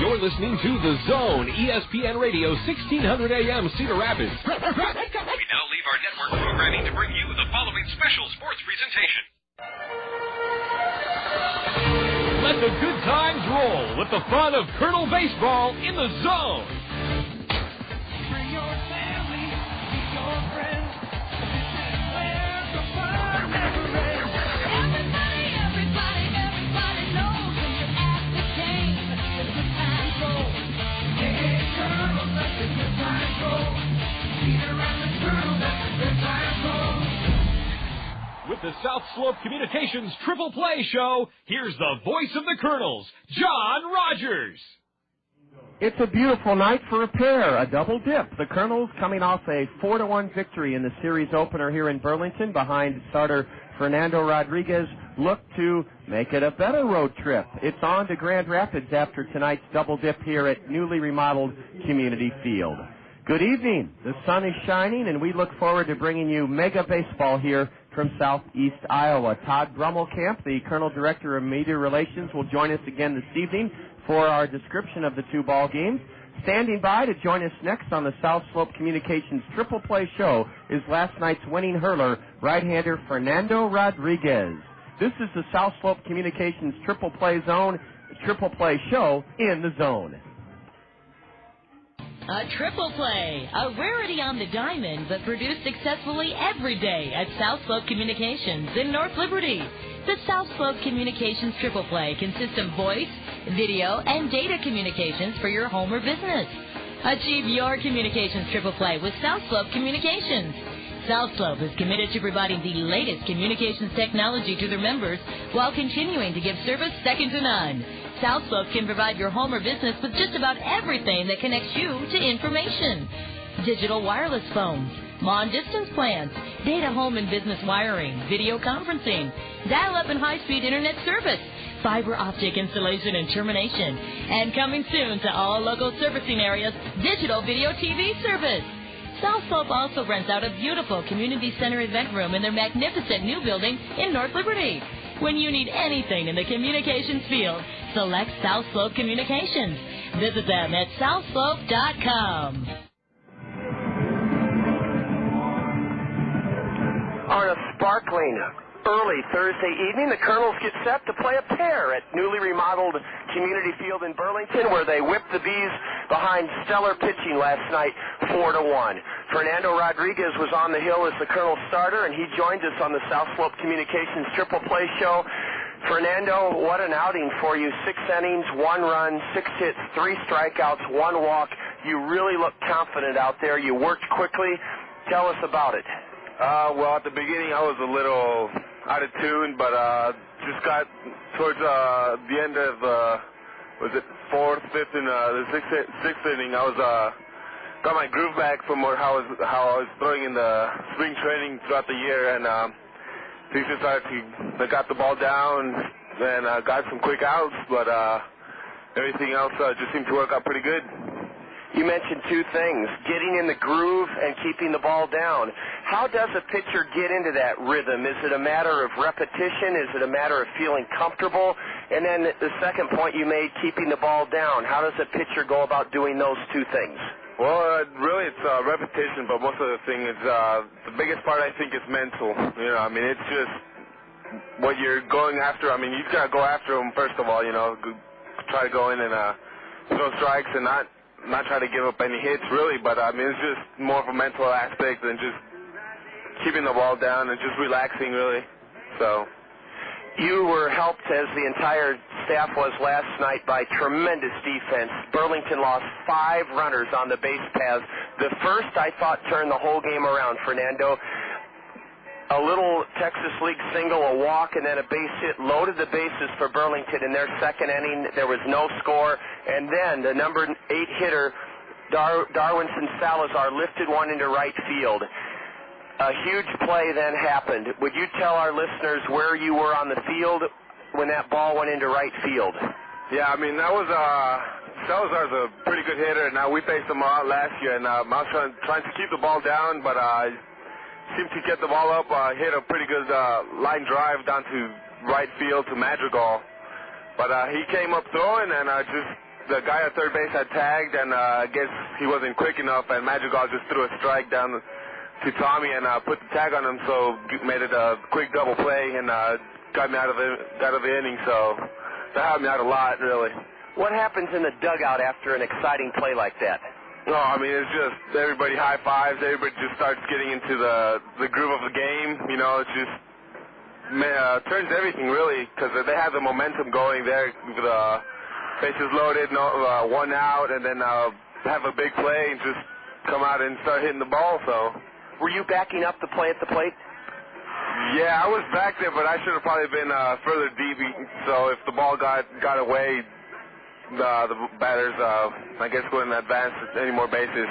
You're listening to The Zone, ESPN Radio, 1600 AM, Cedar Rapids. We now leave our network programming to bring you the following special sports presentation. Let the good times roll with the fun of Kernel Baseball in The Zone. Bring your family, bring your friends. This is where the fun never ends. Everybody knows when you're at the game, the good times roll. Hey, Kernels, let the good times roll. Cedar and the Kernels, let the good times roll. With the South Slope Communications Triple Play Show, here's the voice of the Kernels, John Rogers. It's a beautiful night for a pair, a double dip. The Kernels coming off a 4-1 victory in the series opener here in Burlington behind starter Fernando Rodriguez, look to make it a better road trip. It's on to Grand Rapids after tonight's double dip here at newly remodeled Community Field. Good evening. The sun is shining, and we look forward to bringing you mega baseball here from southeast Iowa. Todd Brummelkamp, the Colonel Director of Media Relations, will join us again this evening for our description of the two ball games. Standing by to join us next on the South Slope Communications Triple Play Show is last night's winning hurler, right-hander Fernando Rodriguez. This is the South Slope Communications Triple Play Show in the Zone. A triple play, a rarity on the diamond, but produced successfully every day at South Slope Communications in North Liberty. The South Slope Communications triple play consists of voice, video, and data communications for your home or business. Achieve your communications triple play with South Slope Communications. South Slope is committed to providing the latest communications technology to their members while continuing to give service second to none. South Slope can provide your home or business with just about everything that connects you to information. Digital wireless phones, long-distance plans, data home and business wiring, video conferencing, dial-up and high-speed internet service, fiber optic installation and termination, and coming soon to all local servicing areas, digital video TV service. South Slope also rents out a beautiful community center event room in their magnificent new building in North Liberty. When you need anything in the communications field, select South Slope Communications. Visit them at southslope.com. On a sparkling early Thursday evening, the Kernels get set to play a pair at newly remodeled Community Field in Burlington, where they whipped the Bees behind stellar pitching last night, 4-1. Fernando Rodriguez was on the hill as the Kernels starter, and he joined us on the South Slope Communications Triple Play Show. Fernando, what an outing for you. 6 innings, 1 run, 6 hits, 3 strikeouts, 1 walk. You really look confident out there. You worked quickly. Tell us about it. Well, at the beginning, I was a little out of tune, but just got towards the end of, was it 4th, 5th, and the 6th inning, I was got my groove back from how I was throwing in the spring training throughout the year, and things just started to got the ball down and got some quick outs, but everything else just seemed to work out pretty good. You mentioned 2 things, getting in the groove and keeping the ball down. How does a pitcher get into that rhythm? Is it a matter of repetition? Is it a matter of feeling comfortable? And then the second point you made, keeping the ball down. How does a pitcher go about doing those 2 things? Well, really it's repetition, but most of the thing is the biggest part, I think, is mental. You know, I mean, it's just what you're going after. I mean, you've got to go after them, first of all, you know, try to go in and throw strikes and not try to give up any hits, really, but I mean, it's just more of a mental aspect than just keeping the ball down and just relaxing, really. So you were helped, as the entire staff was last night, by tremendous defense. Burlington lost 5 runners on the base paths. The first, I thought, turned the whole game around, Fernando. A little Texas League single, a walk, and then a base hit loaded the bases for Burlington in their second inning. There was no score. And then the number 8 hitter, Darwinson Salazar, lifted one into right field. A huge play then happened. Would you tell our listeners where you were on the field when that ball went into right field? Yeah, I mean, that was Salazar's a pretty good hitter. Now, we faced him out last year, and I was trying to keep the ball down, but seemed to get the ball up, hit a pretty good line drive down to right field to Madrigal. But he came up throwing, and I just the guy at third base had tagged, and I guess he wasn't quick enough, and Madrigal just threw a strike down to Tommy and put the tag on him, so made it a quick double play and got me out of the inning. So that helped me out a lot, really. What happens in the dugout after an exciting play like that? No, I mean, it's just everybody high fives. Everybody just starts getting into the groove of the game. You know, it just turns everything, really, because they have the momentum going there with the bases loaded, one out, and then have a big play and just come out and start hitting the ball. So, were you backing up the play at the plate? Yeah, I was back there, but I should have probably been further deep. So if the ball got away, the batters, I guess, wouldn't advance any more bases.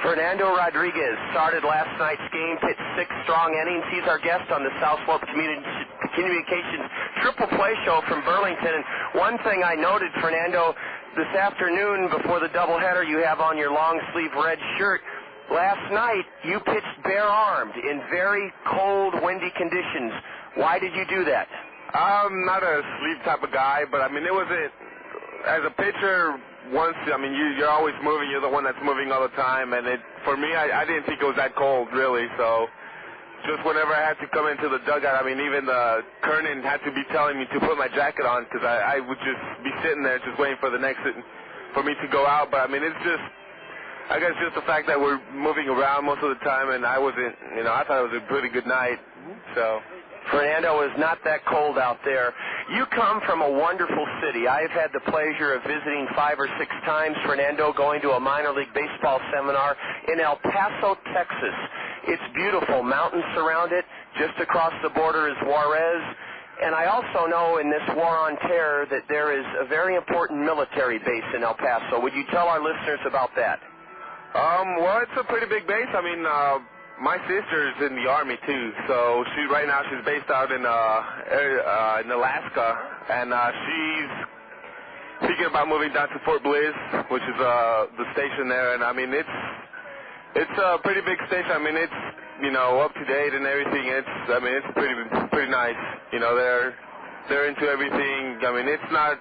Fernando Rodriguez started last night's game, pitched 6 strong innings. He's our guest on the South Slope Communications Triple Play Show from Burlington. And one thing I noted, Fernando, this afternoon before the doubleheader, you have on your long-sleeve red shirt. Last night, you pitched bare-armed in very cold, windy conditions. Why did you do that? I'm not a sleeve type of guy, but, I mean, it wasn't, as a pitcher, you're always moving. You're the one that's moving all the time, and for me, I didn't think it was that cold, really, so just whenever I had to come into the dugout, I mean, even Kernan had to be telling me to put my jacket on, because I would just be sitting there just waiting for for me to go out, but, I mean, it's just, I guess just the fact that we're moving around most of the time, and I wasn't, I thought it was a pretty good night, so. Fernando, is not that cold out there. You come from a wonderful city. I've had the pleasure of visiting 5 or 6 times, Fernando, going to a minor league baseball seminar in El Paso, Texas. It's beautiful. Mountains surround it. Just across the border is Juarez. And I also know in this war on terror that there is a very important military base in El Paso. Would you tell our listeners about that? Well, it's a pretty big base. I mean, my sister's in the Army, too, so right now she's based out in Alaska, and she's thinking about moving down to Fort Bliss, which is the station there, and, I mean, it's a pretty big station. I mean, it's, up to date and everything. It's pretty nice. They're into everything. I mean, it's not,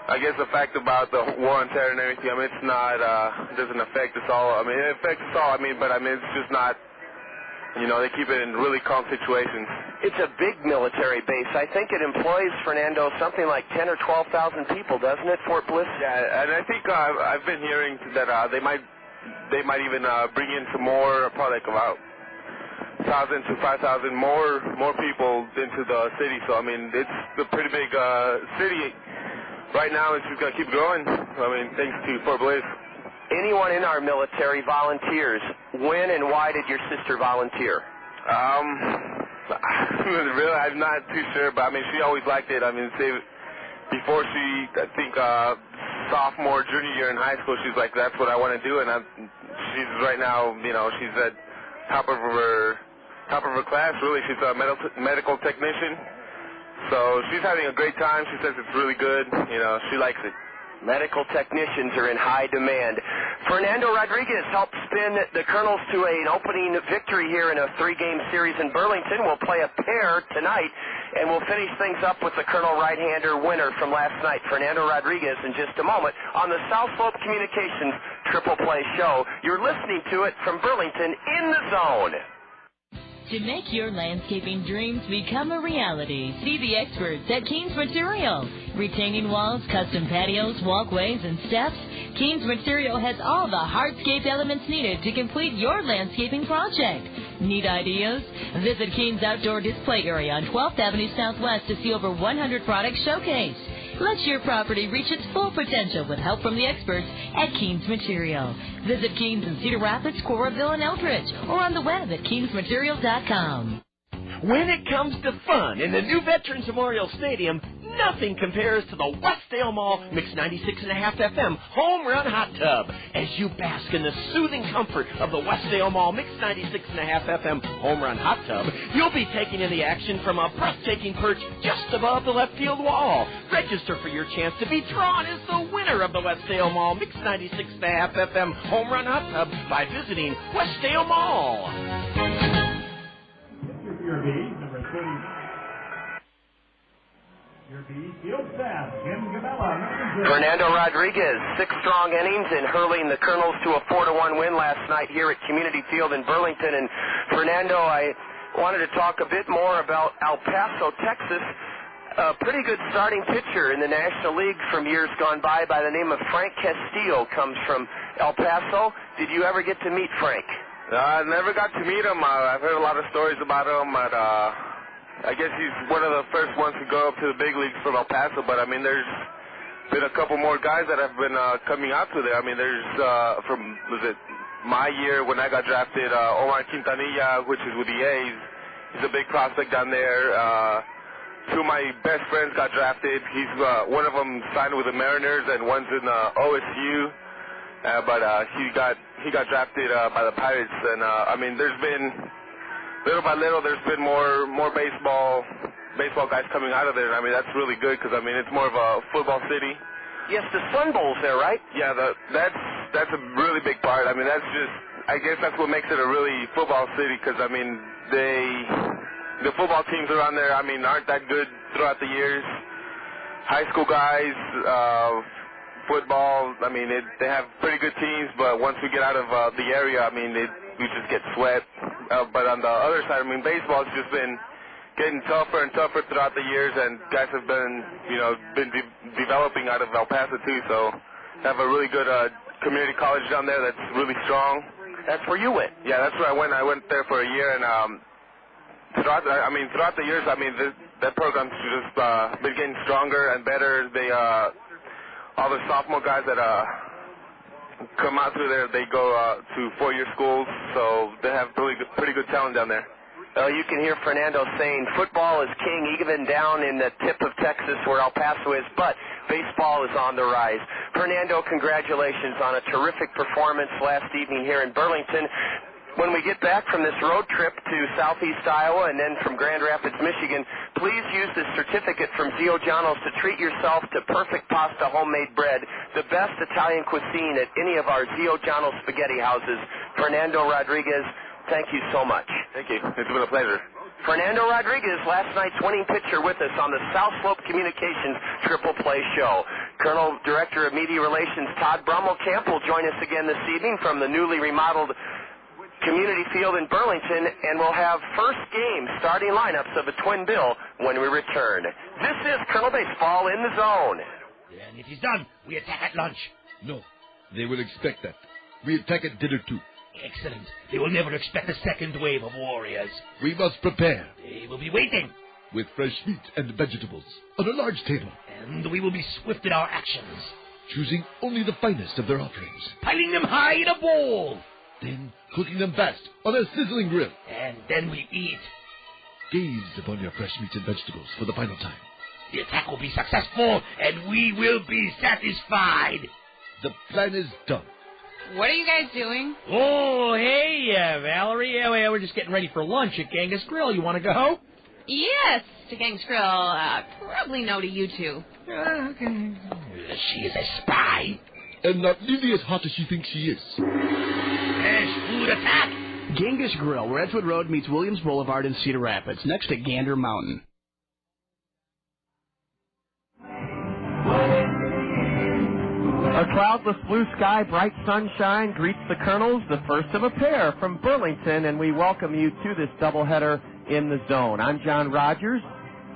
I guess the fact about the war on terror and everything, I mean, it's not, it doesn't affect us all. I mean, it affects us all, but it's just not, they keep it in really calm situations. It's a big military base. I think it employs, Fernando, something like 10 or 12,000 people, doesn't it, Fort Bliss? Yeah, and I think I've been hearing that they might even bring in some more, probably like about 1,000 to 5,000 more people into the city. So, I mean, it's a pretty big city. Right now, it's just going to keep growing, thanks to Fort Bliss. Anyone in our military volunteers? When and why did your sister volunteer? Really, I'm not too sure, but, she always liked it. Before she, I think, sophomore, junior year in high school, she's like, that's what I want to do, and she's right now, she's at top of her class, really. She's a medical technician. So she's having a great time. She says it's really good. She likes it. Medical technicians are in high demand. Fernando Rodriguez helped spin the Kernels to an opening victory here in a 3-game series in Burlington. We'll play a pair tonight, and we'll finish things up with the Kernel right-hander winner from last night, Fernando Rodriguez, in just a moment on the South Slope Communications Triple Play Show. You're listening to it from Burlington in the Zone. To make your landscaping dreams become a reality, see the experts at Keen's Material. Retaining walls, custom patios, walkways, and steps, Keen's Material has all the hardscape elements needed to complete your landscaping project. Need ideas? Visit Keen's Outdoor Display Area on 12th Avenue Southwest to see over 100 products showcased. Let your property reach its full potential with help from the experts at Keen's Material. Visit Keen's in Cedar Rapids, Coralville, and Eldridge, or on the web at keensmaterial.com. When it comes to fun in the new Veterans Memorial Stadium, nothing compares to the Westdale Mall Mix 96.5 FM Home Run Hot Tub. As you bask in the soothing comfort of the Westdale Mall Mix 96.5 FM Home Run Hot Tub, you'll be taking in the action from a breathtaking perch just above the left field wall. Register for your chance to be drawn as the winner of the Westdale Mall Mix 96.5 FM Home Run Hot Tub by visiting Westdale Mall. Fernando Rodriguez, 6 strong innings in hurling the Kernels to a 4-1 win last night here at Community Field in Burlington. And Fernando, I wanted to talk a bit more about El Paso, Texas. A pretty good starting pitcher in the National League from years gone by the name of Frank Castillo comes from El Paso. Did you ever get to meet Frank? I never got to meet him. I've heard a lot of stories about him. I guess he's one of the first ones to go up to the big leagues from El Paso, but I mean, there's been a couple more guys that have been coming out to there. I mean, there's was it my year when I got drafted, Omar Quintanilla, which is with the A's. He's a big prospect down there. 2 of my best friends got drafted. He's one of them signed with the Mariners, and one's in OSU. But he got drafted by the Pirates, and I mean, there's been little by little, there's been more baseball guys coming out of there. I mean, that's really good because I mean, it's more of a football city. Yes, the Sun Bowl's there, right? Yeah, that's a really big part. I mean, I guess that's what makes it a really football city because I mean, the football teams around there, I mean, aren't that good throughout the years. High school guys, football, I mean, they have pretty good teams, but once we get out of the area, I mean, we just get swept. But on the other side, I mean, baseball's just been getting tougher and tougher throughout the years, and guys have been, developing out of El Paso too. So have a really good community college down there that's really strong. That's where you went? Yeah, that's where I went. I went there for a year, and throughout the years, I mean, that program's just been getting stronger and better. All the sophomore guys that come out through there, they go to 4-year schools, so they have pretty good talent down there. You can hear Fernando saying football is king even down in the tip of Texas where El Paso is, but baseball is on the rise. Fernando, congratulations on a terrific performance last evening here in Burlington. When we get back from this road trip to southeast Iowa and then from Grand Rapids, Michigan, please use this certificate from Zio Giano's to treat yourself to perfect pasta homemade bread, the best Italian cuisine at any of our Zio Giano's spaghetti houses. Fernando Rodriguez, thank you so much. Thank you. It's been a pleasure. Fernando Rodriguez, last night's winning pitcher with us on the South Slope Communications Triple Play Show. Colonel Director of Media Relations Todd Brummelkamp will join us again this evening from the newly remodeled Community Field in Burlington, and we'll have first game starting lineups of the Twin Bill when we return. This is Colonel Baseball in the Zone. And it is done. We attack at lunch. No, they will expect that. We attack at dinner too. Excellent. They will never expect a second wave of warriors. We must prepare. They will be waiting. With fresh meat and vegetables on a large table. And we will be swift in our actions. Choosing only the finest of their offerings. Piling them high in a bowl. Then cooking them fast on a sizzling grill. And then we eat. Gaze upon your fresh meat and vegetables for the final time. The attack will be successful, and we will be satisfied. The plan is done. What are you guys doing? Oh, hey, Valerie. Yeah, we're just getting ready for lunch at Genghis Grill. You want to go? Yes, to Genghis Grill. Probably no to you two. Okay. She is a spy. And not nearly as hot as she thinks she is. Fresh food attack. Genghis Grill, where Edgewood Road meets Williams Boulevard in Cedar Rapids, next to Gander Mountain. A cloudless blue sky, bright sunshine greets the Kernels, the first of a pair from Burlington, and we welcome you to this doubleheader in the zone. I'm John Rogers.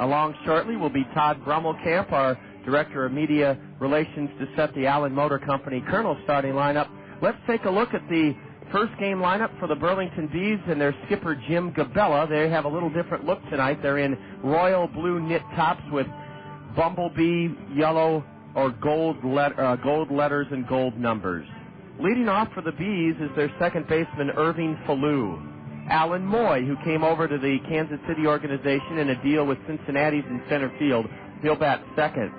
Along shortly will be Todd Brummelkamp, our Director of Media Relations, to set the Allen Motor Company Kernels starting lineup. Let's take a look at the first game lineup for the Burlington Bees and their skipper, Jim Gabella. They have a little different look tonight. They're in royal blue knit tops with bumblebee yellow or gold letters and gold numbers. Leading off for the Bees is their second baseman, Irving Falou. Alan Moy, who came over to the Kansas City organization in a deal with Cincinnati's in center field, he'll bat second.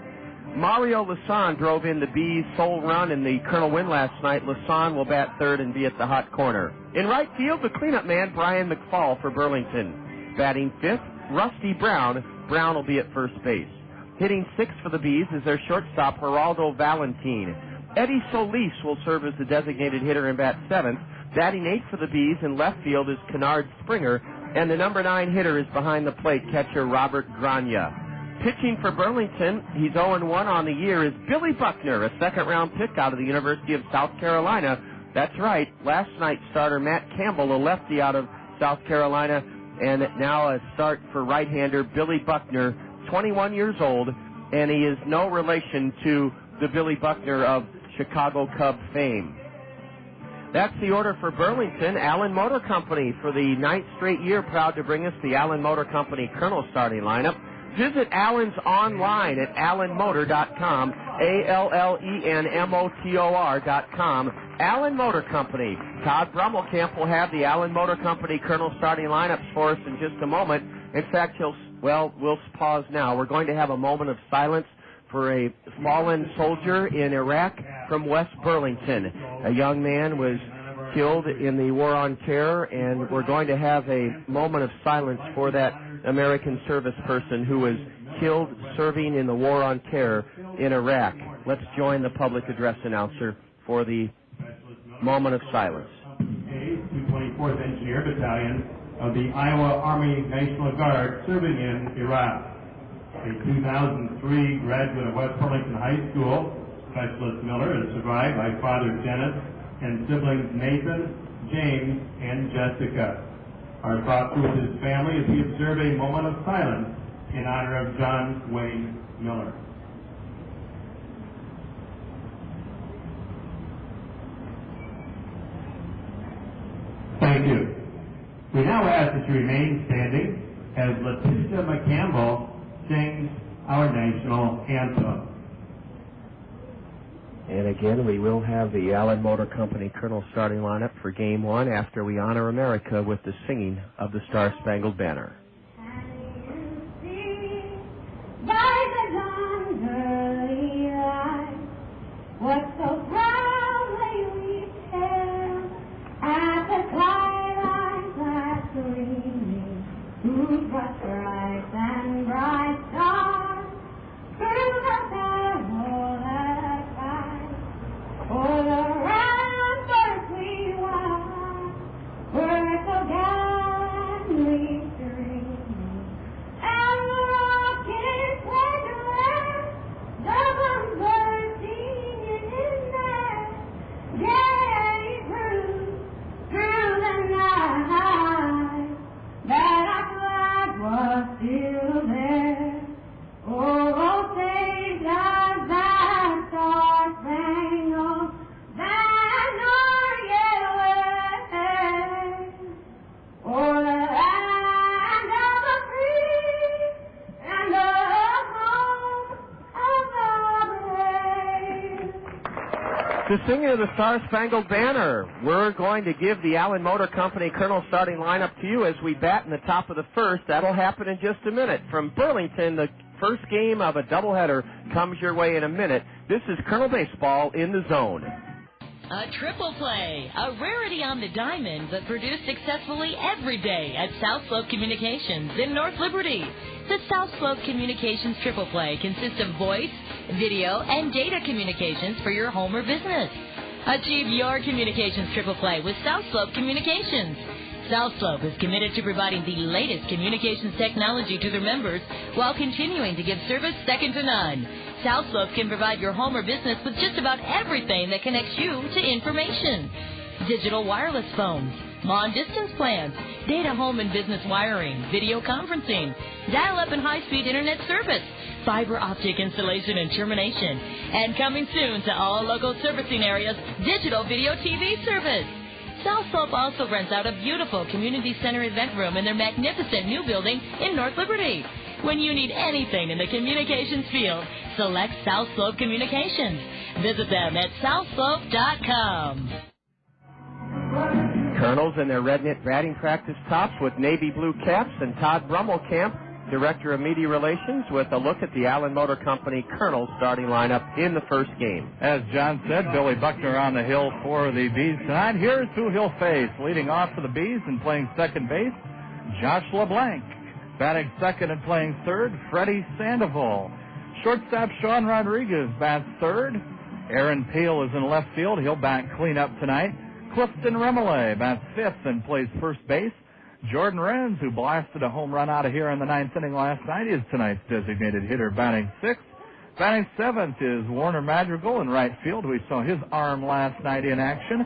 Mario Lasan drove in the Bees' sole run in the Colonel win last night. Lasan will bat third and be at the hot corner. In right field, the cleanup man, Brian McFall for Burlington. Batting fifth, Rusty Brown. Brown will be at first base. Hitting sixth for the Bees is their shortstop, Geraldo Valentin. Eddie Solis will serve as the designated hitter and bat seventh. Batting eighth for the Bees in left field is Kennard Springer, and the number 9 hitter is behind the plate catcher Robert Grania. Pitching for Burlington, he's 0-1 on the year, is Billy Buckner, a second-round pick out of the University of South Carolina. That's right, last night's starter Matt Campbell, a lefty out of South Carolina, and now a start for right-hander Billy Buckner, 21 years old, and he is no relation to the Billy Buckner of Chicago Cub fame. That's the order for Burlington. Allen Motor Company, for the 9th straight year, proud to bring us the Allen Motor Company Kernels starting lineup. Visit Allen's online at allenmotor.com, ALLENMOTOR.com. Allen Motor Company. Todd Brummelkamp will have the Allen Motor Company Kernel starting lineups for us in just a moment. In fact, we'll pause now. We're going to have a moment of silence for a fallen soldier in Iraq from West Burlington. A young man was killed in the War on Terror, and we're going to have a moment of silence for that American service person who was killed serving in the War on Terror in Iraq. Let's join the public address announcer for the moment of silence. 224th Engineer Battalion of the Iowa Army National Guard serving in Iraq. A 2003 graduate of West Burlington High School, Specialist Miller, is survived by Father Dennis and siblings Nathan, James, and Jessica. Our thoughts with his family as we observe a moment of silence in honor of John Wayne Miller. Thank you. We now ask that you remain standing as Letitia McCampbell sings our national anthem. And again, we will have the Allen Motor Company Kernel starting lineup for Game 1 after we honor America with the singing of the Star-Spangled Banner. By the dawn's early light, what so proudly we tell, at the twilight's last gleaming, who brought bright and bright stars through the perilous fight. For the ramparts we watched were so gallantly streaming, and the rockets went away, the bombs bursting in there, gay through the night, that our flag was still there. Oh, saved us that star-spangled banner yet waves. Oh, the land of the free and the home of the brave. The singing of the Star-Spangled Banner. We're going to give the Allen Motor Company Kernel starting lineup to you as we bat in the top of the first. That'll happen in just a minute. From Burlington, the first game of a doubleheader comes your way in a minute. This is Kernel Baseball in the Zone. A triple play, a rarity on the diamond, but produced successfully every day at South Slope Communications in North Liberty. The South Slope Communications triple play consists of voice, video, and data communications for your home or business. Achieve your communications triple play with South Slope Communications. South Slope is committed to providing the latest communications technology to their members while continuing to give service second to none. South Slope can provide your home or business with just about everything that connects you to information. Digital wireless phones, long-distance plans, data home and business wiring, video conferencing, dial-up and high-speed internet service, fiber optic installation and termination, and coming soon to all local servicing areas, digital video TV service. South Slope also rents out a beautiful community center event room in their magnificent new building in North Liberty. When you need anything in the communications field, select South Slope Communications. Visit them at southslope.com. Kernels in their red knit batting practice tops with navy blue caps, and Todd Brummelkamp, Director of Media Relations, with a look at the Allen Motor Company Kernels starting lineup in the first game. As John said, Billy Buckner on the hill for the Bees tonight. Here's who he'll face. Leading off for the Bees and playing second base, Josh LeBlanc. Batting second and playing third, Freddie Sandoval. Shortstop Sean Rodriguez bats third. Aaron Peel is in left field. He'll bat cleanup tonight. Clifton Remele bats fifth and plays first base. Jordan Renz, who blasted a home run out of here in the 9th inning last night, is tonight's designated hitter, batting 6th. Batting 7th is Warner Madrigal in right field. We saw his arm last night in action.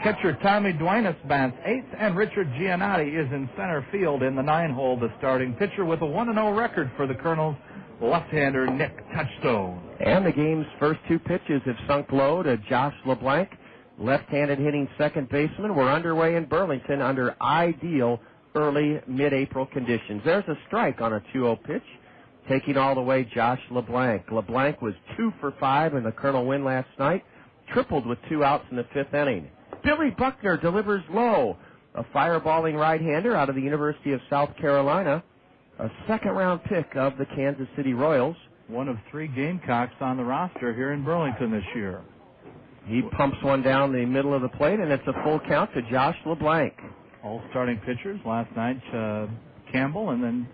Catcher Tommy Duenas bats 8th, and Richard Giannotti is in center field in the 9-hole, the starting pitcher with a 1-0 record for the Kernels, left-hander Nic Touchstone. And the game's first 2 pitches have sunk low to Josh LeBlanc, left-handed hitting second baseman. We're underway in Burlington under ideal early mid-April conditions. There's a strike on a 2-0 pitch. Taking all the way, Josh LeBlanc. LeBlanc was 2 for 5 in the Colonel win last night, tripled with 2 outs in the 5th inning. Billy Buckner delivers low, a fireballing right-hander out of the University of South Carolina, a second-round pick of the Kansas City Royals. One of 3 Gamecocks on the roster here in Burlington this year. He pumps one down the middle of the plate, and it's a full count to Josh LeBlanc. All starting pitchers last night, Campbell and then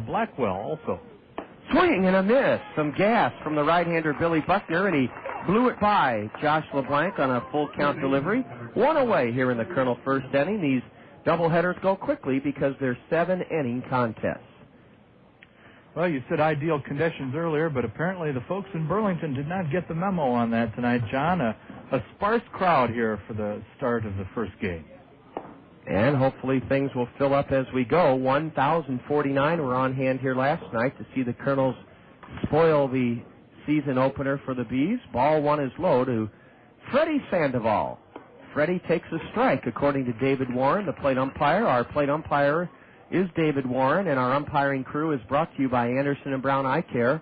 Blackwell also. Swing and a miss. Some gas from the right-hander Billy Buckner, and he blew it by Josh LeBlanc on a full count delivery. 1 away here in the Colonel first inning. These doubleheaders go quickly because they're 7-inning contests. Well, you said ideal conditions earlier, but apparently the folks in Burlington did not get the memo on that tonight, John. A sparse crowd here for the start of the first game. And hopefully things will fill up as we go. 1,049 were on hand here last night to see the Kernels spoil the season opener for the Bees. Ball 1 is low to Freddie Sandoval. Freddie takes a strike, according to David Warren, the plate umpire. Our plate umpire is David Warren, and our umpiring crew is brought to you by Anderson and Brown Eye Care.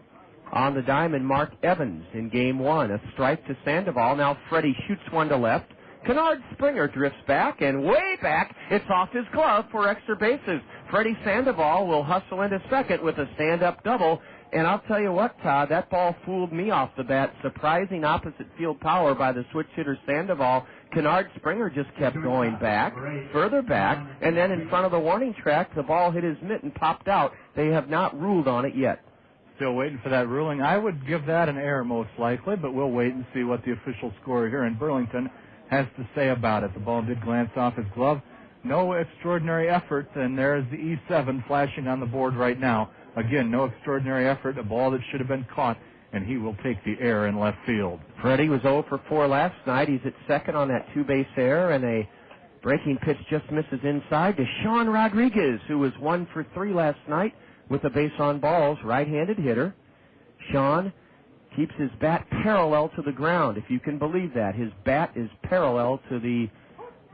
On the diamond, Mark Evans in Game 1. A strike to Sandoval. Now Freddie shoots one to left. Kennard Springer drifts back, and way back, it's off his glove for extra bases. Freddie Sandoval will hustle into second with a stand-up double. And I'll tell you what, Todd, that ball fooled me off the bat. Surprising opposite field power by the switch hitter Sandoval. Kennard Springer just kept going back, further back, and then in front of the warning track, the ball hit his mitt and popped out. They have not ruled on it yet. Still waiting for that ruling. I would give that an error most likely, but we'll wait and see what the official score here in Burlington has to say about it. The ball did glance off his glove. No extraordinary effort, and there's the E7 flashing on the board right now. Again, no extraordinary effort, a ball that should have been caught, and he will take the error in left field. Freddie was 0 for 4 last night. He's at second on that 2-base error, and a breaking pitch just misses inside to Sean Rodriguez, who was 1 for 3 last night with a base on balls, right-handed hitter. Sean keeps his bat parallel to the ground, if you can believe that. His bat is parallel to the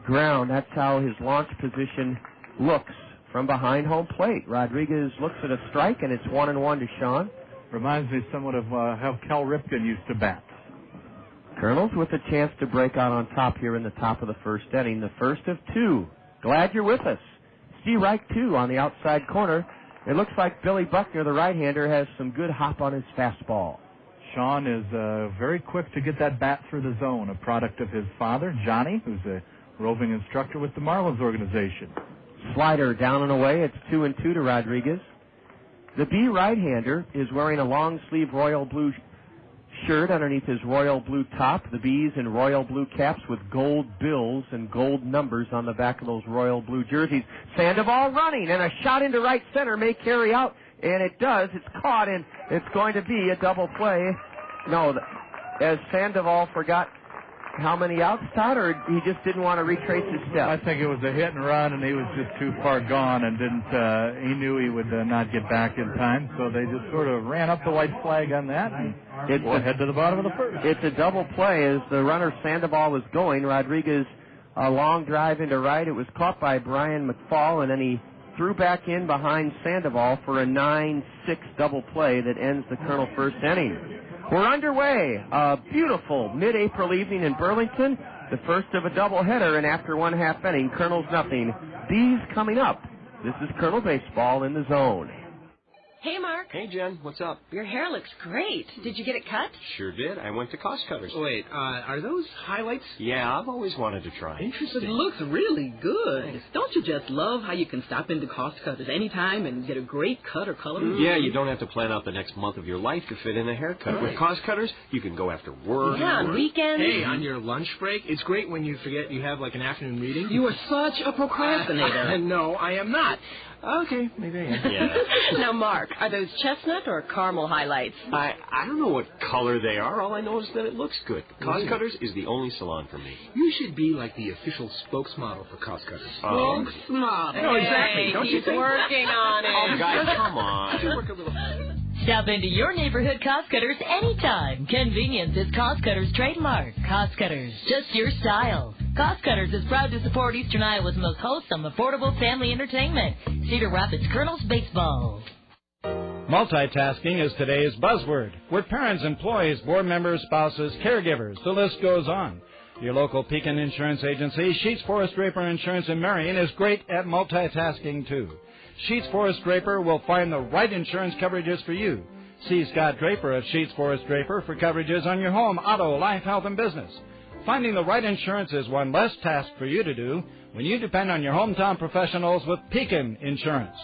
ground. That's how his launch position looks from behind home plate. Rodriguez looks at a strike, and it's 1-1 to Sean. Reminds me somewhat of how Cal Ripken used to bat. Kernels with a chance to break out on top here in the top of the first inning. The first of 2. Glad you're with us. Steve Reich, 2 on the outside corner. It looks like Billy Buckner, the right-hander, has some good hop on his fastball. Sean is very quick to get that bat through the zone, a product of his father, Johnny, who's a roving instructor with the Marlins organization. Slider down and away. It's 2-2 to Rodriguez. The B right-hander is wearing a long-sleeve royal blue shirt underneath his royal blue top. The B's in royal blue caps with gold bills and gold numbers on the back of those royal blue jerseys. Sandoval running, and a shot into right center may carry out, and it does. It's caught, and it's going to be a double play. No, as Sandoval forgot how many outs, Todd, or he just didn't want to retrace his steps? I think it was a hit and run, and he was just too far gone and he knew he would not get back in time, so they just sort of ran up the white flag on that and head to the bottom of the first. It's a double play as the runner Sandoval was going. Rodriguez, a long drive into right. It was caught by Brian McFall, and then he threw back in behind Sandoval for a 9-6 double play that ends the Colonel first inning. We're underway. A beautiful mid-April evening in Burlington. The first of a doubleheader, and after 1/2 inning, Colonel's nothing. Bees coming up. This is Colonel Baseball in the Zone. Hey, Mark. Hey, Jen. What's up? Your hair looks great. Did you get it cut? Sure did. I went to Cost Cutters. Wait, are those highlights? Yeah, I've always wanted to try. Interesting. It looks really good. Don't you just love how you can stop into Cost Cutters anytime and get a great cut or color? Yeah, you don't have to plan out the next month of your life to fit in a haircut. Right. With Cost Cutters, you can go after work. Yeah, on weekends. Hey, on your lunch break, it's great when you forget you have like an afternoon meeting. You are such a procrastinator. No, I am not. Okay, maybe I am. Yeah. Now, Mark, are those chestnut or caramel highlights? I don't know what color they are. All I know is that it looks good. Cost Cutters is the only salon for me. You should be like the official spokesmodel for Cost Cutters. Spokesmodel. No, exactly. Don't you He's think? working on it. Oh, guys, come on. Work a little. Stop into your neighborhood Cost Cutters anytime. Convenience is Cost Cutters' trademark. Cost Cutters, just your style. Cost Cutters is proud to support Eastern Iowa's most wholesome, affordable family entertainment. Cedar Rapids Kernels Baseball. Multitasking is today's buzzword. With parents, employees, board members, spouses, caregivers, the list goes on. Your local Pekin Insurance Agency, Sheets Forest Draper Insurance in Marion, is great at multitasking, too. Sheets Forest Draper will find the right insurance coverages for you. See Scott Draper of Sheets Forest Draper for coverages on your home, auto, life, health, and business. Finding the right insurance is one less task for you to do when you depend on your hometown professionals with Pekin Insurance.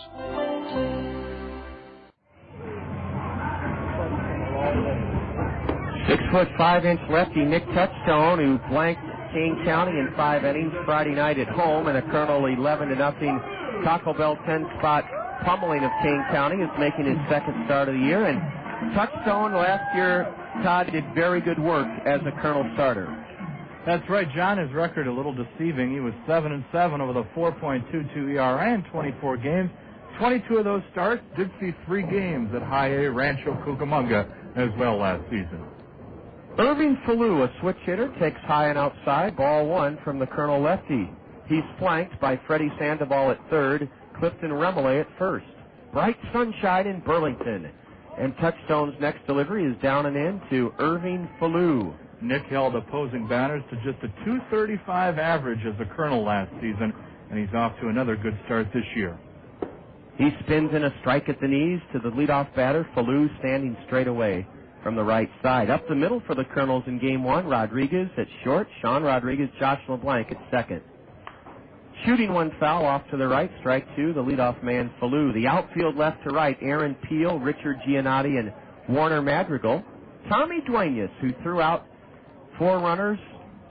6'5" lefty Nic Touchstone, who blanked Kane County in 5 innings Friday night at home, and a Kernel 11-0 Taco Bell 10-spot pummeling of Kane County, is making his second start of the year. And Touchstone last year, Todd, did very good work as a Kernel starter. That's right, John. His record a little deceiving. He was 7-7 over the 4.22 ERA in 24 games. 22 of those starts did see 3 games at High A Rancho Cucamonga as well last season. Irving Falou, a switch hitter, takes high and outside, ball 1 from the Kernel lefty. He's flanked by Freddie Sandoval at third, Clifton Remele at first. Bright sunshine in Burlington. And Touchstone's next delivery is down and in to Irving Falou. Nick held opposing batters to just a .235 average as a Kernel last season, and he's off to another good start this year. He spins in a strike at the knees to the leadoff batter, Falou, standing straight away from the right side. Up the middle for the Kernels in game 1, Rodriguez at short, Sean Rodriguez, Josh LeBlanc at second. Shooting one foul off to the right, strike 2, the leadoff man, Falou. The outfield left to right, Aaron Peel, Richard Giannotti, and Warner Madrigal. Tommy Duenas, who threw out 4 runners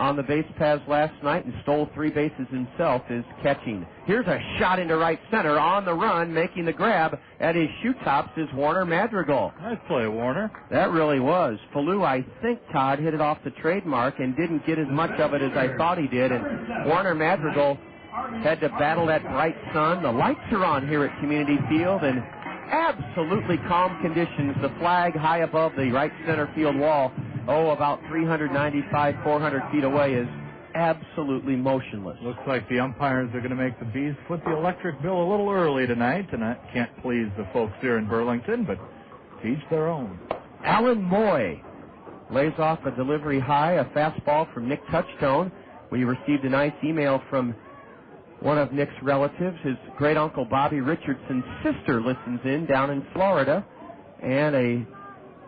on the base paths last night and stole 3 bases himself, is catching. Here's a shot into right center. On the run, making the grab at his shoe tops is Warner Madrigal. Nice play, Warner. That really was. Falou, I think, Todd, hit it off the trademark and didn't get as much of it as I thought he did. And Warner Madrigal had to battle that bright sun. The lights are on here at Community Field, and absolutely calm conditions. The flag high above the right center field wall, about 395, 400 feet away, is absolutely motionless. Looks like the umpires are going to make the Bees foot the electric bill a little early tonight, and that can't please the folks here in Burlington, but to each their own. Alan Moy lays off a delivery high, a fastball from Nic Touchstone. We received a nice email from one of Nick's relatives. His great-uncle Bobby Richardson's sister listens in down in Florida, and a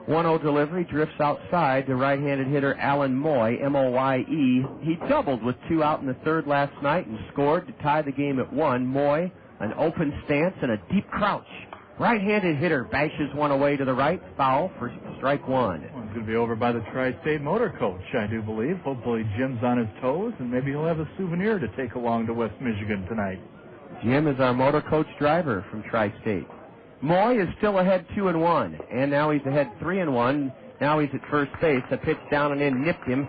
1-0 delivery drifts outside to right-handed hitter Alan Moy, M-O-Y-E. He doubled with 2 out in the third last night and scored to tie the game at 1. Moy, an open stance and a deep crouch. Right-handed hitter bashes one away to the right, foul for strike 1. Well, it's going to be over by the Tri-State motor coach, I do believe. Hopefully Jim's on his toes, and maybe he'll have a souvenir to take along to West Michigan tonight. Jim is our motor coach driver from Tri-State. Moy is still ahead 2-1, and now he's ahead 3-1. Now he's at first base. A pitch down and in nipped him,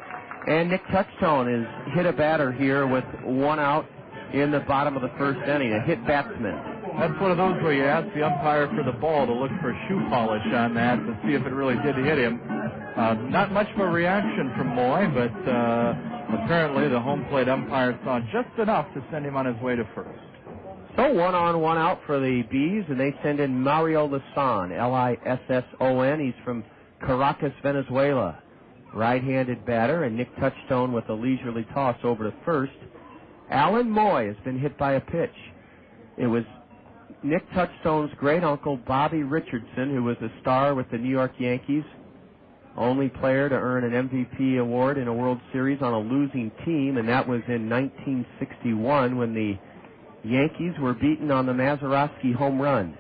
and Nic Touchstone has hit a batter here with 1 out in the bottom of the first inning, a hit batsman. That's one of those where you ask the umpire for the ball to look for shoe polish on that to see if it really did hit him. Not much of a reaction from Moy, but apparently the home plate umpire saw just enough to send him on his way to first. So 1 on, 1 out for the Bees, and they send in Mario Lisson, Lisson. He's from Caracas, Venezuela. Right-handed batter, and Nic Touchstone with a leisurely toss over to first. Alan Moy has been hit by a pitch. It was Nic Touchstone's great-uncle, Bobby Richardson, who was a star with the New York Yankees, only player to earn an MVP award in a World Series on a losing team, and that was in 1961 when the Yankees were beaten on the Mazeroski home run.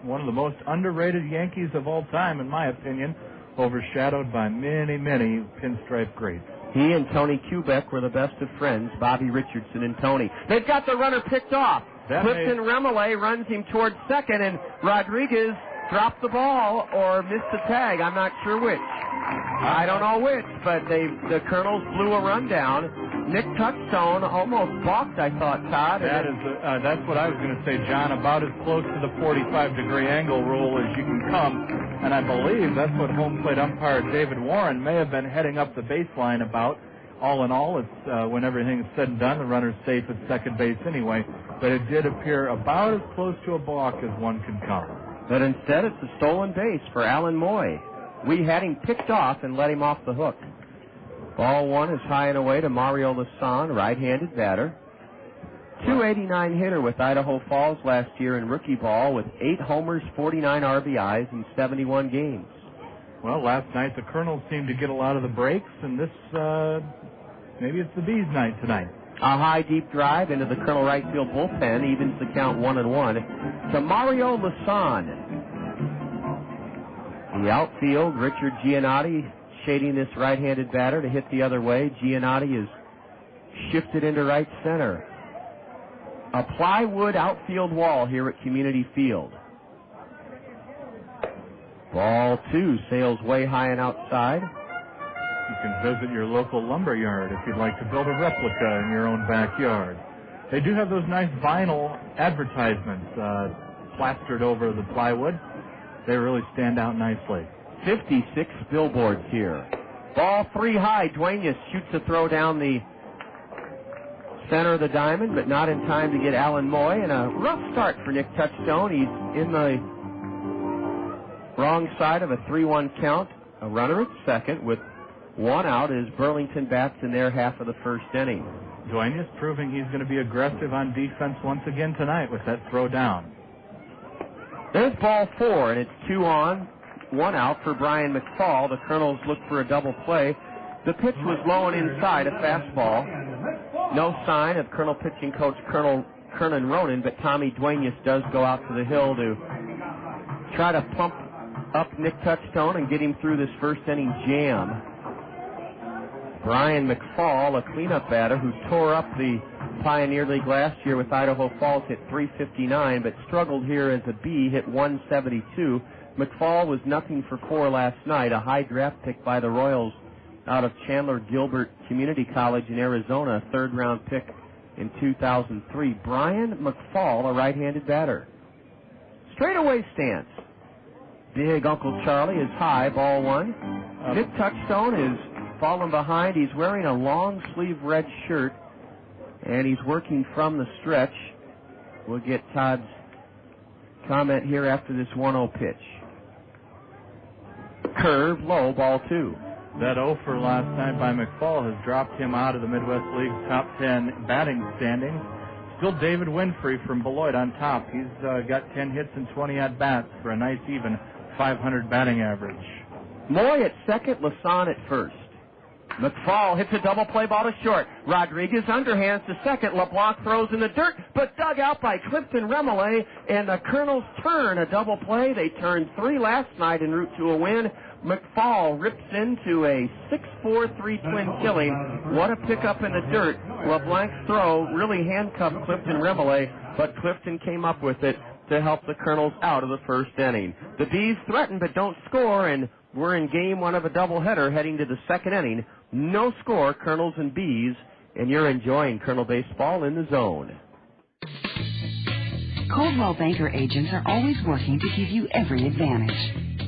One of the most underrated Yankees of all time, in my opinion, overshadowed by many, many pinstripe greats. He and Tony Kubek were the best of friends, Bobby Richardson and Tony. They've got the runner picked off. Clifton Remole runs him towards second, and Rodriguez dropped the ball or missed the tag. I'm not sure which. I don't know which, but the Kernels blew a run down. Nic Touchstone almost balked, I thought, Todd. That's what I was going to say, John, about as close to the 45-degree angle rule as you can come. And I believe that's what home plate umpire David Warren may have been heading up the baseline about. All in all, it's when everything's said and done, the runner's safe at second base anyway. But it did appear about as close to a balk as one can come. But instead, it's a stolen base for Alan Moy. We had him picked off and let him off the hook. Ball one is high and away to Mario Lasan, right-handed batter. .289 hitter with Idaho Falls last year in rookie ball with 8 homers, 49 RBIs in 71 games. Well, last night the Kernels seemed to get a lot of the breaks, and this, maybe it's the Bees' night tonight. A high, deep drive into the Colonel right field bullpen evens the count 1-1 to Mario Lasan. The outfield, Richard Giannotti shading this right-handed batter to hit the other way. Giannotti is shifted into right center. A plywood outfield wall here at Community Field. Ball two sails way high and outside. You can visit your local lumber yard if you'd like to build a replica in your own backyard. They do have those nice vinyl advertisements plastered over the plywood. They really stand out nicely. 56 billboards here. Ball three high. Duenas shoots a throw down the center of the diamond, but not in time to get Alan Moy. And a rough start for Nic Touchstone. He's in the wrong side of a 3-1 count. A runner at second with one out as Burlington bats in their half of the first inning. Duenas proving he's going to be aggressive on defense once again tonight with that throw down. There's ball four, and it's 2 on, 1 out for Brian McFall. The Kernels look for a double play. The pitch was low and inside, a fastball. No sign of Colonel pitching coach Kernan Ronan, but Tommy Duenas does go out to the hill to try to pump up Nic Touchstone and get him through this first inning jam. Brian McFall, a cleanup batter who tore up the Pioneer League last year with Idaho Falls, hit .359, but struggled here as a B, hit .172. McFall was nothing for 4 last night, a high draft pick by the Royals out of Chandler Gilbert Community College in Arizona, a 3rd-round pick in 2003. Brian McFall, a right-handed batter. Straightaway stance. Big Uncle Charlie is high, ball one. Nic Touchstone is fallen behind. He's wearing a long-sleeve red shirt, and he's working from the stretch. We'll get Todd's comment here after this 1-0 pitch. Curve, low, ball two. That 0 for last night by McFall has dropped him out of the Midwest League's top 10 batting standings. Still David Winfrey from Beloit on top. He's got 10 hits and 20 at-bats for a nice even .500 batting average. Moy at second, Lasan at first. McFall hits a double play ball to short. Rodriguez underhands to second. LeBlanc throws in the dirt, but dug out by Clifton Remole, and the Kernels turn a double play. They turned 3 last night en route to a win. McFall rips into a 6-4-3 twin killing. What a pickup in the dirt. LeBlanc's throw really handcuffed Clifton Remole, but Clifton came up with it to help the Kernels out of the first inning. The Bees threaten but don't score, and we're in game 1 of a doubleheader heading to the second inning. No score, Kernels and Bees, and you're enjoying Kernel baseball in the zone. Coldwell Banker agents are always working to give you every advantage.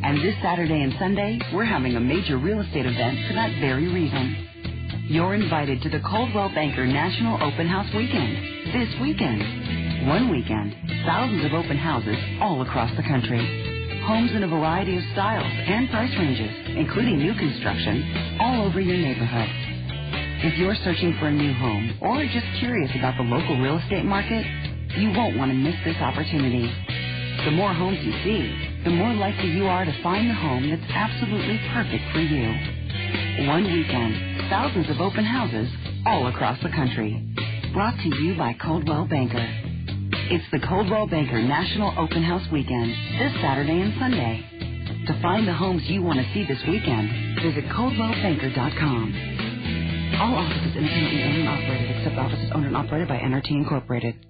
And this Saturday and Sunday, we're having a major real estate event for that very reason. You're invited to the Coldwell Banker National Open House Weekend. This weekend. One weekend, thousands of open houses all across the country. Homes in a variety of styles and price ranges, including new construction, all over your neighborhood. If you're searching for a new home or just curious about the local real estate market, You won't want to miss this opportunity. The more homes you see, the more likely you are to find the home that's absolutely perfect for you. One weekend, thousands of open houses all across the country. Brought to you by Coldwell Banker. It's the Coldwell Banker National Open House Weekend this Saturday and Sunday. To find the homes you want to see this weekend, visit ColdwellBanker.com. All offices independently owned and operated, except offices owned and operated by NRT Incorporated.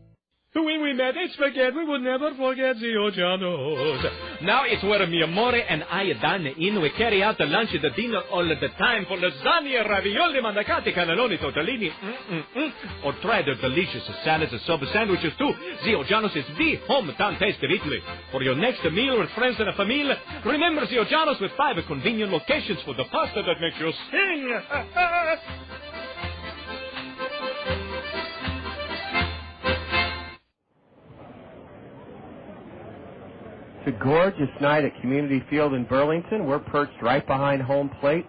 When we met in spaghetti, we would never forget Zio Giano's. Now it's where mi amore and I dine in. We carry out the lunch and the dinner all the time for lasagna, ravioli, mandacati, cannelloni, tortellini, or try their delicious salads and sub sandwiches too. Zio Giano's is the hometown taste of Italy. For your next meal with friends and a family, remember Zio Giano's with 5 convenient locations for the pasta that makes you sing. It's a gorgeous night at Community Field in Burlington. We're perched right behind home plate,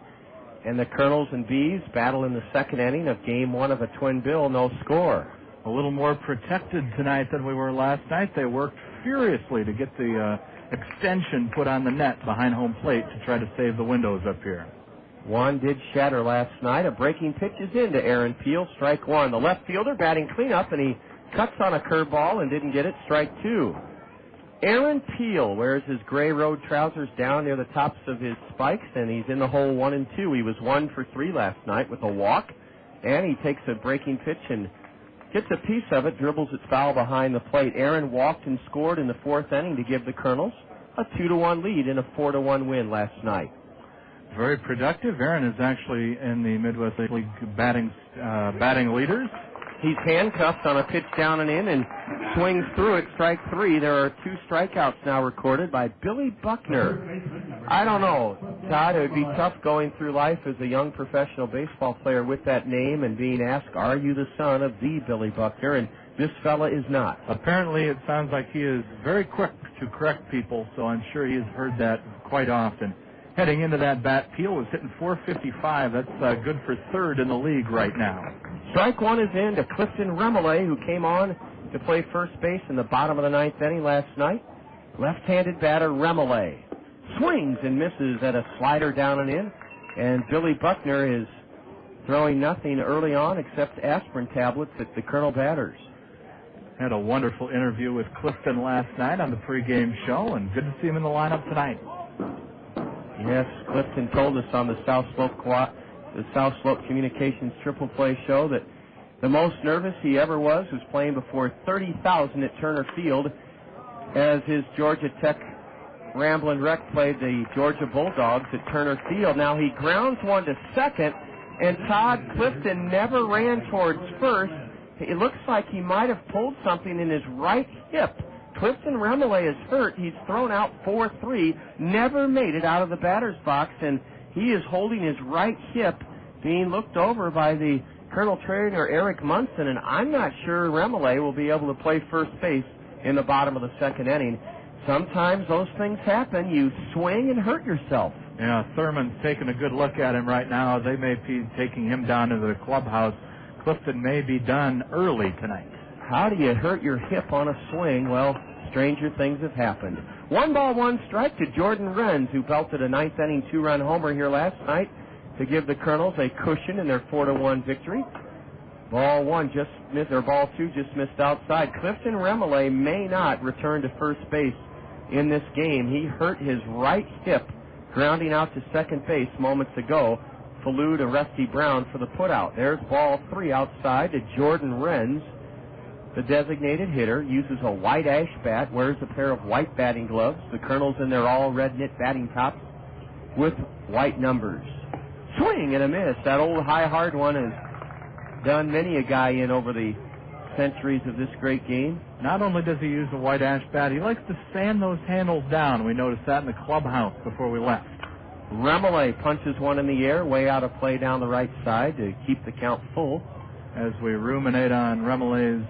and the Kernels and Bees battle in the second inning of Game 1 of a twin bill, no score. A little more protected tonight than we were last night. They worked furiously to get the extension put on the net behind home plate to try to save the windows up here. One did shatter last night. A breaking pitch is into Aaron Peel, strike one. The left fielder batting cleanup, and he cuts on a curveball and didn't get it, strike two. Aaron Peel wears his gray road trousers down near the tops of his spikes, and he's in the hole 1 and 2. He was 1 for 3 last night with a walk, and he takes a breaking pitch and gets a piece of it, dribbles it foul behind the plate. Aaron walked and scored in the 4th inning to give the Kernels a 2-1 lead in a 4-1 win last night. Very productive. Aaron is actually in the Midwest League batting leaders. He's handcuffed on a pitch down and in and swings through it, strike 3. There are 2 strikeouts now recorded by Billy Buckner. I don't know, Todd, it would be tough going through life as a young professional baseball player with that name and being asked, are you the son of the Billy Buckner? And this fella is not. Apparently it sounds like he is very quick to correct people, so I'm sure he has heard that quite often. Heading into that bat, Peel is hitting .455. That's good for 3rd in the league right now. Strike 1 is in to Clifton Remolay, who came on to play first base in the bottom of the 9th inning last night. Left-handed batter Remolay swings and misses at a slider down and in, and Billy Buckner is throwing nothing early on except aspirin tablets at the Colonel batters. Had a wonderful interview with Clifton last night on the pregame show, and good to see him in the lineup tonight. Yes, Clifton told us on the South Slope Communications Triple Play show that the most nervous he ever was playing before 30,000 at Turner Field as his Georgia Tech Ramblin' Wreck played the Georgia Bulldogs at Turner Field. Now he grounds one to second, and Todd Clifton never ran towards first. It looks like he might have pulled something in his right hip. Clifton Remolay is hurt. He's thrown out 4-3, never made it out of the batter's box, and he is holding his right hip, being looked over by the Colonel trainer Eric Munson, and I'm not sure Remolay will be able to play first base in the bottom of the second inning. Sometimes those things happen. You swing and hurt yourself. Yeah, Thurman's taking a good look at him right now. They may be taking him down to the clubhouse. Clifton may be done early tonight. How do you hurt your hip on a swing? Well, stranger things have happened. 1-1 strike to Jordan Renz, who belted a 9th inning 2-run homer here last night to give the Kernels a cushion in their 4-1 victory. Ball 2 just missed outside. Clifton Remolay may not return to first base in this game. He hurt his right hip grounding out to second base moments ago. Flew to Rusty Brown for the putout. There's ball 3 outside to Jordan Renz. The designated hitter uses a white ash bat, wears a pair of white batting gloves. The Kernels in their all-red knit batting tops with white numbers. Swing and a miss. That old high hard one has done many a guy in over the centuries of this great game. Not only does he use a white ash bat, he likes to sand those handles down. We noticed that in the clubhouse before we left. Remolay punches one in the air, way out of play down the right side to keep the count full. As we ruminate on Remolay's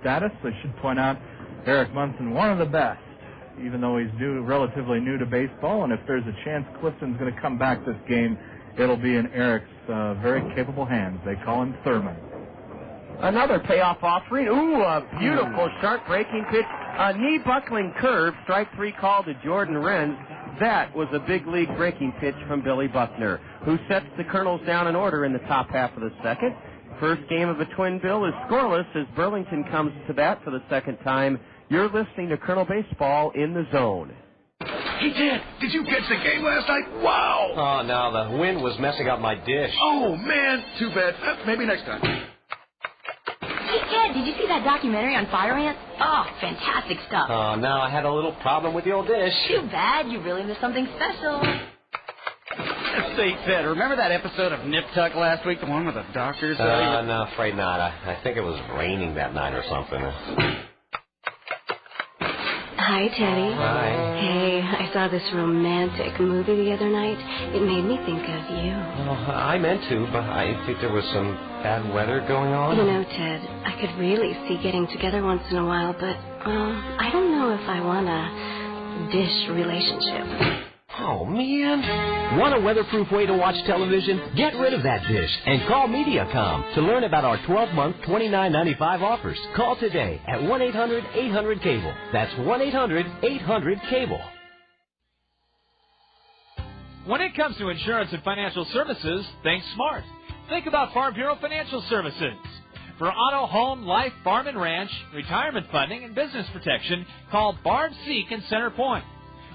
status, I should point out Eric Munson, one of the best, even though he's relatively new to baseball, and if there's a chance Clifton's going to come back this game, it'll be in Eric's very capable hands. They call him Thurman. Another payoff offering. Ooh, a beautiful sharp breaking pitch. A knee-buckling curve. Strike 3 call to Jordan Renz. That was a big league breaking pitch from Billy Buckner, who sets the Kernels down in order in the top half of the second. First game of the twin bill is scoreless as Burlington comes to bat for the second time. You're listening to Kernel Baseball in the Zone. Hey, Dad, did you catch the game last night? Wow! Oh, no, the wind was messing up my dish. Oh, man, too bad. Maybe next time. Hey, Dad, did you see that documentary on fire ants? Oh, fantastic stuff. Oh, no, I had a little problem with the old dish. Too bad. You really missed something special. Say, Ted, remember that episode of Nip Tuck last week, the one with the doctors? No, afraid not. I think it was raining that night or something. Hi, Teddy. Hi. Hey, I saw this romantic movie the other night. It made me think of you. Oh, I meant to, but I think there was some bad weather going on. You know, Ted, I could really see getting together once in a while, but, I don't know if I want a dish relationship. Oh, man. Want a weatherproof way to watch television? Get rid of that dish and call Mediacom to learn about our 12-month $29.95 offers. Call today at 1-800-800-CABLE. That's 1-800-800-CABLE. When it comes to insurance and financial services, think smart. Think about Farm Bureau Financial Services. For auto, home, life, farm and ranch, retirement funding, and business protection, call Barb Seek in Center Point.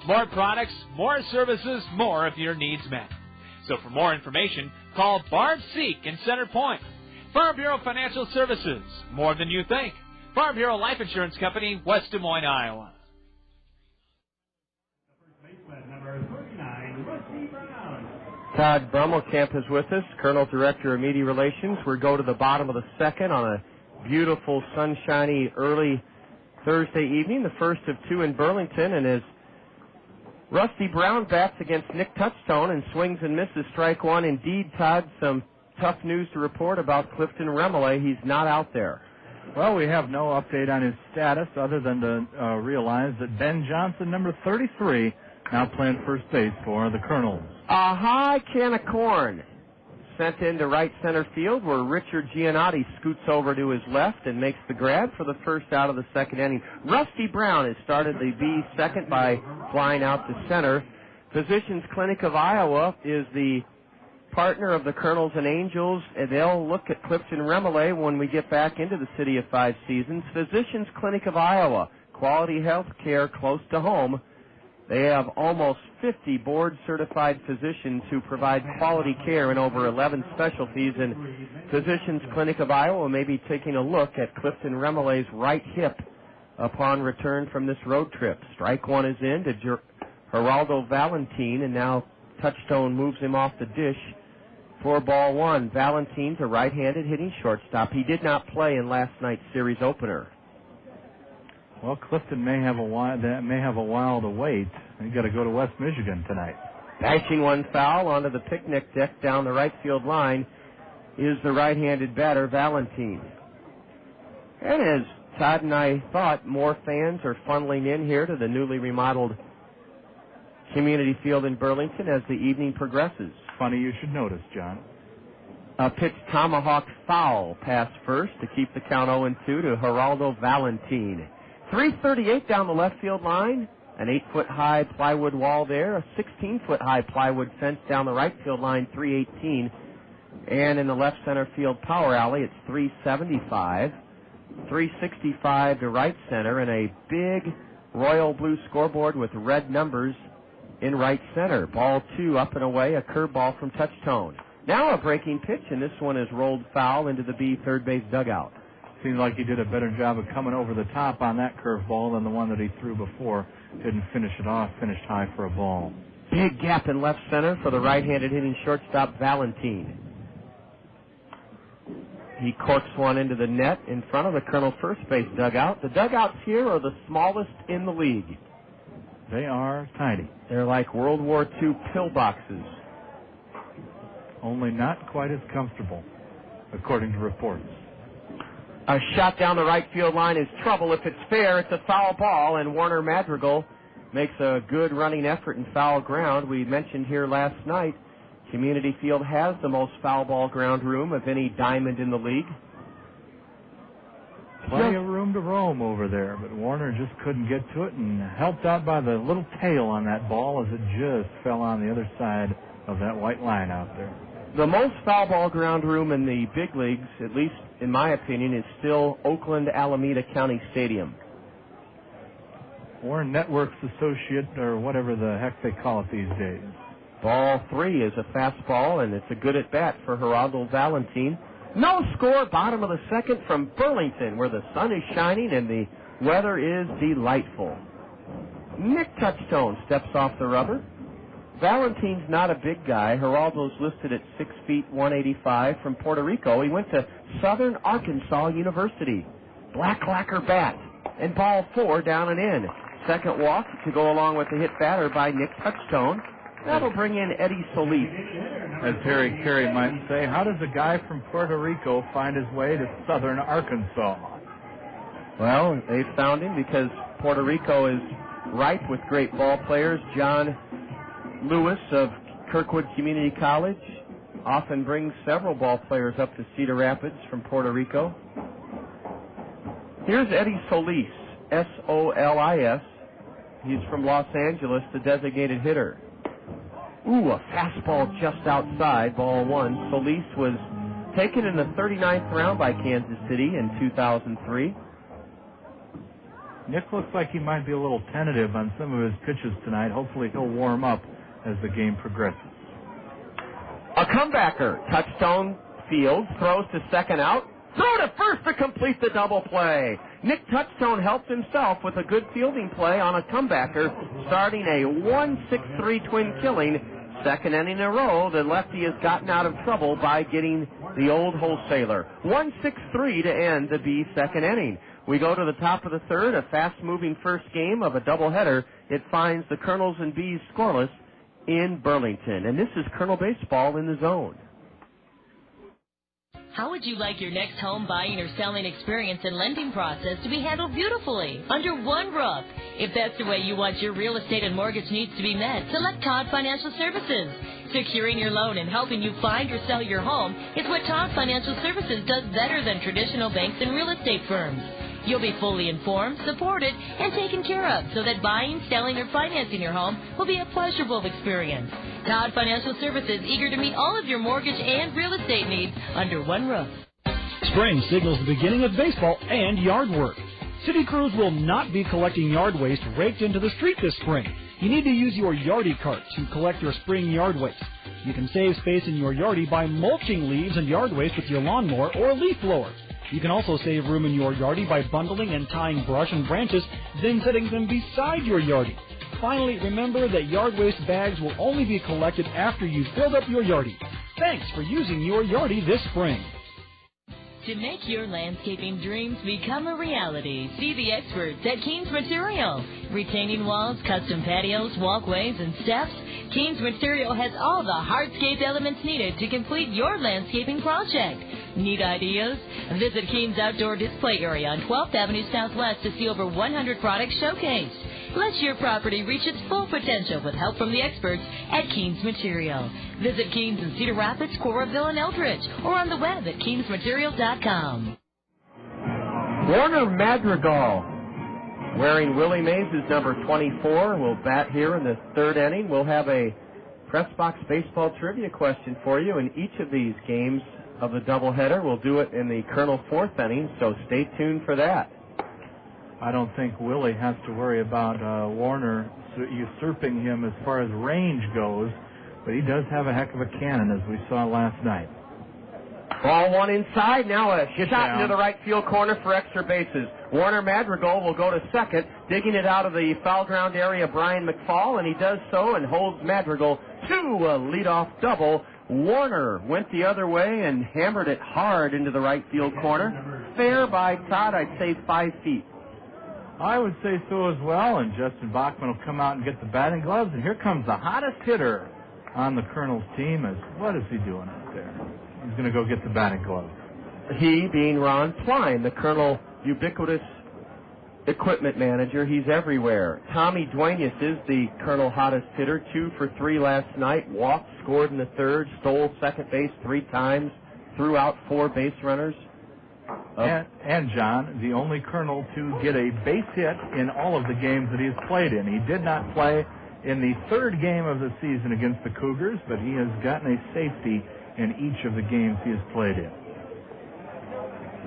More products, more services, more of your needs met. So for more information, call Barb Seek in Center Point. Farm Bureau Financial Services, more than you think. Farm Bureau Life Insurance Company, West Des Moines, Iowa. Number 39, Rusty Begnaud. Todd Brummelkamp is with us, Colonel Director of Media Relations. We go to the bottom of the second on a beautiful, sunshiny, early Thursday evening, the first of two in Burlington, and as Rusty Brown bats against Nic Touchstone and swings and misses strike one. Indeed, Todd, some tough news to report about Clifton Remele. He's not out there. Well, we have no update on his status other than to realize that Ben Johnson, number 33, now playing first base for the Kernels. A high can of corn sent into right center field where Richard Giannotti scoots over to his left and makes the grab for the first out of the second inning. Rusty Brown has started the B second by flying out to center. Physicians Clinic of Iowa is the partner of the Kernels and Angels, and they'll look at Clifton Remele when we get back into the City of Five Seasons. Physicians Clinic of Iowa, quality health care close to home. They have almost 50 board-certified physicians who provide quality care in over 11 specialties, and Physicians Clinic of Iowa may be taking a look at Clifton Remele's right hip upon return from this road trip. Strike one is in to Geraldo Valentin, and now Touchstone moves him off the dish for ball one. Valentin's a right-handed hitting shortstop. He did not play in last night's series opener. Well, Clifton may have a while to wait. You got to go to West Michigan tonight. Dashing one foul onto the picnic deck down the right field line is the right-handed batter, Valentin. And as Todd and I thought, more fans are funneling in here to the newly remodeled community field in Burlington as the evening progresses. Funny you should notice, John. A pitch tomahawk foul past first to keep the count 0-2 to Geraldo Valentin. 338 down the left field line, an 8-foot-high plywood wall there, a 16-foot-high plywood fence down the right field line, 318. And in the left center field power alley, it's 375. 365 to right center, and a big royal blue scoreboard with red numbers in right center. Ball two up and away, a curveball from Touchstone. Now a breaking pitch, and this one is rolled foul into the B third base dugout. Seems like he did a better job of coming over the top on that curveball than the one that he threw before. Didn't finish it off, finished high for a ball. Big gap in left center for the right-handed hitting shortstop Valentin. He corks one into the net in front of the Colonel first base dugout. The dugouts here are the smallest in the league. They are tiny. They're like World War II pillboxes. Only not quite as comfortable, according to reports. A shot down the right field line is trouble. If it's fair, it's a foul ball, and Warner Madrigal makes a good running effort in foul ground. We mentioned here last night, Community Field has the most foul ball ground room of any diamond in the league. Plenty of room to roam over there, but Warner just couldn't get to it, and helped out by the little tail on that ball as it just fell on the other side of that white line out there. The most foul ball ground room in the big leagues, at least in my opinion, is still Oakland Alameda County Stadium. Or Networks Associate, or whatever the heck they call it these days. Ball 3 is a fastball, and it's a good at-bat for Geraldo Valentin. No score, bottom of the second from Burlington, where the sun is shining and the weather is delightful. Nic Touchstone steps off the rubber. Valentin's not a big guy. Geraldo's listed at 6 feet 185 from Puerto Rico. He went to Southern Arkansas University. Black lacquer bat. And ball 4 down and in. Second walk to go along with the hit batter by Nic Touchstone. That'll bring in Eddie Solis. As Harry Carey might say, how does a guy from Puerto Rico find his way to Southern Arkansas? Well, they found him because Puerto Rico is ripe with great ball players. John Lewis of Kirkwood Community College often brings several ball players up to Cedar Rapids from Puerto Rico. Here's Eddie Solis, S-O-L-I-S. He's from Los Angeles, the designated hitter. Ooh, a fastball just outside, ball 1. Solis was taken in the 39th round by Kansas City in 2003. Nick looks like he might be a little tentative on some of his pitches tonight. Hopefully he'll warm up as the game progresses. A comebacker. Touchstone fields, throws to second out. Throw to first to complete the double play. Nic Touchstone helps himself with a good fielding play on a comebacker, starting a 1-6-3 twin killing. Second inning in a row, the lefty has gotten out of trouble by getting the old wholesaler. 1-6-3 to end the B's second inning. We go to the top of the third, a fast-moving first game of a doubleheader. It finds the Kernels and B's scoreless in Burlington. And this is Kernel Baseball in the zone. How would you like your next home buying or selling experience and lending process to be handled beautifully under one roof? If that's the way you want your real estate and mortgage needs to be met, select Todd Financial Services. Securing your loan and helping you find or sell your home is what Todd Financial Services does better than traditional banks and real estate firms. You'll be fully informed, supported, and taken care of so that buying, selling, or financing your home will be a pleasurable experience. Todd Financial Services, eager to meet all of your mortgage and real estate needs under one roof. Spring signals the beginning of baseball and yard work. City crews will not be collecting yard waste raked into the street this spring. You need to use your Yardie cart to collect your spring yard waste. You can save space in your Yardie by mulching leaves and yard waste with your lawnmower or leaf blower. You can also save room in your Yardie by bundling and tying brush and branches, then setting them beside your Yardie. Finally, remember that yard waste bags will only be collected after you've filled up your Yardie. Thanks for using your Yardie this spring. To make your landscaping dreams become a reality, see the experts at Keen's Material. Retaining walls, custom patios, walkways, and steps, Keen's Material has all the hardscape elements needed to complete your landscaping project. Need ideas? Visit Keen's Outdoor Display Area on 12th Avenue Southwest to see over 100 products showcased. Let your property reach its full potential with help from the experts at Keen's Material. Visit Keen's in Cedar Rapids, Coralville, and Eldridge, or on the web at keensmaterial.com. Warner Madrigal, wearing Willie Mays' number 24, will bat here in the third inning. We'll have a press box baseball trivia question for you in each of these games of the doubleheader. We'll do it in the Kernel fourth inning, so stay tuned for that. I don't think Willie has to worry about Warner usurping him as far as range goes, but he does have a heck of a cannon, as we saw last night. Ball 1 inside, now a shot into the right field corner for extra bases. Warner Madrigal will go to second, digging it out of the foul ground area, Brian McFall, and he does so and holds Madrigal to a leadoff double. Warner went the other way and hammered it hard into the right field corner. Fair by Todd, I'd say 5 feet. I would say so as well, and Justin Bachman will come out and get the batting gloves, and here comes the hottest hitter on the Kernels team. What is he doing out there? He's going to go get the batting gloves. He being Ron Klein, the Kernel ubiquitous equipment manager. He's everywhere. Tommy Duenas is the Kernel hottest hitter, 2 for 3 last night. Walked, scored in the third, stole second base 3 times, threw out 4 base runners. And John, the only Colonel to get a base hit in all of the games that he's played in. He did not play in the third game of the season against the Cougars, but he has gotten a safety in each of the games he has played in.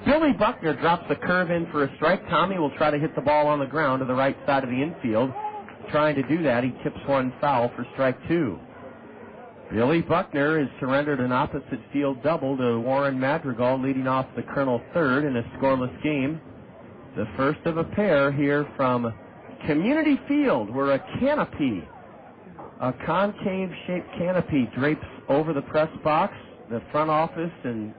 Billy Buckner drops the curve in for a strike. Tommy will try to hit the ball on the ground to the right side of the infield. Trying to do that, he tips one foul for strike two. Billy Buckner has surrendered an opposite field double to Warren Madrigal, leading off the Colonel third in a scoreless game. The first of a pair here from Community Field, where a canopy, a concave-shaped canopy, drapes over the press box. The front office and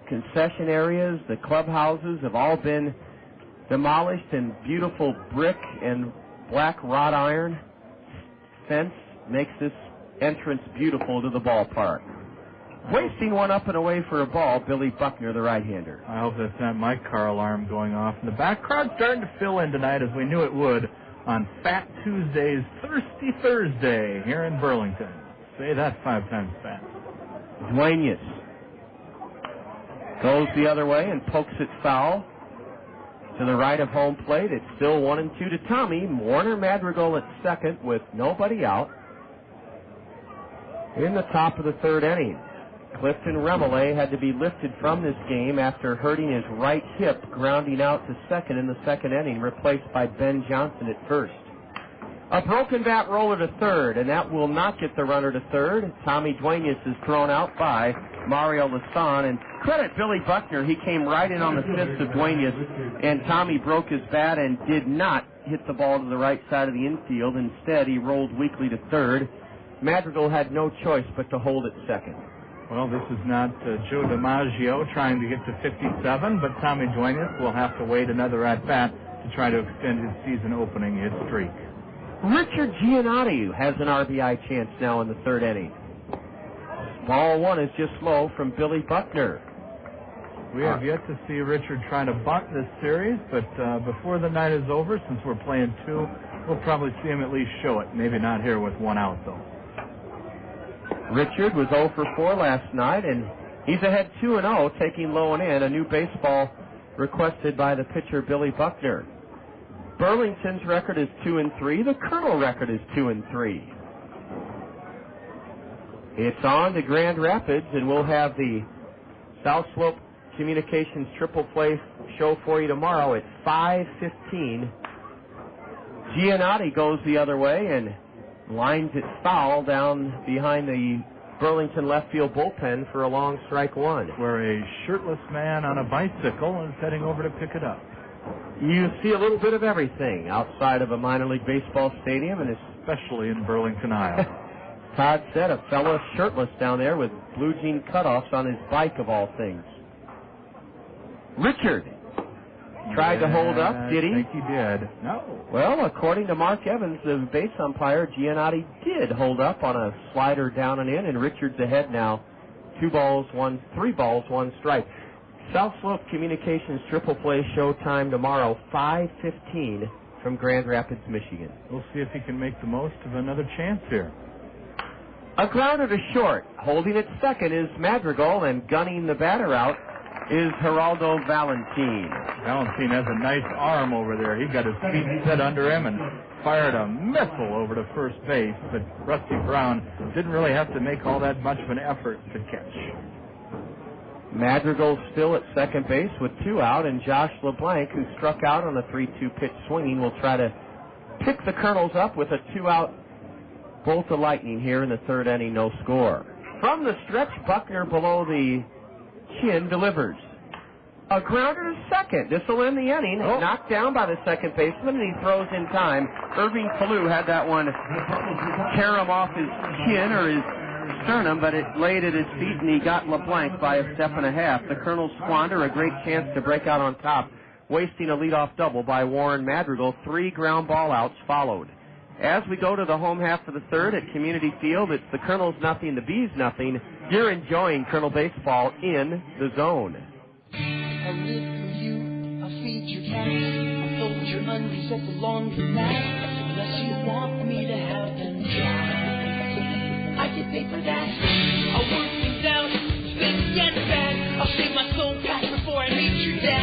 concession areas, the clubhouses have all been demolished, and beautiful brick and black wrought iron fence makes this entrance beautiful to the ballpark. Wasting one up and away for a ball, Billy Buckner, the right-hander. I hope that's not my car alarm going off in the back. Crowd's starting to fill in tonight, as we knew it would, on Fat Tuesday's Thirsty Thursday here in Burlington. Say that 5 times fast. Duenas goes the other way and pokes it foul to the right of home plate. It's still 1-2 to Tommy. Warner Madrigal at second with nobody out. In the top of the third inning, Clifton Remole had to be lifted from this game after hurting his right hip, grounding out to second in the second inning, replaced by Ben Johnson at first. A broken bat roller to third, and that will not get the runner to third. Tommy Duenas is thrown out by Mario Lasan, and credit Billy Buckner. He came right in on the fist of Duenas, and Tommy broke his bat and did not hit the ball to the right side of the infield. Instead, he rolled weakly to third. Madrigal had no choice but to hold at second. Well, this is not Joe DiMaggio trying to get to 57, but Tommy Duenas will have to wait another at-bat to try to extend his season-opening hit streak. Richard Giannotti has an RBI chance now in the third inning. Ball one is just low from Billy Buckner. We have yet to see Richard trying to bunt this series, but before the night is over, since we're playing two, we'll probably see him at least show it. Maybe not here with one out, though. Richard was 0 for 4 last night, and he's ahead 2-0, taking low and in, a new baseball requested by the pitcher Billy Buckner. Burlington's record is 2-3. The Colonel record is 2-3. It's on to Grand Rapids, and we'll have the South Slope Communications Triple Play show for you tomorrow at 5:15. Giannotti goes the other way and lines it foul down behind the Burlington left field bullpen for a long strike one. Where a shirtless man on a bicycle is heading over to pick it up. You see a little bit of everything outside of a minor league baseball stadium, and especially in Burlington, Iowa. Todd said a fellow shirtless down there with blue jean cutoffs on his bike, of all things. Richard tried to hold up, did he? I think he did. No. Well, according to Mark Evans, the base umpire, Giannotti did hold up on a slider down and in, and Richard's ahead now. 3 balls, 1 strike. South Slope Communications Triple Play showtime tomorrow, 5:15 from Grand Rapids, Michigan. We'll see if he can make the most of another chance here. A grounder to short. Holding at second is Madrigal, and gunning the batter out is Geraldo Valentin. Valentin has a nice arm over there. He got his feet set under him and fired a missile over to first base, but Rusty Brown didn't really have to make all that much of an effort to catch. Madrigal still at second base with 2 out, and Josh LeBlanc, who struck out on a 3-2 pitch swinging, will try to pick the Colonels up with a 2-out bolt of lightning here in the third inning, no score. From the stretch, Buckner below the chin delivers. A grounder to second. This will end the inning. Knocked down by the second baseman, and he throws in time. Irving Kalou had that one tear him off his chin or his sternum, but it laid at his feet, and he got LeBlanc by a step and a half. The Colonels squander a great chance to break out on top, wasting a leadoff double by Warren Madrigal. 3 ground ball outs followed. As we go to the home half of the third at Community Field, it's the Colonels nothing, the Bees nothing. You're enjoying Colonel Baseball in the Zone. I live for you, I feed your cats, I fold your undies at the laundromat, unless you want me to have them dry. I get paid for that. I'll work things out, spend and get back. I'll save my soul cash before I meet your dad.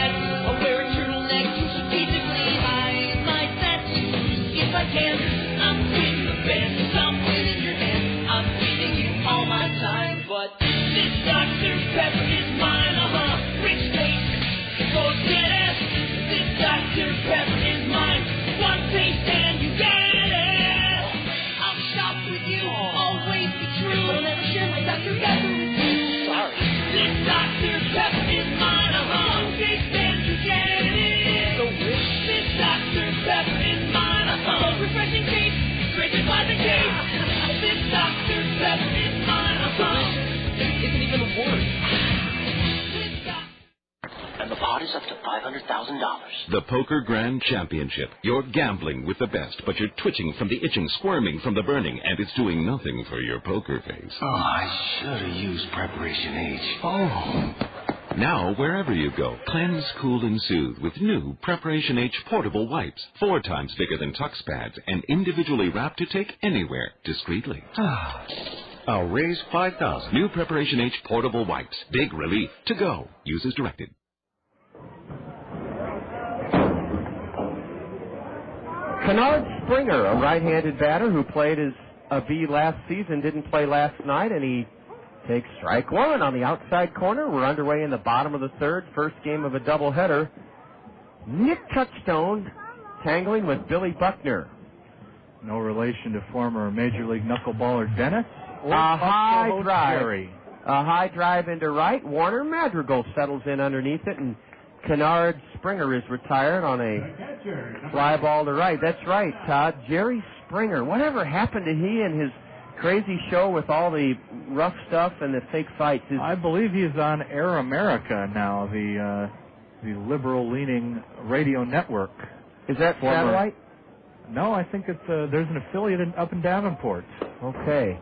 and the pot is up to $500,000. The Poker Grand Championship. You're gambling with the best, but you're twitching from the itching, squirming from the burning, and it's doing nothing for your poker face. Oh, I should have used Preparation H. Oh. Now, wherever you go, cleanse, cool, and soothe with new Preparation H portable wipes. 4 times bigger than Tux pads and individually wrapped to take anywhere discreetly. I'll raise $5,000. New Preparation H portable wipes. Big relief. To go. Use as directed. Kennard Springer, a right-handed batter who played as a B last season, didn't play last night, and he takes strike one on the outside corner. We're underway in the bottom of the third, first game of a doubleheader. Nic Touchstone tangling with Billy Buckner. No relation to former Major League knuckleballer Dennis. A high drive. A high drive into right. Warner Madrigal settles in underneath it, and Kennard Springer is retired on a fly ball to right. That's right, Todd. Jerry Springer. Whatever happened to he and his crazy show with all the rough stuff and the fake fights? I believe he's on Air America now, the liberal-leaning radio network. Is that satellite? No, I think it's there's an affiliate up in Davenport. Okay.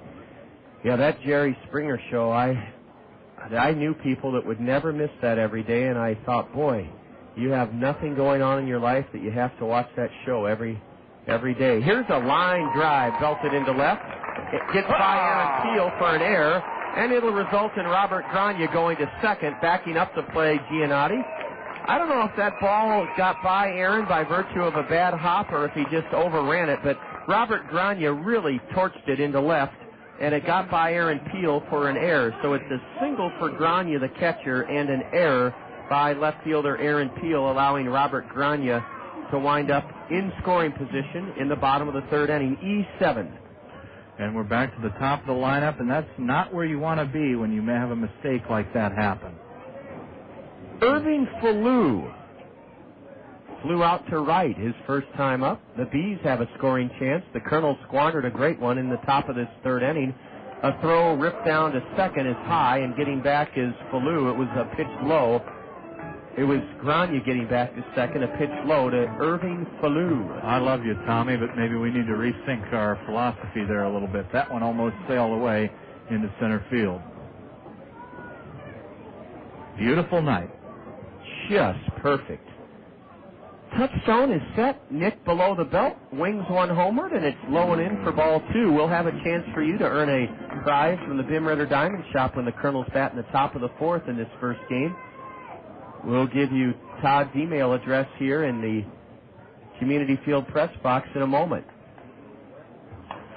Yeah, that Jerry Springer show, I knew people that would never miss that every day, and I thought, boy, you have nothing going on in your life that you have to watch that show every day. Here's a line drive belted into left. It gets by Aaron Peel for an error, and it'll result in Robert Grania going to second, backing up to play Giannotti. I don't know if that ball got by Aaron by virtue of a bad hop or if he just overran it, but Robert Grania really torched it into left, and it got by Aaron Peel for an error. So it's a single for Grania, the catcher, and an error by left fielder Aaron Peel, allowing Robert Grania to wind up in scoring position in the bottom of the third inning, E7. And we're back to the top of the lineup, and that's not where you want to be when you may have a mistake like that happen. Irving Flew flew out to right his first time up. The Bees have a scoring chance. The Kernels squandered a great one in the top of this third inning. A throw ripped down to second is high, and getting back is Flew. It was a pitch low. It was Grania getting back to second, a pitch low to Irving Flew. I love you, Tommy, but maybe we need to rethink our philosophy there a little bit. That one almost sailed away into center field. Beautiful night. Just perfect. Touchstone is set. Nick below the belt. Wings one homeward, and it's low and in for ball two. We'll have a chance for you to earn a prize from the Bim Ritter Diamond Shop when the Kernels bat in the top of the fourth in this first game. We'll give you Todd's email address here in the Community Field press box in a moment.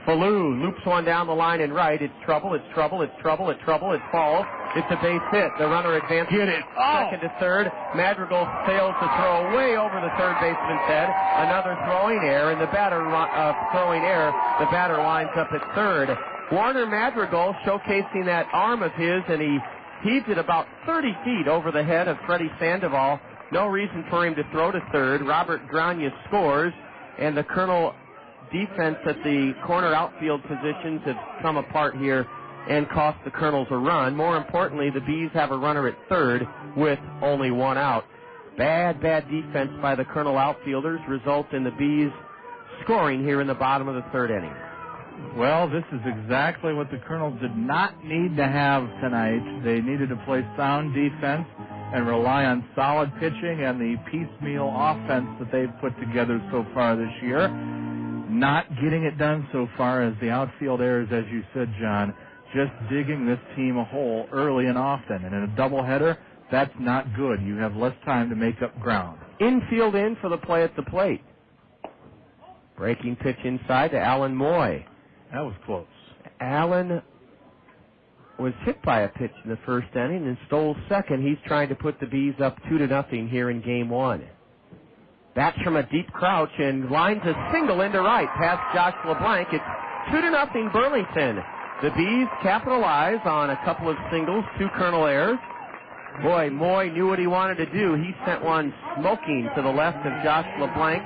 Flew loops one down the line and right. It's trouble, it's trouble, it's trouble, it's trouble, it falls. It's a base hit. The runner advances second to third. Madrigal fails to throw way over the third baseman's head. Another throwing error, and the batter the batter lines up at third. Warner Madrigal showcasing that arm of his, and he heaved it about 30 feet over the head of Freddie Sandoval. No reason for him to throw to third. Robert Grania scores, and the Colonel defense at the corner outfield positions have come apart here and cost the Kernels a run. More importantly, the Bees have a runner at third with only one out. Bad defense by the Kernel outfielders result in the Bees scoring here in the bottom of the third inning. Well, this is exactly what the Kernels did not need to have tonight. They needed to play sound defense and rely on solid pitching and the piecemeal offense that they've put together so far this year. Not getting it done so far as the outfield errors, as you said, John, just digging this team a hole early and often. And in a doubleheader, that's not good. You have less time to make up ground. Infield in for the play at the plate. Breaking pitch inside to Alan Moy. That was close. Alan was hit by a pitch in the first inning and stole second. He's trying to put the Bees up 2-0 here in game one. Bats from a deep crouch and lines a single into right past Josh LeBlanc. It's 2-0 Burlington. The Bees capitalize on a couple of singles, two Kernel errors. Boy, Moy knew what he wanted to do. He sent one smoking to the left of Josh LeBlanc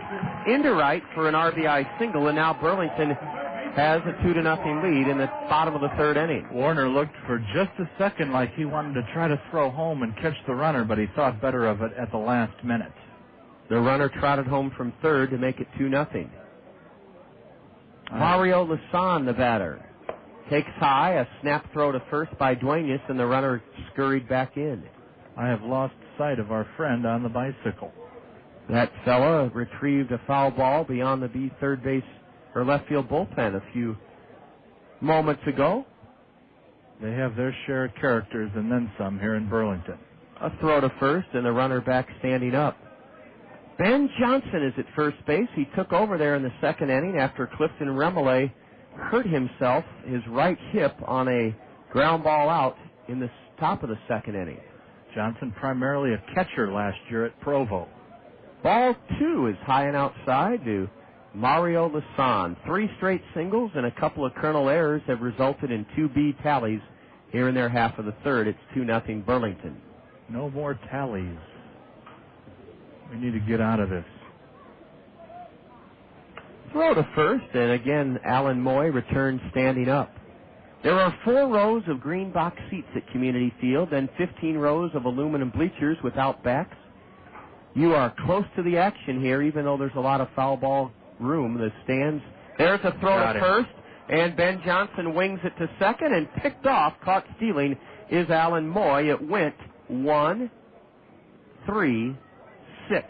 into right for an RBI single, and now Burlington has a 2-0 lead in the bottom of the third inning. Warner looked for just a second like he wanted to try to throw home and catch the runner, but he thought better of it at the last minute. The runner trotted home from third to make it 2-0. Mario Lasan, the batter, takes high, a snap throw to first by Duenas, and the runner scurried back in. I have lost sight of our friend on the bicycle. That fella retrieved a foul ball beyond the B third base or left field bullpen a few moments ago. They have their share of characters and then some here in Burlington. A throw to first and the runner back standing up. Ben Johnson is at first base. He took over there in the second inning after Clifton Remole hurt himself, his right hip, on a ground ball out in the top of the second inning. Johnson primarily a catcher last year at Provo. Ball 2 is high and outside to Mario Lasan. 3 straight singles and a couple of Kernel errors have resulted in 2 B tallies here in their half of the third. It's 2-0 Burlington. No more tallies. We need to get out of this. Throw to first, and again, Alan Moy returns standing up. There are 4 rows of green box seats at Community Field, then 15 rows of aluminum bleachers without backs. You are close to the action here, even though there's a lot of foul ball room. The stands. There's a throw to first, and Ben Johnson wings it to second, and picked off, caught stealing, is Alan Moy. It went 1, 3, 6.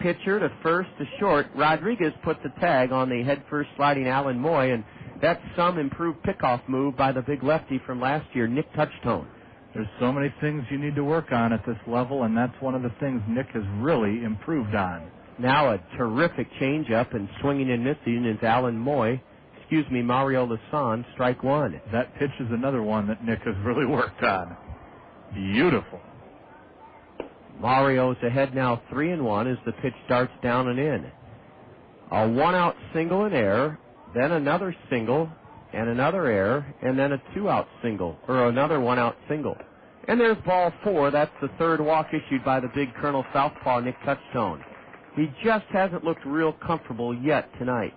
Pitcher to first to short. Rodriguez put the tag on the headfirst sliding Alan Moy, and that's some improved pickoff move by the big lefty from last year, Nic Touchstone. There's so many things you need to work on at this level, and that's one of the things Nick has really improved on. Now a terrific changeup, and swinging and missing is Alan Moy. Mario Lasan, strike 1. That pitch is another one that Nick has really worked on. Beautiful. Mario's ahead now 3-1 as the pitch darts down and in. A 1-out single and error, then another single and another error, and then a 2-out single, or another 1-out single. And there's ball 4. That's the third walk issued by the big Kernel southpaw, Nic Touchstone. He just hasn't looked real comfortable yet tonight.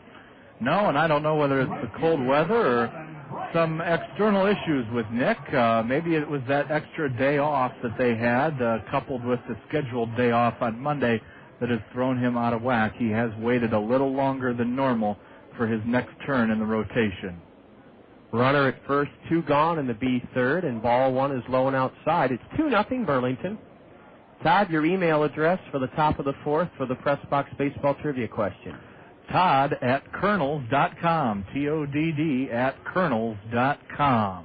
No, and I don't know whether it's the cold weather or some external issues with Nick. Maybe it was that extra day off that they had, coupled with the scheduled day off on Monday, that has thrown him out of whack. He has waited a little longer than normal for his next turn in the rotation. Runner at first, 2 gone in the B third, and ball 1 is low and outside. It's 2-0 Burlington. Todd, your email address for the top of the fourth for the Press Box Baseball Trivia question. Todd at Kernels.com. TODD at Kernels.com.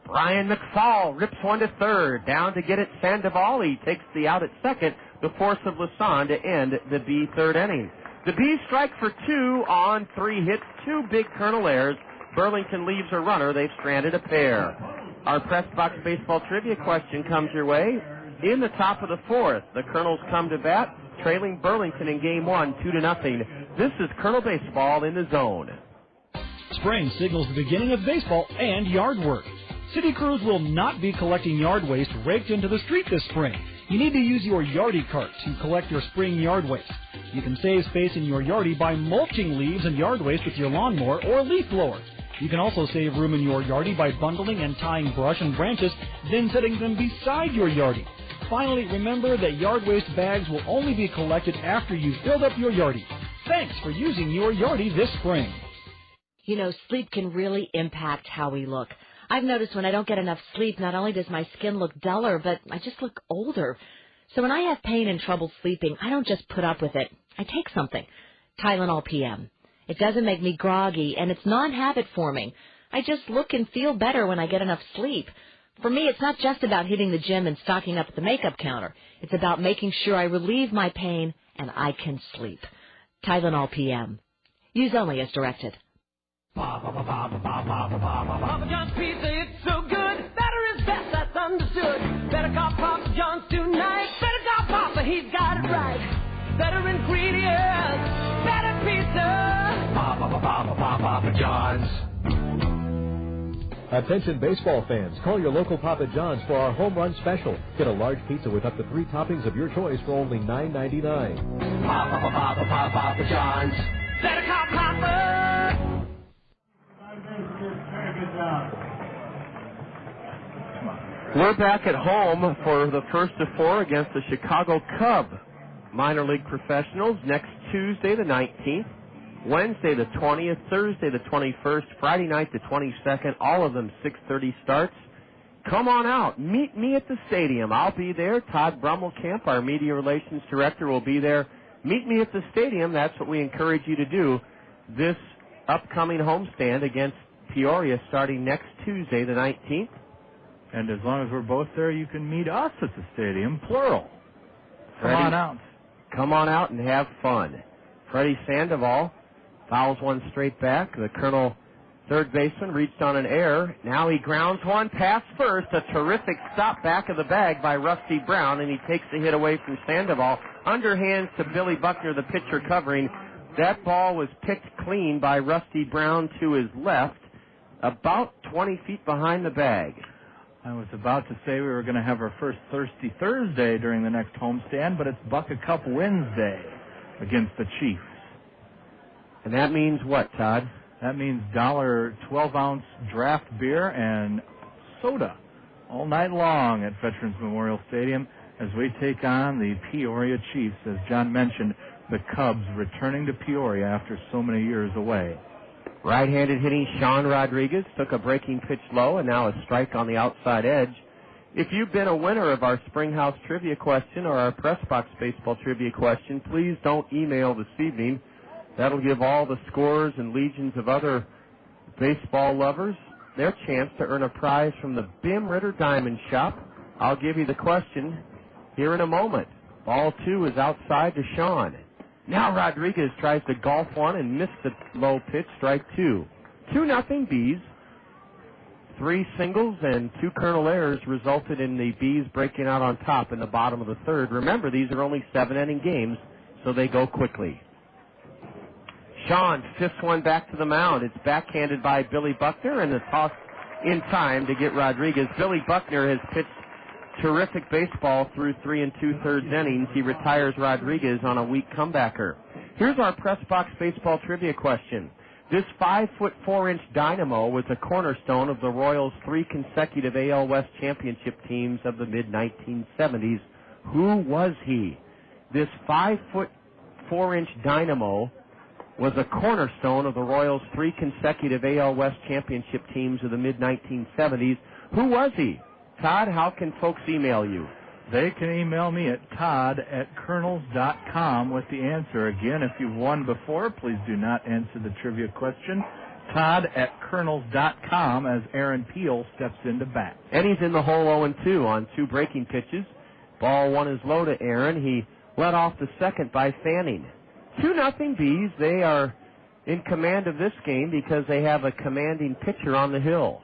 Brian McFall rips one to third. Down to get it, Sandoval. He takes the out at second. The force of Lasan to end the B third inning. The Bees strike for 2 on 3 hits, 2 big Kernel errors. Burlington leaves a runner. They've stranded a pair. Our Press Box Baseball Trivia question comes your way. In the top of the fourth, the Kernels come to bat, trailing Burlington in Game 1, 2-0. This is Kernel Baseball in the Zone. Spring signals the beginning of baseball and yard work. City crews will not be collecting yard waste raked into the street this spring. You need to use your Yardie cart to collect your spring yard waste. You can save space in your Yardie by mulching leaves and yard waste with your lawnmower or leaf blower. You can also save room in your Yardie by bundling and tying brush and branches, then setting them beside your Yardie. Finally, remember that yard waste bags will only be collected after you've filled up your Yardie. Thanks for using your Yardie this spring. You know, sleep can really impact how we look. I've noticed when I don't get enough sleep, not only does my skin look duller, but I just look older. So when I have pain and trouble sleeping, I don't just put up with it. I take something. Tylenol PM. It doesn't make me groggy, and it's non-habit forming. I just look and feel better when I get enough sleep. For me, it's not just about hitting the gym and stocking up at the makeup counter. It's about making sure I relieve my pain and I can sleep. Tylenol PM. Use only as directed. Papa John's pizza, it's so good. Better is best, that's understood. Better call Papa John's tonight. Better call Papa, he's got it right. Better ingredients, better pizza. Papa John's. Attention baseball fans, call your local Papa John's for our home run special. Get a large pizza with up to 3 toppings of your choice for only $9.99. Papa John's. Better call Papa. Very good job. We're back at home for the first of four against the Chicago Cub minor league professionals next Tuesday the 19th, Wednesday the 20th, Thursday the 21st, Friday night the 22nd, all of them 6:30 starts. Come on out. Meet me at the stadium. I'll be there. Todd Brummelkamp, our media relations director, will be there. Meet me at the stadium. That's what we encourage you to do this upcoming homestand against Peoria starting next Tuesday the 19th. And as long as we're both there, you can meet us at the stadium, plural. Come on out. Come on out and have fun. Freddie Sandoval fouls one straight back. The Colonel third baseman reached on an error. Now he grounds one past first. A terrific stop back of the bag by Rusty Brown, and he takes the hit away from Sandoval. Underhands to Billy Buckner, the pitcher covering. That ball was picked clean by Rusty Brown to his left, about 20 feet behind the bag. I was about to say we were going to have our first Thirsty Thursday during the next homestand, but it's Bucket Cup Wednesday against the Chiefs. And that means what, Todd? That means $1 12-ounce draft beer and soda all night long at Veterans Memorial Stadium as we take on the Peoria Chiefs. As John mentioned, the Cubs returning to Peoria after so many years away. Right-handed hitting Sean Rodriguez took a breaking pitch low and now a strike on the outside edge. If you've been a winner of our Springhouse Trivia question or our Press Box Baseball Trivia question, please don't email this evening. That'll give all the scorers and legions of other baseball lovers their chance to earn a prize from the Bim Ritter Diamond Shop. I'll give you the question here in a moment. Ball two is outside to Sean. Now Rodriguez tries to golf one and missed the low pitch, strike two. 2-0 Bees. 3 singles and 2 Colonel errors resulted in the Bees breaking out on top in the bottom of the third. Remember, these are only 7-inning games, so they go quickly. Sean fists one back to the mound. It's backhanded by Billy Buckner, and the toss in time to get Rodriguez. Billy Buckner has pitched terrific baseball through 3 2/3 innings. He retires Rodriguez on a weak comebacker. Here's our Press Box Baseball Trivia question. This 5'4" dynamo was a cornerstone of the Royals' 3 consecutive AL West championship teams of the mid-1970s. Who was he? This 5'4" dynamo was a cornerstone of the Royals' 3 consecutive AL West championship teams of the mid-1970s. Who was he? Todd, how can folks email you? They can email me at todd@kernels.com with the answer. Again, if you've won before, please do not answer the trivia question. todd@kernels.com as Aaron Peel steps into bat. And he's in the hole 0-2 on 2 breaking pitches. Ball 1 is low to Aaron. He led off the second by Fanning. 2-0 Bees. They are in command of this game because they have a commanding pitcher on the hill.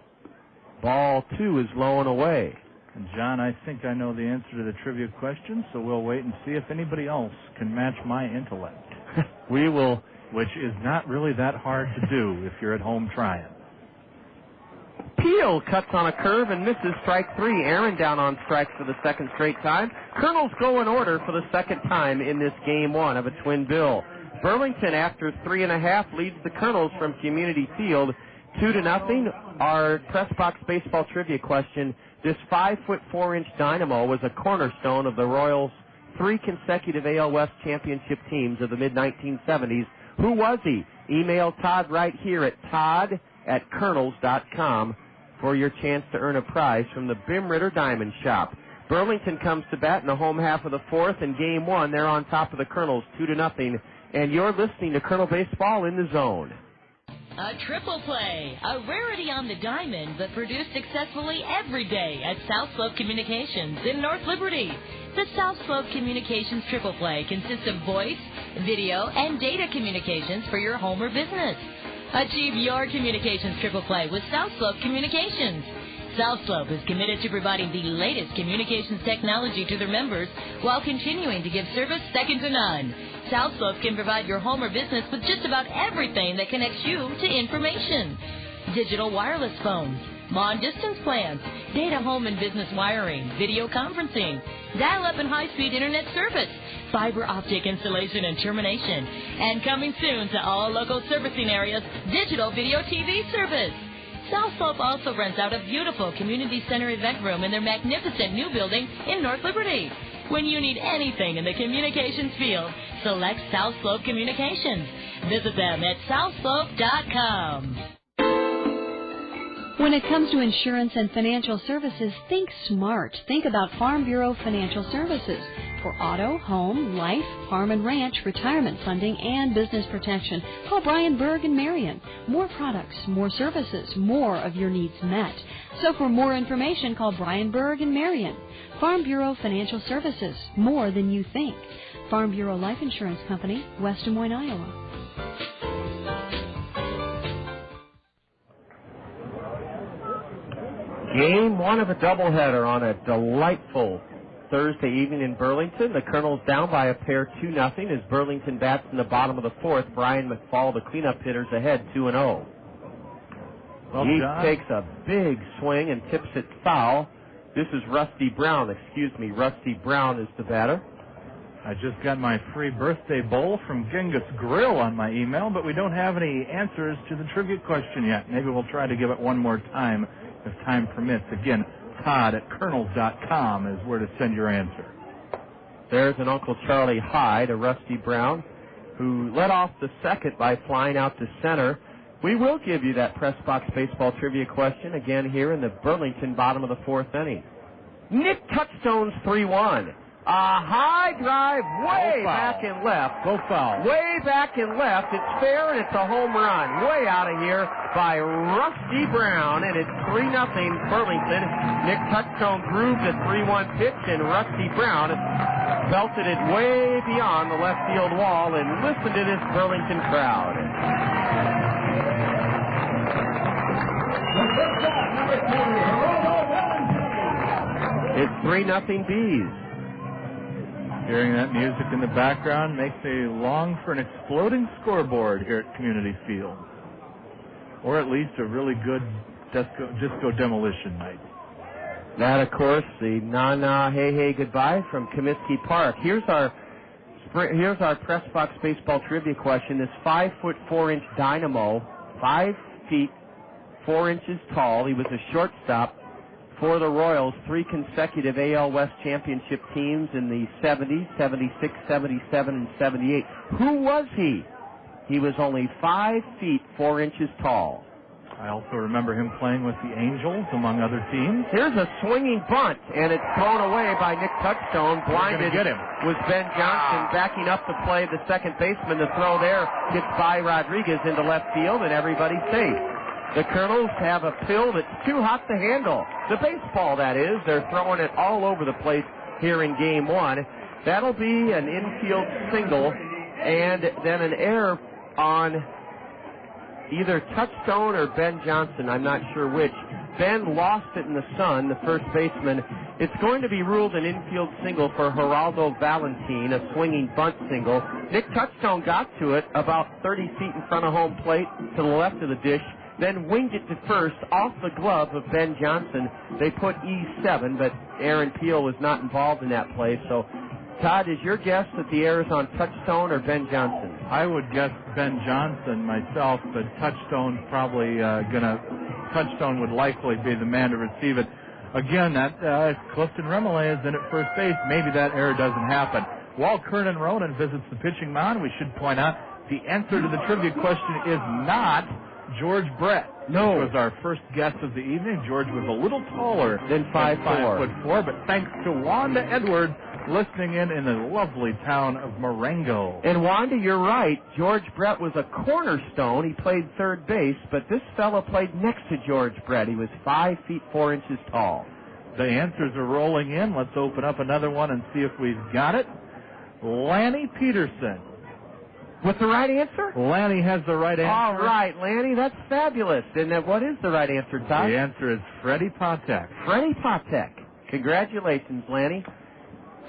Ball 2 is low and away. And John, I think I know the answer to the trivia question, so we'll wait and see if anybody else can match my intellect. We will. Which is not really that hard to do if you're at home trying. Peel cuts on a curve and misses strike 3. Aaron down on strikes for the second straight time. Colonels go in order for the second time in this game 1 of a twin bill. Burlington, after 3.5, leads the Colonels from Community Field 2-0. Our Press Box Baseball Trivia question. This 5'4" dynamo was a cornerstone of the Royals' 3 consecutive AL West championship teams of the mid-1970s. Who was he? Email Todd right here at todd@kernels.com for your chance to earn a prize from the Bim Ritter Diamond Shop. Burlington comes to bat in the home half of the 4th. In game 1, they're on top of the Colonels 2-0. And you're listening to Colonel Baseball in the Zone. A triple play, a rarity on the diamond, but produced successfully every day at South Slope Communications in North Liberty. The South Slope Communications triple play consists of voice, video, and data communications for your home or business. Achieve your communications triple play with South Slope Communications. South Slope is committed to providing the latest communications technology to their members while continuing to give service second to none. South Slope can provide your home or business with just about everything that connects you to information. Digital wireless phones, long-distance plans, data home and business wiring, video conferencing, dial-up and high-speed internet service, fiber optic installation and termination, and coming soon to all local servicing areas, digital video TV service. South Slope also rents out a beautiful community center event room in their magnificent new building in North Liberty. When you need anything in the communications field, select South Slope Communications. Visit them at southslope.com. When it comes to insurance and financial services, think smart. Think about Farm Bureau Financial Services. For auto, home, life, farm and ranch, retirement funding, and business protection, call Brian Berg and Marion. More products, more services, more of your needs met. So for more information, call Brian Berg and Marion. Farm Bureau Financial Services, more than you think. Farm Bureau Life Insurance Company, West Des Moines, Iowa. Game one of a doubleheader on a delightful Thursday evening in Burlington. The Kernels down by a pair 2-0 as Burlington bats in the bottom of the fourth. Brian McFall, the cleanup hitters, ahead 2-0. Well, he John takes a big swing and tips it foul. This is Rusty Brown. Rusty Brown is the batter. I just got my free birthday bowl from Genghis Grill on my email, but we don't have any answers to the trivia question yet. Maybe we'll try to give it one more time if time permits. Again, Todd at Kernels.com is where to send your answer. There's an Uncle Charlie high to Rusty Brown, who led off the second by flying out to center. We will give you that press box baseball trivia question again here in the Burlington bottom of the fourth inning. Nic Touchstone's 3-1. A high drive way back and left. Go foul. Way back and left. It's fair, and it's a home run. Way out of here by Rusty Brown, and it's 3-0 Burlington. Nic Touchstone grooved a 3-1 pitch, and Rusty Brown belted it way beyond the left field wall. And listen to this Burlington crowd. It's 3-0 Bees. Hearing that music in the background makes me long for an exploding scoreboard here at Community Field. Or at least a really good disco demolition night. That, of course, the na-na, hey-hey goodbye from Comiskey Park. Here's our press box baseball trivia question. This 5-foot 4-inch dynamo, 5 feet 4 inches tall. He was a shortstop for the Royals, 3 consecutive AL West championship teams in the 70s, 76, 77, and 78. Who was he? He was only 5 feet 4 inches tall. I also remember him playing with the Angels, among other teams. Here's a swinging bunt, and it's thrown away by Nic Touchstone. Blinded was Ben Johnson backing up to play the second baseman. The throw there gets by Rodriguez into left field, and everybody's safe. The Kernels have a pill that's too hot to handle. The baseball, that is. They're throwing it all over the place here in Game 1. That'll be an infield single and then an error on either Touchstone or Ben Johnson. I'm not sure which. Ben lost it in the sun, the first baseman. It's going to be ruled an infield single for Geraldo Valentin, a swinging bunt single. Nic Touchstone got to it about 30 feet in front of home plate to the left of the dish, then winged it to first off the glove of Ben Johnson. They put E7, but Aaron Peel was not involved in that play. So, Todd, is your guess that the error is on Touchstone or Ben Johnson? I would guess Ben Johnson myself, but Touchstone's probably Touchstone would likely be the man to receive it. Again, that Clifton Remole is in at first base. Maybe that error doesn't happen. While Kernan Ronan visits the pitching mound, we should point out the answer to the trivia question is not George Brett. No. This was our first guest of the evening. George was a little taller than 5'4", but thanks to Wanda Edwards listening in the lovely town of Marengo. And Wanda, you're right. George Brett was a cornerstone. He played third base, but this fellow played next to George Brett. He was 5 feet 4 inches tall. The answers are rolling in. Let's open up another one and see if we've got it. Lanny Peterson. With the right answer? Lanny has the right answer. All right, Lanny, that's fabulous. And what is the right answer, Todd? The answer is Freddie Patek. Freddie Patek. Congratulations, Lanny.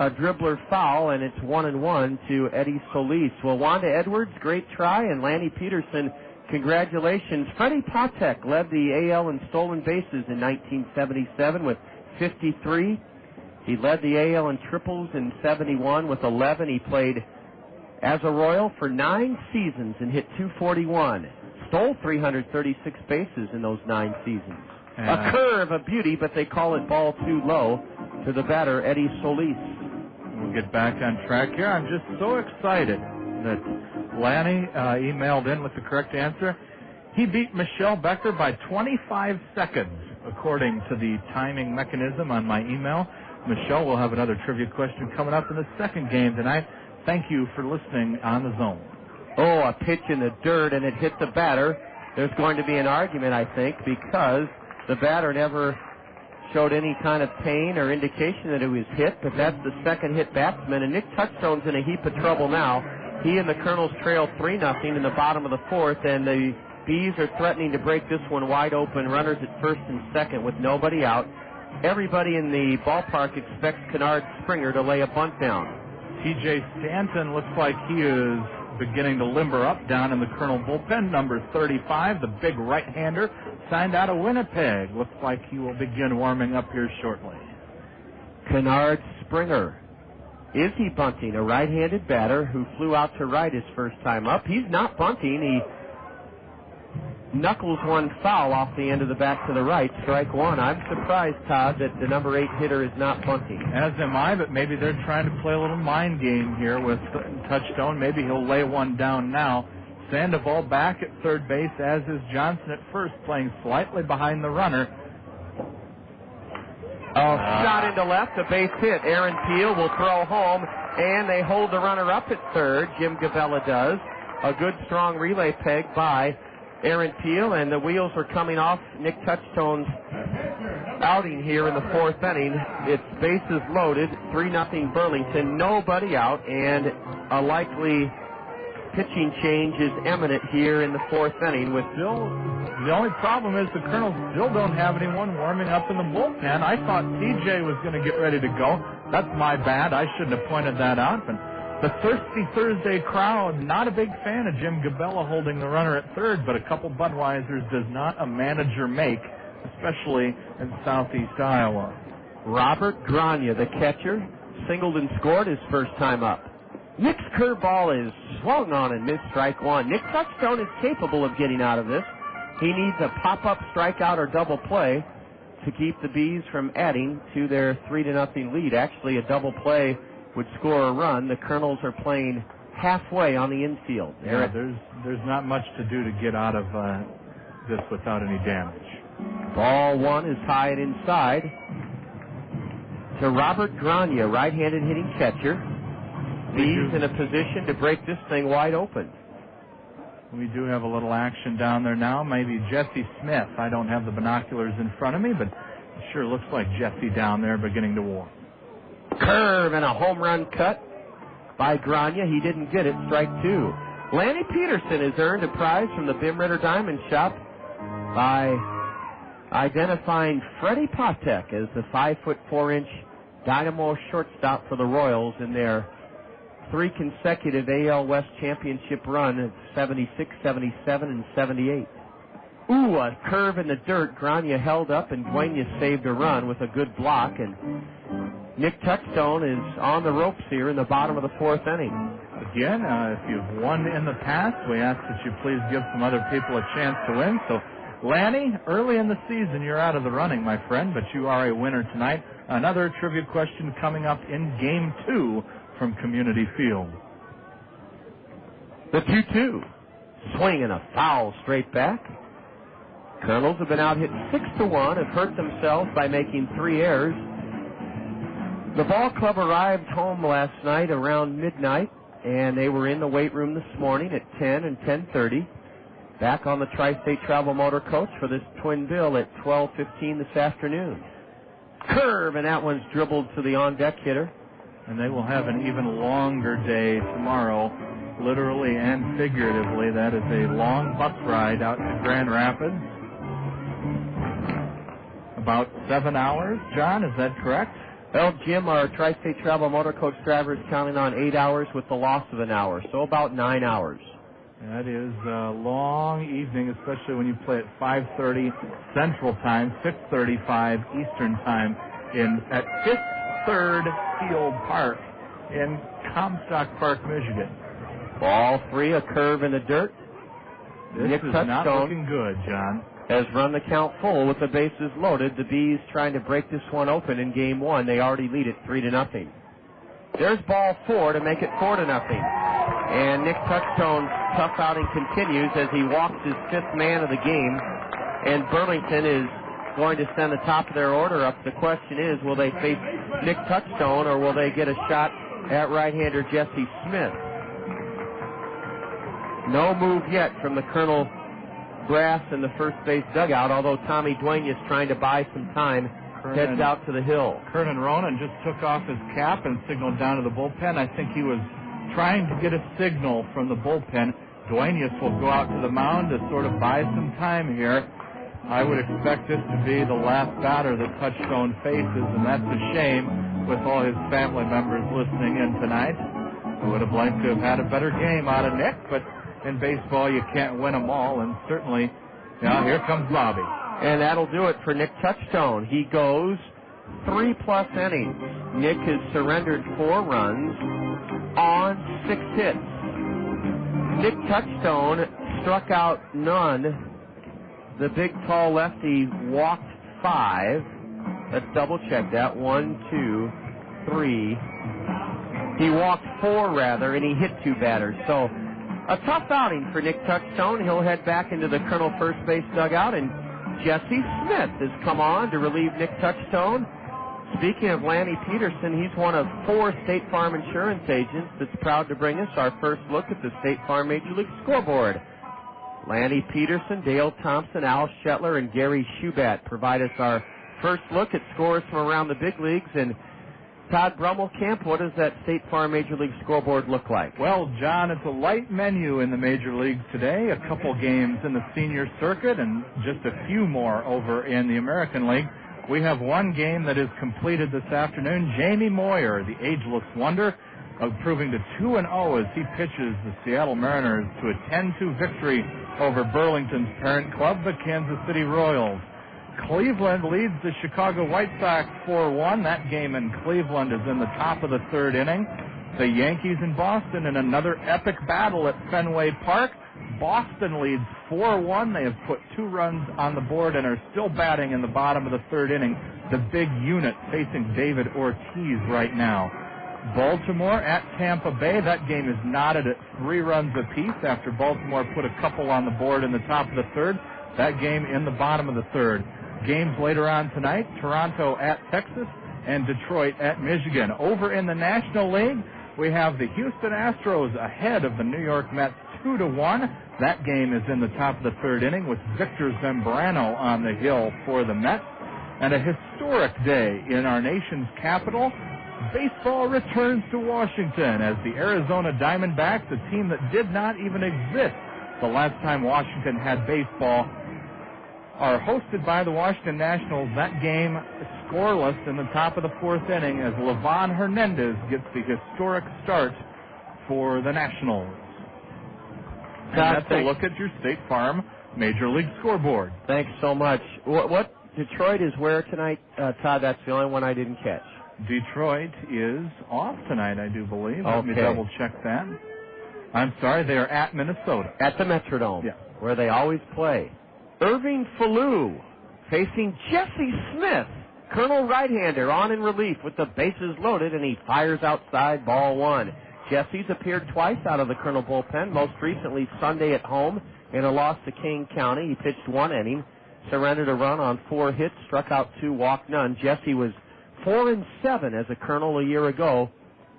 A dribbler foul, and it's 1-1 to Eddie Solis. Well, Wanda Edwards, great try, and Lanny Peterson Congratulations. Freddie Patek led the AL in stolen bases in 1977 with 53. He led the AL in triples in 71 with 11. He played as a Royal for 9 seasons and hit .241. Stole 336 bases in those 9 seasons. A curve, a beauty, but they call it ball too low to the batter, Eddie Solis. We'll get back on track here. I'm just so excited that Lanny emailed in with the correct answer. He beat Michelle Becker by 25 seconds, according to the timing mechanism on my email. Michelle will have another trivia question coming up in the second game tonight. Thank you for listening on The Zone. Oh, a pitch in the dirt, and it hit the batter. There's going to be an argument, I think, because the batter never showed any kind of pain or indication that it was hit, but that's the second hit batsman, and Nic Touchstone's in a heap of trouble now. He and the Kernels trail 3-0 in the bottom of the fourth, and the Bees are threatening to break this one wide open. Runners at first and second with nobody out. Everybody in the ballpark expects Kennard Springer to lay a bunt down. T.J. Stanton looks like he is beginning to limber up down in the Kernel bullpen. Number 35, the big right-hander, signed out of Winnipeg. Looks like he will begin warming up here shortly. Kennard Springer. Is he bunting? A right-handed batter who flew out to right his first time up. He's not bunting. He knuckles one foul off the end of the back to the right, strike one. I'm surprised, Todd, that the number 8 hitter is not bunting. As am I, but maybe they're trying to play a little mind game here with Touchstone. Maybe he'll lay one down now. Sandoval back at third base, as is Johnson at first, playing slightly behind the runner. Shot into left, a base hit. Aaron Peel will throw home, and they hold the runner up at third. Jim Gabella does. A good, strong relay peg by Aaron Peel, and the wheels are coming off Nic Touchstone's outing here in the fourth inning. It's bases loaded, 3-0 Burlington, nobody out, and a likely pitching change is imminent here in the fourth inning. With the only problem is the Kernels still don't have anyone warming up in the bullpen. I thought TJ was going to get ready to go. That's my bad. I shouldn't have pointed that out, but the Thirsty Thursday crowd, not a big fan of Jim Gabella holding the runner at third, but a couple Budweisers does not a manager make, especially in southeast Iowa. Robert Grania, the catcher, singled and scored his first time up. Nick's curveball is swung on and missed, strike one. Nic Touchstone is capable of getting out of this. He needs a pop-up strikeout or double play to keep the Bees from adding to their 3-0 lead. Actually, a double play would score a run. The Kernels are playing halfway on the infield. Yeah, there's not much to do to get out of this without any damage. Ball one is high and inside to Robert Grania, right-handed hitting catcher. Bees in a position to break this thing wide open. We do have a little action down there now. Maybe Jesse Smith. I don't have the binoculars in front of me, but it sure looks like Jesse down there beginning to warm. Curve and a home run cut by Grania. He didn't get it. Strike two. Lanny Peterson has earned a prize from the Bim Ritter Diamond Shop by identifying Freddie Patek as the 5'4" dynamo shortstop for the Royals in their 3 consecutive AL West championship run at 76, 77, and 78. Ooh, a curve in the dirt. Grania held up, and Duenas saved a run with a good block, and Nic Touchstone is on the ropes here in the bottom of the fourth inning. Again, if you've won in the past, we ask that you please give some other people a chance to win. So, Lanny, early in the season, you're out of the running, my friend, but you are a winner tonight. Another trivia question coming up in Game 2 from Community Field. The 2-2. Swing and a foul straight back. Kernels have been out hit 6-1, have hurt themselves by making 3 errors. The ball club arrived home last night around midnight, and they were in the weight room this morning at 10 and 10:30. Back on the Tri-State Travel Motor Coach for this twin bill at 12:15 this afternoon. Curve, and that one's dribbled to the on-deck hitter. And they will have an even longer day tomorrow, literally and figuratively. That is a long bus ride out to Grand Rapids. About 7 hours, John, is that correct? Well, Jim, our Tri-State Travel Motor Coach driver is counting on 8 hours with the loss of an hour, so about 9 hours. That is a long evening, especially when you play at 5:30 Central Time, 6:35 Eastern Time at Fifth Third Field Park in Comstock Park, Michigan. Ball 3, a curve in the dirt. This is not looking good, John. Has run the count full with the bases loaded. The Bees trying to break this one open in game 1. They already lead it 3-0. There's ball 4 to make it 4-0. And Nic Touchstone's tough outing continues as he walks his 5th man of the game. And Burlington is going to send the top of their order up. The question is, will they face Nic Touchstone or will they get a shot at right-hander Jesse Smith? No move yet from the Colonel brass in the first base dugout, although Tommy Duenas trying to buy some time, heads out to the hill. Kernan Ronan just took off his cap and signaled down to the bullpen. I think he was trying to get a signal from the bullpen. Duenas will go out to the mound to sort of buy some time here. I would expect this to be the last batter that Touchstone faces, and that's a shame with all his family members listening in tonight. I would have liked to have had a better game out of Nick, but in baseball you can't win them all, and certainly, here comes Bobby. And that'll do it for Nic Touchstone. He goes 3+ innings. Nick has surrendered 4 runs on 6 hits. Nic Touchstone struck out none. The big, tall lefty walked 5. Let's double check that. 1, 2, 3. He walked 4, rather, and he hit 2 batters. So a tough outing for Nic Touchstone. He'll head back into the Colonel first base dugout, and Jesse Smith has come on to relieve Nic Touchstone. Speaking of Lanny Peterson, he's one of 4 State Farm insurance agents that's proud to bring us our first look at the State Farm Major League scoreboard. Lanny Peterson, Dale Thompson, Al Shetler, and Gary Schubat provide us our first look at scores from around the big leagues. And Todd Brummelkamp, what does that State Farm Major League scoreboard look like? Well, John, it's a light menu in the Major Leagues today. A couple games in the senior circuit and just a few more over in the American League. We have one game that is completed this afternoon. Jamie Moyer, the ageless wonder, improving to 2-0 as he pitches the Seattle Mariners to a 10-2 victory over Burlington's parent club, the Kansas City Royals. Cleveland leads the Chicago White Sox 4-1. That game in Cleveland is in the top of the 3rd inning. The Yankees in Boston in another epic battle at Fenway Park. Boston leads 4-1. They have put 2 runs on the board and are still batting in the bottom of the 3rd inning. The big unit facing David Ortiz right now. Baltimore at Tampa Bay. That game is knotted at 3 runs apiece after Baltimore put a couple on the board in the top of the 3rd. That game in the bottom of the 3rd. Games later on tonight, Toronto at Texas and Detroit at Michigan. Over in the National League, we have the Houston Astros ahead of the New York Mets 2-1. That game is in the top of the 3rd inning with Victor Zambrano on the hill for the Mets. And a historic day in our nation's capital. Baseball returns to Washington as the Arizona Diamondbacks, a team that did not even exist the last time Washington had baseball, are hosted by the Washington Nationals. That game scoreless in the top of the 4th inning as Livan Hernandez gets the historic start for the Nationals. And that's a look at your State Farm Major League scoreboard. Thanks so much. What Detroit is where tonight, Todd? That's the only one I didn't catch. Detroit is off tonight, I do believe. Okay. Let me double check that. I'm sorry, they are at Minnesota. At the Metrodome, yeah, where they always play. Irving Falou facing Jesse Smith, Colonel right-hander, on in relief with the bases loaded, and he fires outside, ball 1. Jesse's appeared twice out of the Colonel bullpen, most recently Sunday at home in a loss to Kane County. He pitched 1 inning, surrendered a run on 4 hits, struck out 2, walked none. Jesse was 4-7 as a Colonel a year ago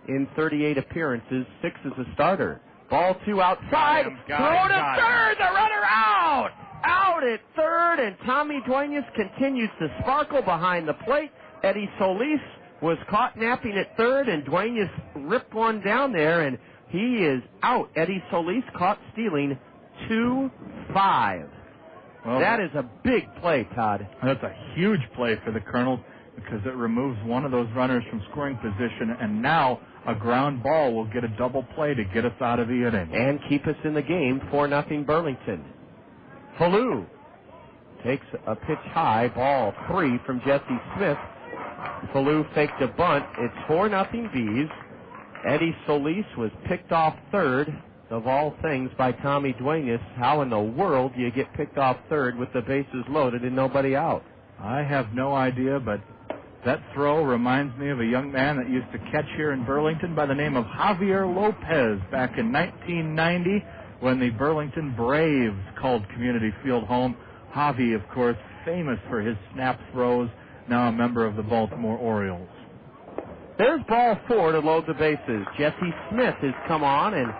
in 38 appearances, 6 as a starter. Ball 2 outside, throw to third, the runner out! Out at third, and Tommy Duenas continues to sparkle behind the plate. Eddie Solis was caught napping at third, and Duenas ripped one down there, and he is out. Eddie Solis caught stealing 2-5. Well, that is a big play, Todd. That's a huge play for the Colonels. because it removes one of those runners from scoring position, and now a ground ball will get a double play to get us out of the inning. And keep us in the game, 4-0 Burlington. Fallu takes a pitch high, ball 3 from Jesse Smith. Fallu faked a bunt. It's 4-0 Bees. Eddie Solis was picked off third, of all things, by Tommy Duenas. How in the world do you get picked off third with the bases loaded and nobody out? I have no idea, but that throw reminds me of a young man that used to catch here in Burlington by the name of Javier Lopez back in 1990 when the Burlington Braves called Community Field home. Javi, of course, famous for his snap throws, now a member of the Baltimore Orioles. There's ball 4 to load the bases. Jesse Smith has come on and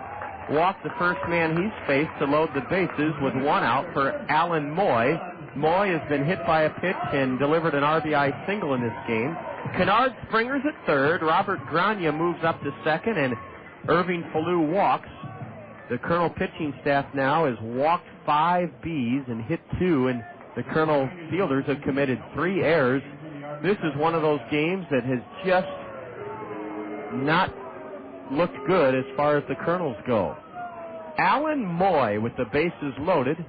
walked the first man he's faced to load the bases with 1 out for Alan Moy. Moy has been hit by a pitch and delivered an RBI single in this game. Kennard Springer's at third. Robert Grania moves up to second, and Irving Fallu walks. The Kernel pitching staff now has walked 5 Bs and hit 2, and the Kernel fielders have committed 3 errors. This is one of those games that has just not looked good as far as the Kernels go. Alan Moy with the bases loaded.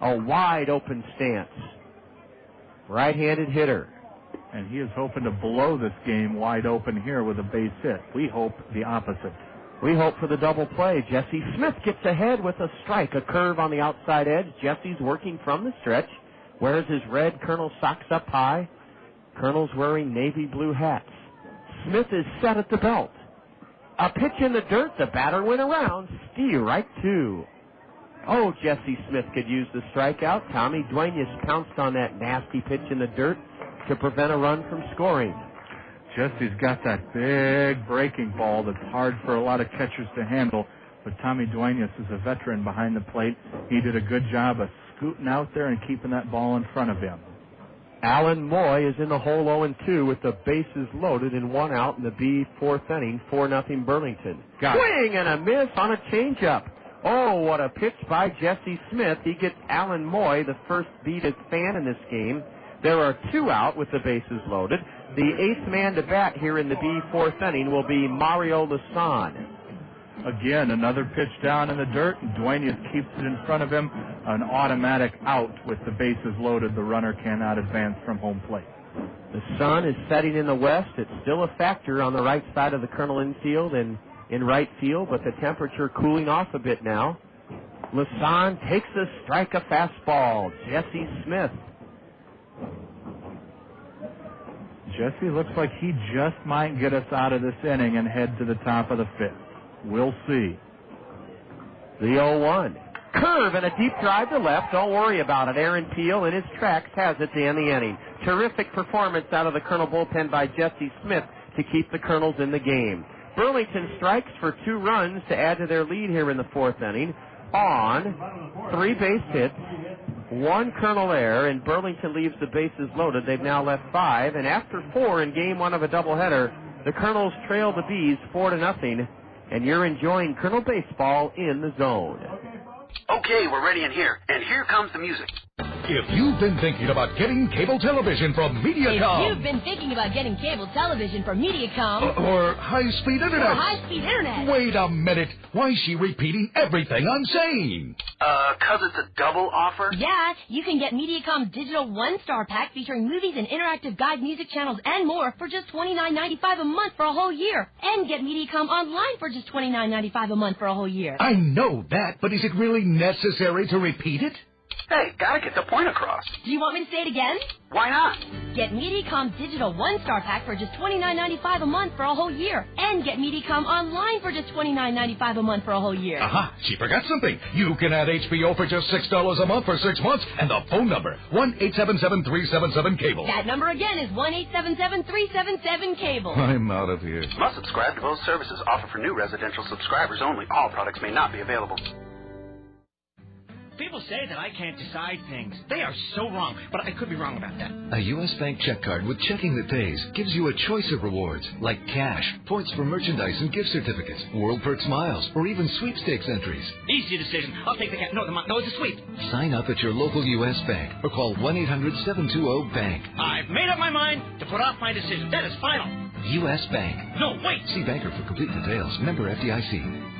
A wide open stance. Right-handed hitter. And he is hoping to blow this game wide open here with a base hit. We hope the opposite. We hope for the double play. Jesse Smith gets ahead with a strike. A curve on the outside edge. Jesse's working from the stretch. Wears his red Kernel socks up high. Kernel's wearing navy blue hats. Smith is set at the belt. A pitch in the dirt. The batter went around. Steer right 2. Oh, Jesse Smith could use the strikeout. Tommy Duenas pounced on that nasty pitch in the dirt to prevent a run from scoring. Jesse's got that big breaking ball that's hard for a lot of catchers to handle, but Tommy Duenas is a veteran behind the plate. He did a good job of scooting out there and keeping that ball in front of him. Alan Moy is in the hole 0-2 with the bases loaded and 1 out in the B 4th inning, 4-0 Burlington. Swing and a miss on a changeup. Oh, what a pitch by Jesse Smith. He gets Alan Moy, the first beat fan in this game. There are 2 out with the bases loaded. The 8th man to bat here in the B 4th inning will be Mario Lasan. Again, another pitch down in the dirt, and Duenas keeps it in front of him. An automatic out with the bases loaded. The runner cannot advance from home plate. The sun is setting in the west. It's still a factor on the right side of the Kernel infield and in right field, but the temperature cooling off a bit now. Lasan takes a strike, a fastball. Jesse Smith. Jesse looks like he just might get us out of this inning and head to the top of the 5th. We'll see. The 0-1. Curve and a deep drive to left. Don't worry about it. Aaron Peel in his tracks has it to end the inning. Terrific performance out of the Kernel bullpen by Jesse Smith to keep the Kernels in the game. Burlington strikes for 2 runs to add to their lead here in the 4th inning on 3 base hits, 1 Kernel error, and Burlington leaves the bases loaded. They've now left 5, and after 4 in game 1 of a doubleheader, the Kernels trail the Bees 4-0, and you're enjoying Kernel baseball in the zone. Okay, we're ready in here, and here comes the music. If you've been thinking about getting cable television from Mediacom... If you've been thinking about getting cable television from Mediacom... Or high-speed internet... Or high-speed internet... Wait a minute. Why is she repeating everything I'm saying? 'Cause it's a double offer? Yeah, you can get Mediacom's digital 1-star pack featuring movies and interactive guide music channels and more for just $29.95 a month for a whole year. And get Mediacom online for just $29.95 a month for a whole year. I know that, but is it really necessary to repeat it? Hey, gotta get the point across. Do you want me to say it again? Why not? Get Mediacom's digital 1-star pack for just $29.95 a month for a whole year. And get Mediacom online for just $29.95 a month for a whole year. Aha, she forgot something. You can add HBO for just $6 a month for 6 months. And the phone number, 1-877-377-CABLE. That number again is 1-877-377-CABLE. I'm out of here. Must subscribe to both services. Offer for new residential subscribers only. All products may not be available. People say that I can't decide things. They are so wrong, but I could be wrong about that. A U.S. Bank check card with checking that pays gives you a choice of rewards, like cash, points for merchandise and gift certificates, World Perks miles, or even sweepstakes entries. Easy decision. I'll take the cash. No, it's a sweep. Sign up at your local U.S. Bank or call 1-800-720-BANK. I've made up my mind to put off my decision. That is final. U.S. Bank. No, wait. See banker for complete details. Member FDIC.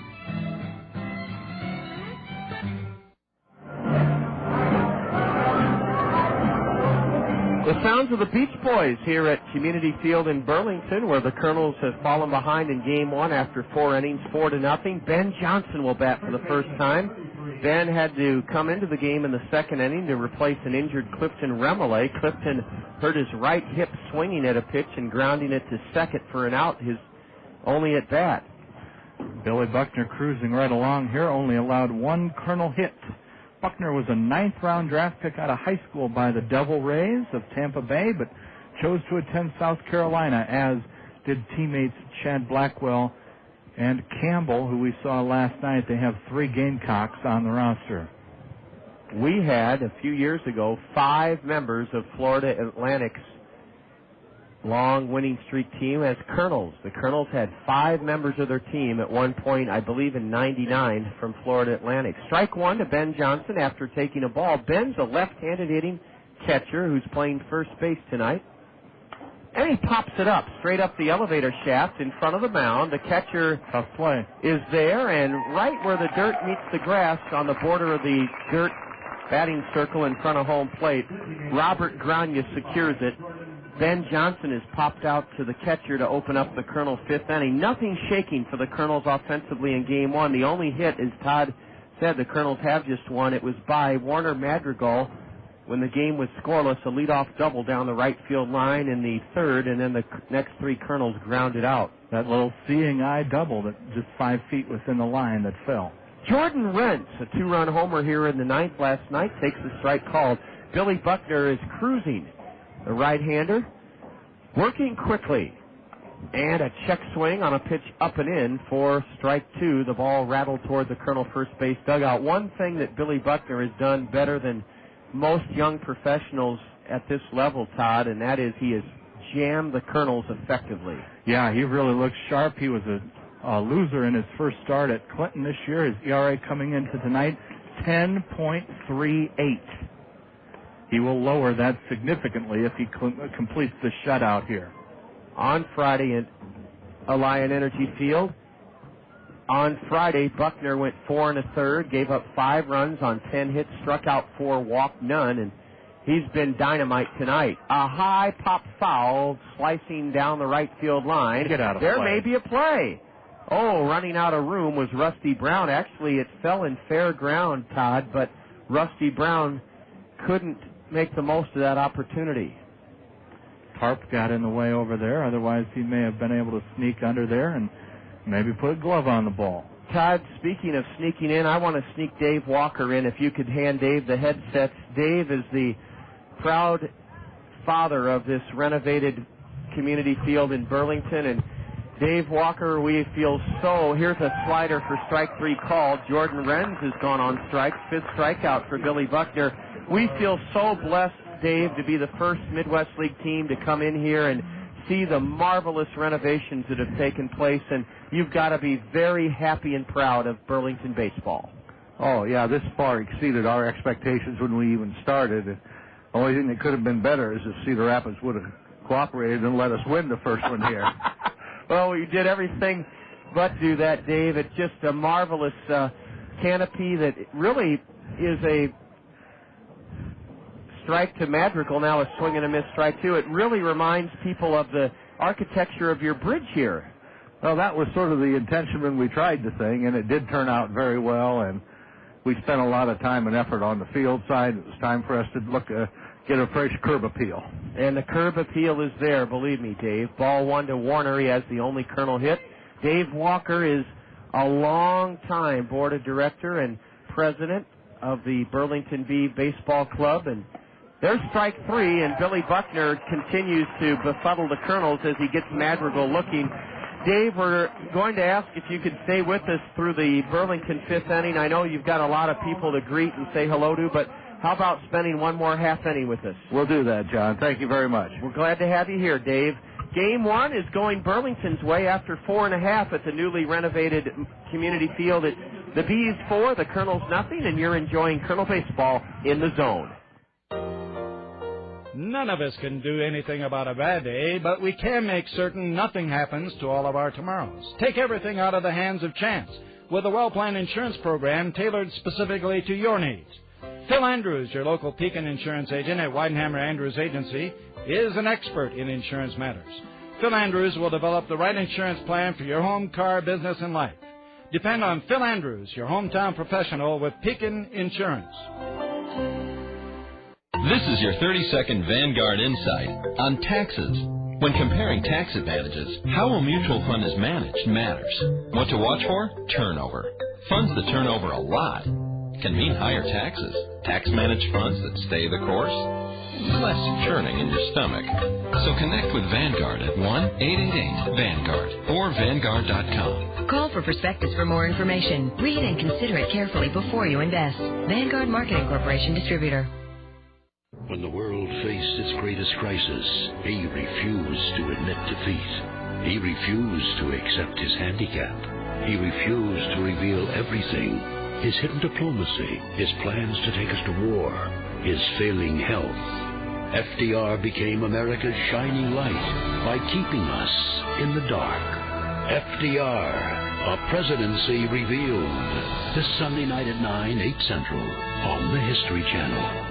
The sounds of the Beach Boys here at Community Field in Burlington, where the Kernels have fallen behind in Game 1 after 4 innings, 4-0. Ben Johnson will bat for the first time. Ben had to come into the game in the second inning to replace an injured Clifton Remole. Clifton hurt his right hip swinging at a pitch and grounding it to second for an out, his only at bat. Billy Buckner cruising right along here, only allowed 1 Kernel hit. Buckner was a 9th-round draft pick out of high school by the Devil Rays of Tampa Bay, but chose to attend South Carolina, as did teammates Chad Blackwell and Campbell, who we saw last night. They have 3 Gamecocks on the roster. We had, a few years ago, 5 members of Florida Atlantic's long winning streak team as Kernels. The Kernels had 5 members of their team at one point, I believe in '99, from Florida Atlantic. Strike 1 to Ben Johnson after taking a ball. Ben's a left-handed hitting catcher who's playing first base tonight. And he pops it up, straight up the elevator shaft in front of the mound. The catcher tough play is there, and right where the dirt meets the grass on the border of the dirt batting circle in front of home plate, Robert Grania secures it. Ben Johnson has popped out to the catcher to open up the Kernel 5th inning. Nothing shaking for the Kernels offensively in Game 1. The only hit, as Todd said, the Kernels have just one. It was by Warner Madrigal when the game was scoreless, a leadoff double down the right field line in the 3rd, and then the next 3 Kernels grounded out. That little seeing eye double that just 5 feet within the line that fell. Jordan Rentz, a 2-run homer here in the 9th last night, takes the strike called. Billy Buckner is cruising. The right-hander working quickly. And a check swing on a pitch up and in for strike 2. The ball rattled toward the Kernel first base dugout. One thing that Billy Buckner has done better than most young professionals at this level, Todd, and that is he has jammed the Kernels effectively. Yeah, he really looks sharp. He was a loser in his first start at Clinton this year. His ERA coming into tonight, 10.38. He will lower that significantly if he completes the shutout here. On Friday at Alliant Energy Field. On Friday, Buckner went 4 1/3, gave up 5 runs on 10 hits, struck out 4, walked none, and he's been dynamite tonight. A high pop foul slicing down the right field line. Get out of there play. May be a play. Oh, running out of room was Rusty Brown. Actually, it fell in fair ground, Todd, but Rusty Brown couldn't make the most of that opportunity. Tarp got in the way over there. Otherwise, he may have been able to sneak under there and maybe put a glove on the ball. Todd, speaking of sneaking in, I want to sneak Dave Walker in. If you could hand Dave the headsets. Dave is the proud father of this renovated community field in Burlington. And Dave Walker, we feel so. Here's a slider for strike 3 called. Jordan Renz has gone on strike. 5th strikeout for Billy Buckner. We feel so blessed, Dave, to be the first Midwest League team to come in here and see the marvelous renovations that have taken place, and you've got to be very happy and proud of Burlington baseball. Oh, yeah, this far exceeded our expectations when we even started. The only thing that could have been better is if Cedar Rapids would have cooperated and let us win the first one here. Well, we did everything but do that, Dave. It's just a marvelous canopy that really is a strike to Madrigal, now a swing and a miss strike 2. It really reminds people of the architecture of your bridge here. Well, that was sort of the intention when we tried the thing, and it did turn out very well, and we spent a lot of time and effort on the field side. It was time for us to get a fresh curb appeal. And the curb appeal is there, believe me, Dave. Ball 1 to Warner. He has the only Kernel hit. Dave Walker is a long-time board of director and president of the Burlington Bee Baseball Club, and there's strike 3, and Billy Buckner continues to befuddle the Kernels as he gets Madrigal looking. Dave, we're going to ask if you could stay with us through the Burlington fifth inning. I know you've got a lot of people to greet and say hello to, but how about spending one more half inning with us? We'll do that, John. Thank you very much. We're glad to have you here, Dave. Game one is going Burlington's way after 4.5 at the newly renovated community field. It's the Bees 4, the Kernels nothing, and you're enjoying Kernel baseball in the zone. None of us can do anything about a bad day, but we can make certain nothing happens to all of our tomorrows. Take everything out of the hands of chance with a well-planned insurance program tailored specifically to your needs. Phil Andrews, your local Pekin insurance agent at Weidenhammer Andrews Agency, is an expert in insurance matters. Phil Andrews will develop the right insurance plan for your home, car, business, and life. Depend on Phil Andrews, your hometown professional with Pekin Insurance. This is your 30-second Vanguard Insight on taxes. When comparing tax advantages, how a mutual fund is managed matters. What to watch for? Turnover. Funds that turn over a lot can mean higher taxes. Tax-managed funds that stay the course? Less churning in your stomach. So connect with Vanguard at 1-888-VANGUARD or Vanguard.com. Call for prospectus for more information. Read and consider it carefully before you invest. Vanguard Marketing Corporation Distributor. When the world faced its greatest crisis, he refused to admit defeat. He refused to accept his handicap. He refused to reveal everything. His hidden diplomacy, his plans to take us to war, his failing health. FDR became America's shining light by keeping us in the dark. FDR, a presidency revealed. This Sunday night at 9, 8 Central on the History Channel.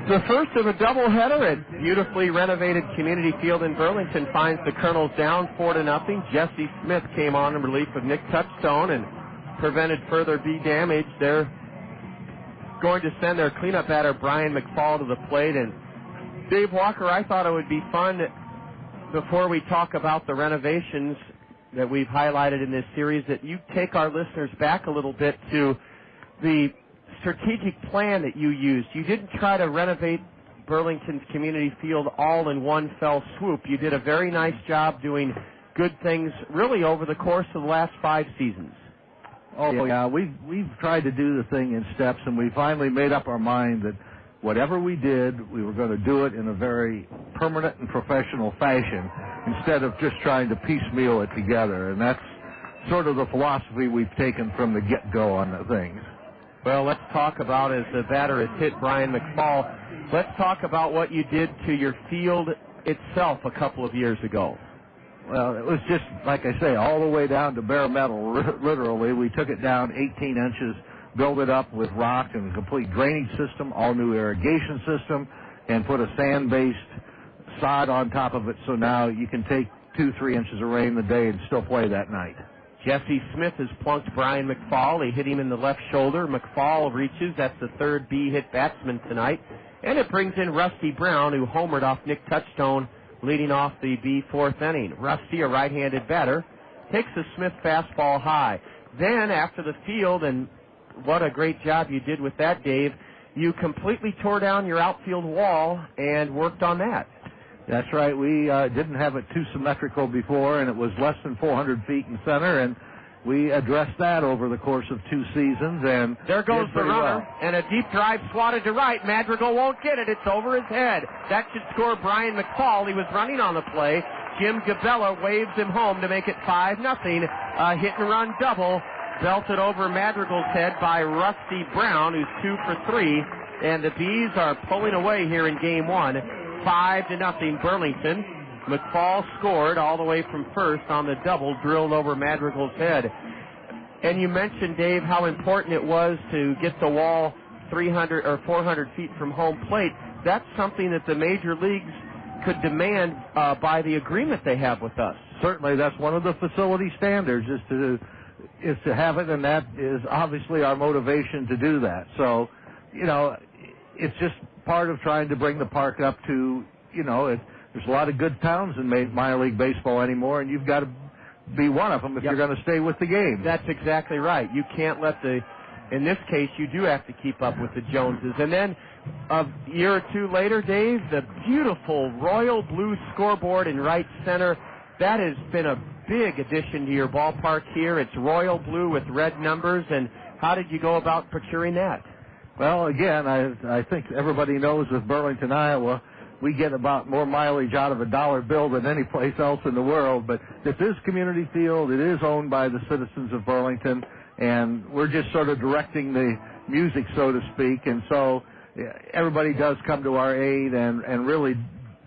The first of a doubleheader at beautifully renovated Community Field in Burlington finds the Kernels down 4-0. Jesse Smith came on in relief of Nic Touchstone and prevented further bee damage. They're going to send their cleanup batter, Brian McFall, to the plate. And Dave Walker, I thought it would be fun, before we talk about the renovations that we've highlighted in this series, that you take our listeners back a little bit to the strategic plan that you used. You didn't try to renovate Burlington's Community Field all in one fell swoop. You did a very nice job doing good things really over the course of the last 5 seasons. Oh, yeah. We've tried to do the thing in steps, and we finally made up our mind that whatever we did, we were going to do it in a very permanent and professional fashion instead of just trying to piecemeal it together. And that's sort of the philosophy we've taken from the get-go on the things. Well, let's talk about, as the batter has hit Brian McFall, let's talk about what you did to your field itself a couple of years ago. Well, it was just, like I say, all the way down to bare metal, literally. We took it down 18 inches, built it up with rock and a complete drainage system, all new irrigation system, and put a sand-based sod on top of it, so now you can take 2-3 inches of rain a day and still play that night. Jesse Smith has plunked Brian McFall. He hit him in the left shoulder. McFall reaches. That's the third B-hit batsman tonight. And it brings in Rusty Brown, who homered off Nic Touchstone, leading off the B-4th inning. Rusty, a right-handed batter, takes a Smith fastball high. Then, after the field, and what a great job you did with that, Dave, you completely tore down your outfield wall and worked on that. That's right. We didn't have it too symmetrical before, and it was less than 400 feet in center, and we addressed that over the course of 2 seasons. And there goes the runner, and a deep drive swatted to right. Madrigal won't get it. It's over his head. That should score Brian McFall. He was running on the play. Jim Gabella waves him home to make it 5-0. A hit-and-run double belted over Madrigal's head by Rusty Brown, who's 2 for 3. And the Bees are pulling away here in Game 1. 5-0 Burlington. McFall scored all the way from first on the double drilled over Madrigal's head. And you mentioned, Dave, how important it was to get the wall 300 or 400 feet from home plate. That's something that the major leagues could demand by the agreement they have with us. Certainly, that's one of the facility standards is to have it, and that is obviously our motivation to do that. So, you know, it's just part of trying to bring the park up to, you know, there's a lot of good towns in minor league baseball anymore, and you've got to be one of them if you're going to stay with the game. That's exactly right. You can't let the in this case, you do have to keep up with the Joneses. And then a year or two later, Dave, the beautiful royal blue scoreboard in right center. That has been a big addition to your ballpark here. It's royal blue with red numbers. And how did you go about procuring that? Well, again, I think everybody knows with Burlington, Iowa, we get about more mileage out of a dollar bill than any place else in the world. But this is community field. It is owned by the citizens of Burlington, and we're just sort of directing the music, so to speak. And so everybody does come to our aid and really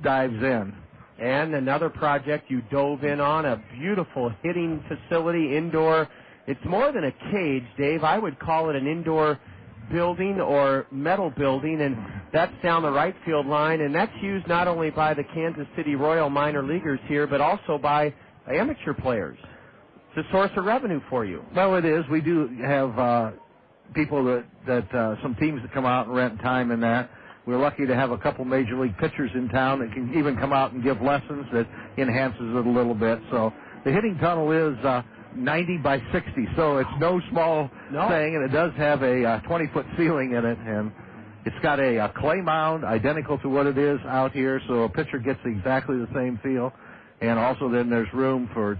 dives in. And another project you dove in on, a beautiful hitting facility, indoor. It's more than a cage, Dave. I would call it an indoor building or metal building, and that's down the right field line, and that's used not only by the Kansas City Royal minor leaguers here, but also by amateur players. It's a source of revenue for you. Well, it is. We do have people that some teams that come out and rent time in that. We're lucky to have a couple major league pitchers in town that can even come out and give lessons that enhances it a little bit. So the hitting tunnel is 90 by 60, so it's no small thing, and it does have a 20-foot ceiling in it, and it's got a clay mound identical to what it is out here, so a pitcher gets exactly the same feel. And also then there's room for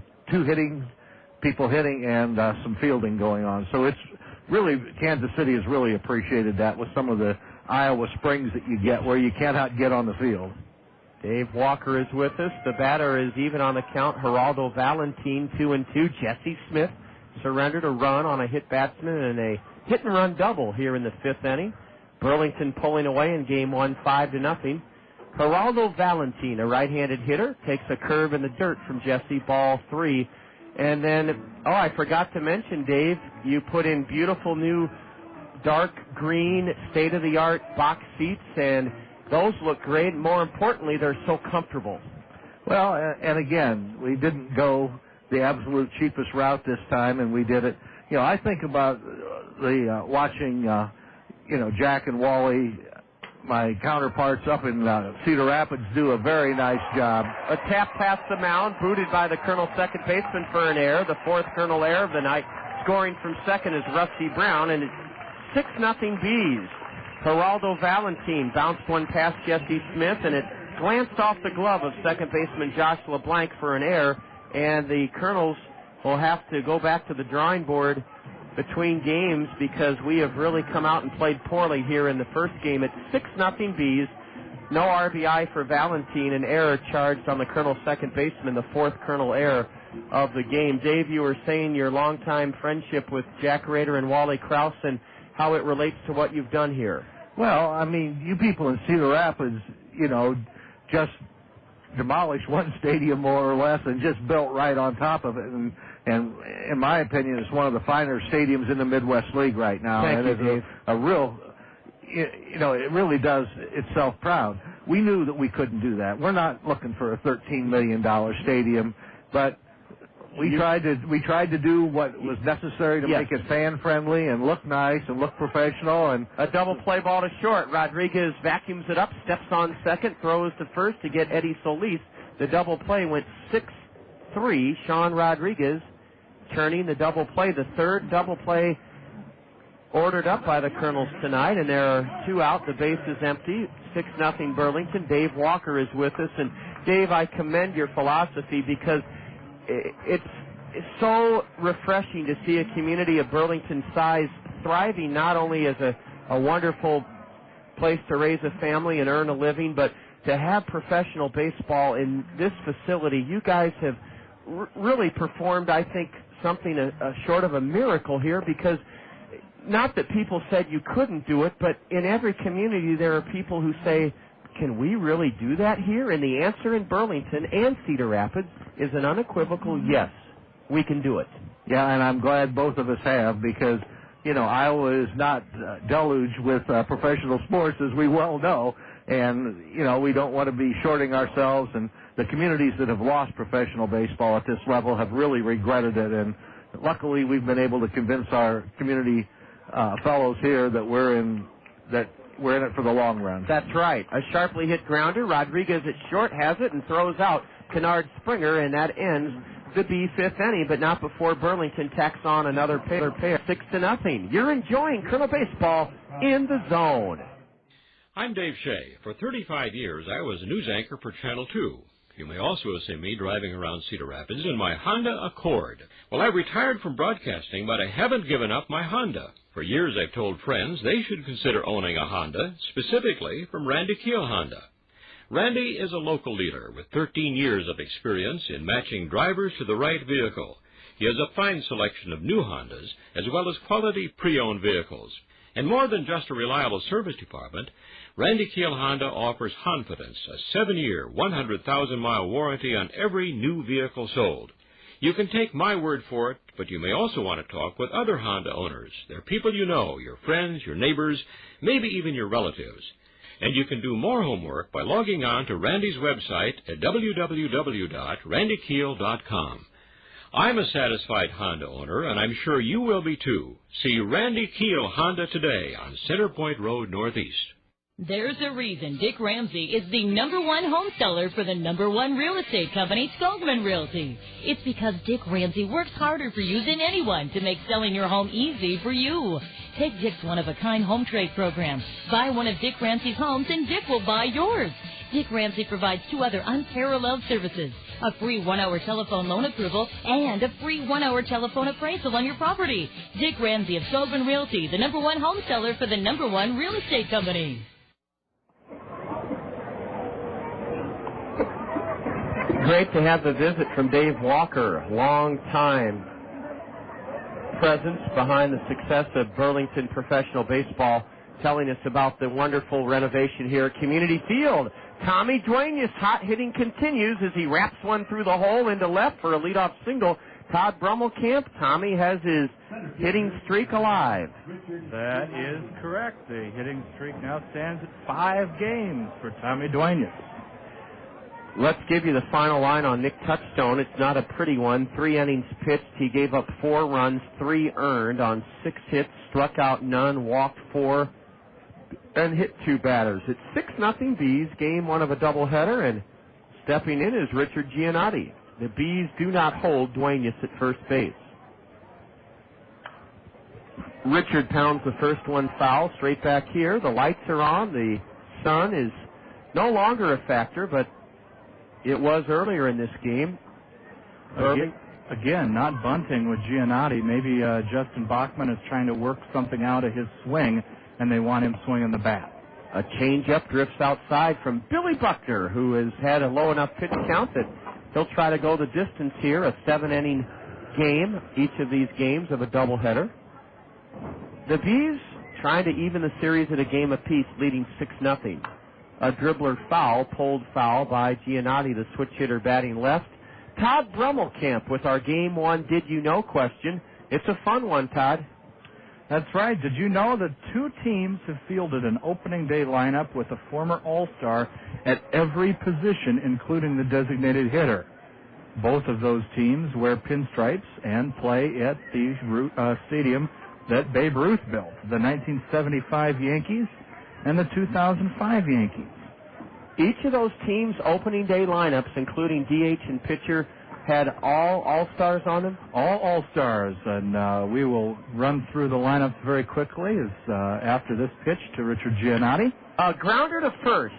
people hitting, and some fielding going on. So it's really, Kansas City has really appreciated that with some of the Iowa Springs that you get where you cannot get on the field. Dave Walker is with us. The batter is even on the count. Geraldo Valentin, 2-2. Jesse Smith surrendered a run on a hit batsman and a hit-and-run double here in the fifth inning. Burlington pulling away in game one, 5-0. Geraldo Valentin, a right-handed hitter, takes a curve in the dirt from Jesse, ball 3. And then, I forgot to mention, Dave, you put in beautiful new dark green, state-of-the-art box seats, and those look great. More importantly, they're so comfortable. Well, and again, we didn't go the absolute cheapest route this time, and we did it. You know, I think about watching, Jack and Wally, my counterparts up in Cedar Rapids, do a very nice job. A tap past the mound, booted by the Kernel second baseman for an error, the fourth Kernel error of the night. Scoring from second is Rusty Brown, and it's 6-0 Bees. Geraldo Valentin bounced one past Jesse Smith, and it glanced off the glove of second baseman Josh LeBlanc for an error, and the Kernels will have to go back to the drawing board between games because we have really come out and played poorly here in the first game. It's 6-0 Bees. No RBI for Valentin, an error charged on the Kernel second baseman, the fourth Kernel error of the game. Dave, you were saying your longtime friendship with Jack Rader and Wally Krause and how it relates to what you've done here. Well, I mean, you people in Cedar Rapids, just demolished one stadium more or less and just built right on top of it. And in my opinion, it's one of the finer stadiums in the Midwest League right now. Thank you, Dave. A real, it really does itself proud. We knew that we couldn't do that. We're not looking for a $13 million stadium, but we tried to do what was necessary to make it fan-friendly and look nice and look professional. And a double play ball to short. Rodriguez vacuums it up, steps on second, throws to first to get Eddie Solis. The double play went 6-3. Sean Rodriguez turning the double play. The third double play ordered up by the Kernels tonight, and there are two out. The base is empty. 6-0 Burlington. Dave Walker is with us. And Dave, I commend your philosophy because it's so refreshing to see a community of Burlington size thriving not only as a wonderful place to raise a family and earn a living, but to have professional baseball in this facility. You guys have really performed, I think, something short of a miracle here, because not that people said you couldn't do it, but in every community there are people who say, can we really do that here? And the answer in Burlington and Cedar Rapids is an unequivocal yes, we can do it. Yeah, and I'm glad both of us have, because, Iowa is not deluged with professional sports, as we well know, and, we don't want to be shorting ourselves, and the communities that have lost professional baseball at this level have really regretted it, and luckily we've been able to convince our community fellows here that we're in it for the long run. That's right. A sharply hit grounder. Rodriguez at short has it and throws out Kennard Springer, and that ends the B fifth inning, but not before Burlington tacks on another pair, 6-0. You're enjoying Colonel Baseball in the Zone. I'm Dave Shea. For 35 years, I was a news anchor for Channel 2. You may also have seen me driving around Cedar Rapids in my Honda Accord. Well, I retired from broadcasting, but I haven't given up my Honda. For years, I've told friends they should consider owning a Honda, specifically from Randy Keel Honda. Randy is a local leader with 13 years of experience in matching drivers to the right vehicle. He has a fine selection of new Hondas, as well as quality pre-owned vehicles. And more than just a reliable service department, Randy Keel Honda offers Confidence, a 7-year, 100,000-mile warranty on every new vehicle sold. You can take my word for it, but you may also want to talk with other Honda owners. They're people you know, your friends, your neighbors, maybe even your relatives. And you can do more homework by logging on to Randy's website at www.randykeel.com. I'm a satisfied Honda owner, and I'm sure you will be too. See Randy Keel Honda today on Center Point Road Northeast. There's a reason Dick Ramsey is the #1 home seller for the #1 real estate company, Skogman Realty. It's because Dick Ramsey works harder for you than anyone to make selling your home easy for you. Take Dick's one-of-a-kind home trade program. Buy one of Dick Ramsey's homes and Dick will buy yours. Dick Ramsey provides 2 other unparalleled services: a free 1-hour telephone loan approval and a free 1-hour telephone appraisal on your property. Dick Ramsey of Skogman Realty, the #1 home seller for the #1 real estate company. Great to have the visit from Dave Walker, long-time presence behind the success of Burlington professional baseball, telling us about the wonderful renovation here at Community Field. Tommy Duenas' hot hitting continues as he wraps one through the hole into left for a leadoff single. Todd Brummelkamp, Tommy has his hitting streak alive. That is correct. The hitting streak now stands at 5 games for Tommy Duenas. Let's give you the final line on Nic Touchstone. It's not a pretty one. 3 innings pitched. He gave up 4 runs, 3 earned on 6 hits, struck out none, walked 4, and hit 2 batters. It's 6-0 Bees, game 1 of a doubleheader, and stepping in is Richard Giannotti. The Bees do not hold Duenas at first base. Richard pounds the first one foul straight back here. The lights are on. The sun is no longer a factor, but it was earlier in this game. Again, not bunting with Giannotti. Maybe Justin Bachman is trying to work something out of his swing, and they want him swinging the bat. A changeup drifts outside from Billy Buckner, who has had a low enough pitch count that he'll try to go the distance here. A 7-inning game, each of these games of a doubleheader. The Bees trying to even the series at a game apiece, leading 6-0. A dribbler foul, pulled foul by Giannotti, the switch hitter batting left. Todd Brummelkamp with our Game 1 Did You Know question. It's a fun one, Todd. That's right. Did you know that 2 teams have fielded an opening day lineup with a former All-Star at every position, including the designated hitter? Both of those teams wear pinstripes and play at the stadium that Babe Ruth built, the 1975 Yankees and the 2005 Yankees. Each of those teams' opening day lineups, including DH and pitcher, had all All-Stars on them? All All-Stars, and we will run through the lineups very quickly as after this pitch to Richard Giannotti. A grounder to first.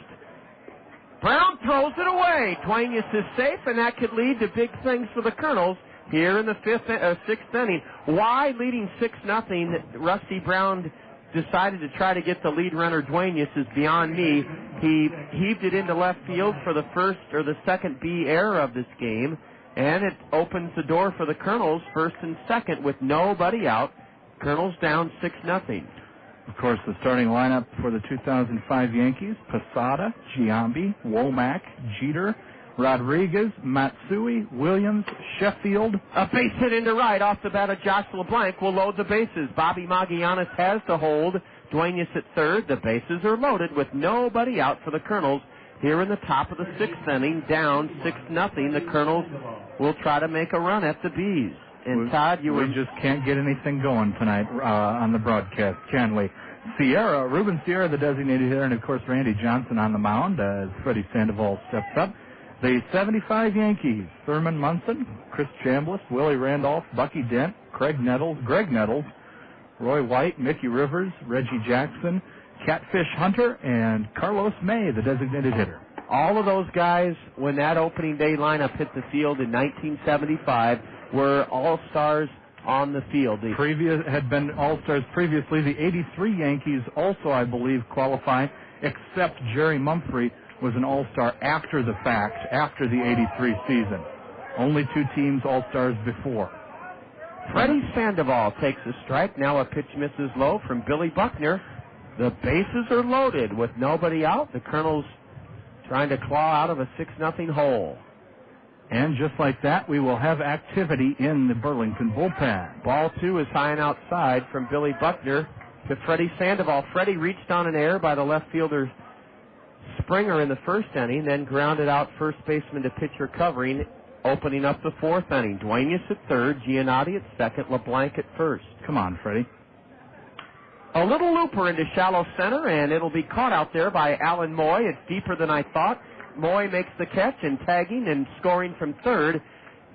Brown throws it away. Duenas is safe, and that could lead to big things for the Kernels here in the 6th inning. Why, leading 6-0, Rusty Brown decided to try to get the lead runner Duenas is beyond me. He heaved it into left field for the first or the second B error of this game, and it opens the door for the Kernels, first and second, with nobody out. Kernels down 6-0. Of course, the starting lineup for the 2005 Yankees: Posada, Giambi, Womack, Jeter, Rodriguez, Matsui, Williams, Sheffield. A base hit into right off the bat of Josh LeBlanc will load the bases. Bobby Magallanes has to hold. Duenas at third. The bases are loaded with nobody out for the Kernels here in the top of the 6th inning, down 6-0. The Kernels will try to make a run at the Bees. And Todd, we just can't get anything going tonight on the broadcast, can we? Ruben Sierra, the designated hitter, and of course Randy Johnson on the mound as Freddie Sandoval steps up. The 75 Yankees, Thurman Munson, Chris Chambliss, Willie Randolph, Bucky Dent, Greg Nettles, Roy White, Mickey Rivers, Reggie Jackson, Catfish Hunter, and Carlos May, the designated hitter. All of those guys, when that opening day lineup hit the field in 1975, were all-stars on the field. Had been all-stars previously. The 83 Yankees also, I believe, qualify, except Jerry Mumphrey was an all-star after the fact, after the 83 season. Only 2 teams all-stars before. Freddie Sandoval takes a strike. Now a pitch misses low from Billy Buckner. The bases are loaded with nobody out. The Kernels trying to claw out of a 6-0 hole. And just like that, we will have activity in the Burlington bullpen. Ball 2 is high and outside from Billy Buckner to Freddie Sandoval. Freddie reached on an error by the left fielder Springer in the first inning, then grounded out first baseman to pitcher covering, opening up the 4th inning. Duenas at third, Giannotti at second, LeBlanc at first. Come on, Freddie. A little looper into shallow center, and it'll be caught out there by Alan Moy. It's deeper than I thought. Moy makes the catch, and tagging and scoring from third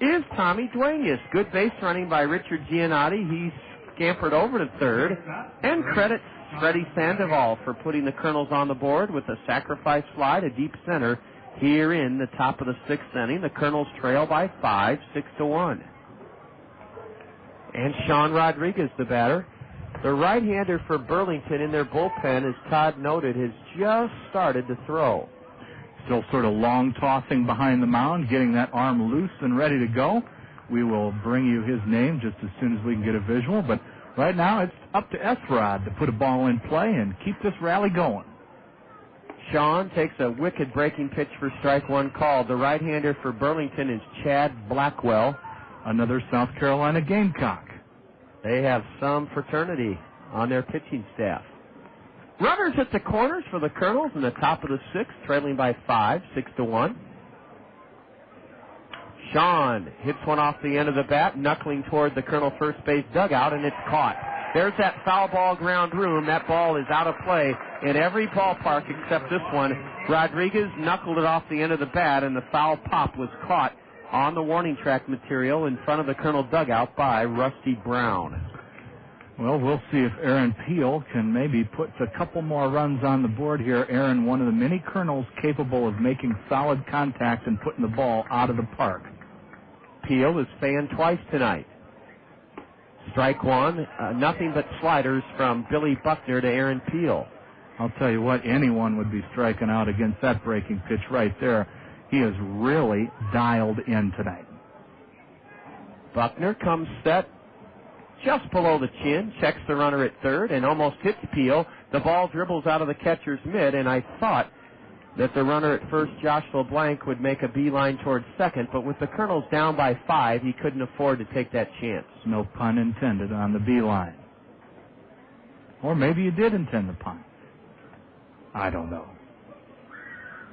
is Tommy Duenas. Good base running by Richard Giannotti. He scampered over to third, and credit Freddie Sandoval for putting the Kernels on the board with a sacrifice fly to deep center here in the top of the 6th inning. The Kernels trail by 5, 6-1. And Sean Rodriguez, the batter. The right-hander for Burlington in their bullpen, as Todd noted, has just started to throw. Still sort of long tossing behind the mound, getting that arm loose and ready to go. We will bring you his name just as soon as we can get a visual, but right now it's up to Ethrod to put a ball in play and keep this rally going. Sean takes a wicked breaking pitch for strike 1 called. The right-hander for Burlington is Chad Blackwell. Another South Carolina Gamecock. They have some fraternity on their pitching staff. Runners at the corners for the Kernels in the top of the 6th, trailing by 5, 6-1. Sean hits one off the end of the bat, knuckling toward the Kernel first base dugout, and it's caught. There's that foul ball ground room. That ball is out of play in every ballpark except this one. Rodriguez knuckled it off the end of the bat, and the foul pop was caught on the warning track material in front of the Kernel dugout by Rusty Brown. Well, we'll see if Aaron Peel can maybe put a couple more runs on the board here. Aaron, one of the many Kernels capable of making solid contact and putting the ball out of the park. Peel is fanned twice tonight. Strike 1, nothing but sliders from Billy Buckner to Aaron Peel. I'll tell you what, anyone would be striking out against that breaking pitch right there. He is really dialed in tonight. Buckner comes set just below the chin, checks the runner at third, and almost hits Peel. The ball dribbles out of the catcher's mitt, and I thought that the runner at first, Josh LeBlanc, would make a beeline towards second, but with the Kernels down by 5, he couldn't afford to take that chance. No pun intended on the beeline. Or maybe you did intend the pun. I don't know.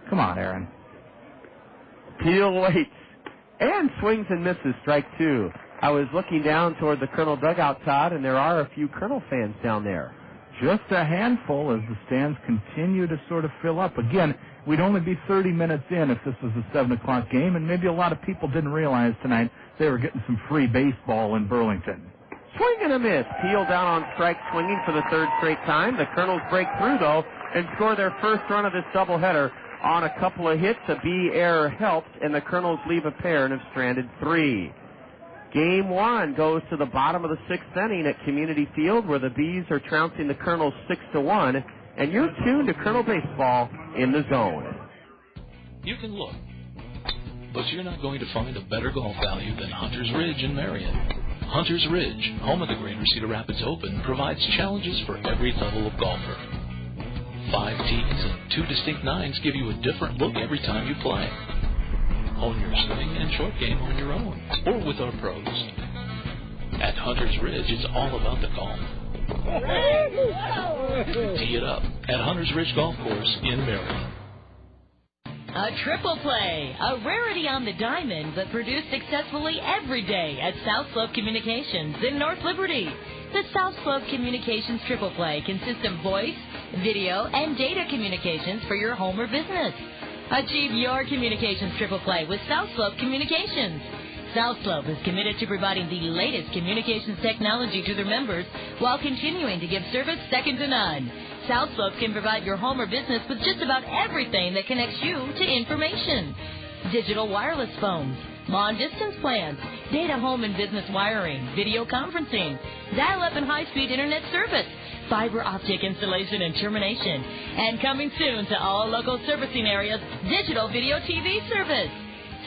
Come on, Aaron. Peel waits and swings and misses, strike 2. I was looking down toward the Kernel dugout, Todd, and there are a few Kernel fans down there. Just a handful as the stands continue to sort of fill up. Again, we'd only be 30 minutes in if this was a 7 o'clock game, and maybe a lot of people didn't realize tonight they were getting some free baseball in Burlington. Swing and a miss. Peel down on strike, swinging for the 3rd straight time. The Kernels break through, though, and score their first run of this doubleheader on a couple of hits. A B error helped, and the Kernels leave a pair and have stranded 3. Game 1 goes to the bottom of the 6th inning at Community Field, where the Bees are trouncing the Kernels 6-1, and you're tuned to Kernel Baseball in the Zone. You can look, but you're not going to find a better golf value than Hunter's Ridge in Marion. Hunter's Ridge, home of the Greater Cedar Rapids Open, provides challenges for every level of golfer. 5 tees and 2 distinct 9s give you a different look every time you play. Hone your swing and short game on your own, or with our pros. At Hunter's Ridge, it's all about the golf. Tee it up at Hunter's Ridge Golf Course in Marion. A triple play, a rarity on the diamond, but produced successfully every day at South Slope Communications in North Liberty. The South Slope Communications triple play consists of voice, video, and data communications for your home or business. Achieve your communications triple play with South Slope Communications. South Slope is committed to providing the latest communications technology to their members while continuing to give service second to none. South Slope can provide your home or business with just about everything that connects you to information. Digital wireless phones, long-distance plans, data home and business wiring, video conferencing, dial-up and high-speed internet service, fiber optic installation and termination, and coming soon to all local servicing areas, digital video TV service.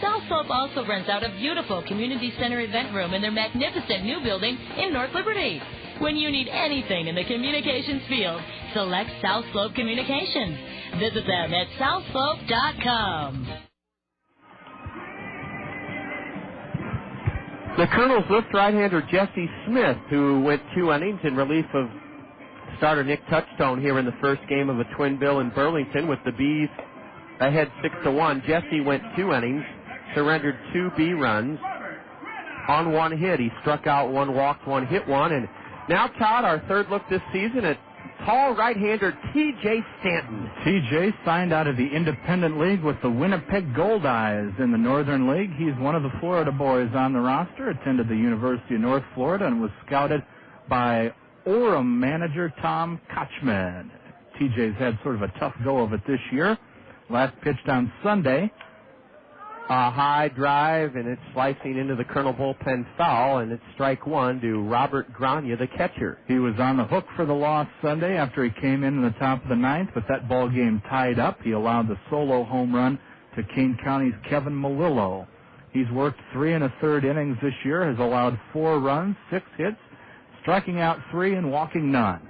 South Slope also rents out a beautiful community center event room in their magnificent new building in North Liberty. When you need anything in the communications field, select South Slope Communications. Visit them at southslope.com. The Kernels lift right-hander Jesse Smith, who went 2 innings in relief of starter Nic Touchstone here in the first game of a twin bill in Burlington with the Bees ahead 6-1. Jesse went 2 innings, surrendered 2 B runs on 1 hit. He struck out 1, walked 1, hit 1. And now, Todd, our third look this season at tall right-hander T.J. Stanton. T.J. signed out of the Independent League with the Winnipeg Goldeyes in the Northern League. He's one of the Florida boys on the roster, attended the University of North Florida, and was scouted by Orem manager Tom Kochman. T.J.'s had sort of a tough go of it this year. Last pitched on Sunday. A high drive, and it's slicing into the Colonel bullpen foul, and it's strike 1 to Robert Grania, the catcher. He was on the hook for the loss Sunday after he came in the top of the 9th, but that ball game tied up. He allowed the solo home run to Kane County's Kevin Malillo. He's worked 3 1/3 innings this year, has allowed 4 runs, 6 hits, striking out 3 and walking none.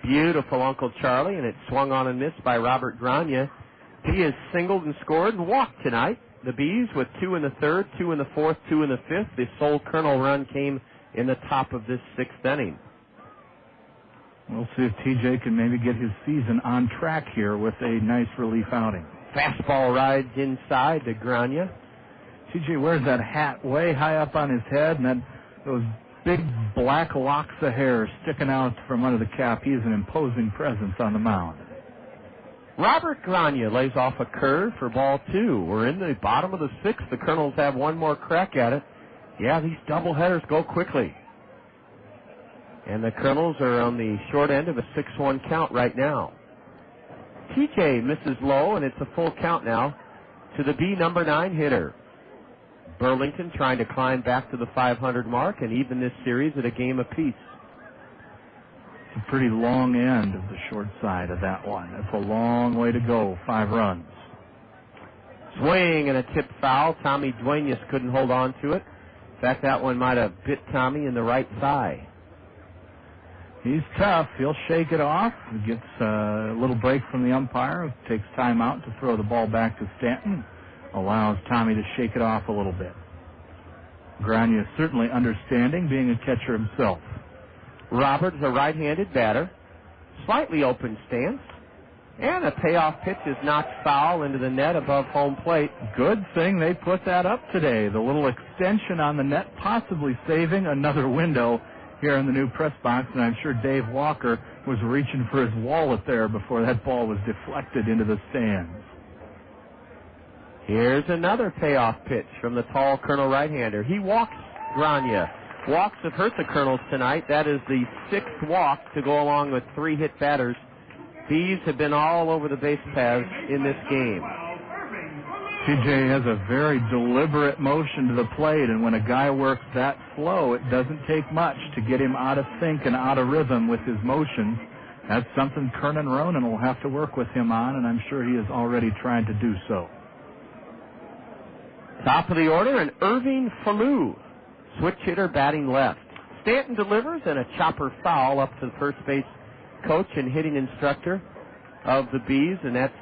Beautiful Uncle Charlie, and it swung on and missed by Robert Grania. He has singled and scored and walked tonight. The Bees with 2 in the 3rd, 2 in the 4th, 2 in the 5th. The sole Colonel run came in the top of this 6th inning. We'll see if TJ can maybe get his season on track here with a nice relief outing. Fastball rides inside to Grania. TJ wears that hat way high up on his head, and those big black locks of hair sticking out from under the cap. He is an imposing presence on the mound. Robert Grania lays off a curve for ball 2. We're in the bottom of the 6th. The Kernels have one more crack at it. Yeah, these doubleheaders go quickly. And the Kernels are on the short end of a 6-1 count right now. TJ misses low, and it's a full count now to the B number 9 hitter. Burlington trying to climb back to the 500 mark and even this series at a game apiece. It's a pretty long end of the short side of that one. That's a long way to go, 5 runs. Swing and a tip foul. Tommy Duenas couldn't hold on to it. In fact, that one might have bit Tommy in the right thigh. He's tough. He'll shake it off. He gets a little break from the umpire. Takes time out to throw the ball back to Stanton. Allows Tommy to shake it off a little bit. Grania certainly understanding, being a catcher himself. Roberts, a right-handed batter. Slightly open stance. And a payoff pitch is knocked foul into the net above home plate. Good thing they put that up today. The little extension on the net possibly saving another window here in the new press box. And I'm sure Dave Walker was reaching for his wallet there before that ball was deflected into the stands. Here's another payoff pitch from the tall Colonel right-hander. He walks Grania. Walks have hurt the Kernels tonight. That is the 6th walk to go along with 3 hit batters. Bees have been all over the base paths in this game. TJ has a very deliberate motion to the plate, and when a guy works that slow, it doesn't take much to get him out of sync and out of rhythm with his motions. That's something Kernan Ronan will have to work with him on, and I'm sure he has already tried to do so. Top of the order, and Irving Falou, switch hitter batting left. Stanton delivers, and a chopper foul up to the first base coach and hitting instructor of the Bees, and that's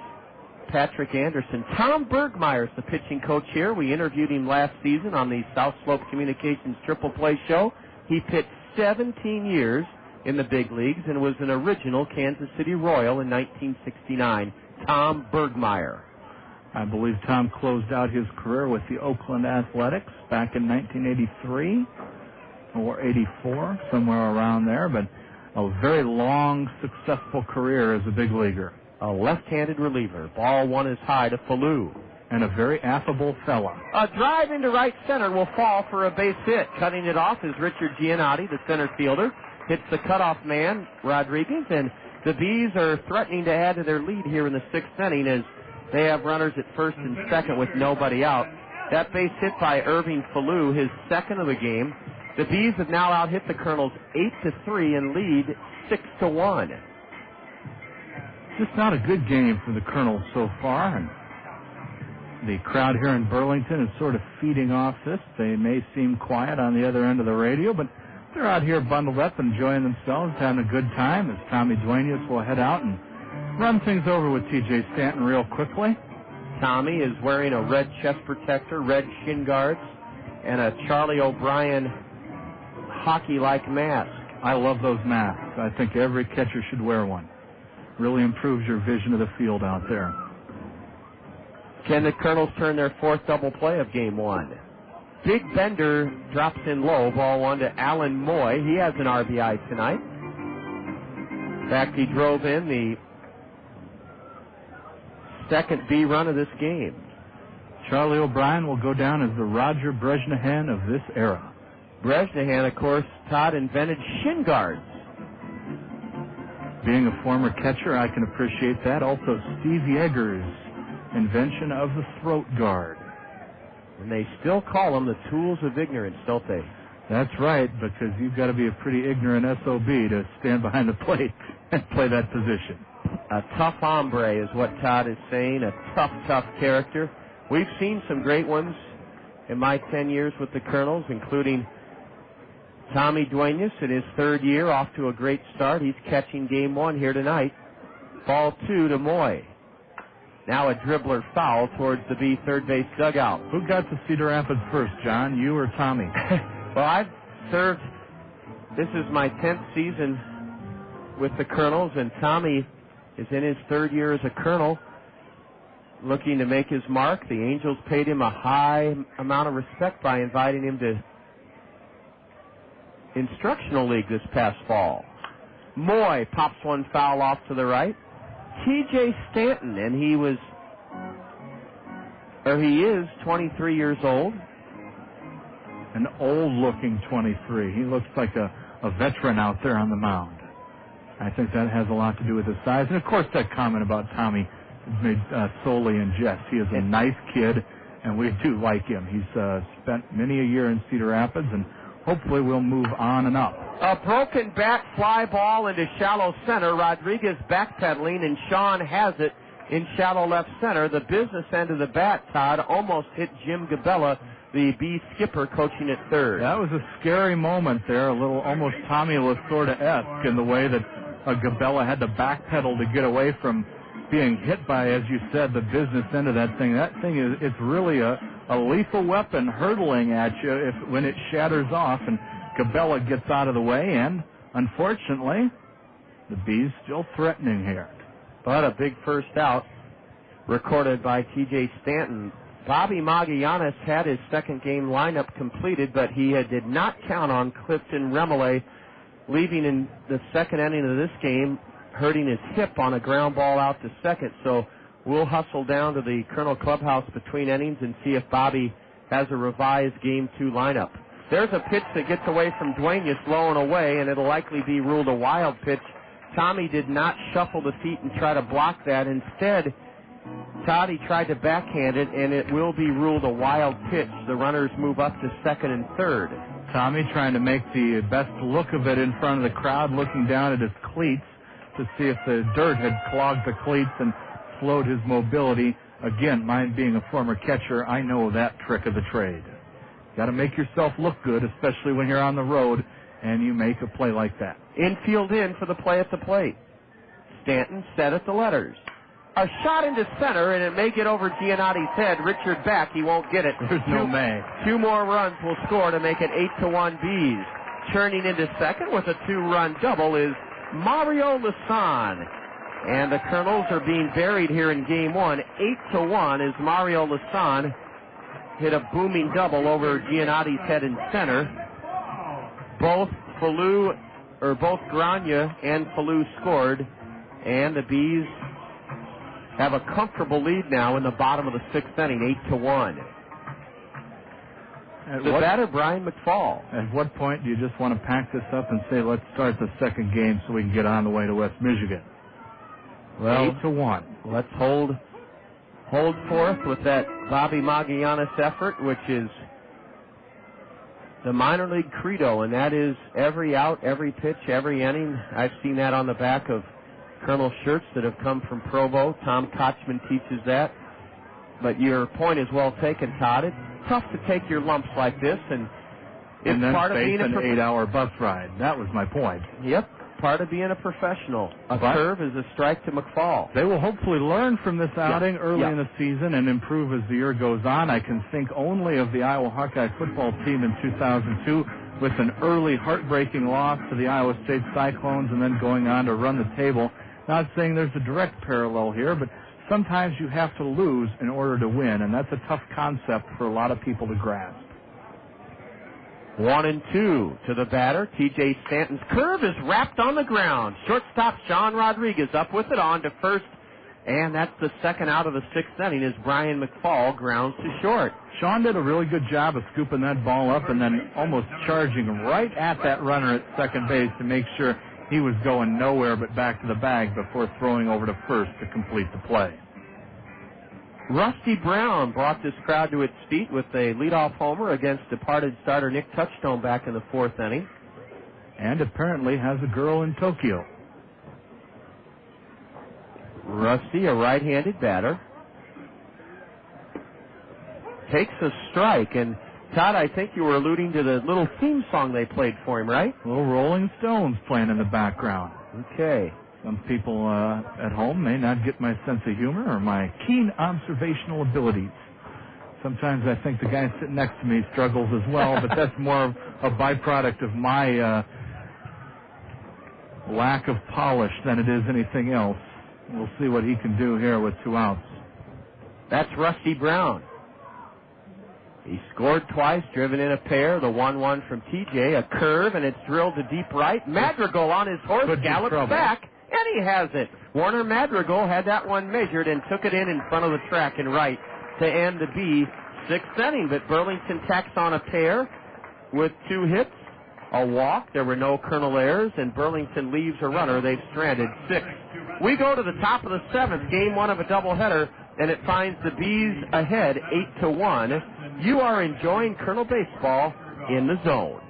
Patrick Anderson. Tom Bergmeyer's the pitching coach here. We interviewed him last season on the South Slope Communications Triple Play Show. He pitched 17 years in the big leagues and was an original Kansas City Royal in 1969. Tom Bergmeyer. I believe Tom closed out his career with the Oakland Athletics back in 1983 or 84, somewhere around there, but a very long, successful career as a big leaguer. a left-handed reliever. Ball one is high to Falou. And a very affable fella. A drive into right center will fall for a base hit. Cutting it off is Richard Giannotti, the center fielder. Hits the cutoff man, Rodriguez, and the Bees are threatening to add to their lead here in the sixth inning as they have runners at first and second with nobody out. That base hit by Irving Falou, his second of the game. The Bees have now out-hit the Kernels 8-3 and lead 6-1. Just not a good game for the Kernels so far. And the crowd here in Burlington is sort of feeding off this. They may seem quiet on the other end of the radio, but they're out here bundled up, enjoying themselves, having a good time as Tommy Duenas will head out and run things over with T.J. Stanton real quickly. Tommy is wearing a red chest protector, red shin guards, and a Charlie O'Brien hockey-like mask. I love those masks. I think every catcher should wear one. Really improves your vision of the field out there. Can the Kernels turn their fourth double play of game one? Big Bender drops in low, ball one to Alan Moy. He has an RBI tonight. In fact, he drove in the second B run of this game. Charlie O'Brien will go down as the Roger Brezhnehan of this era. Brezhnehan, of course, Todd invented shin guards. Being a former catcher, I can appreciate that. Also, Steve Yeager's invention of the throat guard. And they still call them the tools of ignorance, don't they? That's right, because you've got to be a pretty ignorant SOB to stand behind the plate and play that position. A tough hombre is what Todd is saying, a tough character. We've seen some great ones in my 10 years with the Kernels, including Tommy Duenas in his third year, off to a great start. He's catching game one here tonight. Ball two to Moy. Now a dribbler foul towards the B third base dugout. Who got to Cedar Rapids first, John, you or Tommy? Well, I've served, this is my 10th season with the Kernels, and Tommy is in his third year as a Colonel, looking to make his mark. The Angels paid him a high amount of respect by inviting him to Instructional League this past fall. Moy pops one foul off to the right. T.J. Stanton, and he is 23 years old. An old-looking 23. He looks like a veteran out there on the mound. I think that has a lot to do with his size. And, of course, that comment about Tommy is made solely in jest. He is a nice kid, and we do like him. He's spent many a year in Cedar Rapids, and hopefully we'll move on and up. A broken bat fly ball into shallow center. Rodriguez backpedaling, and Sean has it in shallow left center. The business end of the bat, Todd, almost hit Jim Gabella, the B skipper coaching at third. That was a scary moment there, a little almost Tommy Lasorda-esque in the way that Gabella had to backpedal to get away from being hit by, as you said, the business end of that thing. That thing it's really a lethal weapon hurtling at you when it shatters off, and Gabella gets out of the way, and unfortunately, the Bees still threatening here. But a big first out recorded by T.J. Stanton. Bobby Magallanes had his second game lineup completed, but he did not count on Clifton Remole leaving in the second inning of this game, hurting his hip on a ground ball out to second. So we'll hustle down to the Colonel Clubhouse between innings and see if Bobby has a revised Game 2 lineup. There's a pitch that gets away from Duenas, low and away, and it'll likely be ruled a wild pitch. Tommy did not shuffle the feet and try to block that. Instead, Todd, he tried to backhand it, and it will be ruled a wild pitch. The runners move up to second and third. Tommy trying to make the best look of it in front of the crowd, looking down at his cleats to see if the dirt had clogged the cleats and slowed his mobility. Again, mine being a former catcher, I know that trick of the trade. Got to make yourself look good, especially when you're on the road and you make a play like that. Infield in for the play at the plate. Stanton set at the letters. A shot into center, and it may get over Giannotti's head. Richard back. He won't get it. There's no may. Two more runs will score to make it 8-1 Bees. Turning into second with a two-run double is Mario Lasan. And the Kernels are being buried here in Game 1. 8-1 as Mario Lasan hit a booming double over Giannotti's head in center. Both Grania and Falou scored, and the Bees have a comfortable lead now in the bottom of the 6th inning, 8-1. The batter, Brian McFall. At what point do you just want to pack this up and say, let's start the second game so we can get on the way to West Michigan? Well, 8-1. Let's hold forth with that Bobby Magallanes effort, which is the minor league credo, and that is every out, every pitch, every inning. I've seen that on the back of Colonel shirts that have come from Provo. Tom Kochman teaches that. But your point is well taken, Todd. It's tough to take your lumps like this, and it's then part of face being an 8-hour bus ride. That was my point. Yep, part of being a professional. A curve is a strike to McFall. They will hopefully learn from this outing early in the season and improve as the year goes on. I can think only of the Iowa Hawkeye football team in 2002 with an early heartbreaking loss to the Iowa State Cyclones and then going on to run the table. Not saying there's a direct parallel here, but sometimes you have to lose in order to win, and that's a tough concept for a lot of people to grasp. 1-2 to the batter. T.J. Stanton's curve is wrapped on the ground. Shortstop Sean Rodriguez up with it on to first, and that's the second out of the 6th inning as Brian McFall grounds to short. Sean did a really good job of scooping that ball up and then almost charging right at that runner at second base to make sure he was going nowhere but back to the bag before throwing over to first to complete the play. Rusty Brown brought this crowd to its feet with a leadoff homer against departed starter Nic Touchstone back in the 4th inning. And apparently has a girl in Tokyo. Rusty, a right-handed batter, takes a strike, and Todd, I think you were alluding to the little theme song they played for him, right? Little Rolling Stones playing in the background. Okay. Some people at home may not get my sense of humor or my keen observational abilities. Sometimes I think the guy sitting next to me struggles as well, but that's more of a byproduct of my lack of polish than it is anything else. We'll see what he can do here with 2 outs. That's Rusty Brown. He scored twice, driven in a pair. The 1-1 from TJ, a curve, and it's drilled to deep right. Madrigal on his horse gallops back, and he has it. Warner Madrigal had that one measured and took it in front of the track and right to end the B6th inning. But Burlington tacks on a pair with 2 hits, a walk. There were no Kernel errors, and Burlington leaves a runner. They've stranded 6. We go to the top of the 7th, game 1 of a doubleheader, and it finds the Bees ahead 8-1. You are enjoying Kernel baseball in the zone.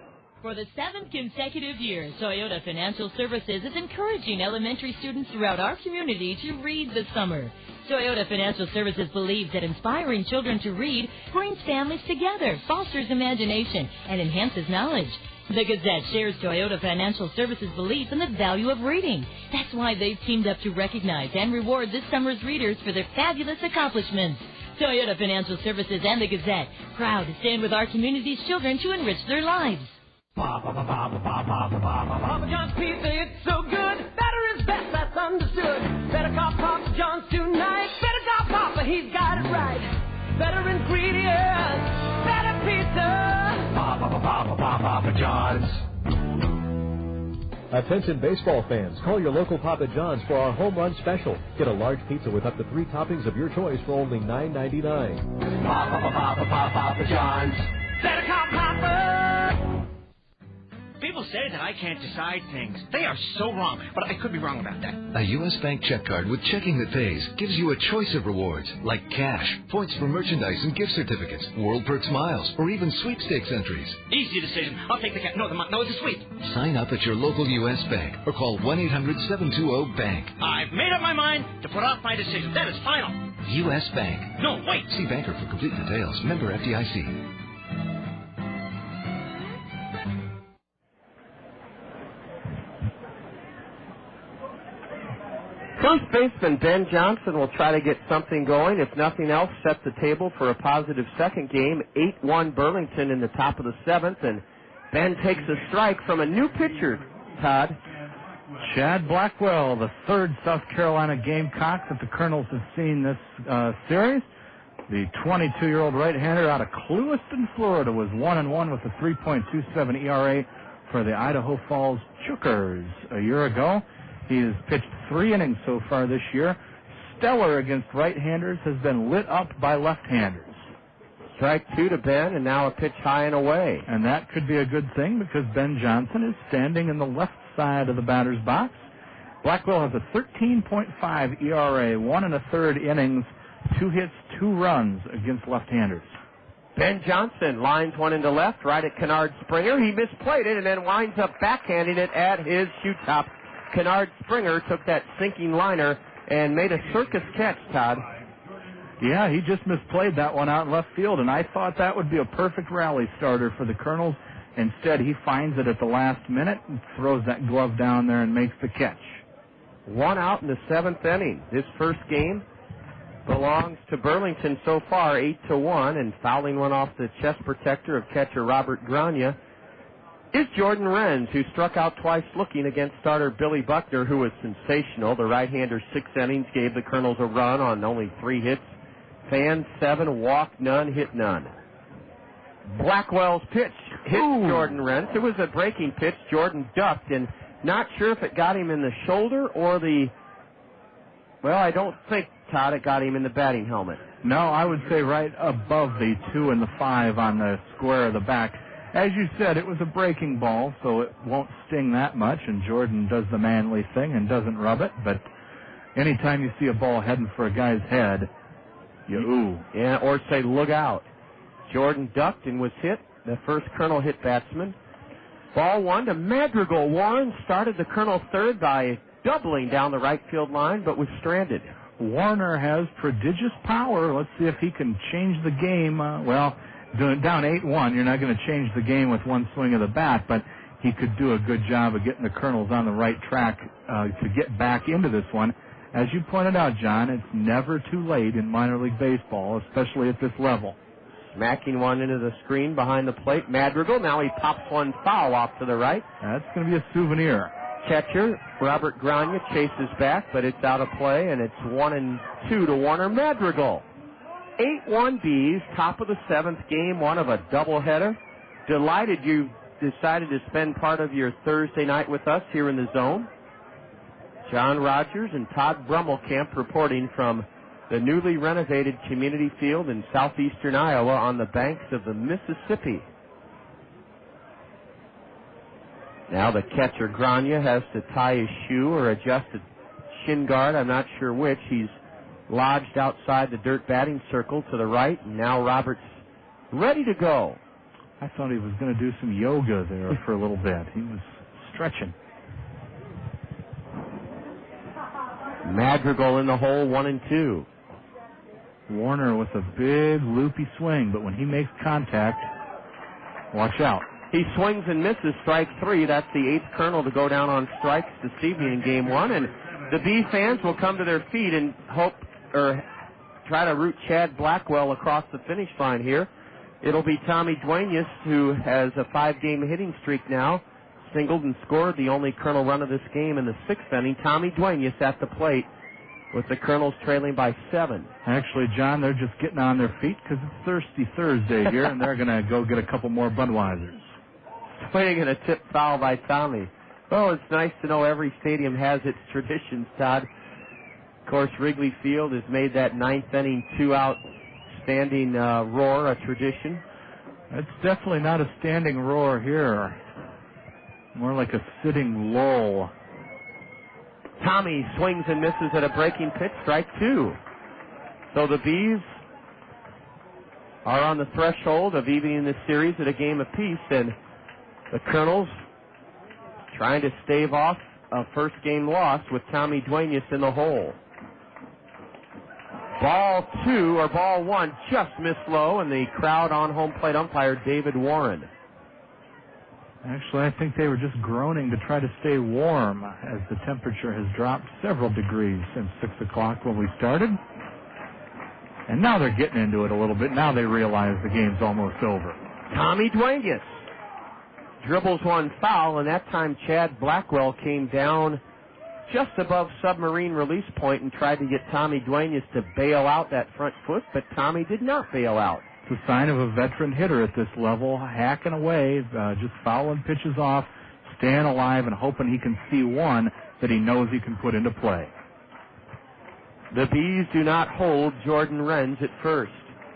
For the 7th consecutive year, Toyota Financial Services is encouraging elementary students throughout our community to read this summer. Toyota Financial Services believes that inspiring children to read brings families together, fosters imagination, and enhances knowledge. The Gazette shares Toyota Financial Services' belief in the value of reading. That's why they've teamed up to recognize and reward this summer's readers for their fabulous accomplishments. Toyota Financial Services and the Gazette, proud to stand with our community's children to enrich their lives. Papa John's pizza, it's so good. Better is best, that's understood. Better call Papa John's tonight. Better call Papa, he's got it right. Better ingredients, better pizza. Papa John's. Attention baseball fans, call your local Papa John's for our home run special. Get a large pizza with up to 3 toppings of your choice for only $9.99. Papa John's. Better call Papa. People say that I can't decide things. They are so wrong, but I could be wrong about that. A U.S. Bank check card with checking that pays gives you a choice of rewards like cash, points for merchandise and gift certificates, World Perks miles, or even sweepstakes entries. Easy decision. I'll take the cash. No, it's a sweep. Sign up at your local U.S. Bank or call 1-800-720-BANK. I've made up my mind to put off my decision. That is final. U.S. Bank. No, wait. See banker for complete details. Member FDIC. First baseman Ben Johnson will try to get something going. If nothing else, set the table for a positive second game. 8-1 Burlington in the top of the 7th, and Ben takes a strike from a new pitcher, Todd. Chad Blackwell, the 3rd South Carolina Gamecock that the Kernels have seen this series. The 22-year-old right-hander out of Clewiston, Florida, was 1-1 with a 3.27 ERA for the Idaho Falls Chookers a year ago. He has pitched 3 innings so far this year, stellar against right-handers, has been lit up by left-handers. Strike 2 to Ben, and now a pitch high and away. And that could be a good thing because Ben Johnson is standing in the left side of the batter's box. Blackwell has a 13.5 ERA, 1 1/3 innings, 2 hits, 2 runs against left-handers. Ben Johnson lines one into left, right at Kennard Springer. He misplayed it and then winds up backhanding it at his shoe top. Kennard Springer took that sinking liner and made a circus catch, Todd. Yeah, he just misplayed that one out in left field, and I thought that would be a perfect rally starter for the Kernels. Instead, he finds it at the last minute and throws that glove down there and makes the catch. 1 out in the 7th inning. This first game belongs to Burlington so far, 8-1, and fouling one off the chest protector of catcher Robert Grania is Jordan Renz, who struck out twice looking against starter Billy Buckner, who was sensational. The right-hander 6 innings gave the Kernels a run on only 3 hits. Fans 7, walked none, hit none. Blackwell's pitch hit Jordan Renz. It was a breaking pitch. Jordan ducked, and not sure if it got him in the shoulder or the... Well, I don't think, Todd, it got him in the batting helmet. No, I would say right above the 2 and the 5 on the square of the back. As you said, it was a breaking ball, so it won't sting that much, and Jordan does the manly thing and doesn't rub it. But anytime you see a ball heading for a guy's head, you ooh. Yeah, or say, look out. Jordan ducked and was hit. The first Kernel hit batsman. Ball 1 to Madrigal. Warren started the Kernel third by doubling down the right field line, but was stranded. Warner has prodigious power. Let's see if he can change the game. Down 8-1, you're not going to change the game with one swing of the bat, but he could do a good job of getting the Kernels on the right track to get back into this one. As you pointed out, John, it's never too late in minor league baseball, especially at this level. Smacking one into the screen behind the plate, Madrigal. Now he pops one foul off to the right. That's going to be a souvenir. Catcher Robert Grania chases back, but it's out of play, and it's 1-2 to Warner Madrigal. 8-1 Bees, top of the 7th, game 1 of a doubleheader. Delighted you decided to spend part of your Thursday night with us here in the zone. John Rogers and Todd Brummelkamp reporting from the newly renovated community field in southeastern Iowa on the banks of the Mississippi. Now the catcher Grania has to tie his shoe or adjust a shin guard. I'm not sure which. He's lodged outside the dirt batting circle to the right, and now Roberts ready to go. I thought he was going to do some yoga there for a little bit. He was stretching. Madrigal in the hole, 1-2. Warner with a big loopy swing, but when he makes contact, watch out. He swings and misses, strike 3. That's the 8th Kernel to go down on strikes this evening in game 1, and the Bee fans will come to their feet and try to root Chad Blackwell across the finish line here. It'll be Tommy Duenas, who has a 5-game hitting streak now, singled and scored the only Kernel run of this game in the 6th inning. Tommy Duenas at the plate with the Kernels trailing by 7. Actually, John, they're just getting on their feet because it's Thirsty Thursday here, and they're going to go get a couple more Budweisers. Swing and a tip foul by Tommy. Oh, it's nice to know every stadium has its traditions, Todd. Of course, Wrigley Field has made that 9th inning 2-out standing roar a tradition. It's definitely not a standing roar here. More like a sitting lull. Tommy swings and misses at a breaking pitch, strike 2. So the Bees are on the threshold of evening this series at a game apiece, and the Kernels trying to stave off a first-game loss with Tommy Duenas in the hole. Ball 1 just missed low, and the crowd on home plate umpire David Warren. Actually, I think they were just groaning to try to stay warm as the temperature has dropped several degrees since 6 o'clock when we started. And now they're getting into it a little bit. Now they realize the game's almost over. Tommy Duenas dribbles one foul, and that time Chad Blackwell came down just above submarine release point and tried to get Tommy Duenas to bail out that front foot, but Tommy did not bail out. It's a sign of a veteran hitter at this level, hacking away, just fouling pitches off, staying alive, and hoping he can see one that he knows he can put into play. The Bees do not hold Jordan Renz at first.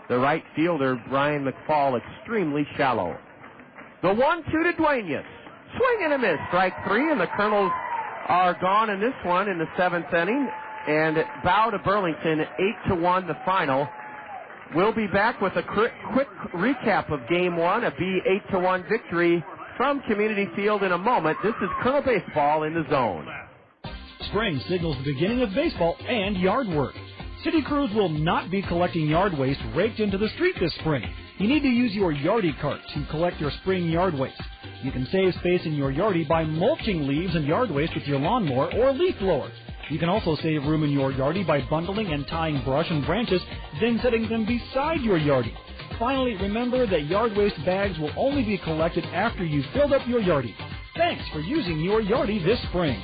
The right fielder, Brian McFall, extremely shallow. The 1-2 to Duenas. Swing and a miss. Strike three, and the Kernels are gone in this one in the seventh inning. And bow to Burlington, 8-1 the final. We'll be back with a quick recap of Game 1, a B 8-1 victory from Community Field in a moment. This is Kernel Baseball in the Zone. Spring signals the beginning of baseball and yard work. City crews will not be collecting yard waste raked into the street this spring. You need to use your Yardie cart to collect your spring yard waste. You can save space in your Yardie by mulching leaves and yard waste with your lawnmower or leaf blower. You can also save room in your Yardie by bundling and tying brush and branches, then setting them beside your Yardie. Finally, remember that yard waste bags will only be collected after you've filled up your Yardie. Thanks for using your Yardie this spring.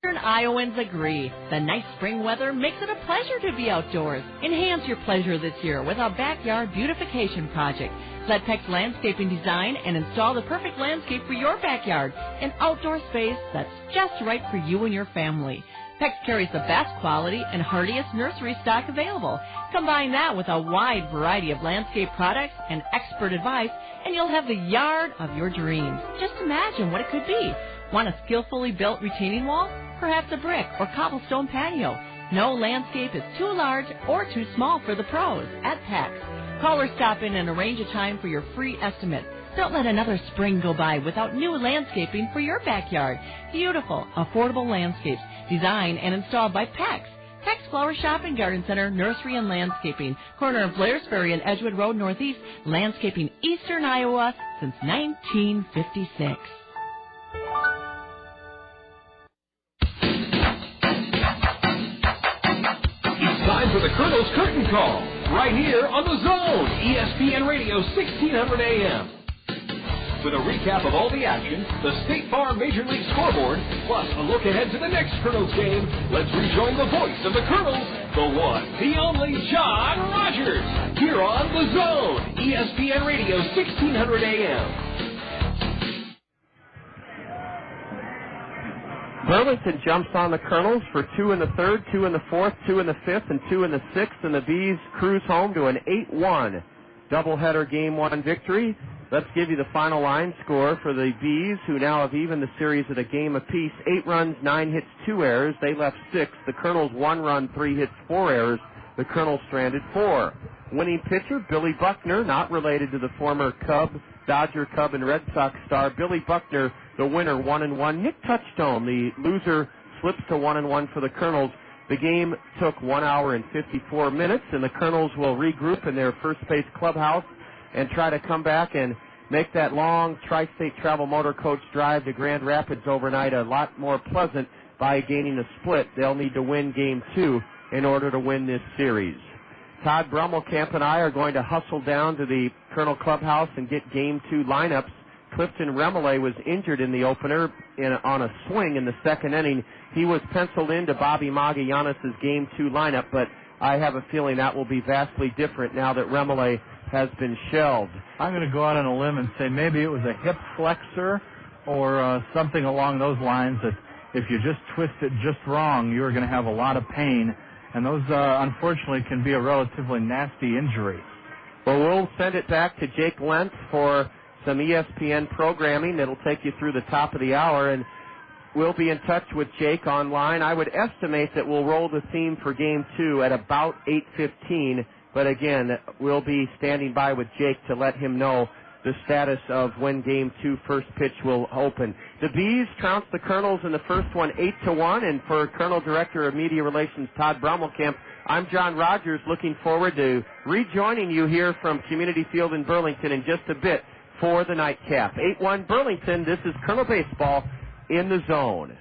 Iowans agree. The nice spring weather makes it a pleasure to be outdoors. Enhance your pleasure this year with our backyard beautification project. Let Peck's Landscaping design and install the perfect landscape for your backyard, an outdoor space that's just right for you and your family. Peck's carries the best quality and hardiest nursery stock available. Combine that with a wide variety of landscape products and expert advice, and you'll have the yard of your dreams. Just imagine what it could be. Want a skillfully built retaining wall? Perhaps a brick or cobblestone patio. No landscape is too large or too small for the pros at Peck's. Call or stop in and arrange a time for your free estimate. Don't let another spring go by without new landscaping for your backyard. Beautiful, affordable landscapes designed and installed by Peck's. Peck's Flower Shop and Garden Center, Nursery and Landscaping, corner of Blairs Ferry and Edgewood Road Northeast, landscaping Eastern Iowa since 1956. Time for the Kernels Curtain Call, right here on the Zone, ESPN Radio 1600 AM. With a recap of all the action, the State Farm Major League scoreboard, plus a look ahead to the next Kernels game, let's rejoin the voice of the Kernels, the one, the only John Rogers, here on the Zone, ESPN Radio 1600 AM. Burlington jumps on the Kernels for 2 in the third, 2 in the fourth, 2 in the fifth, and 2 in the sixth, and the Bees cruise home to an 8-1 doubleheader Game 1 victory. Let's give you the final line score for the Bees, who now have evened the series at a game apiece. 8 runs, 9 hits, 2 errors. They left 6. The Kernels 1 run, 3 hits, 4 errors. The Kernels stranded 4. Winning pitcher, Billy Buckner, not related to the former Dodger, Cub, and Red Sox star. Billy Buckner, the winner, 1-1. Nic Touchstone, the loser, slips to 1-1 for the Kernels. The game took 1 hour and 54 minutes, and the Kernels will regroup in their first base clubhouse and try to come back and make that long tri-state travel motor coach drive to Grand Rapids overnight a lot more pleasant by gaining a split. They'll need to win Game 2 in order to win this series. Todd Brummelkamp and I are going to hustle down to the Kernel clubhouse and get Game 2 lineups. Clifton Remele was injured in the opener on a swing in the second inning. He was penciled into Bobby Magallanes' Game 2 lineup, but I have a feeling that will be vastly different now that Remele has been shelved. I'm going to go out on a limb and say maybe it was a hip flexor or something along those lines, that if you just twist it just wrong, you're going to have a lot of pain, and those unfortunately can be a relatively nasty injury. Well, we'll send it back to Jake Lentz for some ESPN programming that'll take you through the top of the hour, and we'll be in touch with Jake online. I would estimate that we'll roll the theme for Game 2 at about 8:15, but again, we'll be standing by with Jake to let him know the status of when Game 2 first pitch will open. The Bees trounced the Kernels in the first one 8-1, and for Kernel Director of Media Relations Todd Brummelkamp, I'm John Rogers, looking forward to rejoining you here from Community Field in Burlington in just a bit for the nightcap. 8-1 Burlington, this is Kernel Baseball in the Zone.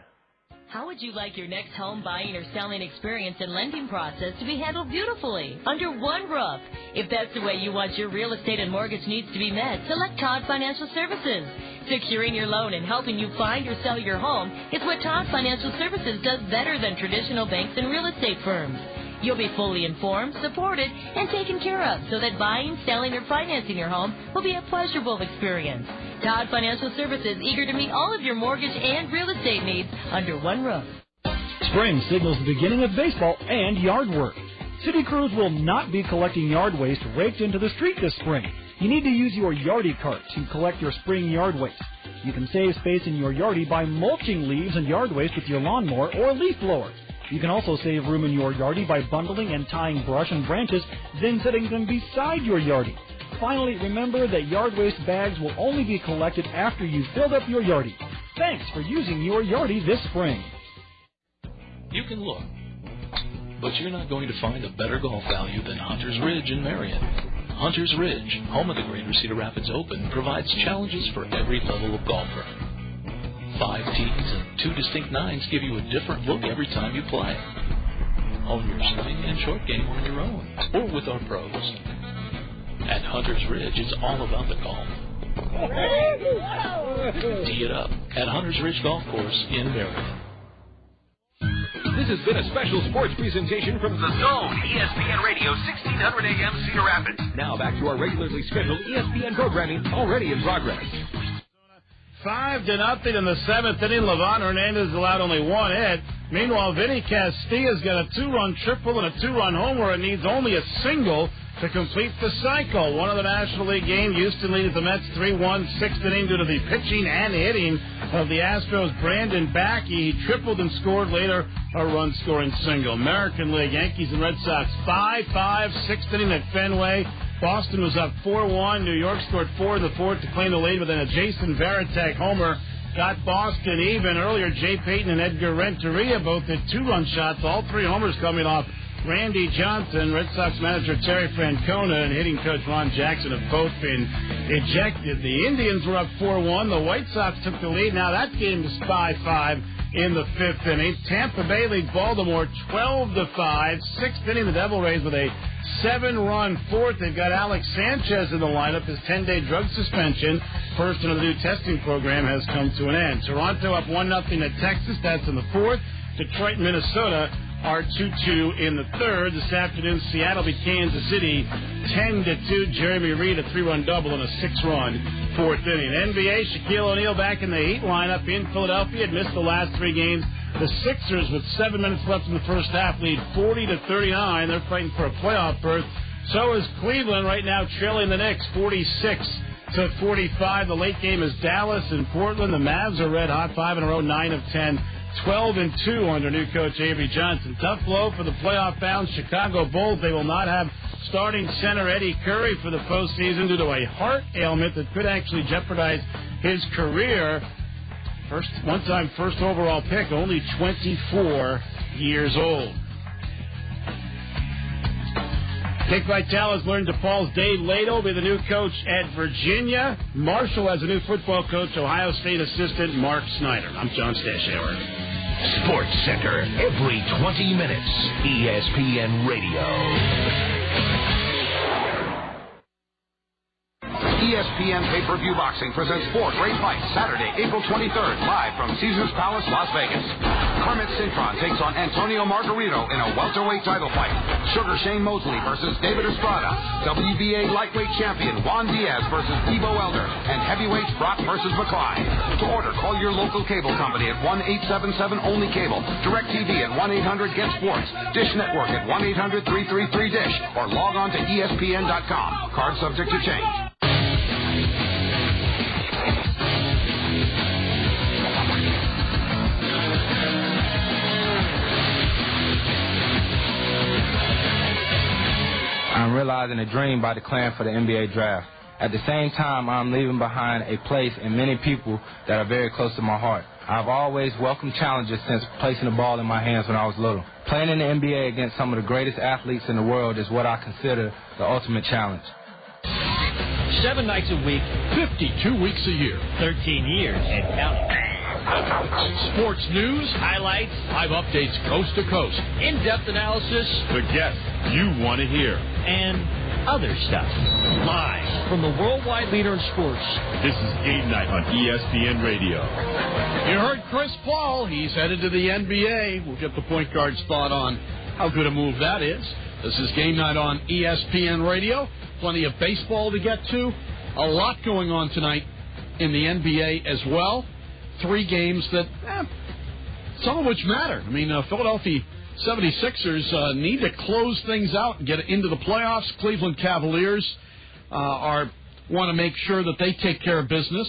How would you like your next home buying or selling experience and lending process to be handled beautifully under one roof? If that's the way you want your real estate and mortgage needs to be met, select Todd Financial Services. Securing your loan and helping you find or sell your home is what Todd Financial Services does better than traditional banks and real estate firms. You'll be fully informed, supported, and taken care of so that buying, selling, or financing your home will be a pleasurable experience. Todd Financial Services, eager to meet all of your mortgage and real estate needs under one roof. Spring signals the beginning of baseball and yard work. City crews will not be collecting yard waste raked into the street this spring. You need to use your yardie cart to collect your spring yard waste. You can save space in your yardie by mulching leaves and yard waste with your lawnmower or leaf blower. You can also save room in your yardie by bundling and tying brush and branches, then setting them beside your yardie. Finally, remember that yard waste bags will only be collected after you've filled up your yardie. Thanks for using your yardie this spring. You can look, but you're not going to find a better golf value than Hunter's Ridge in Marion. Hunter's Ridge, home of the Greater Cedar Rapids Open, provides challenges for every level of golfer. 5 tees and 2 distinct nines give you a different look every time you play. Hone your swing and short game on your own, or with our pros. At Hunter's Ridge, it's all about the golf. Tee it up at Hunter's Ridge Golf Course in Marion. This has been a special sports presentation from The Zone, ESPN Radio, 1600 AM, Cedar Rapids. Now back to our regularly scheduled ESPN programming, already in progress. 5-0 in the 7th inning. Levon Hernandez allowed only 1 hit. Meanwhile, Vinny Castilla's got a 2-run triple and a 2-run homer and needs only a single to complete the cycle. One of the National League games, Houston leads the Mets 3-1, 6th inning due to the pitching and hitting of the Astros' Brandon Backey. He tripled and scored later a run-scoring single. American League, Yankees and Red Sox 5-5, 6th inning at Fenway. Boston was up 4-1. New York scored 4 in the 4th to claim the lead, but then a Jason Varitek homer got Boston even. Earlier, Jay Payton and Edgar Renteria both hit 2-run shots. All 3 homers coming off Randy Johnson. Red Sox manager Terry Francona and hitting coach Ron Jackson have both been ejected. The Indians were up 4-1. The White Sox took the lead. Now that game is 5-5 in the 5th inning. Tampa Bay leads Baltimore 12-5. 6th inning, the Devil Rays with a 7-run 4th. They've got Alex Sanchez in the lineup. His 10-day drug suspension, first under the new testing program, has come to an end. Toronto up 1-0 at Texas. That's in the 4th. Detroit and Minnesota are 2-2 in the 3rd. This afternoon, Seattle beat Kansas City 10-2. Jeremy Reed a 3-run double and a 6-run 4th inning. NBA, Shaquille O'Neal back in the Heat lineup in Philadelphia. Had missed the last 3 games. The Sixers, with 7 minutes left in the first half, lead 40-39. They're fighting for a playoff berth. So is Cleveland right now trailing the Knicks 46-45. The late game is Dallas and Portland. The Mavs are red hot, 5 in a row, 9 of 10. 12-2 under new coach Avery Johnson. Tough blow for the playoff-bound Chicago Bulls. They will not have starting center Eddie Curry for the postseason due to a heart ailment that could actually jeopardize his career. One-time first overall pick, only 24 years old. Dick Vitale has learned DePaul's Dave Lato will be the new coach at Virginia. Marshall has a new football coach, Ohio State assistant Mark Snyder. I'm John Stashauer. Sports Center, every 20 minutes. ESPN Radio. ESPN Pay-Per-View Boxing presents 4 great fights Saturday, April 23rd, live from Caesars Palace, Las Vegas. Kermit Cintron takes on Antonio Margarito in a welterweight title fight. Sugar Shane Mosley versus David Estrada. WBA lightweight champion Juan Diaz versus Evo Elder. And heavyweights Brock versus McCline. To order, call your local cable company at 1-877-ONLY-CABLE. DirecTV at 1-800-GET-SPORTS. Dish Network at 1-800-333-DISH. Or log on to ESPN.com. Card subject to change. I'm realizing a dream by declaring for the NBA draft. At the same time, I'm leaving behind a place and many people that are very close to my heart. I've always welcomed challenges since placing the ball in my hands when I was little. Playing in the NBA against some of the greatest athletes in the world is what I consider the ultimate challenge. 7 nights a week, 52 weeks a year, 13 years and counting. Sports news, highlights, live updates coast to coast, in-depth analysis, the guests you want to hear, and other stuff. Live from the worldwide leader in sports. This is Game Night on ESPN Radio. You heard Chris Paul. He's headed to the NBA. We'll get the point guard's thought on how good a move that is. This is Game Night on ESPN Radio. Plenty of baseball to get to. A lot going on tonight in the NBA as well. 3 games that some of which matter. I mean, Philadelphia 76ers need to close things out and get into the playoffs. Cleveland Cavaliers want to make sure that they take care of business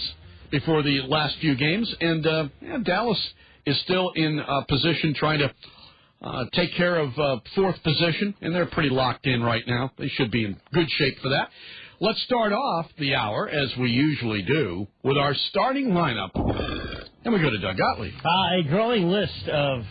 before the last few games. And Dallas is still in position trying to take care of fourth position, and they're pretty locked in right now. They should be in good shape for that. Let's start off the hour, as we usually do, with our starting lineup. And we go to Doug Gottlieb. A growing list of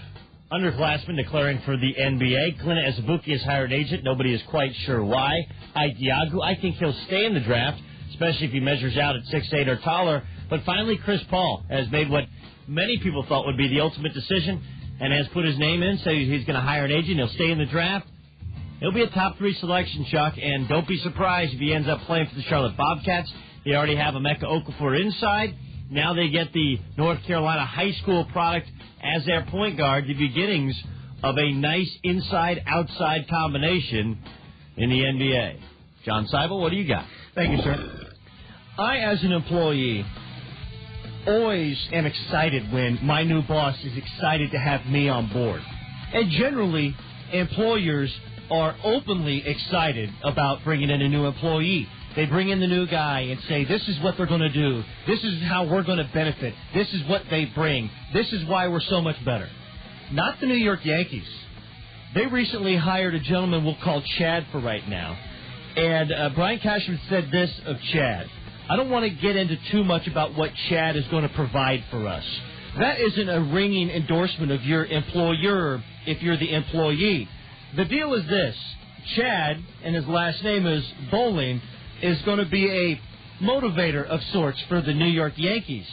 underclassmen declaring for the NBA. Clint Azubuike has hired an agent. Nobody is quite sure why. Diagu, I think he'll stay in the draft, especially if he measures out at 6'8" or taller. But finally, Chris Paul has made what many people thought would be the ultimate decision and has put his name in, so he's going to hire an agent. He'll stay in the draft. He'll be a top 3 selection, Chuck, and don't be surprised if he ends up playing for the Charlotte Bobcats. They already have Emeka Okafor inside. Now they get the North Carolina high school product as their point guard, the beginnings of a nice inside-outside combination in the NBA. John Seibel, what do you got? Thank you, sir. I, as an employee, always am excited when my new boss is excited to have me on board. And generally, employers are openly excited about bringing in a new employee. They bring in the new guy and say, this is what they're going to do. This is how we're going to benefit. This is what they bring. This is why we're so much better. Not the New York Yankees. They recently hired a gentleman we'll call Chad for right now. And Brian Cashman said this of Chad. I don't want to get into too much about what Chad is going to provide for us. That isn't a ringing endorsement of your employer if you're the employee. The deal is this. Chad, and his last name is Bowling, is going to be a motivator of sorts for the New York Yankees.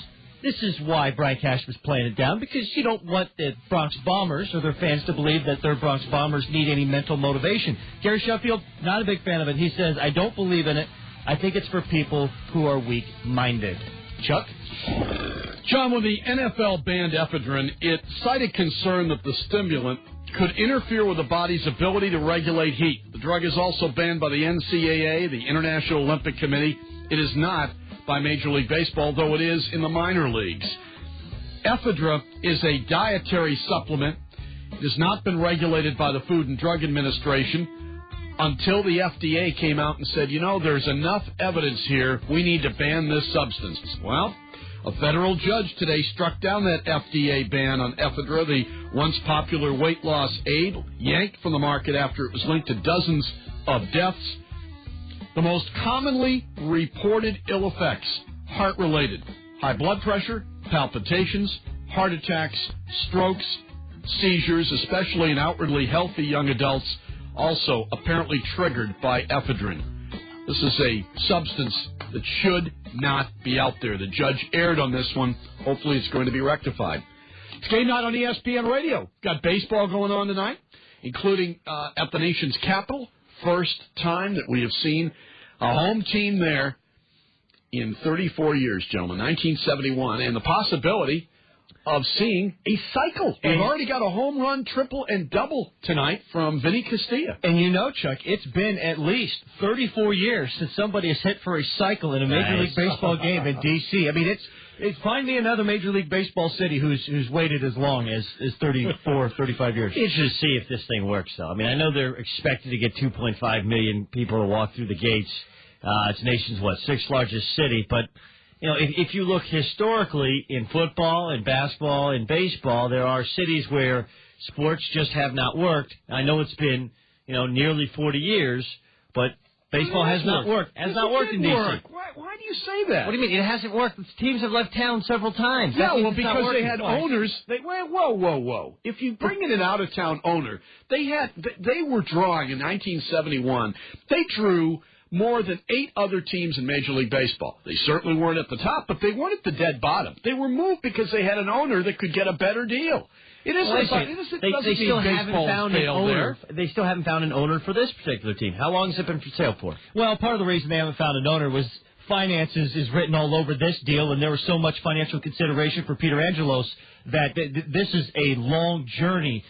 This is why Brian Cashman's playing it down, because you don't want the Bronx Bombers or their fans to believe that their Bronx Bombers need any mental motivation. Gary Sheffield, not a big fan of it. He says, I don't believe in it. I think it's for people who are weak-minded. Chuck? John, when the NFL banned ephedrine, it cited concern that the stimulant could interfere with the body's ability to regulate heat. The drug is also banned by the NCAA, the International Olympic Committee. It is not by Major League Baseball, though it is in the minor leagues. Ephedra is a dietary supplement. It has not been regulated by the Food and Drug Administration until the FDA came out and said, you know, there's enough evidence here, we need to ban this substance. Well, a federal judge today struck down that FDA ban on ephedra, the once popular weight loss aid, yanked from the market after it was linked to dozens of deaths. The most commonly reported ill effects, heart-related, high blood pressure, palpitations, heart attacks, strokes, seizures, especially in outwardly healthy young adults, also apparently triggered by ephedrine. This is a substance that should not be out there. The judge erred on this one. Hopefully it's going to be rectified. It's game night on ESPN Radio. Got baseball going on tonight, including at the nation's capital. First time that we have seen a home team there in 34 years, gentlemen, 1971, and the possibility of seeing a cycle. We've already got a home run, triple, and double tonight from Vinny Castilla. And you know, Chuck, it's been at least 34 years since somebody has hit for a cycle in a Major League Baseball game in D.C. I mean, it's find me another Major League Baseball city who's waited as long as 34, 35 years. It's just to see if this thing works, though. I mean, I know they're expected to get 2.5 million people to walk through the gates. It's the nation's, sixth largest city, but you know, if you look historically in football and basketball and baseball, there are cities where sports just have not worked. I know it's been, nearly 40 years, but baseball has not worked. Has not worked in D.C. Why do you say that? What do you mean? It hasn't worked. The teams have left town several times. Yeah, well, because they had owners. Whoa. If you bring in an out-of-town owner, they were drawing in 1971. They drew more than 8 other teams in Major League Baseball. They certainly weren't at the top, but they weren't at the dead bottom. They were moved because they had an owner that could get a better deal. They still haven't found an owner. They still haven't found an owner for this particular team. How long has it been for sale for? Well, part of the reason they haven't found an owner was finances is written all over this deal, and there was so much financial consideration for Peter Angelos that this is a long journey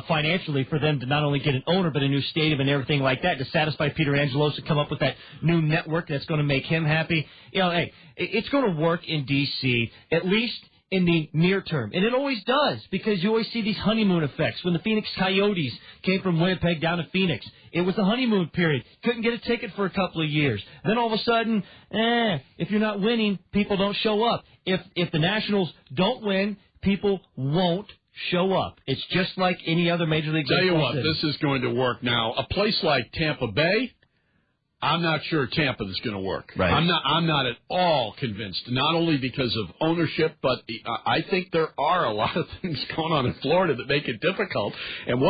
financially for them to not only get an owner but a new stadium and everything like that to satisfy Peter Angelos to come up with that new network that's going to make him happy. Hey, it's going to work in D.C., at least in the near term. And it always does, because you always see these honeymoon effects. When the Phoenix Coyotes came from Winnipeg down to Phoenix, it was the honeymoon period. Couldn't get a ticket for a couple of years. Then all of a sudden, if you're not winning, people don't show up. If the Nationals don't win, people won't show up. It's just like any other Major League Baseball. Tell you what, city. this is going to work now. A place like Tampa Bay, I'm not sure Tampa is going to work. Right. I'm not at all convinced. Not only because of ownership, but I think there are a lot of things going on in Florida that make it difficult. And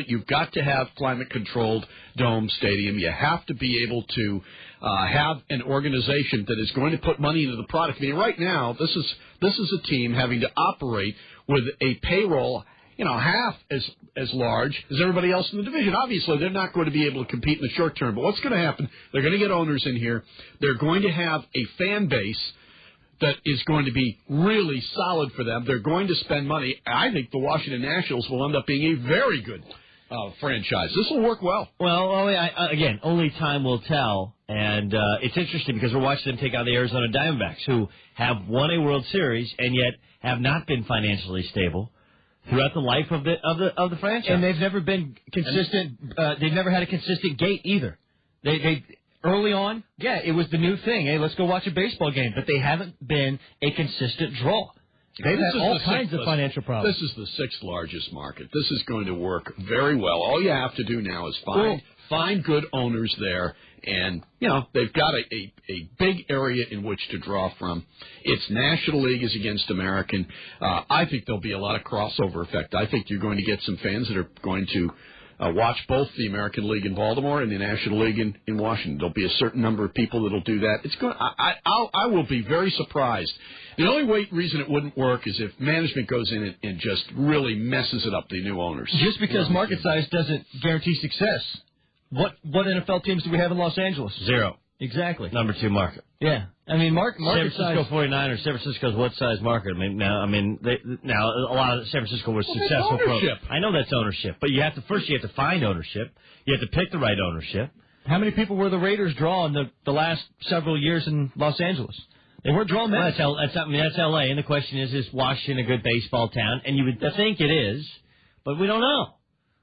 you've got to have climate-controlled dome stadium. You have to be able to have an organization that is going to put money into the product. I mean, right now, this is a team having to operate with a payroll, half as large as everybody else in the division. Obviously, they're not going to be able to compete in the short term. But what's going to happen? They're going to get owners in here. They're going to have a fan base that is going to be really solid for them. They're going to spend money. I think the Washington Nationals will end up being a very good franchise. This will work well. Well, again, only time will tell. And it's interesting because we're watching them take out the Arizona Diamondbacks, who have won a World Series and yet have not been financially stable throughout the life of the franchise. And they've never been consistent. They've never had a consistent gate either. They early on, it was the new thing. Hey, let's go watch a baseball game. But they haven't been a consistent draw. They've had all kinds of financial problems. This is the sixth largest market. This is going to work very well. All you have to do now is find good owners there. And, they've got a big area in which to draw from. It's National League is against American. I think there'll be a lot of crossover effect. I think you're going to get some fans that are going to watch both the American League in Baltimore and the National League in Washington. There'll be a certain number of people that'll do that. I will be very surprised. The only reason it wouldn't work is if management goes in and just really messes it up, the new owners. Just because market size doesn't guarantee success. What NFL teams do we have in Los Angeles? 0. Exactly. Number 2 market. Yeah. I mean, market San Francisco size. 49ers. San Francisco's what size market? A lot of San Francisco was successful. I know that's ownership, but you have to find ownership. You have to pick the right ownership. How many people were the Raiders drawing the last several years in Los Angeles? They weren't drawing many. That's L.A. And the question is Washington a good baseball town? And you would think it is, but we don't know.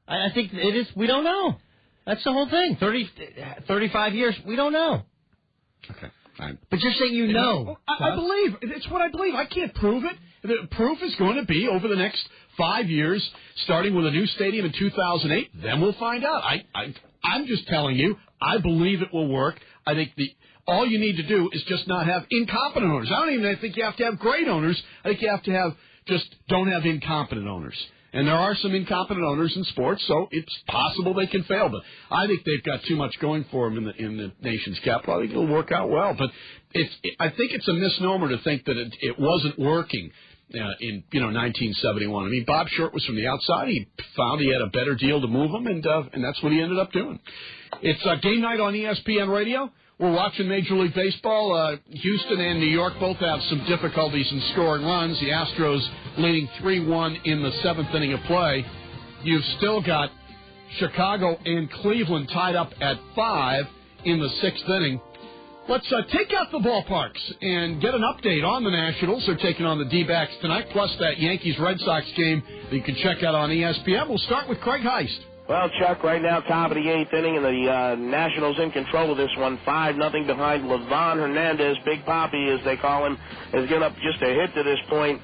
I think it is. We don't know. That's the whole thing. 35 years, we don't know. Okay. But you're saying you know. I believe. It's what I believe. I can't prove it. The proof is going to be over the next 5 years, starting with a new stadium in 2008. Then we'll find out. I'm just telling you, I believe it will work. I think all you need to do is just not have incompetent owners. I don't even think you have to have great owners. I think you have to have don't have incompetent owners. And there are some incompetent owners in sports, so it's possible they can fail. But I think they've got too much going for them in the nation's capital. I think it'll work out well. But I think it's a misnomer to think that it wasn't working in 1971. I mean, Bob Short was from the outside. He found he had a better deal to move them, and that's what he ended up doing. It's game night on ESPN Radio. We're watching Major League Baseball. Houston and New York both have some difficulties in scoring runs. The Astros leading 3-1 in the 7th inning of play. You've still got Chicago and Cleveland tied up at 5 in the 6th inning. Let's take out the ballparks and get an update on the Nationals. They're taking on the D-backs tonight, plus that Yankees-Red Sox game that you can check out on ESPN. We'll start with Craig Heist. Well, Chuck, right now, top of the 8th inning, and the Nationals in control of this one, 5-0 behind Livan Hernandez. Big Papi, as they call him, has given up just a hit to this point.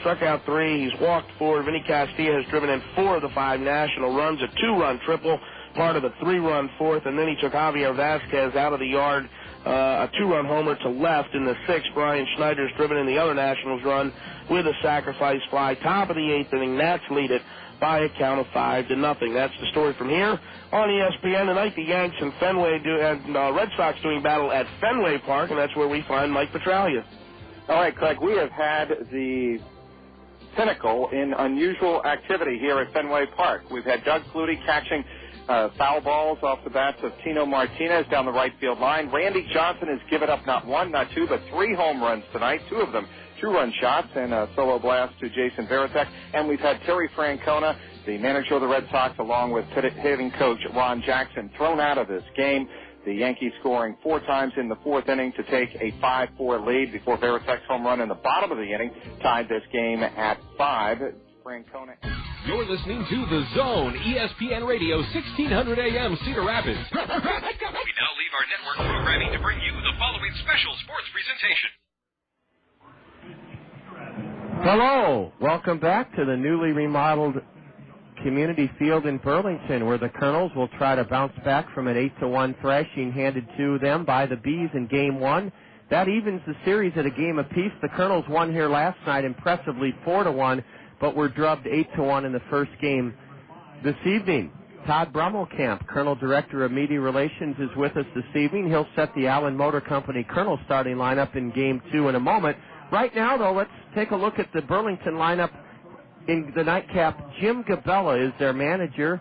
Struck out 3. He's walked 4. Vinny Castilla has driven in 4 of the 5 National runs, a 2-run triple, part of a 3-run 4th, and then he took Javier Vasquez out of the yard, a 2-run homer to left in the 6th. Brian Schneider's driven in the other Nationals run with a sacrifice fly. Top of the 8th inning, Nats lead it by a count of 5-0. That's the story from here on ESPN tonight. The Yanks and Red Sox doing battle at Fenway Park, and that's where we find Mike Petralia. All right, Craig, we have had the pinnacle in unusual activity here at Fenway Park. We've had Doug Flutie catching foul balls off the bats of Tino Martinez down the right field line. Randy Johnson has given up not 1, not 2, but 3 home runs tonight, 2 of them 2-run shots and a solo blast to Jason Varitek. And we've had Terry Francona, the manager of the Red Sox, along with hitting coach Ron Jackson, thrown out of this game The Yankees scoring 4 times in the 4th inning to take a 5-4 lead before Veritek's home run in the bottom of the inning tied this game at 5. Francona. You're listening to The Zone, ESPN Radio, 1600 AM, Cedar Rapids. We now leave our network programming to bring you the following special sports presentation. Hello. Welcome back to the newly remodeled Community Field in Burlington, where the Kernels will try to bounce back from an 8-1 thrashing handed to them by the Bees in Game 1. That evens the series at a game apiece. The Kernels won here last night impressively 4-1, but were drubbed 8-1 in the first game this evening. Todd Brummelkamp, Colonel Director of Media Relations, is with us this evening. He'll set the Allen Motor Company Kernel starting lineup in Game 2 in a moment. Right now, though, let's take a look at the Burlington lineup in the nightcap. Jim Gabella is their manager.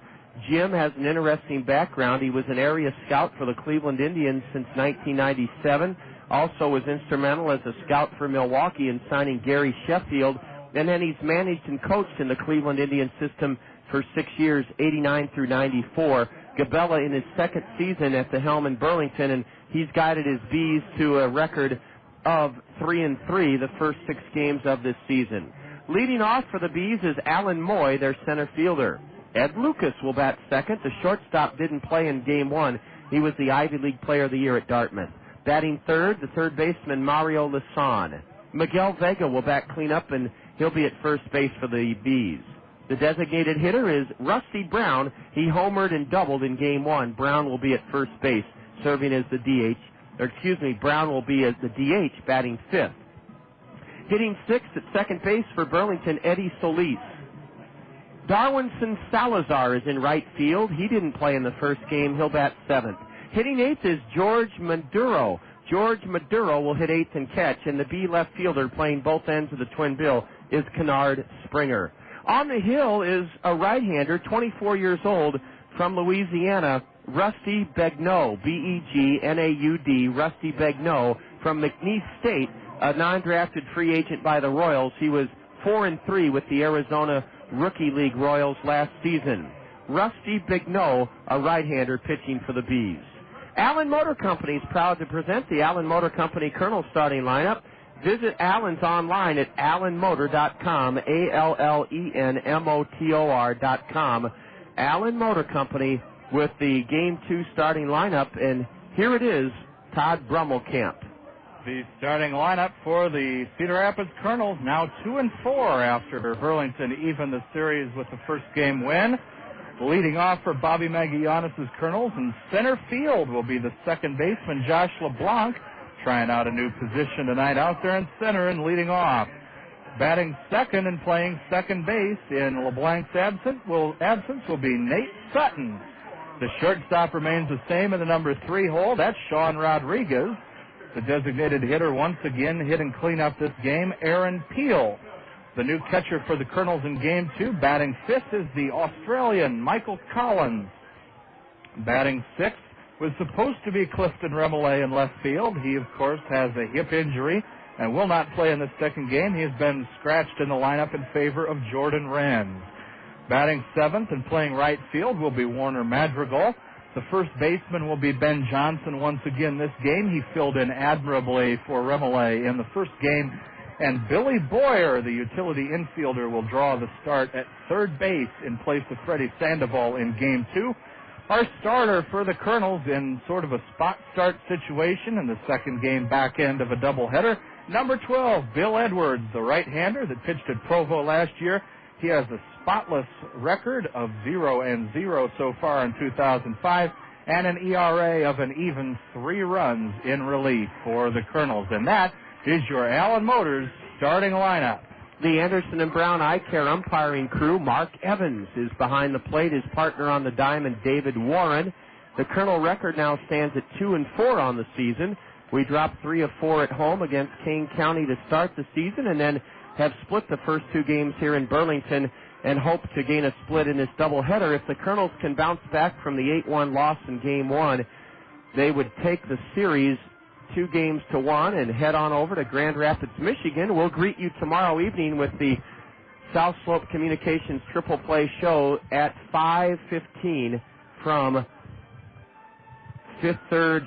Jim has an interesting background. He was an area scout for the Cleveland Indians since 1997. Also was instrumental as a scout for Milwaukee in signing Gary Sheffield. And then he's managed and coached in the Cleveland Indian system for 6 years, 89 through 94. Gabella in his second season at the helm in Burlington, and he's guided his Bees to a record of 3-3 the first 6 games of this season. Leading off for the Bees is Alan Moy, their center fielder. Ed Lucas will bat second. The shortstop didn't play in Game 1. He was the Ivy League Player of the Year at Dartmouth. Batting third, the third baseman Mario Lasan. Miguel Vega will bat cleanup, and he'll be at first base for the Bees. The designated hitter is Rusty Brown. He homered and doubled in Game 1. Brown will be at first base, serving as the DH. Brown will be as the DH, batting fifth. Hitting sixth at second base for Burlington, Eddie Solis. Darwinson Salazar is in right field. He didn't play in the first game. He'll bat seventh. Hitting eighth is George Maduro. George Maduro will hit eighth and catch, and the B left fielder playing both ends of the twin bill is Kennard Springer. On the hill is a right-hander, 24 years old, from Louisiana, Rusty Begnaud, B-E-G-N-A-U-D, Rusty Begnaud, from McNeese State, a non-drafted free agent by the Royals. He was 4-3 with the Arizona Rookie League Royals last season. Rusty Begnaud, a right-hander pitching for the Bees. Allen Motor Company is proud to present the Allen Motor Company Kernel starting lineup. Visit Allen's online at allenmotor.com, ALLENMOTOR.com. Allen Motor Company with the Game 2 starting lineup, and here it is, Todd Brummelkamp. The starting lineup for the Cedar Rapids Kernels, now 2-4 after Burlington evened the series with the first game win. Leading off for Bobby Magianis' Kernels, and center field will be the second baseman Josh LeBlanc, trying out a new position tonight out there in center and leading off. Batting second and playing second base in LeBlanc's absence will be Nate Sutton. The shortstop remains the same in the number 3 hole. That's Sean Rodriguez. The designated hitter once again hitting cleanup this game, Aaron Peel. The new catcher for the Kernels in Game 2, batting fifth, is the Australian Michael Collins. Batting sixth was supposed to be Clifton Remolay in left field. He, of course, has a hip injury and will not play in the second game. He has been scratched in the lineup in favor of Jordan Rand. Batting seventh and playing right field will be Warner Madrigal. The first baseman will be Ben Johnson once again this game. He filled in admirably for Remolay in the first game. And Billy Boyer, the utility infielder, will draw the start at third base in place of Freddie Sandoval in Game 2. Our starter for the Kernels in sort of a spot start situation in the second game back end of a doubleheader, number 12, Bill Edwards, the right-hander that pitched at Provo last year. He has a spotless record of 0-0 so far in 2005 and an ERA of an even 3 runs in relief for the Kernels. And that is your Allen Motors starting lineup. The Anderson and Brown Eye Care umpiring crew, Mark Evans, is behind the plate. His partner on the diamond, David Warren. The Kernel record now stands at 2-4 on the season. We dropped 3 of 4 at home against Kane County to start the season, and then have split the first 2 games here in Burlington and hope to gain a split in this doubleheader. If the Kernels can bounce back from the 8-1 loss in Game 1, they would take the series 2-1 and head on over to Grand Rapids, Michigan. We'll greet you tomorrow evening with the South Slope Communications Triple Play show at 5:15 from Fifth Third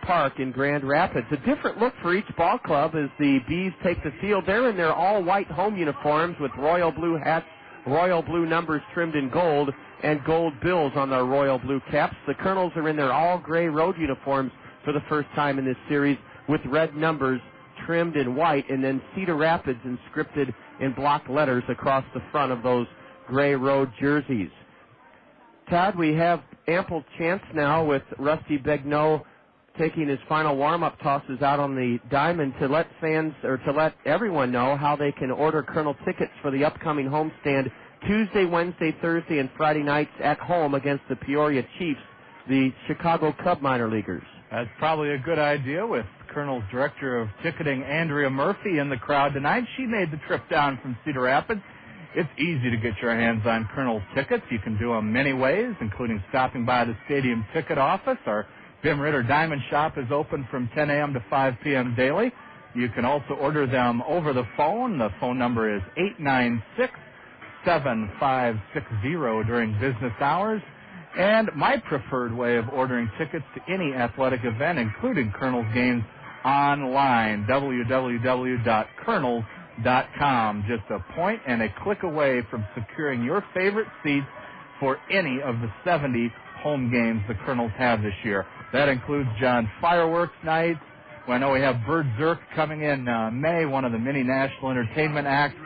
Park in Grand Rapids. A different look for each ball club as the Bees take the field. They're in their all-white home uniforms with royal blue hats, royal blue numbers trimmed in gold, and gold bills on their royal blue caps. The Kernels are in their all-gray road uniforms for the first time in this series with red numbers trimmed in white, and then Cedar Rapids inscripted in block letters across the front of those gray road jerseys. Todd, we have ample chance now with Rusty Begnaud taking his final warm-up tosses out on the diamond to let fans, or to let everyone know how they can order Kernel tickets for the upcoming homestand Tuesday, Wednesday, Thursday, and Friday nights at home against the Peoria Chiefs, the Chicago Cub minor leaguers. That's probably a good idea with Kernel's Director of Ticketing, Andrea Murphy, in the crowd tonight. She made the trip down from Cedar Rapids. It's easy to get your hands on Kernel's tickets. You can do them many ways, including stopping by the stadium ticket office. Our Bim Ritter Diamond Shop is open from 10 a.m. to 5 p.m. daily. You can also order them over the phone. The phone number is 896-7560 during business hours. And my preferred way of ordering tickets to any athletic event, including Kernel's games, online, www.kernels.com. Just a point and a click away from securing your favorite seats for any of the 70 home games the Kernels have this year. That includes, John, fireworks nights. Well, I know we have Bird Zirk coming in May, one of the many national entertainment acts.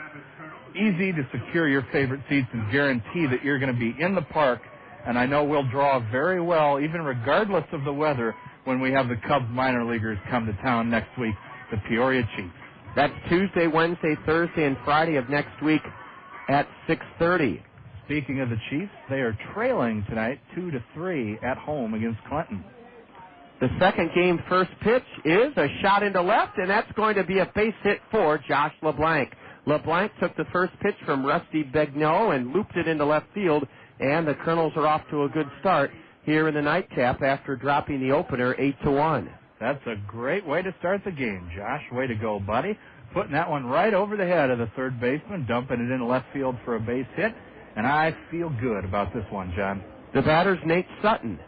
Easy to secure your favorite seats and guarantee that you're going to be in the park. And I know we'll draw very well, even regardless of the weather, when we have the Cubs minor leaguers come to town next week, the Peoria Chiefs. That's Tuesday, Wednesday, Thursday, and Friday of next week at 6:30. Speaking of the Chiefs, they are trailing tonight 2-3 at home against Clinton. The second game first pitch is a shot into left, and that's going to be a base hit for Josh LeBlanc. LeBlanc took the first pitch from Rusty Begnaud and looped it into left field, and the Kernels are off to a good start here in the nightcap after dropping the opener 8-1. That's a great way to start the game, Josh. Way to go, buddy. Putting that one right over the head of the third baseman, dumping it into left field for a base hit, and I feel good about this one, John. The batter's Nate Sutton.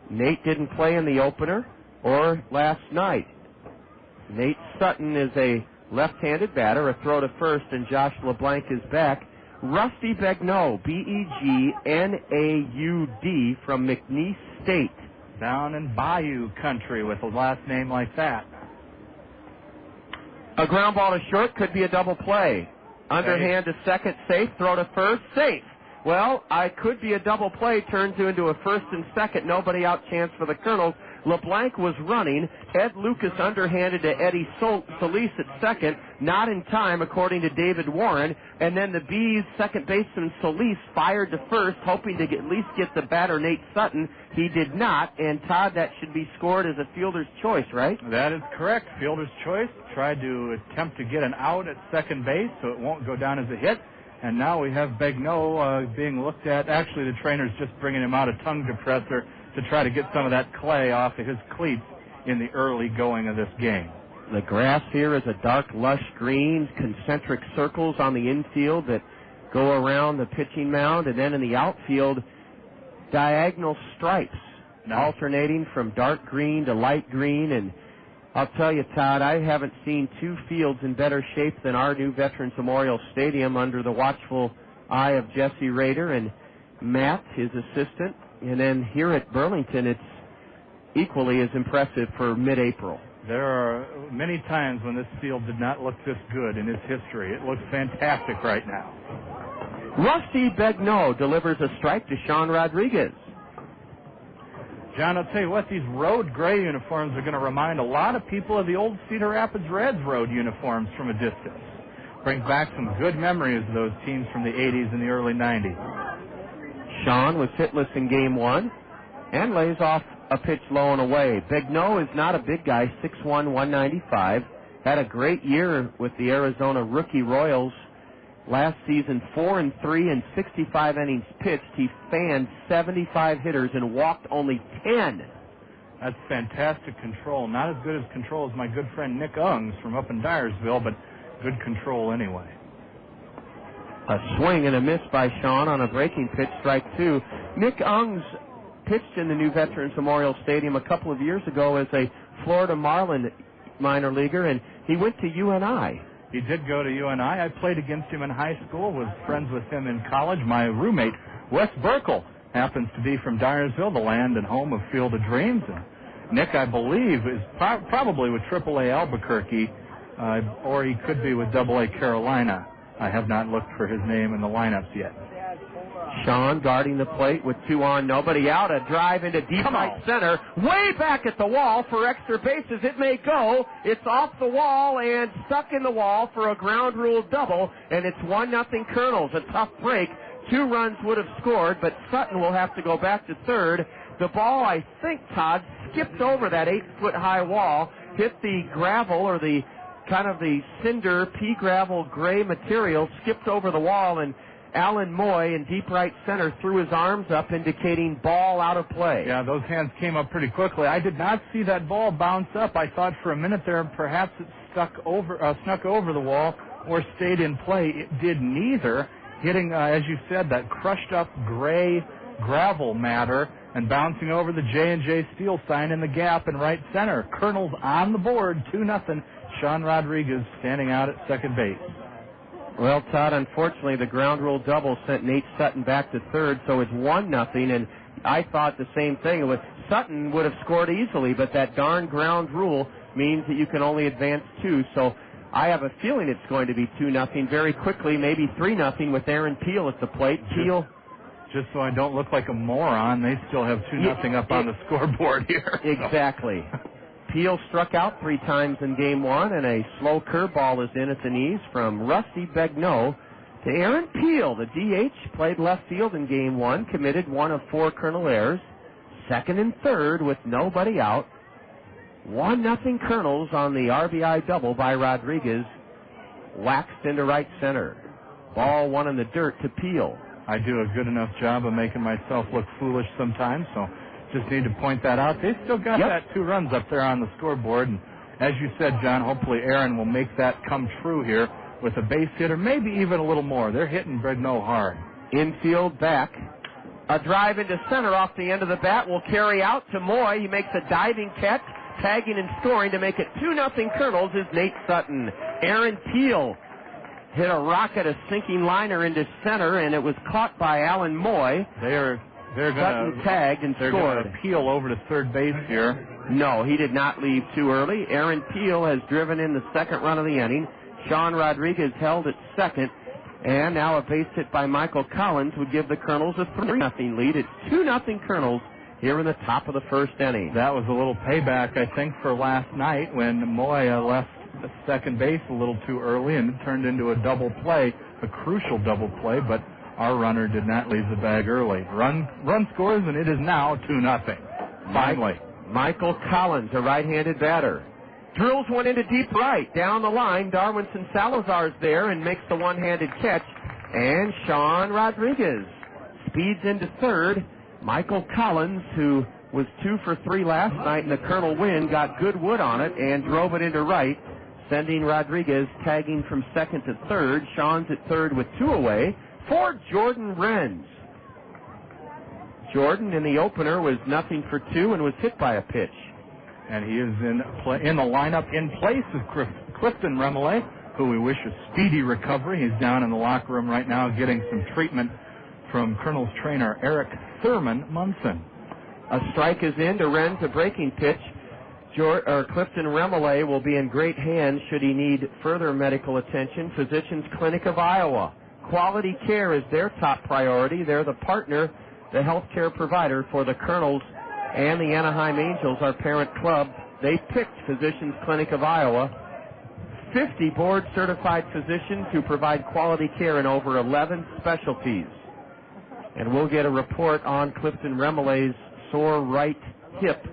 Nate didn't play in the opener or last night. Nate Sutton is a left-handed batter, a throw to first, and Josh LeBlanc is back. Rusty Begnaud, Begnaud, from McNeese State. Down in Bayou country with a last name like that. A ground ball to short could be a double play. Underhand to second, safe. Throw to first, safe. Well, I could be a double play, turns into a first and second, nobody out chance for the Kernels. LeBlanc was running. Ed Lucas underhanded to Eddie Solis at second, not in time, according to David Warren. And then the Bees' second baseman Solis fired to first, hoping to at least get the batter Nate Sutton. He did not. And, Todd, that should be scored as a fielder's choice, right? That is correct. Fielder's choice. Tried to attempt to get an out at second base so it won't go down as a hit. And now we have Begnaud being looked at. Actually, the trainer's just bringing him out a tongue depressor to try to get some of that clay off of his cleats in the early going of this game. The grass here is a dark, lush green, concentric circles on the infield that go around the pitching mound, and then in the outfield, diagonal stripes, alternating from dark green to light green. And I'll tell you, Todd, I haven't seen two fields in better shape than our new Veterans Memorial Stadium under the watchful eye of Jesse Rader and Matt, his assistant. And then here at Burlington, it's equally as impressive for mid-April. There are many times when this field did not look this good in its history. It looks fantastic right now. Rusty Begnaud delivers a strike to Sean Rodriguez. John, I'll tell you what, these road gray uniforms are going to remind a lot of people of the old Cedar Rapids Reds road uniforms from a distance. Brings back some good memories of those teams from the 80s and the early 90s. Sean was hitless in game one and lays off a pitch low and away. Begnaud is not a big guy, 6'1", 195. Had a great year with the Arizona Rookie Royals. Last season, 4-3 in 65 innings pitched. He fanned 75 hitters and walked only 10. That's fantastic control. Not as good as control as my good friend Nick Ungs from up in Dyersville, but good control anyway. A swing and a miss by Sean on a breaking pitch, strike two. Nick Ungs pitched in the new Veterans Memorial Stadium a couple of years ago as a Florida Marlin minor leaguer, and he went to UNI. He did go to UNI. I played against him in high school, was friends with him in college. My roommate, Wes Burkle, happens to be from Dyersville, the land and home of Field of Dreams. And Nick, I believe, is probably with AAA Albuquerque, or he could be with AA Carolina. I have not looked for his name in the lineups yet. Sean guarding the plate with 2 on, nobody out. A drive into deep right center, way back at the wall for extra bases. It may go. It's off the wall and stuck in the wall for a ground rule double, and it's 1-0 Kernels. A tough break. 2 runs would have scored, but Sutton will have to go back to third. The ball, I think, Todd, skipped over that 8-foot-high wall, hit the gravel or the kind of the cinder, pea gravel gray material, skipped over the wall, and Alan Moy in deep right center threw his arms up indicating ball out of play. Yeah, those hands came up pretty quickly. I did not see that ball bounce up. I thought for a minute there perhaps it snuck over the wall or stayed in play. It did neither, hitting, as you said, that crushed up gray gravel matter and bouncing over the J&J Steel sign in the gap in right center. Kernels on the board, 2-0. Sean Rodriguez standing out at second base. Well, Todd, unfortunately, the ground rule double sent Nate Sutton back to third, so it's 1-0, and I thought the same thing. Sutton would have scored easily, but that darn ground rule means that you can only advance 2, so I have a feeling it's going to be 2-0 very quickly, maybe 3-0 with Aaron Peel at the plate. Peel, just so I don't look like a moron, they still have 2-0 up on the scoreboard here. Exactly. Peel struck out 3 times in Game 1, and a slow curveball is in at the knees from Rusty Begnaud to Aaron Peel. The DH played left field in Game 1, committed 1 of 4 Kernel errors, second and third with nobody out. 1-0 Kernels on the RBI double by Rodriguez, waxed into right center. Ball 1 in the dirt to Peel. I do a good enough job of making myself look foolish sometimes, so just need to point that out. They still got that 2 runs up there on the scoreboard. And as you said, John, hopefully Aaron will make that come true here with a base hit, or maybe even a little more. They're hitting Begnaud hard. Infield back. A drive into center off the end of the bat will carry out to Moy. He makes a diving catch, tagging and scoring to make it 2-0 Kernels is Nate Sutton. Aaron Peel hit a rocket, a sinking liner into center, and it was caught by Alan Moy. They're going to tagged and scored. Peel over to third base here. No, he did not leave too early. Aaron Peel has driven in the second run of the inning. Sean Rodriguez held at second, and now a base hit by Michael Collins would give the Kernels a 3-0 lead. It's 2-0 Kernels here in the top of the first inning. That was a little payback, I think, for last night when Moy left second base a little too early, and it turned into a double play, a crucial double play, but our runner did not leave the bag early. Run scores, and it is now 2-0. Finally. Michael Collins, a right-handed batter, drills one into deep right. Down the line, Darwinson Salazar's there and makes the one-handed catch. And Sean Rodriguez speeds into third. Michael Collins, who was 2 for 3 last night in the Kernel win, got good wood on it and drove it into right, sending Rodriguez tagging from second to third. Sean's at third with 2 away for Jordan Renz. Jordan in the opener was 0 for 2 and was hit by a pitch. And he is in the lineup in place of Clifton Remele, who we wish a speedy recovery. He's down in the locker room right now getting some treatment from Kernel's trainer Eric Thurman Munson. A strike is in to Renz, a breaking pitch. Clifton Remele will be in great hands should he need further medical attention. Physicians Clinic of Iowa. Quality care is their top priority. They're the partner, the healthcare provider for the Kernels and the Anaheim Angels, our parent club. They picked Physicians Clinic of Iowa. 50 board-certified physicians who provide quality care in over 11 specialties. And we'll get a report on Clifton Remele's sore right hip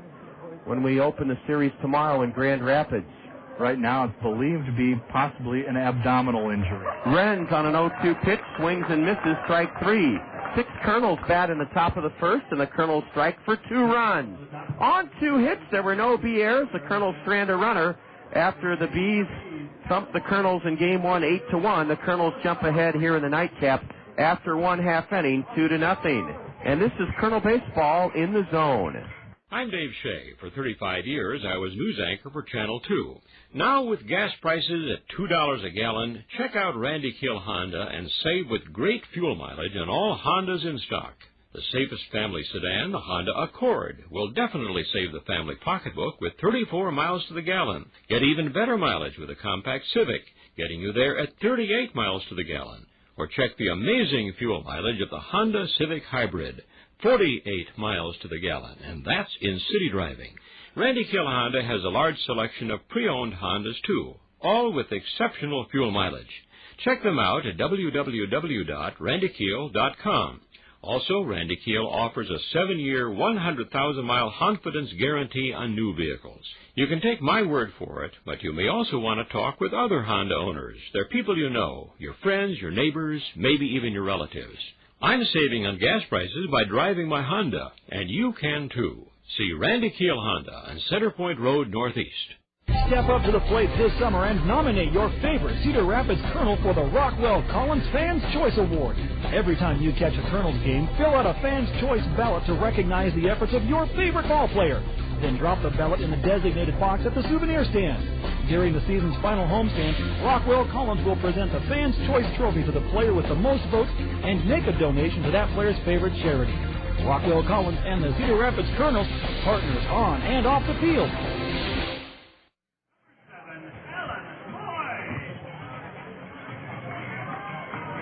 when we open the series tomorrow in Grand Rapids. Right now it's believed to be possibly an abdominal injury. Renz on an 0-2 pitch, swings and misses, strike 3. 6 Kernels bat in the top of the first, and the Kernels strike for 2 runs. On 2 hits, there were no B errors. The Kernels strand a runner after the Bees thumped the Kernels in Game 1 8-1. The Kernels jump ahead here in the nightcap after 1 half inning, 2-0. And this is Colonel Baseball in the Zone. I'm Dave Shea. For 35 years, I was news anchor for Channel 2. Now, with gas prices at $2 a gallon, check out Randy Kiel Honda and save with great fuel mileage on all Hondas in stock. The safest family sedan, the Honda Accord, will definitely save the family pocketbook with 34 miles to the gallon. Get even better mileage with a compact Civic, getting you there at 38 miles to the gallon. Or check the amazing fuel mileage of the Honda Civic Hybrid, 48 miles to the gallon, and that's in city driving. Randy Kiel Honda has a large selection of pre-owned Hondas, too, all with exceptional fuel mileage. Check them out at www.randykiel.com. Also, Randy Kiel offers a 7-year, 100,000-mile confidence guarantee on new vehicles. You can take my word for it, but you may also want to talk with other Honda owners. They're people you know, your friends, your neighbors, maybe even your relatives. I'm saving on gas prices by driving my Honda, and you can too. See Randy Kiel Honda on Center Point Road Northeast. Step up to the plate this summer and nominate your favorite Cedar Rapids Colonel for the Rockwell Collins Fans Choice Award. Every time you catch a Colonels game, fill out a Fans Choice ballot to recognize the efforts of your favorite ball player. Then drop the ballot in the designated box at the souvenir stand. During the season's final homestand, Rockwell Collins will present the Fans Choice Trophy to the player with the most votes and make a donation to that player's favorite charity. Rockwell Collins and the Cedar Rapids Kernels, partners on and off the field.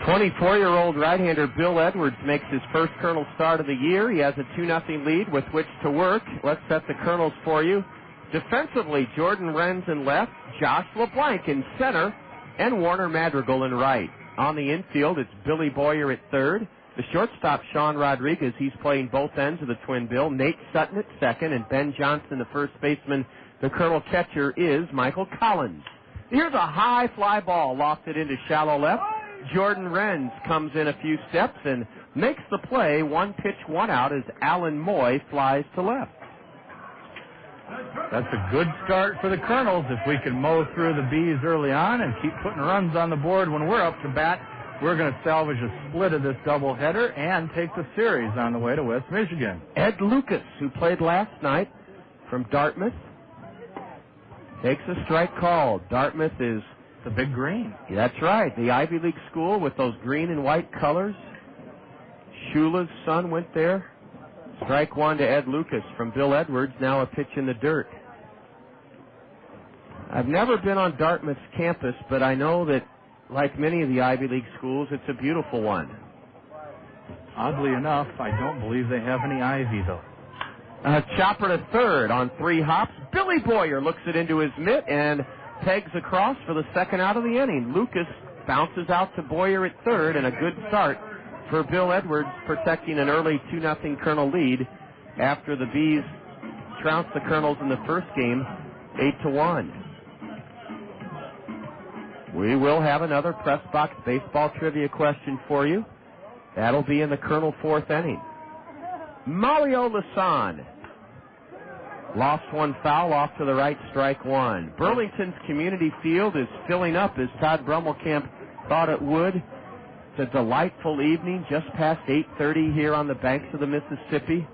24-year-old right-hander Bill Edwards makes his first Colonel start of the year. He has a 2-0 lead with which to work. Let's set the Colonels for you. Defensively, Jordan Renz in left, Josh LeBlanc in center, and Warner Madrigal in right. On the infield, it's Billy Boyer at third. The shortstop, Sean Rodriguez, he's playing both ends of the twin bill. Nate Sutton at second, and Ben Johnson, the first baseman. The Colonel catcher is Michael Collins. Here's a high fly ball lofted into shallow left. Jordan Renz comes in a few steps and makes the play. 1 pitch, 1 out as Alan Moy flies to left. That's a good start for the Colonels. If we can mow through the Bees early on and keep putting runs on the board when we're up to bat, we're going to salvage a split of this doubleheader and take the series on the way to West Michigan. Ed Lucas, who played last night from Dartmouth, takes a strike call. Dartmouth is the big green. That's right. The Ivy League school with those green and white colors. Shula's son went there. Strike one to Ed Lucas from Bill Edwards. Now a pitch in the dirt. I've never been on Dartmouth's campus, but I know that, like many of the Ivy League schools, it's a beautiful one. Oddly enough, I don't believe they have any ivy, though. Chopper to third on 3 hops. Billy Boyer looks it into his mitt and pegs across for the second out of the inning. Lucas bounces out to Boyer at third, and a good start for Bill Edwards, protecting an early 2-0 Colonel lead after the Bees trounced the Colonels in the first game 8-1. We will have another press box baseball trivia question for you. That'll be in the Colonel 4th inning. Mario Lasan lost 1 foul off to the right, strike 1. Burlington's community field is filling up as Todd Brummelkamp thought it would. It's a delightful evening, just past 8:30 here on the banks of the Mississippi.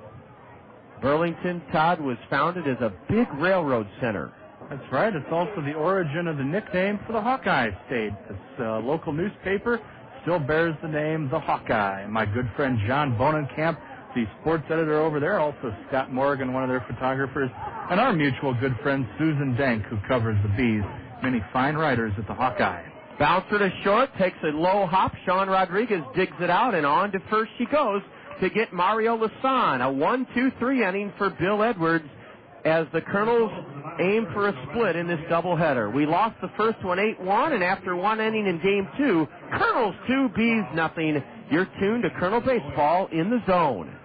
Burlington, Todd, was founded as a big railroad center. That's right. It's also the origin of the nickname for the Hawkeye State. This local newspaper still bears the name The Hawkeye. My good friend John Bonenkamp, the sports editor over there, also Scott Morgan, one of their photographers, and our mutual good friend Susan Denk, who covers the Bees. Many fine writers at the Hawkeye. Bouncer to short, takes a low hop. Sean Rodriguez digs it out, and on to first she goes to get Mario Lasan. A 1-2-3 inning for Bill Edwards as the Colonels aim for a split in this doubleheader. We lost the first one 8-1, and after 1 inning in Game 2, Colonels 2, Bees nothing. You're tuned to Colonel Baseball in the Zone.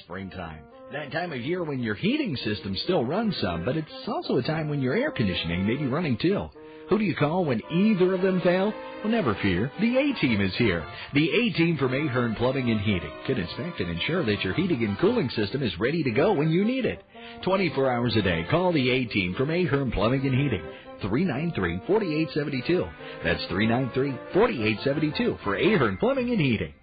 Springtime. That time of year when your heating system still runs some, but it's also a time when your air conditioning may be running too. Who do you call when either of them fail? Well, never fear. The A-Team is here. The A-Team from Ahern Plumbing and Heating can inspect and ensure that your heating and cooling system is ready to go when you need it. 24 hours a day, call the A-Team from Ahern Plumbing and Heating. 393-4872. That's 393-4872 for Ahern Plumbing and Heating.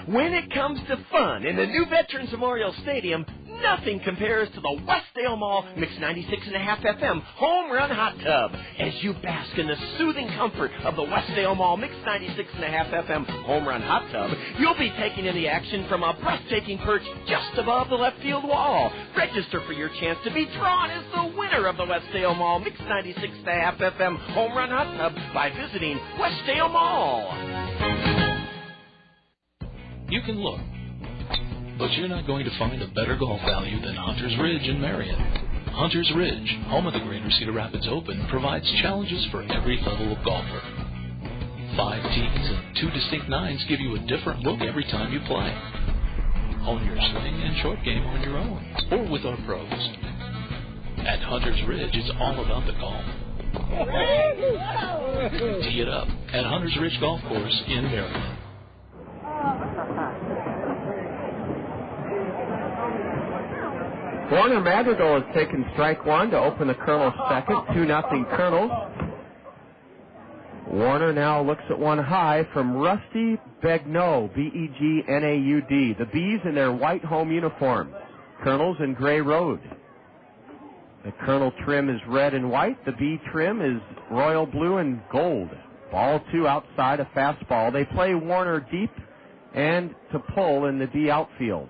When it comes to fun in the new Veterans Memorial Stadium, nothing compares to the Westdale Mall Mix 96.5 FM Home Run Hot Tub. As you bask in the soothing comfort of the Westdale Mall Mix 96.5 FM Home Run Hot Tub, you'll be taking in the action from a breathtaking perch just above the left field wall. Register for your chance to be drawn as the winner of the Westdale Mall Mix 96.5 FM Home Run Hot Tub by visiting Westdale Mall. You can look, but you're not going to find a better golf value than Hunters Ridge in Marion. Hunters Ridge, home of the Greater Cedar Rapids Open, provides challenges for every level of golfer. 5 tees and 2 distinct nines give you a different look every time you play. Hone your swing and short game on your own, or with our pros. At Hunters Ridge, it's all about the golf. Tee it up at Hunters Ridge Golf Course in Marion. Warner Madrigal has taken strike one to open the Kernels' second, 2-0 Kernels. Warner now looks at one high from Rusty Begnaud, B-E-G-N-A-U-D. The Bees in their white home uniforms, Kernels in gray road. The Kernel trim is red and white. The Bee trim is royal blue and gold. Ball 2 outside, a fastball. They play Warner deep and to pull in the D outfield.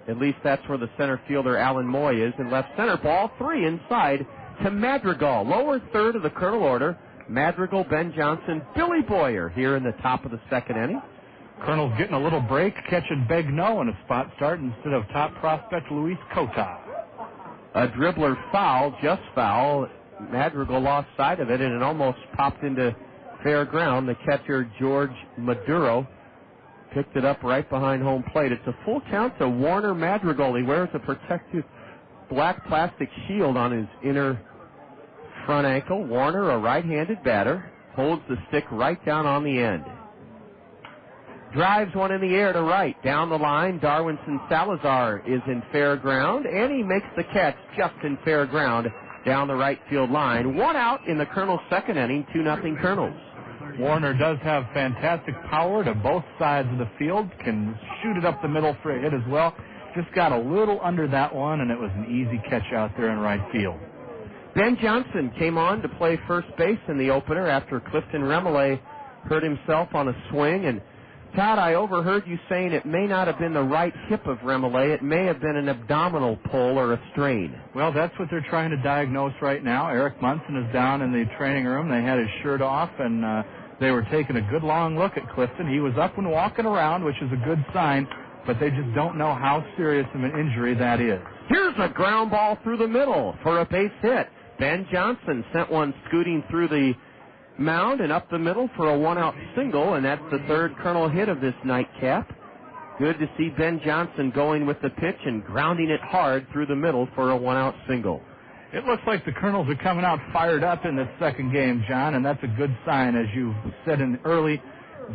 At least that's where the center fielder Alan Moy is in left center. Ball 3 inside to Madrigal. Lower third of the Kernel order. Madrigal, Ben Johnson, Billy Boyer here in the top of the second inning. Kernel's getting a little break, catching Begnaud in a spot start instead of top prospect Luis Cota. A dribbler foul, just foul. Madrigal lost sight of it, and it almost popped into fair ground. The catcher, George Maduro, picked it up right behind home plate. It's a full count to Warner Madrigal. He wears a protective black plastic shield on his inner front ankle. Warner, a right-handed batter, holds the stick right down on the end. Drives one in the air to right. Down the line, Darwinson Salazar is in fair ground, and he makes the catch just in fair ground down the right field line. One out in the Kernels' second inning, 2-0 Kernels. Warner does have fantastic power to both sides of the field, can shoot it up the middle for a hit as well. Just got a little under that one, and it was an easy catch out there in right field. Ben Johnson came on to play first base in the opener after Clifton Remillé hurt himself on a swing. And Todd, I overheard you saying it may not have been the right hip of Remillé. It may have been an abdominal pull or a strain. Well, that's what they're trying to diagnose right now. Eric Munson is down in the training room. They had his shirt off, and they were taking a good long look at Clifton. He was up and walking around, which is a good sign, but they just don't know how serious of an injury that is. Here's a ground ball through the middle for a base hit. Ben Johnson sent one scooting through the mound and up the middle for a one-out single, and that's the third Kernel hit of this nightcap. Good to see Ben Johnson going with the pitch and grounding it hard through the middle for a one-out single. It looks like the Kernels are coming out fired up in this second game, John, and that's a good sign. As you said in early,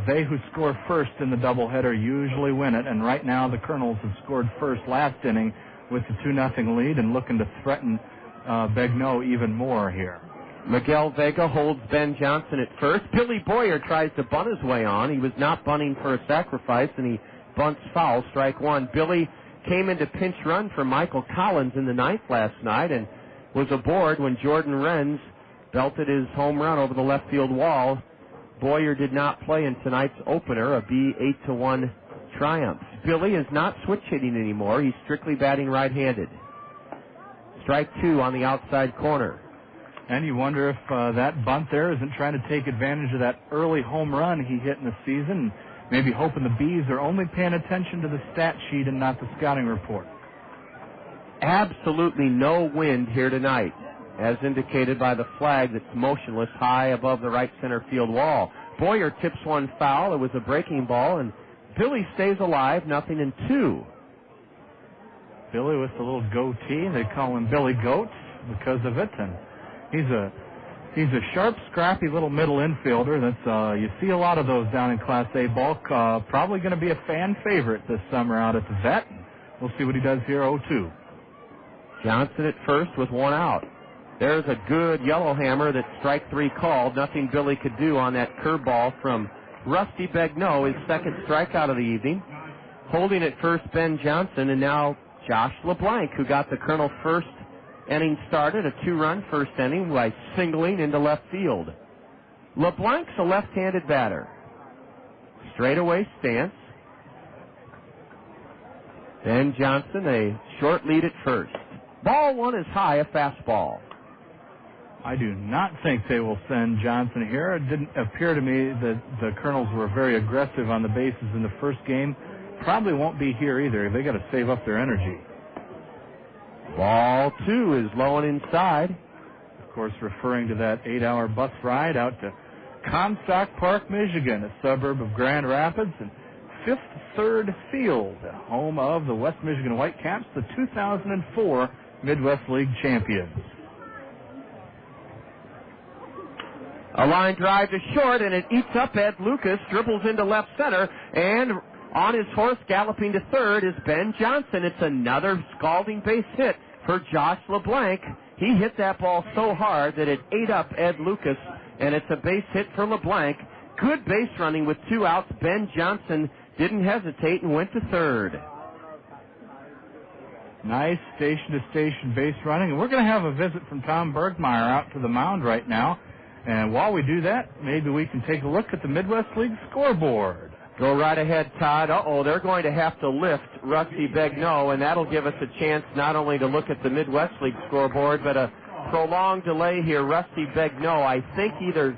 they who score first in the doubleheader usually win it, and right now the Kernels have scored first last inning with the 2-0 lead and looking to threaten Begnaud even more here. Miguel Vega holds Ben Johnson at first. Billy Boyer tries to bunt his way on. He was not bunting for a sacrifice, and he bunts foul, strike one. Billy came into pinch run for Michael Collins in the ninth last night and was aboard when Jordan Renz belted his home run over the left field wall. Boyer did not play in tonight's opener, a B8-1 triumph. Billy is not switch hitting anymore. He's strictly batting right-handed. Strike 2 on the outside corner. And you wonder if that bunt there isn't trying to take advantage of that early home run he hit in the season, maybe hoping the Bees are only paying attention to the stat sheet and not the scouting report. Absolutely no wind here tonight, as indicated by the flag that's motionless high above the right center field wall. Boyer tips one foul. It was a breaking ball, and Billy stays alive, 0-2. Billy with the little goatee. They call him Billy Goat because of it, and he's a sharp, scrappy little middle infielder. That's you see a lot of those down in Class A ball. Probably going to be a fan favorite this summer out at the Vet. We'll see what he does here, 0-2. Johnson at first with one out. There's a good yellow hammer that strike 3 called. Nothing Billy could do on that curveball from Rusty Begnaud, his second strikeout of the evening. Holding at first, Ben Johnson, and now Josh LeBlanc, who got the Colonel's first inning started, a 2-run first inning by singling into left field. LeBlanc's a left-handed batter. Straightaway stance. Ben Johnson, a short lead at first. Ball one is high, a fastball. I do not think they will send Johnson here. It didn't appear to me that the Kernels were very aggressive on the bases in the first game. Probably won't be here either. They got to save up their energy. Ball two is low and inside. Of course, referring to that 8-hour bus ride out to Comstock Park, Michigan, a suburb of Grand Rapids, and Fifth Third Field, home of the West Michigan Whitecaps, the 2004 Midwest League champions. A line drive to short, and it eats up Ed Lucas, dribbles into left center, and on his horse galloping to third is Ben Johnson. It's another scalding base hit for Josh LeBlanc. He hit that ball so hard that it ate up Ed Lucas, and it's a base hit for LeBlanc. Good base running with 2 outs. Ben Johnson didn't hesitate and went to third. Nice station-to-station base running. And we're going to have a visit from Tom Bergmeyer out to the mound right now. And while we do that, maybe we can take a look at the Midwest League scoreboard. Go right ahead, Todd. They're going to have to lift Rusty Begnaud, and that'll give us a chance not only to look at the Midwest League scoreboard, but a prolonged delay here. Rusty Begnaud, I think, either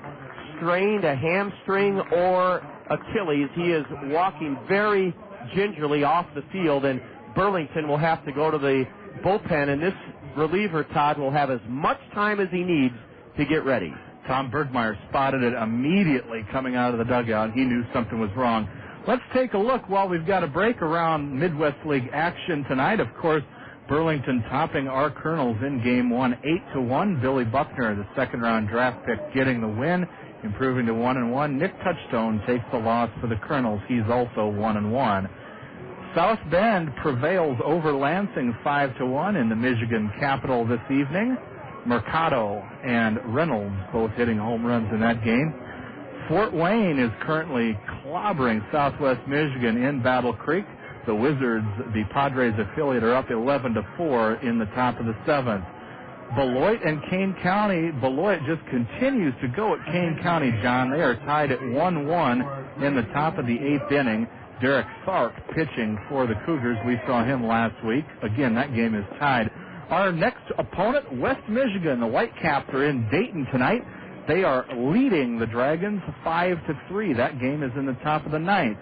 strained a hamstring or Achilles. He is walking very gingerly off the field, and Burlington will have to go to the bullpen, and this reliever, Todd, will have as much time as he needs to get ready. Tom Bergmeyer spotted it immediately coming out of the dugout. He knew something was wrong. Let's take a look while we've got a break around Midwest League action tonight. Of course, Burlington topping our Kernels in Game 1, 8-1. Billy Buckner, the second-round draft pick, getting the win, improving to 1-1. Nic Touchstone takes the loss for the Kernels. He's also 1-1. South Bend prevails over Lansing 5-1 in the Michigan Capitol this evening. Mercado and Reynolds both hitting home runs in that game. Fort Wayne is currently clobbering Southwest Michigan in Battle Creek. The Wizards, the Padres affiliate, are up 11-4 in the top of the 7th. Beloit and Kane County. Beloit just continues to go at Kane County, John. They are tied at 1-1 in the top of the 8th inning. Derek Sark pitching for the Cougars. We saw him last week. Again, that game is tied. Our next opponent, West Michigan. The Whitecaps are in Dayton tonight. They are leading the Dragons 5-3. That game is in the top of the 9th.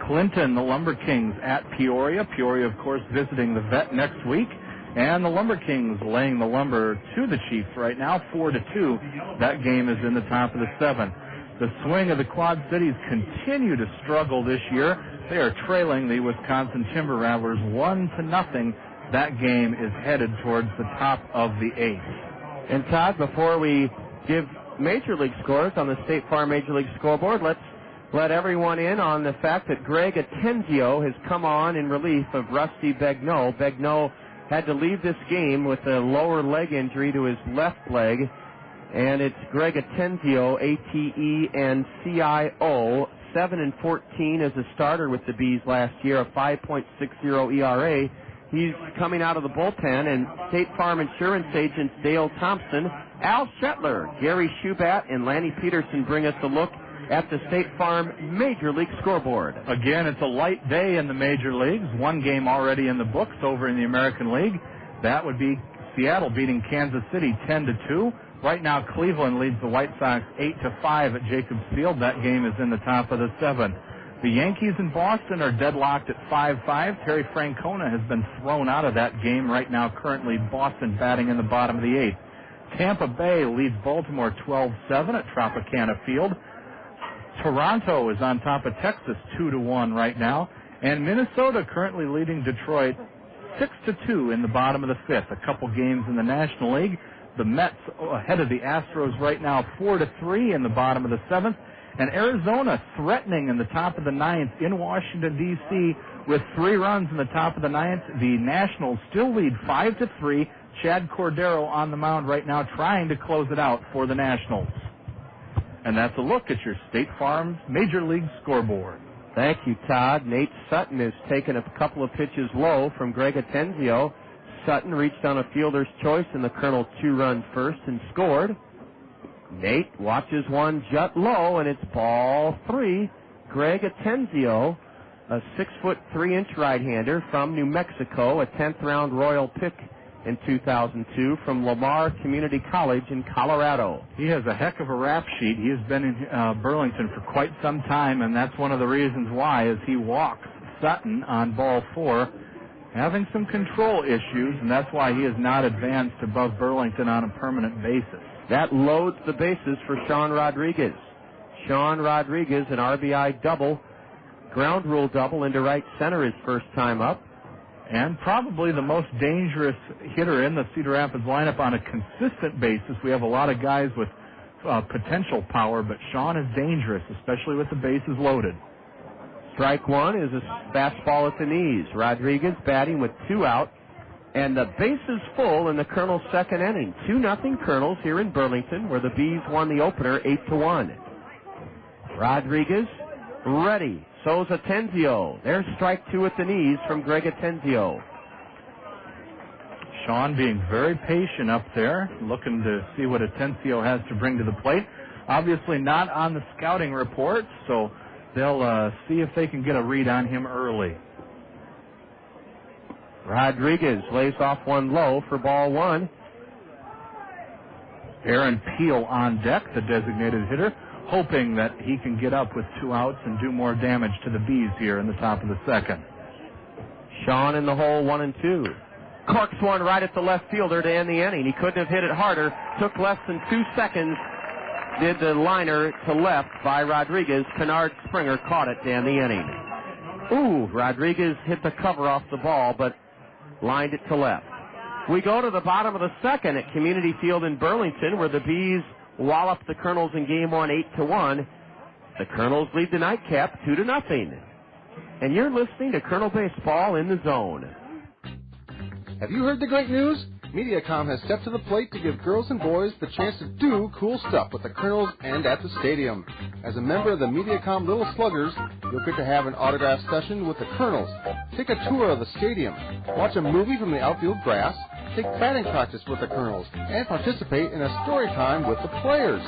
Clinton, the Lumber Kings at Peoria. Peoria, of course, visiting the Vet next week. And the Lumber Kings laying the lumber to the Chiefs right now, 4-2. That game is in the top of the 7th. The swing of the Quad Cities continue to struggle this year. They are trailing the Wisconsin Timber Rattlers 1-0. That game is headed towards the top of the 8th. And Todd, before we give Major League scores on the State Farm Major League scoreboard, let's let everyone in on the fact that Greg Atenzio has come on in relief of Rusty Begnaud. Begnaud had to leave this game with a lower leg injury to his left leg, and it's Greg Atenzio, Atencio, 7-14 as a starter with the Bees last year, a 5.60 ERA. He's coming out of the bullpen, and State Farm Insurance agents Dale Thompson, Al Shetler, Gary Schubat, and Lanny Peterson bring us a look at the State Farm Major League scoreboard. Again, it's a light day in the Major Leagues. One game already in the books over in the American League. That would be Seattle beating Kansas City 10-2. Right now, Cleveland leads the White Sox 8-5 at Jacobs Field. That game is in the top of the 7th. The Yankees in Boston are deadlocked at 5-5. Terry Francona has been thrown out of that game. Right now, currently, Boston batting in the bottom of the 8th. Tampa Bay leads Baltimore 12-7 at Tropicana Field. Toronto is on top of Texas 2-1 right now. And Minnesota currently leading Detroit 6-2 in the bottom of the 5th. A couple games in the National League. The Mets ahead of the Astros right now 4-3 in the bottom of the 7th. And Arizona threatening in the top of the 9th in Washington, D.C. with 3 runs in the top of the 9th. The Nationals still lead 5-3. Chad Cordero on the mound right now trying to close it out for the Nationals. And that's a look at your State Farm Major League scoreboard. Thank you, Todd. Nate Sutton has taken a couple of pitches low from Greg Attenzio. Sutton reached on a fielder's choice in the Colonel 2-run first and scored. Nate watches one jut low, and it's ball 3. Greg Attenzio, a 6'3" right-hander from New Mexico, a 10th-round Royal pick in 2002 from Lamar Community College in Colorado. He has a heck of a rap sheet. He has been in Burlington for quite some time, and that's one of the reasons why, is he walks Sutton on ball 4, having some control issues, and that's why he has not advanced above Burlington on a permanent basis. That loads the bases for Sean Rodriguez. Sean Rodriguez, an RBI double, ground rule double into right center his first time up. And probably the most dangerous hitter in the Cedar Rapids lineup on a consistent basis. We have a lot of guys with potential power, but Sean is dangerous, especially with the bases loaded. Strike one is a fastball at the knees. Rodriguez batting with 2 out, and the base is full in the Kernels' second inning. 2-0 Kernels here in Burlington, where the Bees won the opener 8-1. Rodriguez ready. So's Attenzio. There's strike 2 at the knees from Greg Attenzio. Sean being very patient up there, looking to see what Attenzio has to bring to the plate. Obviously not on the scouting report, so they'll see if they can get a read on him early. Rodriguez lays off one low for ball 1. Aaron Peel on deck, the designated hitter, hoping that he can get up with 2 outs and do more damage to the Bees here in the top of the second. Sean in the hole, 1-2. Corks one right at the left fielder to end the inning. He couldn't have hit it harder. Took less than 2 seconds. Did the liner to left by Rodriguez. Kennard Springer caught it to end the inning. Ooh, Rodriguez hit the cover off the ball, but lined it to left. We go to the bottom of the second at Community Field in Burlington, where the Bees wallop the Kernels in game 1 8-1. The Kernels lead the nightcap 2-0. And you're listening to Kernel Baseball in the Zone. Have you heard the great news? Mediacom has stepped to the plate to give girls and boys the chance to do cool stuff with the Kernels and at the stadium. As a member of the Mediacom Little Sluggers, you'll get to have an autograph session with the Kernels, take a tour of the stadium, watch a movie from the outfield grass, take batting practice with the Kernels, and participate in a story time with the players.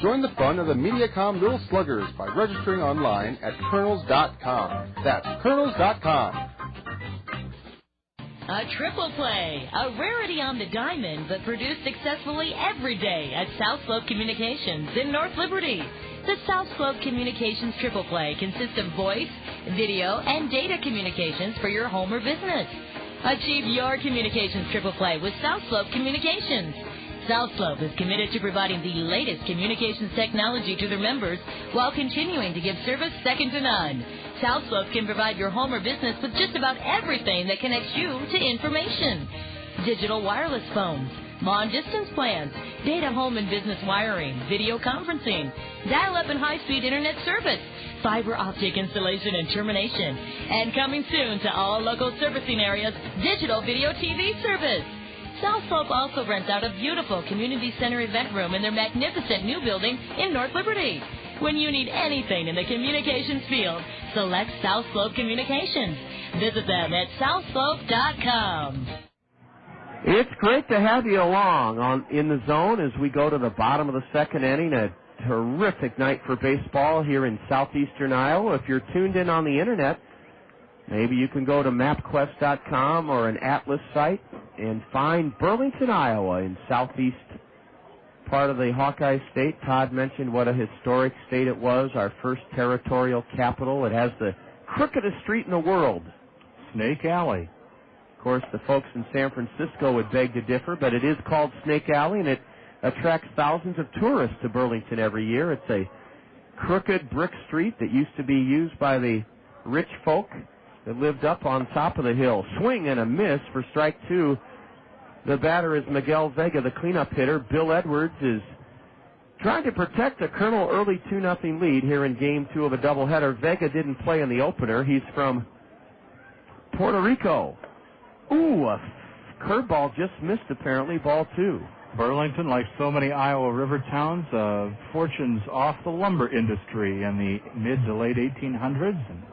Join the fun of the Mediacom Little Sluggers by registering online at Kernels.com. That's Kernels.com. A triple play, a rarity on the diamond, but produced successfully every day at South Slope Communications in North Liberty. The South Slope Communications triple play consists of voice, video, and data communications for your home or business. Achieve your communications triple play with South Slope Communications. South Slope is committed to providing the latest communications technology to their members while continuing to give service second to none. South Slope can provide your home or business with just about everything that connects you to information. Digital wireless phones, long-distance plans, data home and business wiring, video conferencing, dial-up and high-speed internet service, fiber optic installation and termination, and coming soon to all local servicing areas, digital video TV service. South Slope also rents out a beautiful community center event room in their magnificent new building in North Liberty. When you need anything in the communications field, select South Slope Communications. Visit them at southslope.com. It's great to have you along in the zone as we go to the bottom of the second inning. A terrific night for baseball here in southeastern Iowa. If you're tuned in on the internet, maybe you can go to mapquest.com or an Atlas site and find Burlington, Iowa in southeast part of the Hawkeye State. Todd mentioned what a historic state it was, our first territorial capital. It has the crookedest street in the world, Snake Alley. Of course, the folks in San Francisco would beg to differ, but it is called Snake Alley, and it attracts thousands of tourists to Burlington every year. It's a crooked brick street that used to be used by the rich folk that lived up on top of the hill. Swing and a miss for strike 2. The batter is Miguel Vega, the cleanup hitter. Bill Edwards is trying to protect a Colonel early 2-0 lead here in Game 2 of a doubleheader. Vega didn't play in the opener. He's from Puerto Rico. Ooh, a curveball just missed apparently, ball 2. Burlington, like so many Iowa river towns, fortunes off the lumber industry in the mid to late 1800s. And,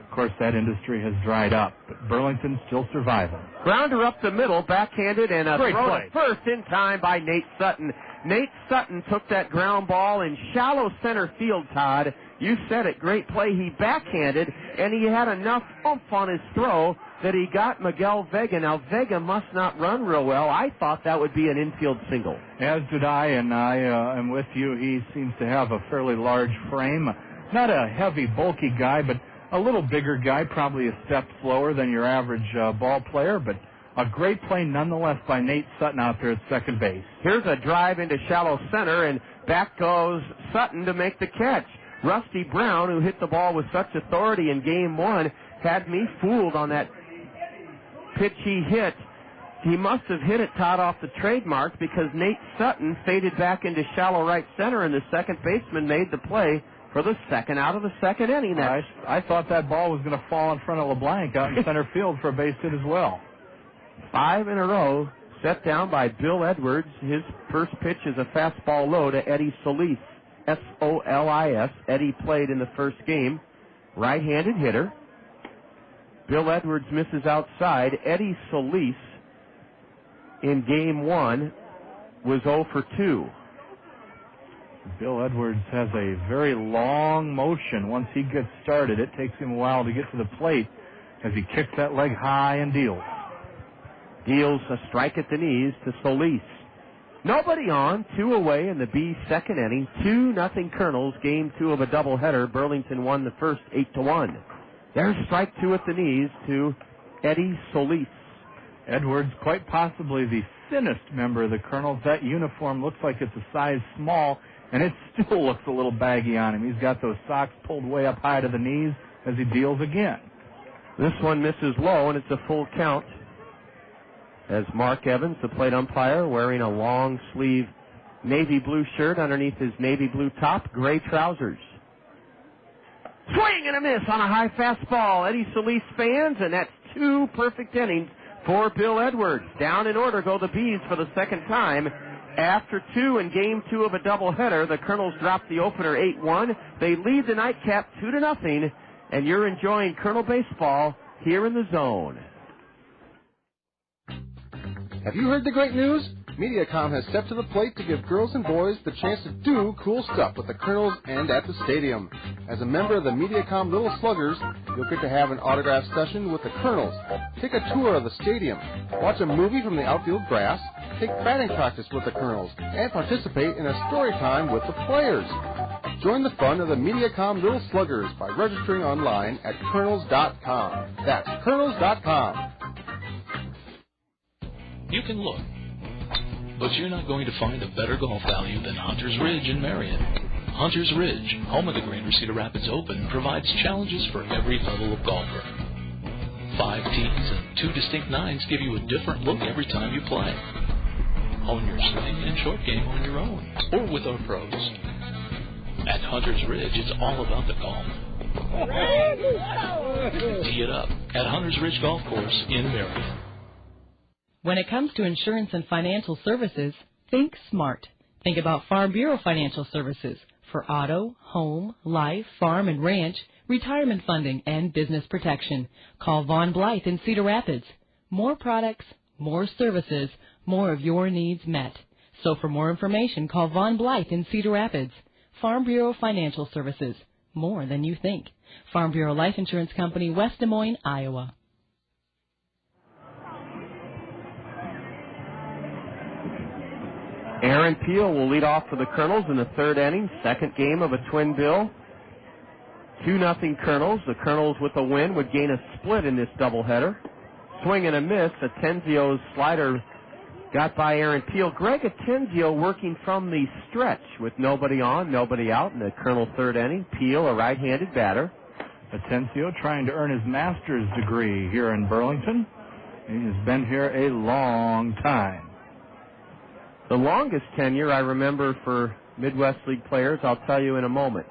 of course, that industry has dried up, but Burlington's still surviving. Grounder up the middle, backhanded, and a Great throw play. to first in time by Nate Sutton. Nate Sutton took that ground ball in shallow center field, Todd. You said it, great play. He backhanded, and he had enough oomph on his throw that he got Miguel Vega. Now, Vega must not run real well. I thought that would be an infield single. As did I, and I am with you. He seems to have a fairly large frame. Not a heavy, bulky guy, but a little bigger guy, probably a step slower than your average ball player, but a great play nonetheless by Nate Sutton out there at second base. Here's a drive into shallow center, and back goes Sutton to make the catch. Rusty Brown, who hit the ball with such authority in Game 1, had me fooled on that pitch he hit. He must have hit it, Todd, off the trademark, because Nate Sutton faded back into shallow right center, and the second baseman made the play for the second out of the second inning. I thought that ball was going to fall in front of LeBlanc out in center field for a base hit as well. 5 in a row set down by Bill Edwards. His first pitch is a fastball low to Eddie Solis, S-O-L-I-S. Eddie played in the first game. Right-handed hitter. Bill Edwards misses outside. Eddie Solis in Game 1 was 0 for 2. Bill Edwards has a very long motion. Once he gets started, it takes him a while to get to the plate as he kicks that leg high and deals. Deals a strike at the knees to Solis. Nobody on, 2 away in the B's second inning. 2-0 Kernels, Game 2 of a doubleheader. Burlington won the first 8-1. There's strike 2 at the knees to Eddie Solis. Edwards, quite possibly the thinnest member of the Kernels. That uniform looks like it's a size small, and it still looks a little baggy on him. He's got those socks pulled way up high to the knees as he deals again. This one misses low, and it's a full count. As Mark Evans, the plate umpire, wearing a long sleeve navy blue shirt underneath his navy blue top, gray trousers. Swing and a miss on a high fastball. Eddie Solis fans, and that's 2 perfect innings for Bill Edwards. Down in order go the Bees for the second time. After 2 in Game 2 of a doubleheader, the Kernels drop the opener 8-1. They lead the nightcap 2-0, and you're enjoying Kernel baseball here in the Zone. Have you heard the great news? Mediacom has stepped to the plate to give girls and boys the chance to do cool stuff with the Kernels and at the stadium. As a member of the Mediacom Little Sluggers, you'll get to have an autograph session with the Kernels, take a tour of the stadium, watch a movie from the outfield grass, take batting practice with the Kernels, and participate in a story time with the players. Join the fun of the Mediacom Little Sluggers by registering online at Kernels.com. That's Kernels.com. You can look, but you're not going to find a better golf value than Hunter's Ridge in Marion. Hunter's Ridge, home of the Greater Cedar Rapids Open, provides challenges for every level of golfer. 5 tees and 2 distinct nines give you a different look every time you play. Hone your swing and short game on your own, or with our pros. At Hunter's Ridge, it's all about the golf. Tee it up at Hunter's Ridge Golf Course in Marion. When it comes to insurance and financial services, think smart. Think about Farm Bureau Financial Services for auto, home, life, farm and ranch, retirement funding, and business protection. Call Vaughn Blythe in Cedar Rapids. More products, more services, more of your needs met. So for more information, call Vaughn Blythe in Cedar Rapids. Farm Bureau Financial Services. More than you think. Farm Bureau Life Insurance Company, West Des Moines, Iowa. Aaron Peel will lead off for the Kernels in the third inning, second game of a twin bill. 2-0 Kernels. The Kernels with a win would gain a split in this doubleheader. Swing and a miss. Atenzio's slider got by Aaron Peel. Greg Atenzio working from the stretch with nobody on, nobody out in the Kernel third inning. Peel, a right-handed batter. Atenzio trying to earn his master's degree here in Burlington. He has been here a long time. The longest tenure I remember for Midwest League players, I'll tell you in a moment.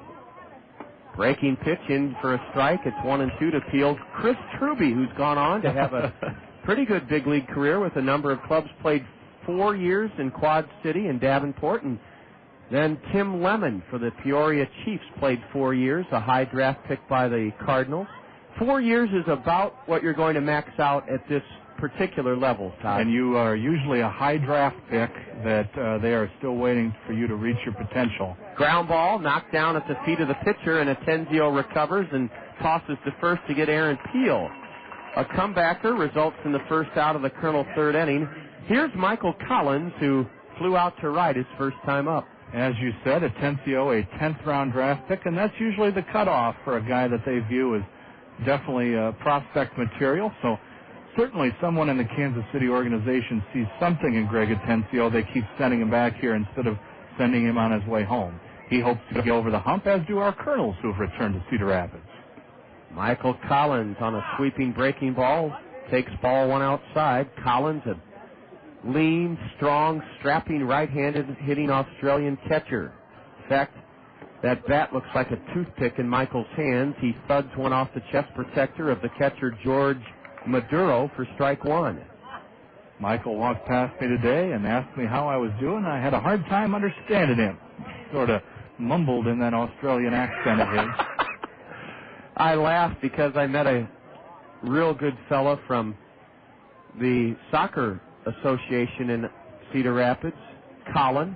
Breaking pitch in for a strike. It's 1-2 to Peel. Chris Truby, who's gone on to have a pretty good big league career with a number of clubs, played 4 years in Quad City and Davenport. And then Tim Lemon for the Peoria Chiefs played 4 years, a high draft pick by the Cardinals. 4 years is about what you're going to max out at this particular level, Todd. And you are usually a high draft pick that they are still waiting for you to reach your potential. Ground ball knocked down at the feet of the pitcher, and Atenzio recovers and tosses to first to get Aaron Peel. A comebacker results in the first out of the Kernel third inning. Here's Michael Collins, who flew out to right his first time up. As you said, Atenzio, a 10th round draft pick, and that's usually the cutoff for a guy that they view as definitely prospect material. So certainly someone in the Kansas City organization sees something in Greg Atenzio. They keep sending him back here instead of sending him on his way home. He hopes to get over the hump, as do our Kernels, who have returned to Cedar Rapids. Michael Collins on a sweeping breaking ball, takes ball one outside. Collins, a lean, strong, strapping right-handed hitting Australian catcher. In fact, that bat looks like a toothpick in Michael's hands. He thuds one off the chest protector of the catcher George Maduro for strike one. Michael walked past me today and asked me how I was doing. I had a hard time understanding him. Sort of mumbled in that Australian accent of his. I laughed because I met a real good fella from the Soccer Association in Cedar Rapids, Colin.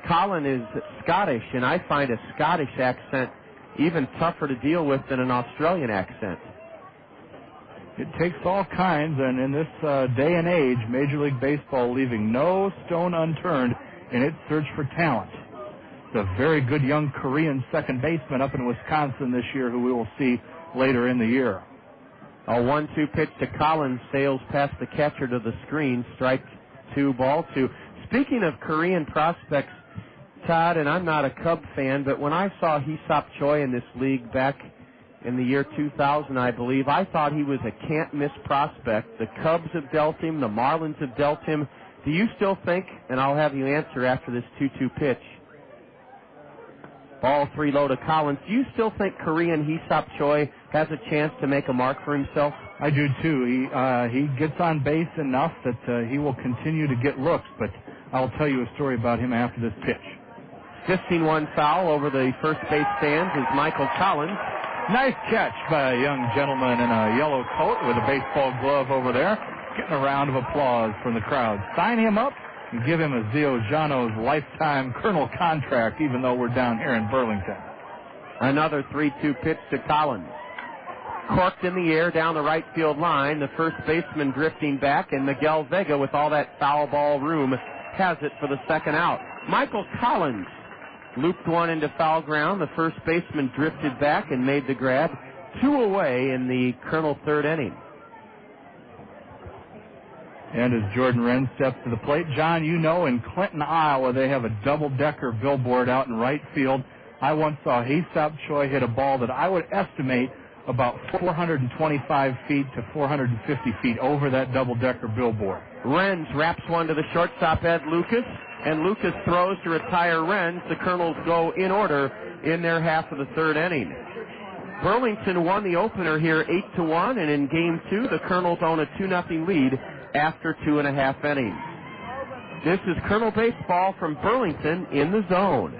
Colin is Scottish, and I find a Scottish accent even tougher to deal with than an Australian accent. It takes all kinds, and in this day and age, Major League Baseball leaving no stone unturned in its search for talent. It's a very good young Korean second baseman up in Wisconsin this year who we will see later in the year. A 1-2 pitch to Collins sails past the catcher to the screen. Strike two, ball two. Speaking of Korean prospects, Todd, and I'm not a Cub fan, but when I saw Hee-Sop Choi in this league back in the year 2000, I believe, I thought he was a can't-miss prospect. The Cubs have dealt him. The Marlins have dealt him. Do you still think, and I'll have you answer after this 2-2 pitch, ball three low to Collins, do you still think Korean Hee-Sop Choi has a chance to make a mark for himself? I do, too. He gets on base enough that he will continue to get looks, but I'll tell you a story about him after this pitch. 15-1 foul over the first base stands is Michael Collins. Nice catch by a young gentleman in a yellow coat with a baseball glove over there. Getting a round of applause from the crowd. Sign him up and give him a Zio Jano's lifetime Kernel contract, even though we're down here in Burlington. Another 3-2 pitch to Collins. Corked in the air down the right field line. The first baseman drifting back, and Miguel Vega, with all that foul ball room, has it for the second out. Michael Collins looped one into foul ground. The first baseman drifted back and made the grab. 2 away in the Kernel third inning. And as Jordan Wren steps to the plate, John, you know in Clinton, Iowa, they have a double-decker billboard out in right field. I once saw Hee-Sop Choi hit a ball that I would estimate about 425 feet to 450 feet over that double-decker billboard. Renz wraps one to the shortstop, Ed Lucas, and Lucas throws to retire Renz. The Kernels go in order in their half of the third inning. Burlington won the opener here 8-1, and in Game 2, the Kernels own a 2-0 lead after 2.5 innings. This is Kernel Baseball from Burlington in the zone.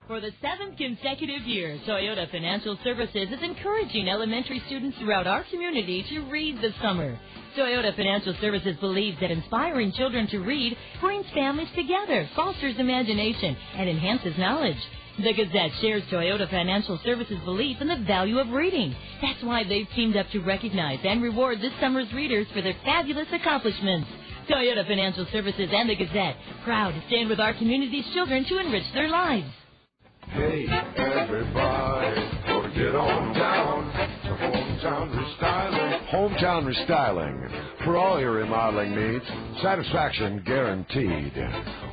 For the 7th consecutive year, Toyota Financial Services is encouraging elementary students throughout our community to read this summer. Toyota Financial Services believes that inspiring children to read brings families together, fosters imagination, and enhances knowledge. The Gazette shares Toyota Financial Services' belief in the value of reading. That's why they've teamed up to recognize and reward this summer's readers for their fabulous accomplishments. Toyota Financial Services and the Gazette, proud to stand with our community's children to enrich their lives. Hey, everybody, gonna get on down to Hometown Restyling. Hometown Restyling. For all your remodeling needs, satisfaction guaranteed.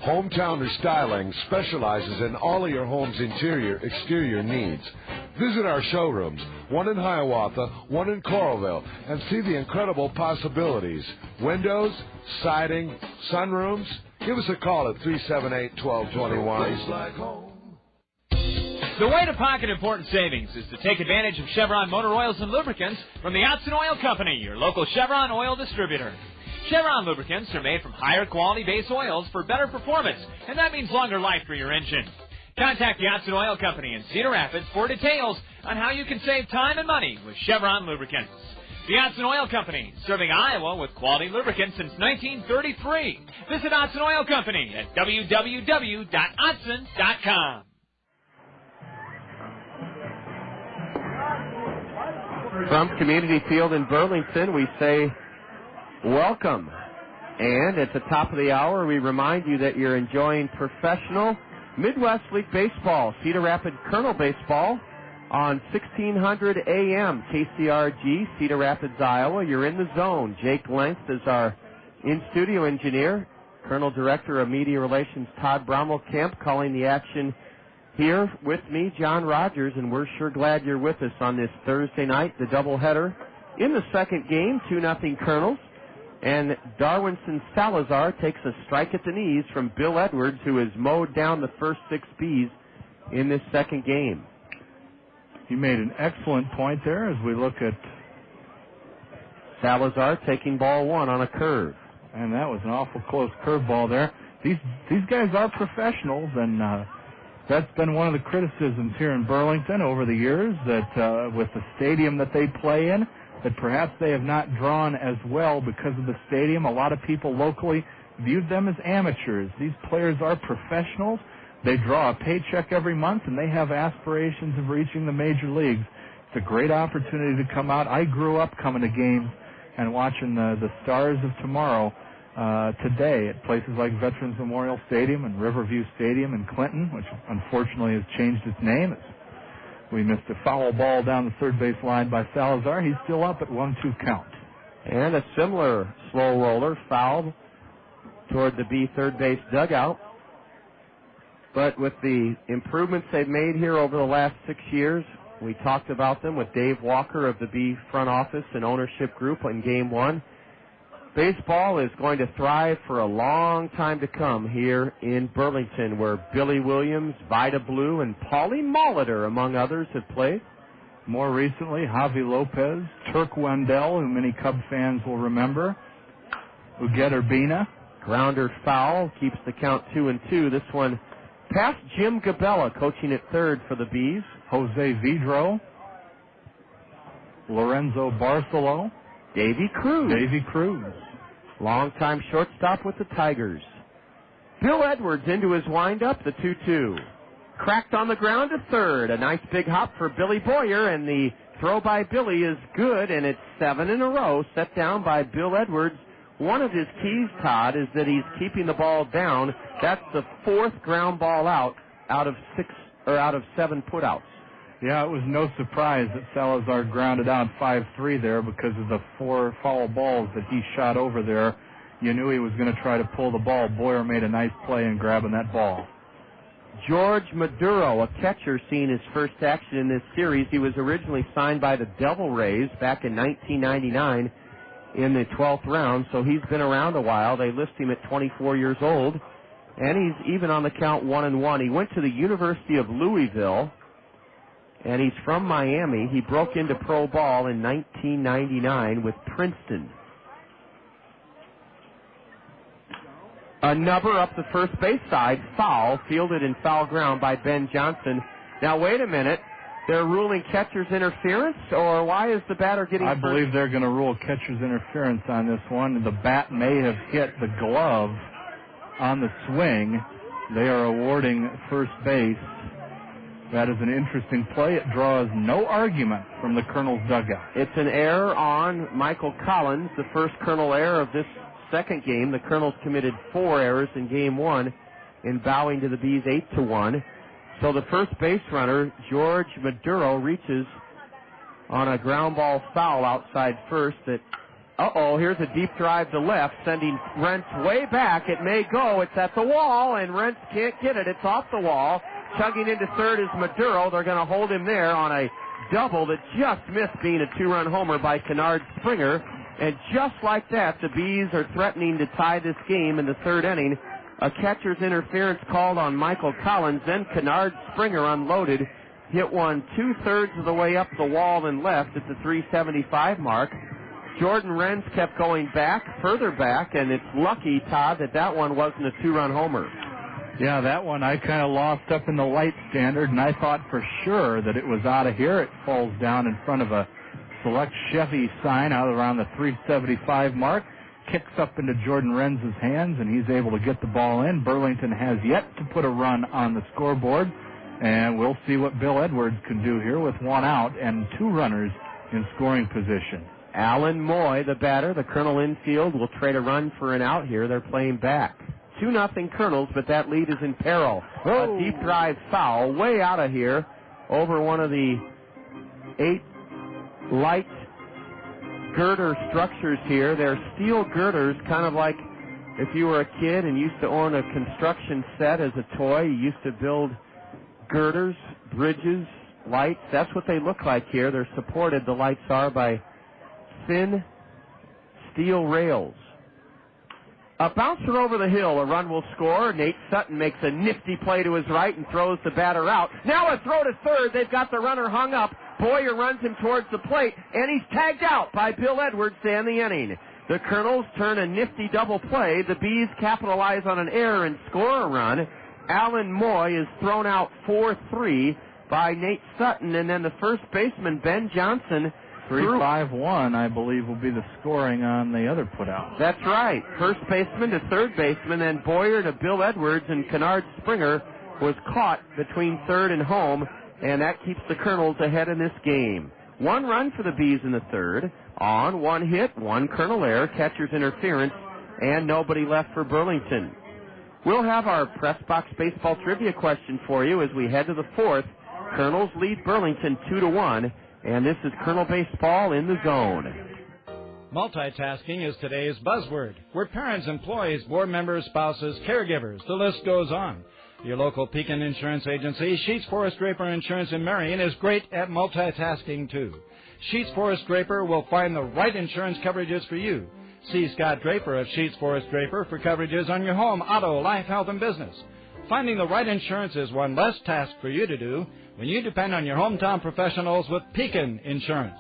Hometown Restyling specializes in all of your home's interior, exterior needs. Visit our showrooms, one in Hiawatha, one in Coralville, and see the incredible possibilities. Windows, siding, sunrooms. Give us a call at 378-1221. The way to pocket important savings is to take advantage of Chevron motor oils and lubricants from the Otson Oil Company, your local Chevron oil distributor. Chevron lubricants are made from higher quality base oils for better performance, and that means longer life for your engine. Contact the Otson Oil Company in Cedar Rapids for details on how you can save time and money with Chevron lubricants. The Otson Oil Company, serving Iowa with quality lubricants since 1933. Visit Otson Oil Company at www.otson.com. From Community Field in Burlington, we say welcome. And at the top of the hour, we remind you that you're enjoying professional Midwest League Baseball, Cedar Rapids Kernel Baseball, on 1600 AM, KCRG, Cedar Rapids, Iowa. You're in the zone. Jake Length is our in-studio engineer. Kernel Director of Media Relations, Todd Bromwell-Kemp, calling the action here with me, John Rogers, and we're sure glad you're with us on this Thursday night, the doubleheader. In the second game, 2-0 Kernels, and Darwinson Salazar takes a strike at the knees from Bill Edwards, who has mowed down the first 6 Bs in this second game. He made an excellent point there as we look at Salazar taking ball 1 on a curve. And that was an awful close curveball there. These guys are professionals, and that's been one of the criticisms here in Burlington over the years, that with the stadium that they play in, that perhaps they have not drawn as well because of the stadium. A lot of people locally viewed them as amateurs. These players are professionals. They draw a paycheck every month, and they have aspirations of reaching the major leagues. It's a great opportunity to come out. I grew up coming to games and watching the Stars of Tomorrow today at places like Veterans Memorial Stadium and Riverview Stadium in Clinton, which unfortunately has changed its name. We missed a foul ball down the third base line by Salazar. He's still up at 1-2 count. And a similar slow roller fouled toward the B third base dugout. But with the improvements they've made here over the last 6 years, we talked about them with Dave Walker of the B front office and ownership group in Game 1. Baseball is going to thrive for a long time to come here in Burlington, where Billy Williams, Vida Blue, and Paulie Molitor, among others, have played. More recently, Javi Lopez, Turk Wendell, who many Cub fans will remember, Uguet Urbina. Grounder foul, keeps the count 2-2. This one past Jim Gabella, coaching at third for the Bees. Jose Vidro, Lorenzo Barcelo, Davy Cruz. Longtime shortstop with the Tigers. Bill Edwards into his windup, the 2-2. Cracked on the ground to third. A nice big hop for Billy Boyer, and the throw by Billy is good, and it's 7 in a row set down by Bill Edwards. One of his keys, Todd, is that he's keeping the ball down. That's the 4th ground ball out of 7 putouts. Yeah, it was no surprise that Salazar grounded out 5-3 there because of the 4 foul balls that he shot over there. You knew he was going to try to pull the ball. Boyer made a nice play in grabbing that ball. George Maduro, a catcher, seeing his first action in this series. He was originally signed by the Devil Rays back in 1999 in the 12th round, so he's been around a while. They list him at 24 years old, and he's even on the count 1-1. He went to the University of Louisville, and he's from Miami. He broke into pro ball in 1999 with Princeton. A number up the first base side, foul, fielded in foul ground by Ben Johnson. Now, wait a minute. They're ruling catcher's interference, or why is the batter getting I first? believe they're going to rule catcher's interference on this one. The bat may have hit the glove on the swing. They are awarding first base. That is an interesting play. It draws no argument from the Kernels dugout. It's an error on Michael Collins, the first Kernel error of this second game. The Kernels committed 4 errors in Game 1 in bowing to the Bees 8-1. So the first base runner, George Maduro, reaches on a ground ball foul outside first. Here's a deep drive to left, sending Rentz way back. It may go. It's at the wall, and Rentz can't get it. It's off the wall. Chugging into third is Maduro. They're going to hold him there on a double that just missed being a 2-run homer by Kennard Springer. And just like that, the Bees are threatening to tie this game in the third inning. A catcher's interference called on Michael Collins. Then Kennard Springer unloaded, hit one 2/3 of the way up the wall and left at the 375 mark. Jordan Renz kept going back, further back, and it's lucky, Todd, that one wasn't a two-run homer. Yeah, that one I kind of lost up in the light standard, and I thought for sure that it was out of here. It falls down in front of a Select Chevy sign out around the 375 mark, kicks up into Jordan Renz's hands, and he's able to get the ball in. Burlington has yet to put a run on the scoreboard, and we'll see what Bill Edwards can do here with one out and two runners in scoring position. Alan Moy, the batter, the Colonel infield, will trade a run for an out here. They're playing back. 2-0 Kernels, but that lead is in peril. A deep drive foul way out of here over one of the 8 light girder structures here. They're steel girders, kind of like if you were a kid and used to own a construction set as a toy. You used to build girders, bridges, lights. That's what they look like here. They're supported, the lights are, by thin steel rails. A bouncer over the hill, a run will score. Nate Sutton makes a nifty play to his right and throws the batter out. Now a throw to third. They've got the runner hung up. Boyer runs him towards the plate, and he's tagged out by Bill Edwards to end the inning. The Colonels turn a nifty double play. The Bees capitalize on an error and score a run. Alan Moy is thrown out 4-3 by Nate Sutton, and then the first baseman, Ben Johnson, 3-5-1, I believe, will be the scoring on the other putout. That's right. First baseman to third baseman, then Boyer to Bill Edwards, and Kennard Springer was caught between third and home, and that keeps the Colonels ahead in this game. One run for the Bees in the third. On, one hit, one Colonel error, catcher's interference, and nobody left for Burlington. We'll have our press box baseball trivia question for you as we head to the fourth. Colonels lead Burlington 2-1. And this is Colonel Baseball in the Zone. Multitasking is today's buzzword. We're parents, employees, board members, spouses, caregivers. The list goes on. Your local Pekin Insurance Agency, Sheets Forest Draper Insurance in Marion, is great at multitasking, too. Sheets Forest Draper will find the right insurance coverages for you. See Scott Draper of Sheets Forest Draper for coverages on your home, auto, life, health, and business. Finding the right insurance is one less task for you to do when you depend on your hometown professionals with Pekin Insurance.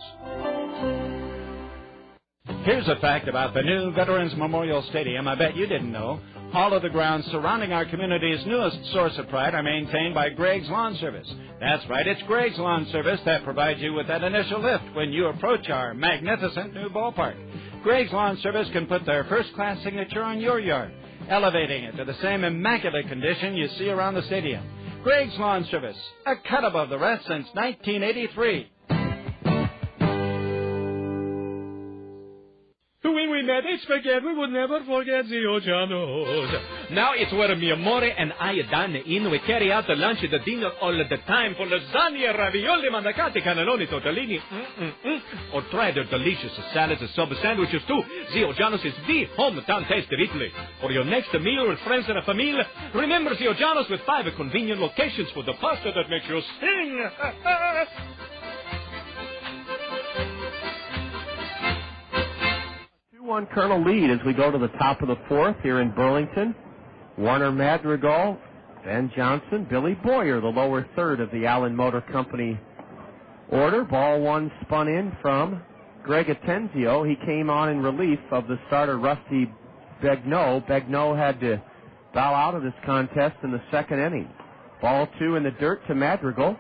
Here's a fact about the new Veterans Memorial Stadium I bet you didn't know. All of the grounds surrounding our community's newest source of pride are maintained by Greg's Lawn Service. That's right, it's Greg's Lawn Service that provides you with that initial lift when you approach our magnificent new ballpark. Greg's Lawn Service can put their first-class signature on your yard, elevating it to the same immaculate condition you see around the stadium. Greg's Lawn Service, a cut above the rest since 1983. When we met, it's forget we would never forget the Ojanos. Now it's where mi amore and I dine in. We carry out the lunch and the dinner all the time for lasagna, ravioli, mandacati, cannelloni, tortellini, or try their delicious salads and sub sandwiches too. The Ojanos is the hometown taste of Italy. For your next meal with friends and a family, remember the Ojanos with 5 convenient locations for the pasta that makes you sing. 2-1 Colonel lead as we go to the top of the fourth here in Burlington. Warner Madrigal, Ben Johnson, Billy Boyer, the lower third of the Allen Motor Company order. Ball one spun in from Greg Atenzio. He came on in relief of the starter Rusty Begnaud. Begnaud had to bow out of this contest in the second inning. Ball two in the dirt to Madrigal.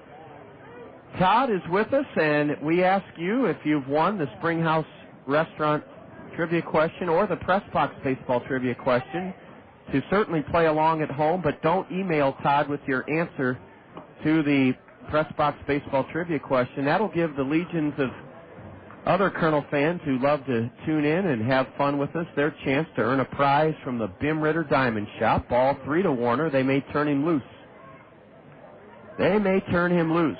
Todd is with us, and we ask you if you've won the Springhouse Restaurant trivia question or the Press Box Baseball trivia question to certainly play along at home, but don't email Todd with your answer to the Press Box Baseball trivia question. That'll give the legions of other Colonel fans who love to tune in and have fun with us their chance to earn a prize from the Bim Ritter Diamond Shop. Ball three to Warner. They may turn him loose. They may turn him loose.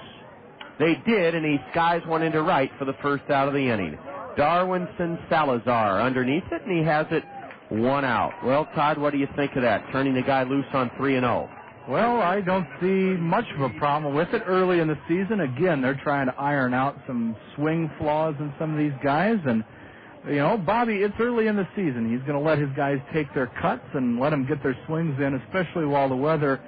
They did, and he skies one into right for the first out of the inning. Darwinson Salazar underneath it, and he has it one out. Well, Todd, what do you think of that, turning the guy loose on 3-0? Well, I don't see much of a problem with it early in the season. Again, they're trying to iron out some swing flaws in some of these guys. And, you know, Bobby, it's early in the season. He's going to let his guys take their cuts and let them get their swings in, especially while the weather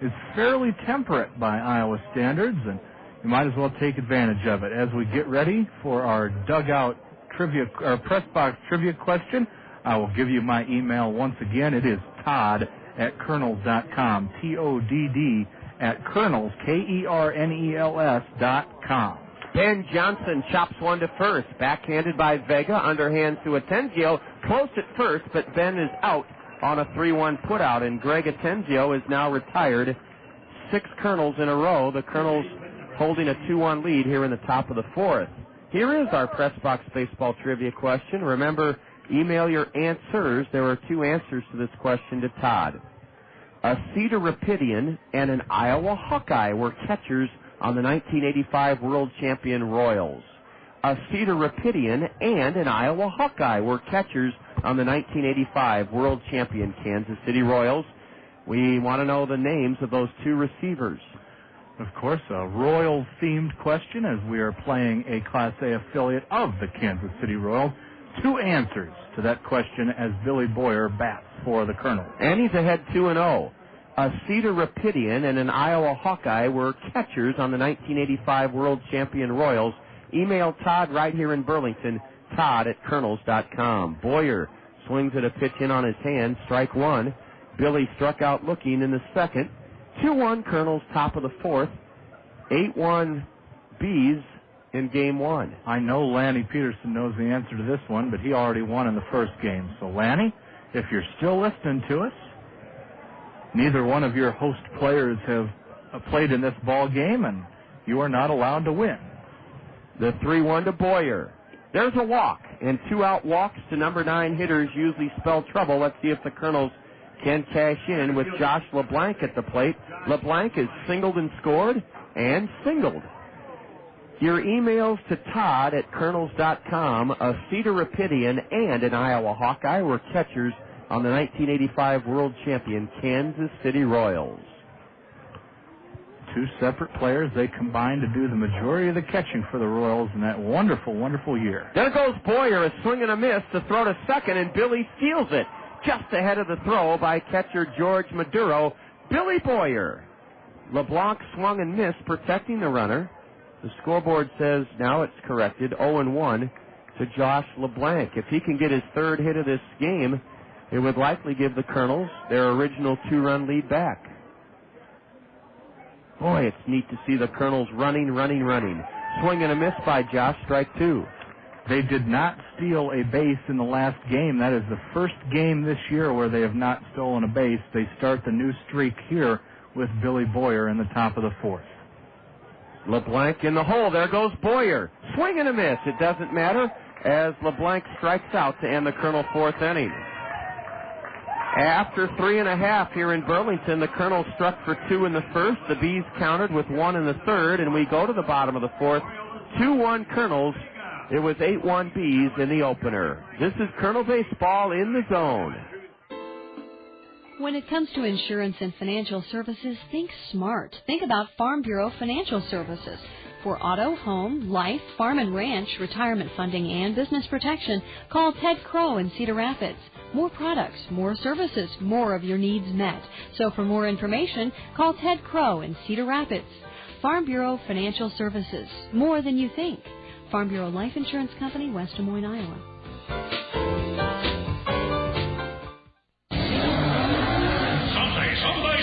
is fairly temperate by Iowa standards. And you might as well take advantage of it as we get ready for our dugout press box trivia question. I will give you my email once again. It is Todd@Kernels.com. TODD at Kernels, KERNELS.com. Ben Johnson chops one to first. Backhanded by Vega. Underhand to Atenzio. Close at first, but Ben is out on a 3-1 putout, and Greg Atenzio is now retired. 6 Kernels in a row. The Kernels holding a 2-1 lead here in the top of the 4th. Here is our press box baseball trivia question. Remember, email your answers. There are 2 answers to this question to Todd. A Cedar Rapidian and an Iowa Hawkeye were catchers on the 1985 World Champion Royals. A Cedar Rapidian and an Iowa Hawkeye were catchers on the 1985 World Champion Kansas City Royals. We want to know the names of those 2 receivers. Of course, a Royals-themed question as we are playing a Class A affiliate of the Kansas City Royals. 2 answers to that question as Billy Boyer bats for the Kernels. And he's ahead 2-0. A Cedar Rapidian and an Iowa Hawkeye were catchers on the 1985 World Champion Royals. Email Todd right here in Burlington, Todd@Kernels.com. Boyer swings at a pitch in on his hand, strike 1. Billy struck out looking in the second. 2-1 Kernels, top of the 4th. 8-1 Bees in game 1. I know Lanny Peterson knows the answer to this one, but he already won in the first game. So, Lanny, if you're still listening to us, neither one of your host players have played in this ball game, and you are not allowed to win. The 3-1 to Boyer. There's a walk, and 2 out walks to number 9 hitters usually spell trouble. Let's see if the Kernels can cash in with Josh LeBlanc at the plate. LeBlanc is singled and scored and singled. Your emails to Todd@Kernels.com. A Cedar Rapidian and an Iowa Hawkeye were catchers on the 1985 World Champion Kansas City Royals. 2 separate players. They combined to do the majority of the catching for the Royals in that wonderful, wonderful year. There goes Boyer, a swing and a miss to throw to second, and Billy steals it just ahead of the throw by catcher George Maduro. Billy Boyer. LeBlanc swung and missed, protecting the runner. The scoreboard says now it's corrected, 0-1 to Josh LeBlanc. If he can get his 3rd hit of this game, it would likely give the Kernels their original 2-run lead back. Boy, it's neat to see the Kernels running. Swing and a miss by Josh, strike 2. They did not steal a base in the last game. That is the first game this year where they have not stolen a base. They start the new streak here with Billy Boyer in the top of the 4th. LeBlanc in the hole. There goes Boyer. Swing and a miss. It doesn't matter as LeBlanc strikes out to end the Kernel 4th inning. After 3.5 here in Burlington, the Kernels struck for 2 in the first. The Bees countered with 1 in the third, and we go to the bottom of the 4th. 2-1 Kernels. It was 8-1 Bees in the opener. This is Kernel Baseball in the Zone. When it comes to insurance and financial services, think smart. Think about Farm Bureau Financial Services. For auto, home, life, farm and ranch, retirement funding, and business protection, call Ted Crow in Cedar Rapids. More products, more services, more of your needs met. So for more information, call Ted Crow in Cedar Rapids. Farm Bureau Financial Services. More than you think. Farm Bureau Life Insurance Company, West Des Moines, Iowa.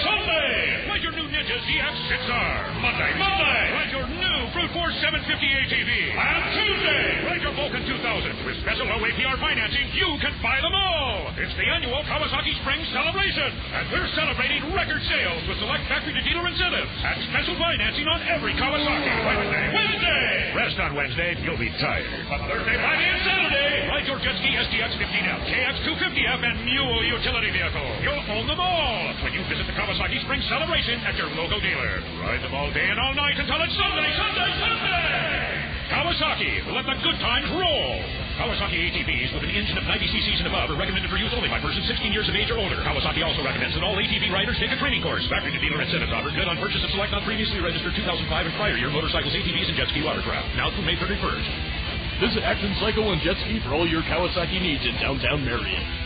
Sunday! Ride your new Ninja ZX-6R. Monday! Ride your new Brute Force 750 ATV. And Tuesday! Ride your Vulcan 2000. With special low APR financing, you can buy them all. It's the annual Kawasaki Spring Celebration. And we're celebrating record sales with select factory-to-dealer incentives. And special financing on every Kawasaki. Wednesday! Rest on Wednesday, you'll be tired. But Thursday, Friday, and Saturday, ride your jet ski SDX 15F, KX 250F, and Mule utility vehicle. You'll own them all when you visit the Kawasaki Spring Celebration at your local dealer. Ride them all day and all night until it's Sunday! Kawasaki, let the good times roll. Kawasaki ATVs with an engine of 90 cc's and above are recommended for use only by persons 16 years of age or older. Kawasaki also recommends that all ATV riders take a training course. Factory-to-dealer incentives offered good on purchase of select non-previously registered 2005 and prior year motorcycles, ATVs, and jet ski watercraft. Now through May 31st. Visit Action Cycle and Jet Ski for all your Kawasaki needs in downtown Marion.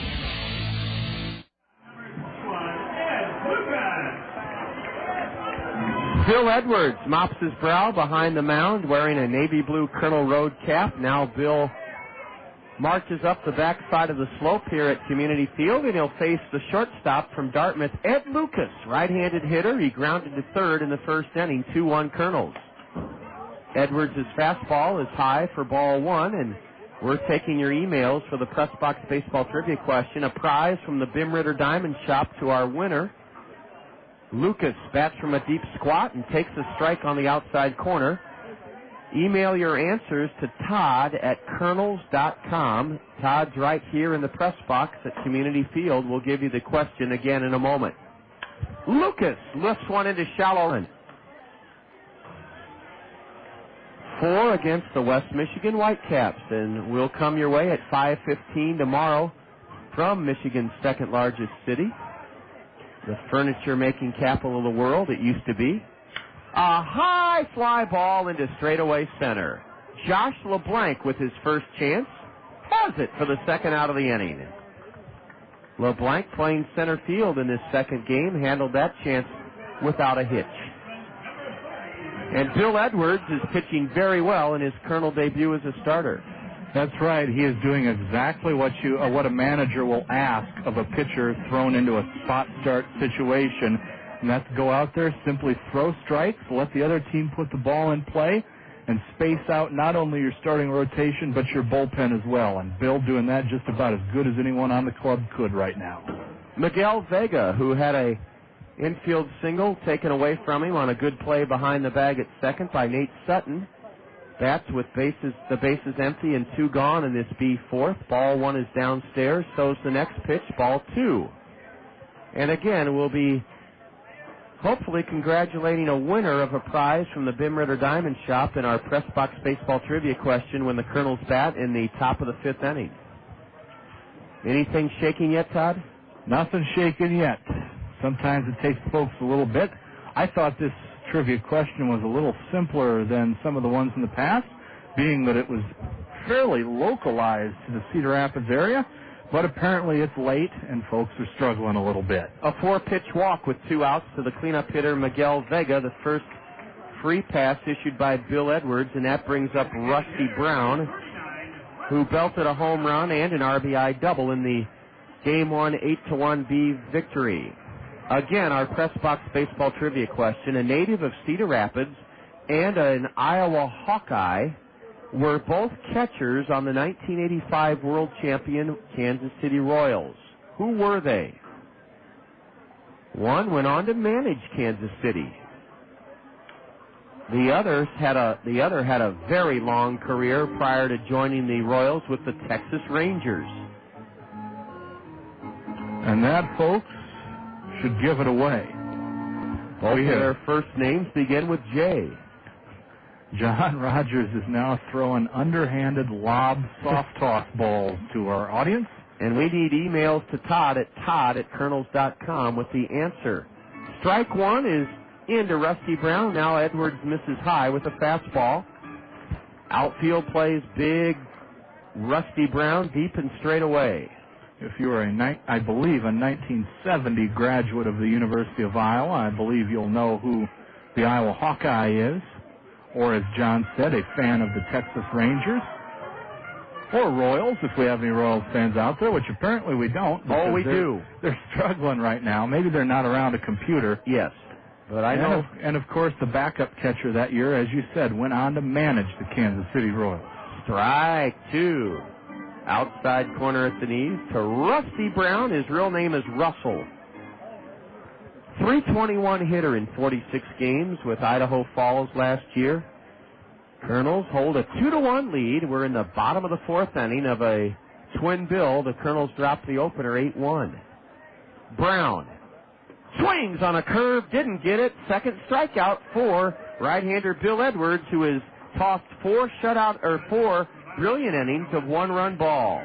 Bill Edwards mops his brow behind the mound wearing a navy blue Colonel Road cap. Now Bill marches up the backside of the slope here at Community Field, and he'll face the shortstop from Dartmouth, Ed Lucas, right-handed hitter. He grounded to third in the first inning, 2-1 Kernels. Edwards' fastball is high for ball one, and we're taking your emails for the Press Box Baseball Trivia question. A prize from the Bim Ritter Diamond Shop to our winner. Lucas bats from a deep squat and takes a strike on the outside corner. Email your answers to Todd at Kernels.com. Todd's right here in the press box at Community Field. We'll give you the question again in a moment. Lucas lifts one into shallow end. 4 against the West Michigan Whitecaps, and we'll come your way at 5:15 tomorrow from Michigan's second largest city, the furniture-making capital of the world it used to be. A high fly ball into straightaway center. Josh LeBlanc with his first chance has it for the second out of the inning. LeBlanc playing center field in this second game handled that chance without a hitch. And Bill Edwards is pitching very well in his Kernel debut as a starter. That's right. He is doing exactly what a manager will ask of a pitcher thrown into a spot start situation. And that's go out there, simply throw strikes, let the other team put the ball in play, and space out not only your starting rotation, but your bullpen as well. And Bill doing that just about as good as anyone on the club could right now. Miguel Vega, who had a infield single taken away from him on a good play behind the bag at second by Nate Sutton. Bats with the bases empty and 2 gone in this B fourth. Ball 1 is downstairs, so's the next pitch, ball 2. And again, we'll be hopefully congratulating a winner of a prize from the Bim Ritter Diamond Shop in our Press Box Baseball Trivia question when the Kernels bat in the top of the 5th inning. Anything shaking yet, Todd? Nothing shaking yet. Sometimes it takes folks a little bit. I thought this trivia question was a little simpler than some of the ones in the past, being that it was fairly localized to the Cedar Rapids area, but apparently it's late and folks are struggling a little bit. A 4-pitch walk with 2 outs to the cleanup hitter Miguel Vega, the first free pass issued by Bill Edwards, and that brings up Rusty Brown, who belted a home run and an RBI double in the Game 1 8-1 B victory. Again, our Press Box Baseball Trivia question. A native of Cedar Rapids and an Iowa Hawkeye were both catchers on the 1985 World Champion Kansas City Royals. Who were they? One went on to manage Kansas City. The other had a very long career prior to joining the Royals with the Texas Rangers. And that, folks, should give it away. Both of their first names begin with J. John Rogers is now throwing underhanded lob soft toss balls to our audience. And we need emails to Todd at Kernels.com with the answer. Strike 1 is into Rusty Brown. Now Edwards misses high with a fastball. Outfield plays big Rusty Brown deep and straight away. If you are I believe a 1970 graduate of the University of Iowa, I believe you'll know who the Iowa Hawkeye is. Or, as John said, a fan of the Texas Rangers. Or Royals, if we have any Royals fans out there, which apparently we don't. Oh, we do. They're struggling right now. Maybe they're not around a computer. Yes, but I know. And, of course, the backup catcher that year, as you said, went on to manage the Kansas City Royals. Strike 2. Outside corner at the knees to Rusty Brown. His real name is Russell. .321 hitter in 46 games with Idaho Falls last year. Kernels hold a 2-1 lead. We're in the bottom of the 4th inning of a twin bill. The Kernels drop the opener 8-1. Brown swings on a curve, didn't get it. Second strikeout for right-hander Bill Edwards, who has tossed 4 brilliant innings of 1-run ball.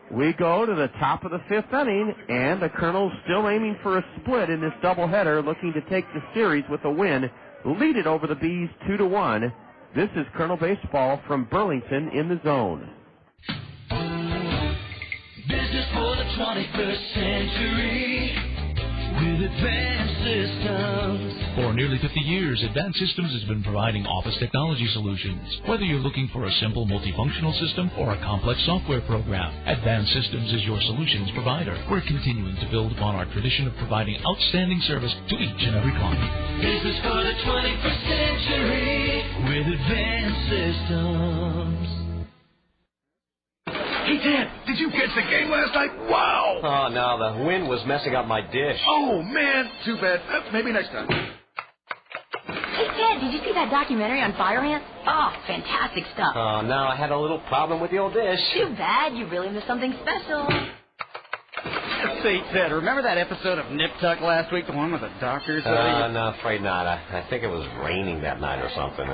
We go to the top of the 5th inning, and the Kernels still aiming for a split in this doubleheader, looking to take the series with a win, lead it over the Bees 2-1. This is Kernel Baseball from Burlington in the zone. Business for the 21st century. with Advanced Systems. For nearly 50 years, Advanced Systems has been providing office technology solutions. Whether you're looking for a simple multifunctional system or a complex software program, Advanced Systems is your solutions provider. We're continuing to build upon our tradition of providing outstanding service to each and every client. This is for the 21st century with Advanced Systems. Hey, Dad, did you catch the game last night? Wow! Oh, no, the wind was messing up my dish. Oh, man, too bad. Maybe next time. Hey, Dad, did you see that documentary on fire ants? Oh, fantastic stuff. Oh, no, I had a little problem with the old dish. Too bad. You really missed something special. Say, Ted, remember that episode of Nip Tuck last week, the one with the doctors? No, afraid not. I think it was raining that night or something.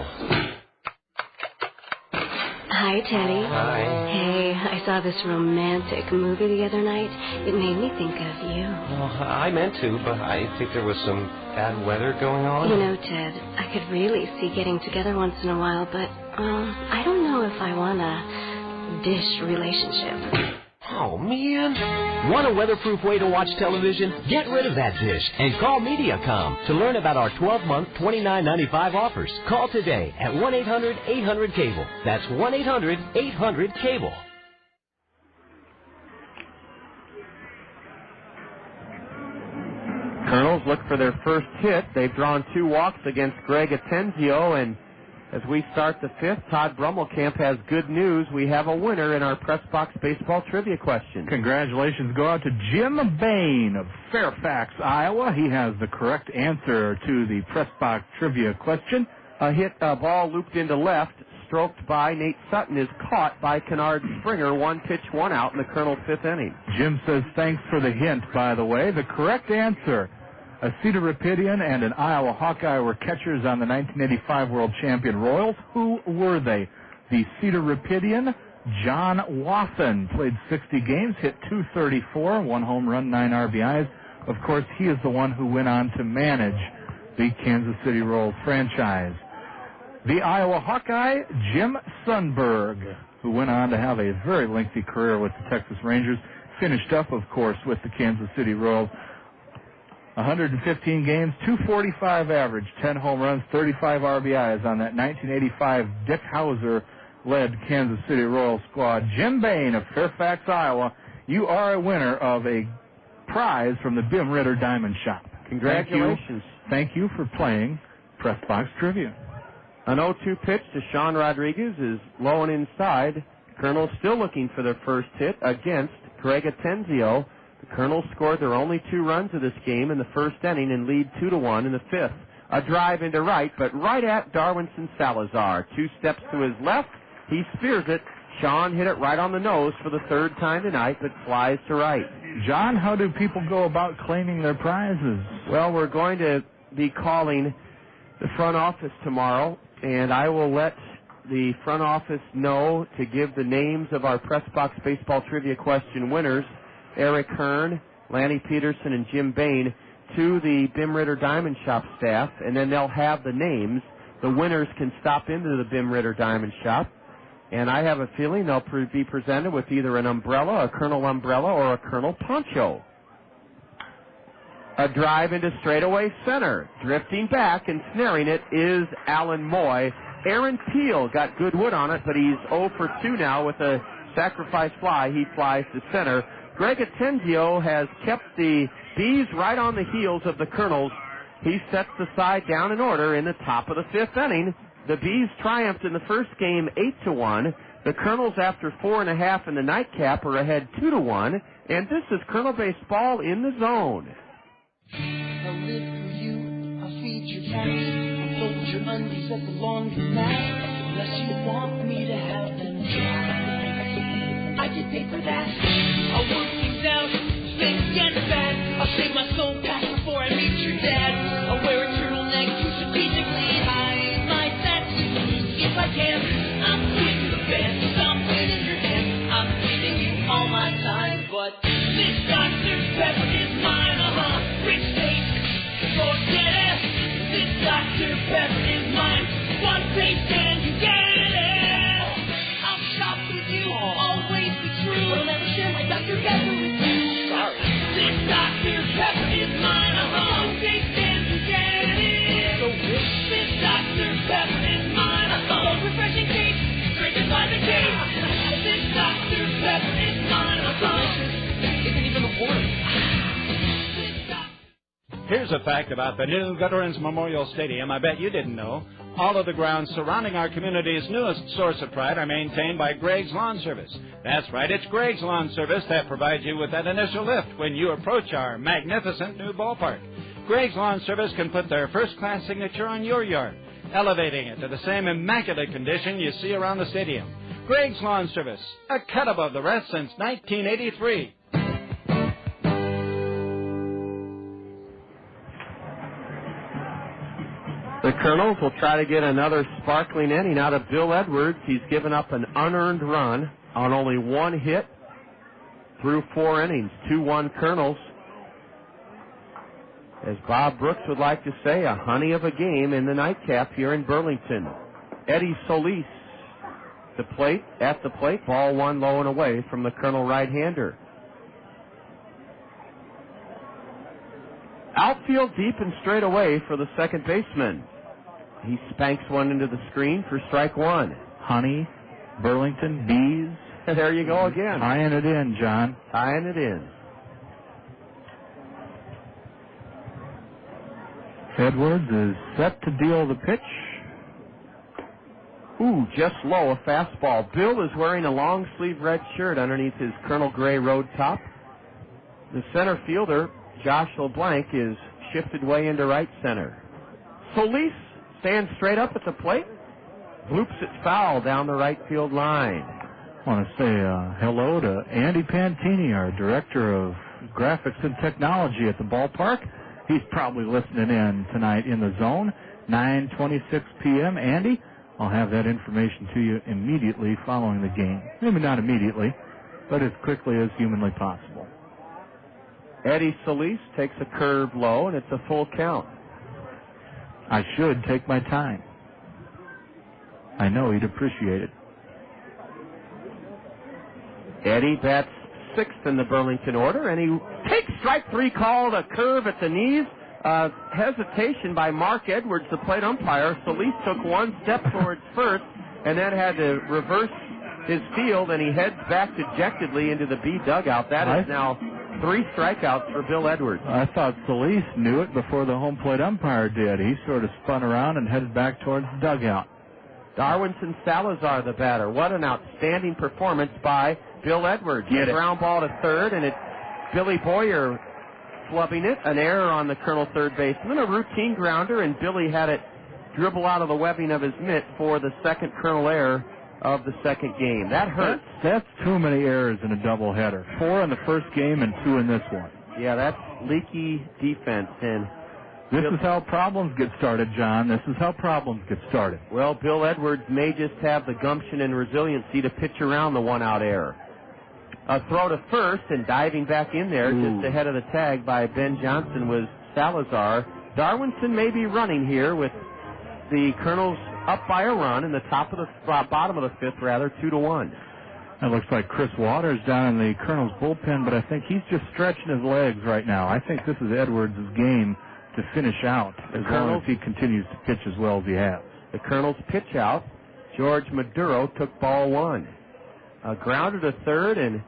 Hi, Teddy. Hi. Hey, I saw this romantic movie the other night. It made me think of you. Well, I meant to, but I think there was some bad weather going on. You know, Ted, I could really see getting together once in a while, but, I don't know if I want a dish relationship. Oh, man. Want a weatherproof way to watch television? Get rid of that dish and call Mediacom to learn about our 12-month, $29.95 offers. Call today at 1-800-800-CABLE. That's 1-800-800-CABLE. Kernels look for their first hit. They've drawn 2 walks against Greg Attenzio, and as we start the 5th, Todd Brummelkamp has good news. We have a winner in our Press Box Baseball Trivia question. Congratulations go out to Jim Bain of Fairfax, Iowa. He has the correct answer to the Press Box Trivia question. A ball looped into left, stroked by Nate Sutton, is caught by Kennard Springer. 1 pitch, 1 out in the Colonel's 5th inning. Jim says thanks for the hint, by the way. The correct answer: a Cedar Rapidian and an Iowa Hawkeye were catchers on the 1985 World Champion Royals. Who were they? The Cedar Rapidian, John Watson, played 60 games, hit .234, 1 home run, 9 RBIs. Of course, he is the one who went on to manage the Kansas City Royals franchise. The Iowa Hawkeye, Jim Sundberg, who went on to have a very lengthy career with the Texas Rangers, finished up, of course, with the Kansas City Royals. 115 games, .245 average, 10 home runs, 35 RBIs on that 1985 Dick Hauser-led Kansas City Royals squad. Jim Bain of Fairfax, Iowa, you are a winner of a prize from the Bim Ritter Diamond Shop. Congratulations. Thank you for playing Press Box Trivia. An 0-2 pitch to Sean Rodriguez is low and inside. Colonels still looking for their first hit against Greg Attenzio. The Colonels scored their only 2 runs of this game in the first inning and lead 2-1 in the 5th. A drive into right, but right at Darwinson Salazar. 2 steps to his left. He spears it. Sean hit it right on the nose for the 3rd time tonight, but flies to right. John, how do people go about claiming their prizes? Well, we're going to be calling the front office tomorrow, and I will let the front office know to give the names of our Press Box Baseball Trivia question winners, Eric Hearn, Lanny Peterson, and Jim Bain, to the Bim Ritter Diamond Shop staff, and then they'll have the names. The winners can stop into the Bim Ritter Diamond Shop, and I have a feeling they'll be presented with either an umbrella, a Colonel umbrella, or a Colonel poncho. A drive into straightaway center. Drifting back and snaring it is Alan Moy. Aaron Peel got good wood on it, but he's 0 for 2 now with a sacrifice fly. He flies to center. Greg Attenzio has kept the Bees right on the heels of the Colonels. He sets the side down in order in the top of the 5th inning. The Bees triumphed in the first game 8-1. The Colonels, after 4.5 in the nightcap, are ahead 2-1. And this is Colonel Baseball in the zone. I'll live for you, I'll feed your cats, I'll fold your undies at the laundromat, unless you want me to have them dry. I get paid for that. I'll work things out, make get fat. I'll save my soul patch before I meet your dad. I'll wear a turtleneck to strategically hide my tattoos if I can. I'm quitting the band, I'm in your hand. I'm giving you all my time, but this Dr. Pepper is mine. Rich taste, forget it. This Dr. Pepper is mine. One taste and you get it. I'll shop with you, always be true. I'll never share my Dr. Pepper with you. Sorry. This Dr. Pepper is mine. Here's a fact about the new Veterans Memorial Stadium I bet you didn't know. All of the grounds surrounding our community's newest source of pride are maintained by Greg's Lawn Service. That's right, it's Greg's Lawn Service that provides you with that initial lift when you approach our magnificent new ballpark. Greg's Lawn Service can put their first-class signature on your yard, elevating it to the same immaculate condition you see around the stadium. Greg's Lawn Service, a cut above the rest since 1983. The Kernels will try to get another sparkling inning out of Bill Edwards. He's given up an unearned run on only one hit through 4 innings. 2-1 Kernels. As Bob Brooks would like to say, a honey of a game in the nightcap here in Burlington. Eddie Solis at the plate, ball 1 low and away from the Kernel right-hander. Outfield deep and straight away for the second baseman. He spanks one into the screen for strike 1. Honey, Burlington, bees. There you go again. Tying it in, John. Tying it in. Edwards is set to deal the pitch. Ooh, just low, a fastball. Bill is wearing a long-sleeve red shirt underneath his Colonel Gray road top. The center fielder, Josh LeBlanc, is shifted way into right center. Solis stands straight up at the plate, bloops it foul down the right field line. I want to say hello to Andy Pantini, our Director of Graphics and Technology at the ballpark. He's probably listening in tonight in the zone, 9:26 p.m. Andy, I'll have that information to you immediately following the game. Maybe not immediately, but as quickly as humanly possible. Eddie Solis takes a curve low, and it's a full count. I should take my time. I know he'd appreciate it. Eddie bats 6th in the Burlington order, and he takes strike 3 called, a curve at the knees. Hesitation by Mark Edwards, the plate umpire. Solis took 1 step towards first and then had to reverse his field, and he heads back dejectedly into the B dugout. That is now 3 strikeouts for Bill Edwards. I thought Solis knew it before the home plate umpire did. He sort of spun around and headed back towards the dugout. Darwinson Salazar, the batter. What an outstanding performance by Bill Edwards. A ground ball to third, and it's Billy Boyer flubbing it. An error on the Colonel third baseman, a routine grounder, and Billy had it dribble out of the webbing of his mitt for the second Colonel error of the second game. That hurts. That's too many errors in a doubleheader. 4 in the first game and 2 in this one. Yeah, that's leaky defense. And this is how problems get started, John. This is how problems get started. Well, Bill Edwards may just have the gumption and resiliency to pitch around the 1-out error. A throw to first, and diving back in there just ahead of the tag by Ben Johnson was Salazar. Darwinson may be running here with the Colonels up by a run in the bottom of the 5th, 2-1. It looks like Chris Waters down in the Colonel's bullpen, but I think he's just stretching his legs right now. I think this is Edwards' game to finish out as long as he continues to pitch as well as he has. The Colonel's pitch out. George Maduro took ball 1. Grounded to third, and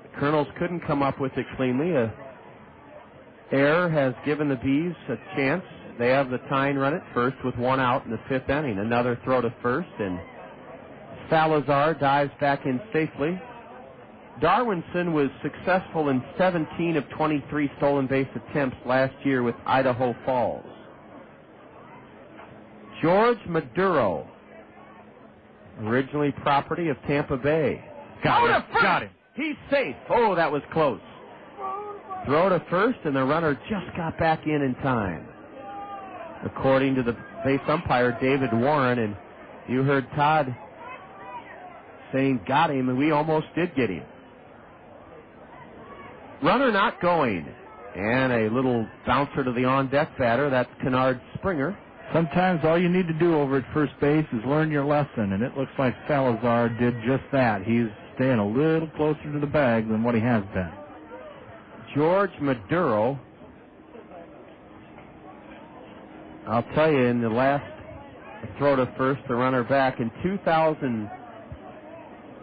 the Colonels couldn't come up with it cleanly. Error has given the Bees a chance. They have the tying run at first with 1 out in the 5th inning. Another throw to first, and Salazar dives back in safely. Darwinson was successful in 17 of 23 stolen base attempts last year with Idaho Falls. George Maduro, originally property of Tampa Bay. Got him. He's safe. Oh, that was close. Throw to first, and the runner just got back in time. According to the base umpire, David Warren, and you heard Todd saying got him, and we almost did get him. Runner not going, and a little bouncer to the on-deck batter. That's Kennard Springer. Sometimes all you need to do over at first base is learn your lesson, and it looks like Salazar did just that. He's staying a little closer to the bag than what he has been. George Maduro, I'll tell you, in the last throw to first, the runner back in 2000.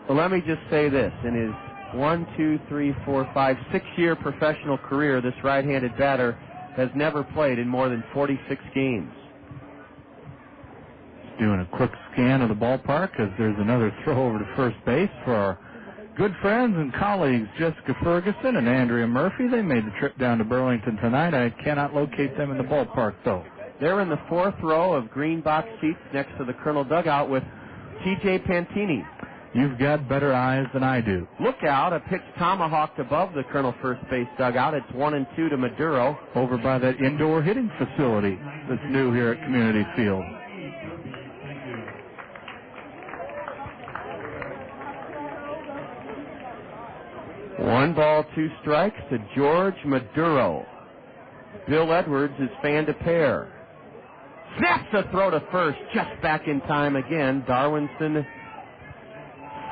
Well, let me just say this. In his 6-year professional career, this right-handed batter has never played in more than 46 games. Doing a quick scan of the ballpark as there's another throw over to first base for our good friends and colleagues Jessica Ferguson and Andrea Murphy. They made the trip down to Burlington tonight. I cannot locate them in the ballpark, though. They're in the fourth row of green box seats next to the Colonel dugout with T.J. Pantini. You've got better eyes than I do. Look out, a pitch tomahawked above the Colonel first base dugout. It's 1-2 to Maduro. Over by that indoor hitting facility that's new here at Community Field. One ball, two strikes to George Maduro. Bill Edwards is fanned a pair. Snaps a throw to first, just back in time again. Darwinson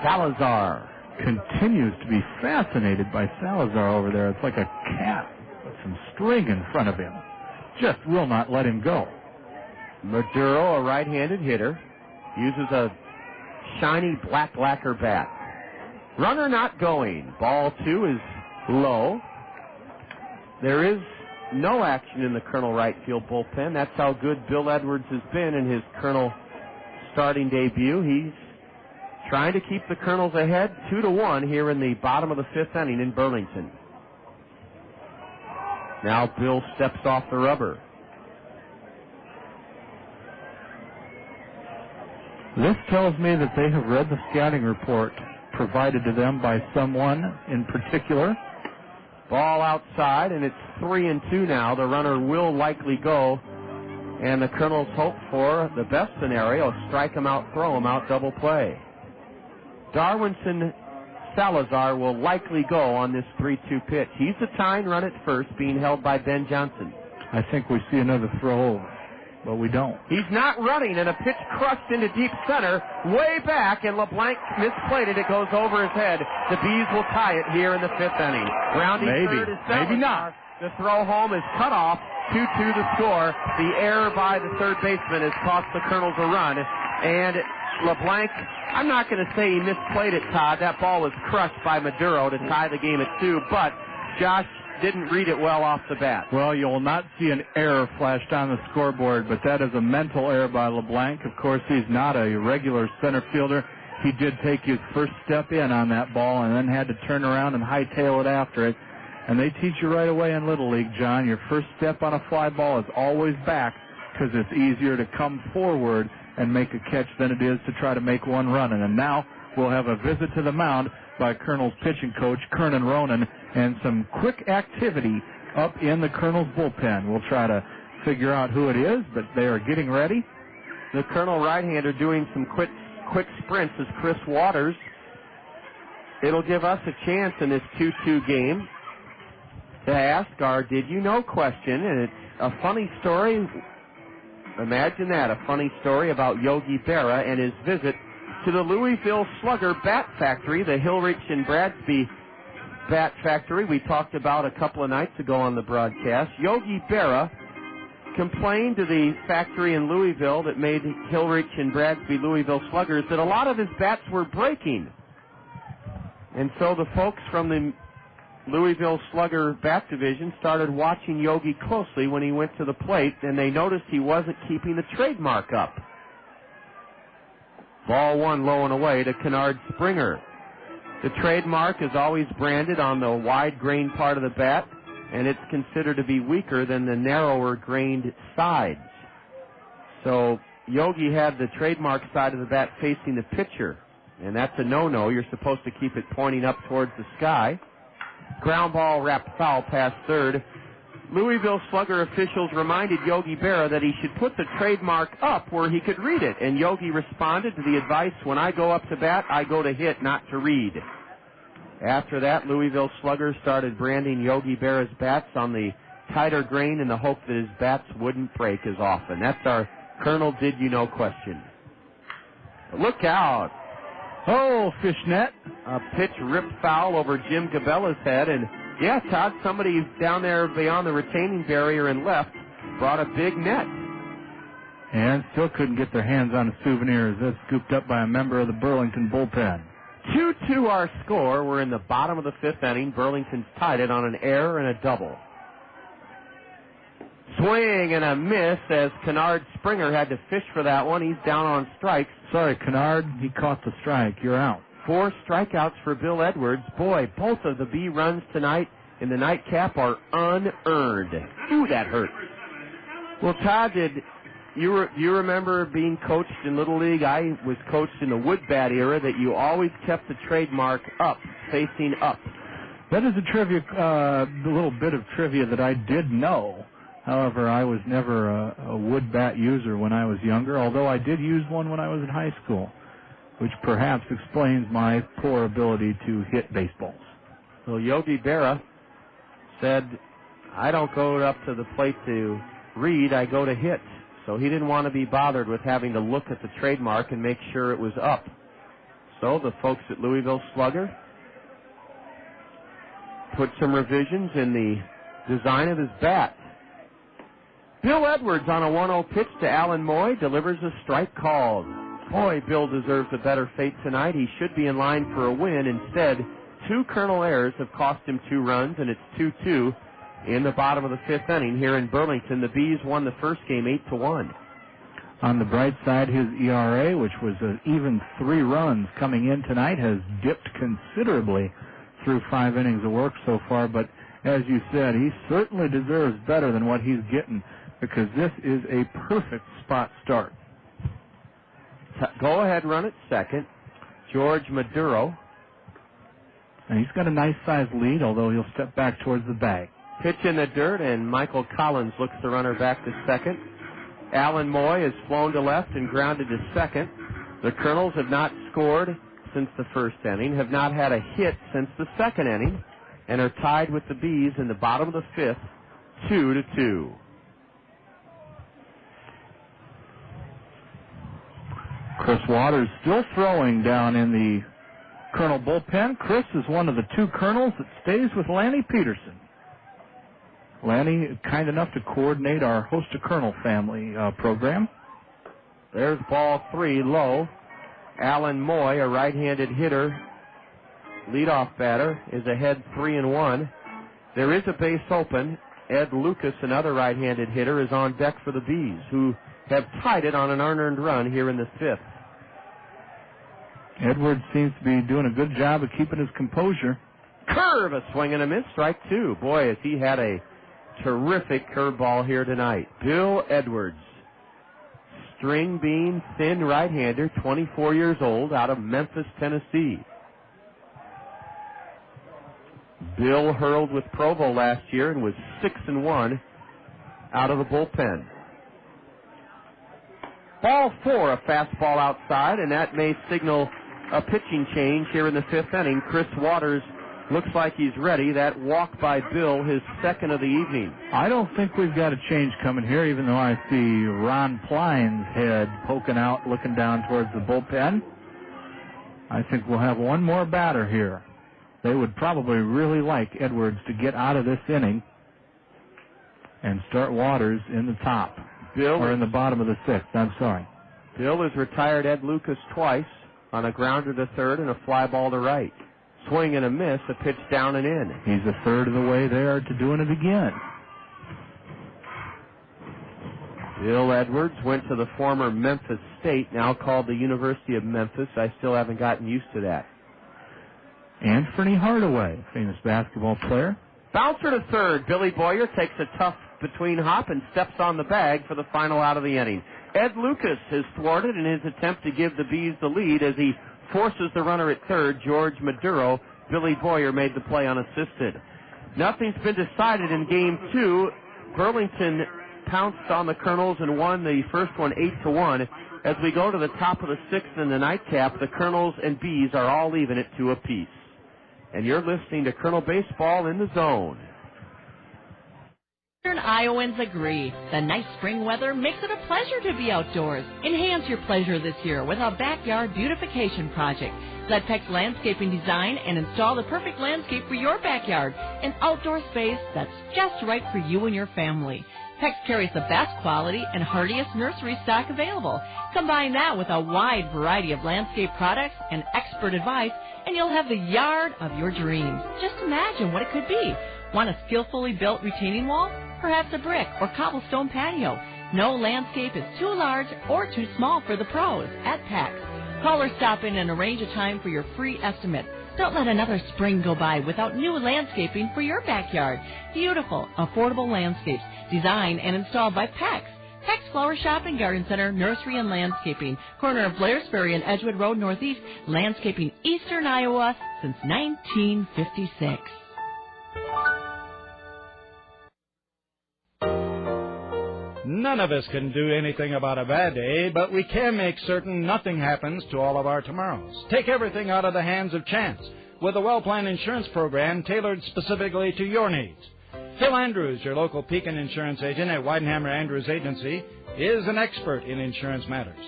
Salazar continues to be fascinated by Salazar over there. It's like a cat with some string in front of him. Just will not let him go. Maduro, a right-handed hitter, uses a shiny black lacquer bat. Runner not going. Ball two is low. There is no action in the Colonel right field bullpen. That's how good Bill Edwards has been in his Colonel starting debut. He's trying to keep the Colonels ahead 2-1 here in the bottom of the fifth inning in Burlington. Now Bill steps off the rubber. This tells me that they have read the scouting report provided to them by someone in particular. Ball outside, and it's 3-2 now. The runner will likely go, and the Colonels hope for the best scenario, strike him out, throw him out, double play. Darwinson Salazar will likely go on this 3-2 pitch. He's the tying run at first, being held by Ben Johnson. I think we see another throw over, but we don't. He's not running, and a pitch crushed into deep center, way back, and LeBlanc misplayed it. It goes over his head. The Bees will tie it here in the fifth inning. Rounding third is Salazar. Maybe not. The throw home is cut off. 2-2 the score. The error by the third baseman has cost the Colonels a run. And LeBlanc, I'm not going to say he misplayed it, Todd. That ball was crushed by Maduro to tie the game at 2, but Josh didn't read it well off the bat. Well, you'll not see an error flashed on the scoreboard, but that is a mental error by LeBlanc. Of course, he's not a regular center fielder. He did take his first step in on that ball and then had to turn around and hightail it after it. And they teach you right away in Little League, John, your first step on a fly ball is always back because it's easier to come forward and make a catch than it is to try to make one run. And now we'll have a visit to the mound by Colonel's pitching coach, Kernan Ronan, and some quick activity up in the Colonel's bullpen. We'll try to figure out who it is, but they are getting ready. The Colonel right-hander doing some quick sprints is Chris Waters. It'll give us a chance in this 2-2 game to ask our Did You Know question, and it's a funny story. Imagine that, a funny story about Yogi Berra and his visit to the Louisville Slugger Bat Factory, the Hillrich and Bradsby Bat Factory we talked about a couple of nights ago on the broadcast. Yogi Berra complained to the factory in Louisville that made Hillrich and Bradsby Louisville Sluggers that a lot of his bats were breaking. And so the folks from the Louisville Slugger Bat Division started watching Yogi closely when he went to the plate, and they noticed he wasn't keeping the trademark up. Ball one low and away to Kennard Springer. The trademark is always branded on the wide-grained part of the bat, and it's considered to be weaker than the narrower-grained sides. So Yogi had the trademark side of the bat facing the pitcher, and that's a no-no. You're supposed to keep it pointing up towards the sky. Ground ball wrapped foul past third. Louisville Slugger officials reminded Yogi Berra that he should put the trademark up where he could read it, and Yogi responded to the advice, when I go up to bat, I go to hit, not to read. After that, Louisville Slugger started branding Yogi Berra's bats on the tighter grain in the hope that his bats wouldn't break as often. That's our Colonel Did You Know question. Look out. Oh, fishnet. A pitch ripped foul over Jim Gabella's head, and yeah, Todd, somebody down there beyond the retaining barrier and left brought a big net. And still couldn't get their hands on a souvenir as that's scooped up by a member of the Burlington bullpen. 2-2 our score. We're in the bottom of the fifth inning. Burlington's tied it on an error and a double. Swing and a miss as Kennard Springer had to fish for that one. He's down on strikes. Sorry, Kennard, he caught the strike. You're out. 4 strikeouts for Bill Edwards. Boy, both of the B runs tonight in the nightcap are unearned. Ooh, that hurt. Well, Todd, did you remember being coached in Little League? I was coached in the wood bat era that you always kept the trademark up, facing up. That is a little bit of trivia that I did know. However, I was never a wood bat user when I was younger, although I did use one when I was in high school, which perhaps explains my poor ability to hit baseballs. Well, Yogi Berra said, I don't go up to the plate to read, I go to hit. So he didn't want to be bothered with having to look at the trademark and make sure it was up. So the folks at Louisville Slugger put some revisions in the design of his bat. Bill Edwards on a 1-0 pitch to Alan Moy delivers a strike called. Boy, Bill deserves a better fate tonight. He should be in line for a win. Instead, 2 Colonel errors have cost him 2 runs, and it's 2-2 in the bottom of the 5th inning here in Burlington. The Bees won the first game 8-1. On the bright side, his ERA, which was an even 3 runs coming in tonight, has dipped considerably through 5 innings of work so far. But as you said, he certainly deserves better than what he's getting, because this is a perfect spot start. Go ahead, run at second. George Maduro. And he's got a nice-sized lead, although he'll step back towards the bag. Pitch in the dirt, and Michael Collins looks the runner back to second. Alan Moy has flown to left and grounded to second. The Kernels have not scored since the first inning, have not had a hit since the second inning, and are tied with the Bees in the bottom of the 5th, 2-2. Chris Waters still throwing down in the Colonel bullpen. Chris is one of the 2 Colonels that stays with Lanny Peterson. Lanny, kind enough to coordinate our Host a Colonel family program. There's ball 3 low. Alan Moy, a right-handed hitter, leadoff batter, is ahead 3-1. There is a base open. Ed Lucas, another right-handed hitter, is on deck for the Bees, who have tied it on an unearned run here in the 5th. Edwards seems to be doing a good job of keeping his composure. Curve, a swing and a miss, strike 2. Boy, has he had a terrific curveball here tonight. Bill Edwards, string bean, thin right-hander, 24 years old, out of Memphis, Tennessee. Bill hurled with Provo last year and was 6-1 out of the bullpen. Ball 4, a fastball outside, and that may signal a pitching change here in the 5th inning. Chris Waters looks like he's ready. That walk by Bill, his second of the evening. I don't think we've got a change coming here, even though I see Ron Pline's head poking out, looking down towards the bullpen. I think we'll have one more batter here. They would probably really like Edwards to get out of this inning and start Waters in the top. Or in the bottom of the 6th, I'm sorry. Bill has retired Ed Lucas twice on a grounder to third and a fly ball to right. Swing and a miss, a pitch down and in. He's a third of the way there to doing it again. Bill Edwards went to the former Memphis State, now called the University of Memphis. I still haven't gotten used to that. Anthony Hardaway, famous basketball player. Bouncer to third. Billy Boyer takes a tough between hop and steps on the bag for the final out of the inning. Ed Lucas is thwarted in his attempt to give the Bees the lead as he forces the runner at third, George Maduro. Billy Boyer made the play unassisted. Nothing's been decided in Game 2. Burlington pounced on the Kernels and won the first one 8-1. As we go to the top of the 6th in the nightcap, the Kernels and Bees are all even at 2 apiece. And you're listening to Colonel Baseball in the Zone. Iowans agree. The nice spring weather makes it a pleasure to be outdoors. Enhance your pleasure this year with a backyard beautification project. Let PEX Landscaping design and install the perfect landscape for your backyard, an outdoor space that's just right for you and your family. PEX carries the best quality and hardiest nursery stock available. Combine that with a wide variety of landscape products and expert advice, and you'll have the yard of your dreams. Just imagine what it could be. Want a skillfully built retaining wall? perhaps a brick or cobblestone patio. No landscape is too large or too small for the pros at PAX. Call or stop in and arrange a time for your free estimate. Don't let another spring go by without new landscaping for your backyard. Beautiful, affordable landscapes designed and installed by PAX. PAX Flower Shop and Garden Center, Nursery and Landscaping, corner of Blairsbury and Edgewood Road Northeast, landscaping Eastern Iowa since 1956. None of us can do anything about a bad day, but we can make certain nothing happens to all of our tomorrows. Take everything out of the hands of chance with a well-planned insurance program tailored specifically to your needs. Phil Andrews, your local Pekin insurance agent at Weidenhammer Andrews Agency, is an expert in insurance matters.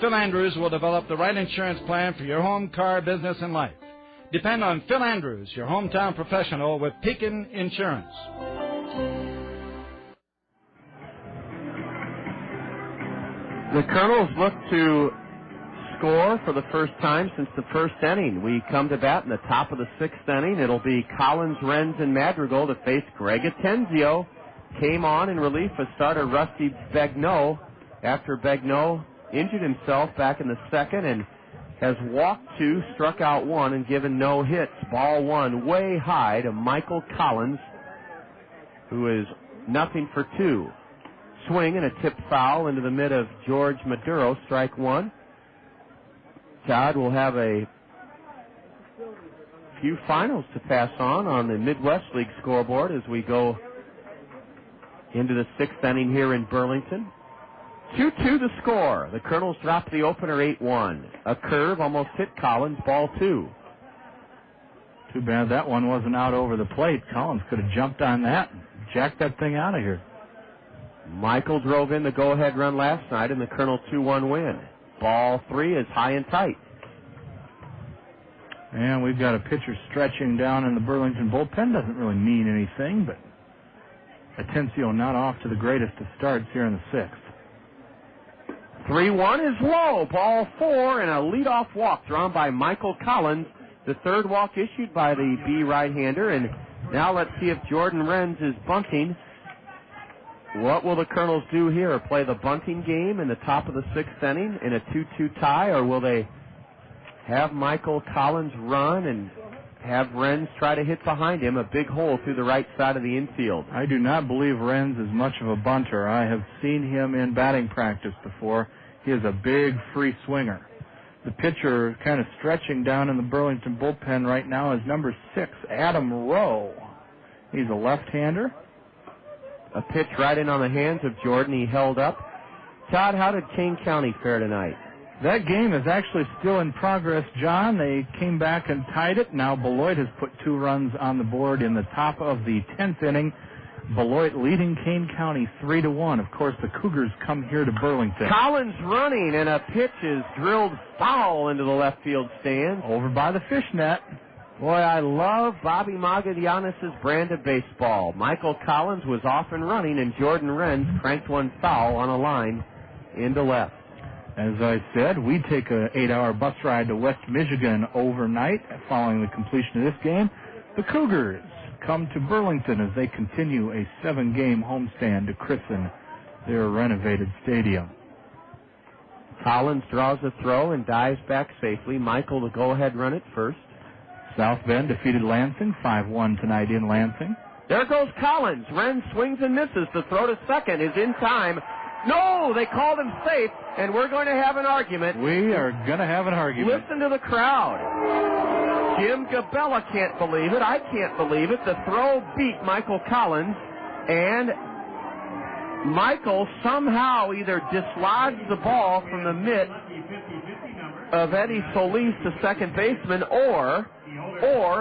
Phil Andrews will develop the right insurance plan for your home, car, business, and life. Depend on Phil Andrews, your hometown professional with Pekin Insurance. The Kernels look to score for the first time since the first inning. We come to bat in the top of the sixth inning. It'll be Collins, Renz, and Madrigal to face Greg Attenzio. Came on in relief of starter Rusty Begnaud after Begnaud injured himself back in the second and has walked two, struck out one, and given no hits. Ball one way high to Michael Collins, who is 0-for-2. Swing and a tip foul into the mid of George Maduro, strike one. Todd will have a few finals to pass on the Midwest League scoreboard as we go into the sixth inning here in Burlington. 2-2 the score. The Kernels dropped the opener 8-1. A curve almost hit Collins, ball two. Too bad that one wasn't out over the plate. Collins could have jumped on that and jacked that thing out of here. Michael drove in the go-ahead run last night in the Kernel 2-1 win. Ball three is high and tight. And we've got a pitcher stretching down in the Burlington bullpen. Doesn't really mean anything, but Attenzio not off to the greatest of starts here in the sixth. 3-1 is low. Ball four and a leadoff walk drawn by Michael Collins. The third walk issued by the B right-hander. And now let's see if Jordan Renz is bunting. What will the Kernels do here? Play the bunting game in the top of the sixth inning in a 2-2 tie, or will they have Michael Collins run and have Renz try to hit behind him, a big hole through the right side of the infield? I do not believe Renz is much of a bunter. I have seen him in batting practice before. He is a big free swinger. The pitcher kind of stretching down in the Burlington bullpen right now is number 6, Adam Rowe. He's a left-hander. A pitch right in on the hands of Jordan. He held up. Todd, how did Kane County fare tonight? That game is actually still in progress, John. They came back and tied it. Now Beloit has put 2 runs on the board in the top of the 10th inning. Beloit leading Kane County 3-1. Of course, the Cougars come here to Burlington. Collins running, and a pitch is drilled foul into the left field stands. Over by the fishnet. Boy, I love Bobby Magadianis' brand of baseball. Michael Collins was off and running, and Jordan Renz cranked one foul on a line into left. As I said, we take an 8-hour bus ride to West Michigan overnight following the completion of this game. The Cougars come to Burlington as they continue a 7-game homestand to christen their renovated stadium. Collins draws a throw and dives back safely. Michael to go-ahead run at first. South Bend defeated Lansing 5-1 tonight in Lansing. There goes Collins. Renz swings and misses. The throw to second is in time. No, they called him safe, and we're going to have an argument. We are going to have an argument. Listen to the crowd. Jim Gabella can't believe it. I can't believe it. The throw beat Michael Collins, and Michael somehow either dislodged the ball from the mitt of Eddie Solis, the second baseman, or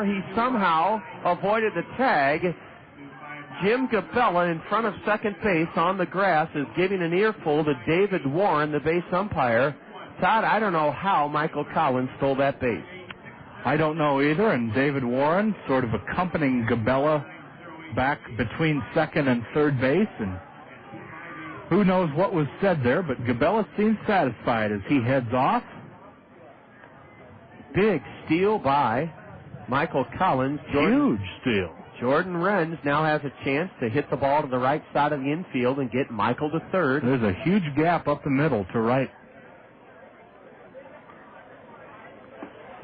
he somehow avoided the tag. Jim Gabella in front of second base on the grass is giving an earful to David Warren, the base umpire. Todd, I don't know how Michael Collins stole that base. I don't know either, and David Warren sort of accompanying Gabella back between second and third base, and who knows what was said there, but Gabella seems satisfied as he heads off. Big steal by Michael Collins. Huge steal. Jordan Renz now has a chance to hit the ball to the right side of the infield and get Michael to third. There's a huge gap up the middle to right.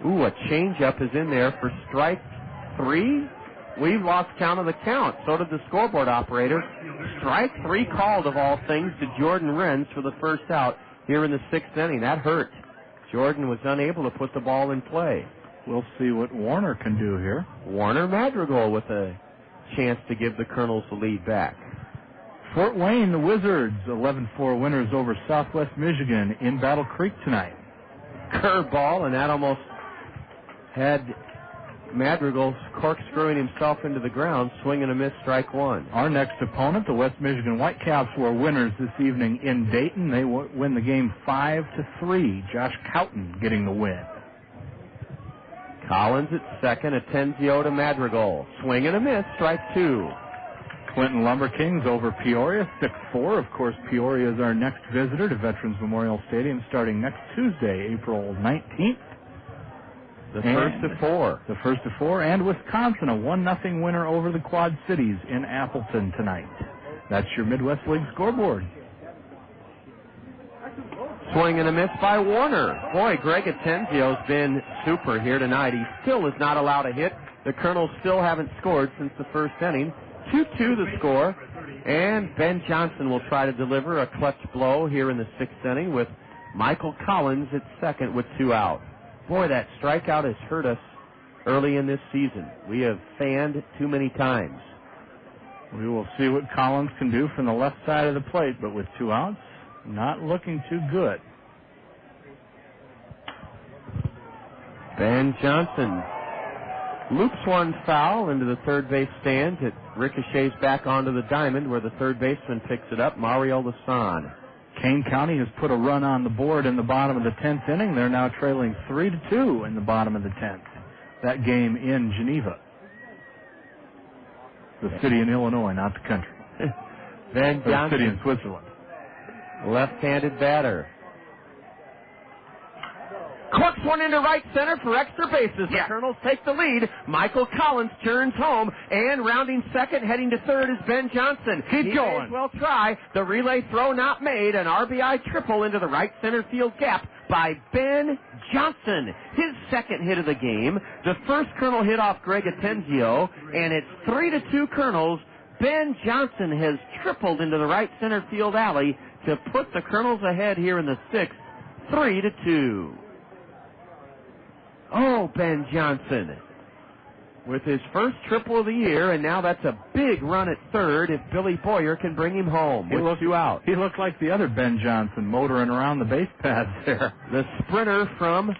Ooh, a changeup is in there for strike 3. We've lost count of the count. So did the scoreboard operator. Strike 3 called, of all things, to Jordan Renz for the first out here in the 6th inning. That hurt. Jordan was unable to put the ball in play. We'll see what Warner can do here. Warner Madrigal with a chance to give the Kernels the lead back. Fort Wayne, the Wizards, 11-4 winners over Southwest Michigan in Battle Creek tonight. Curveball, and that almost had Madrigal corkscrewing himself into the ground, swing and a miss, strike 1. Our next opponent, the West Michigan Whitecaps, were winners this evening in Dayton. They win the game 5-3. Josh Cowton getting the win. Collins at second, Atenzio to Madrigal. Swing and a miss, strike 2. Clinton Lumber Kings over Peoria, 6-4. Of course, Peoria is our next visitor to Veterans Memorial Stadium starting next Tuesday, April 19th. The first of 4. The first of 4. And Wisconsin, a 1-0 winner over the Quad Cities in Appleton tonight. That's your Midwest League scoreboard. Swing and a miss by Warner. Boy, Greg Atenzio's been super here tonight. He still is not allowed a hit. The Kernels still haven't scored since the first inning. 2-2 the score. And Ben Johnson will try to deliver a clutch blow here in the 6th inning with Michael Collins at second with 2 out. Boy, that strikeout has hurt us early in this season. We have fanned too many times. We will see what Collins can do from the left side of the plate, but with 2 outs, not looking too good. Ben Johnson loops one foul into the third base stand. It ricochets back onto the diamond where the third baseman picks it up, Mario Lasan. Kane County has put a run on the board in the bottom of the 10th inning. They're now trailing 3-2 in the bottom of the 10th. That game in Geneva. The city in Illinois, not the country. Ben Johnson. The city in Switzerland. Left-handed batter. Corks one into right center for extra bases. The Kernels take the lead. Michael Collins turns home, and rounding second, heading to third is Ben Johnson. Keep going. May as well try. The relay throw not made. An RBI triple into the right center field gap by Ben Johnson. His second hit of the game. The first Kernel hit off Greg Atenzio, and it's 3-2 Kernels. Ben Johnson has tripled into the right center field alley to put the Kernels ahead here in the 6th, 3-2. Oh, Ben Johnson with his first triple of the year, and now that's a big run at third if Billy Boyer can bring him home with 2 out. He looked like the other Ben Johnson motoring around the base paths there. The sprinter from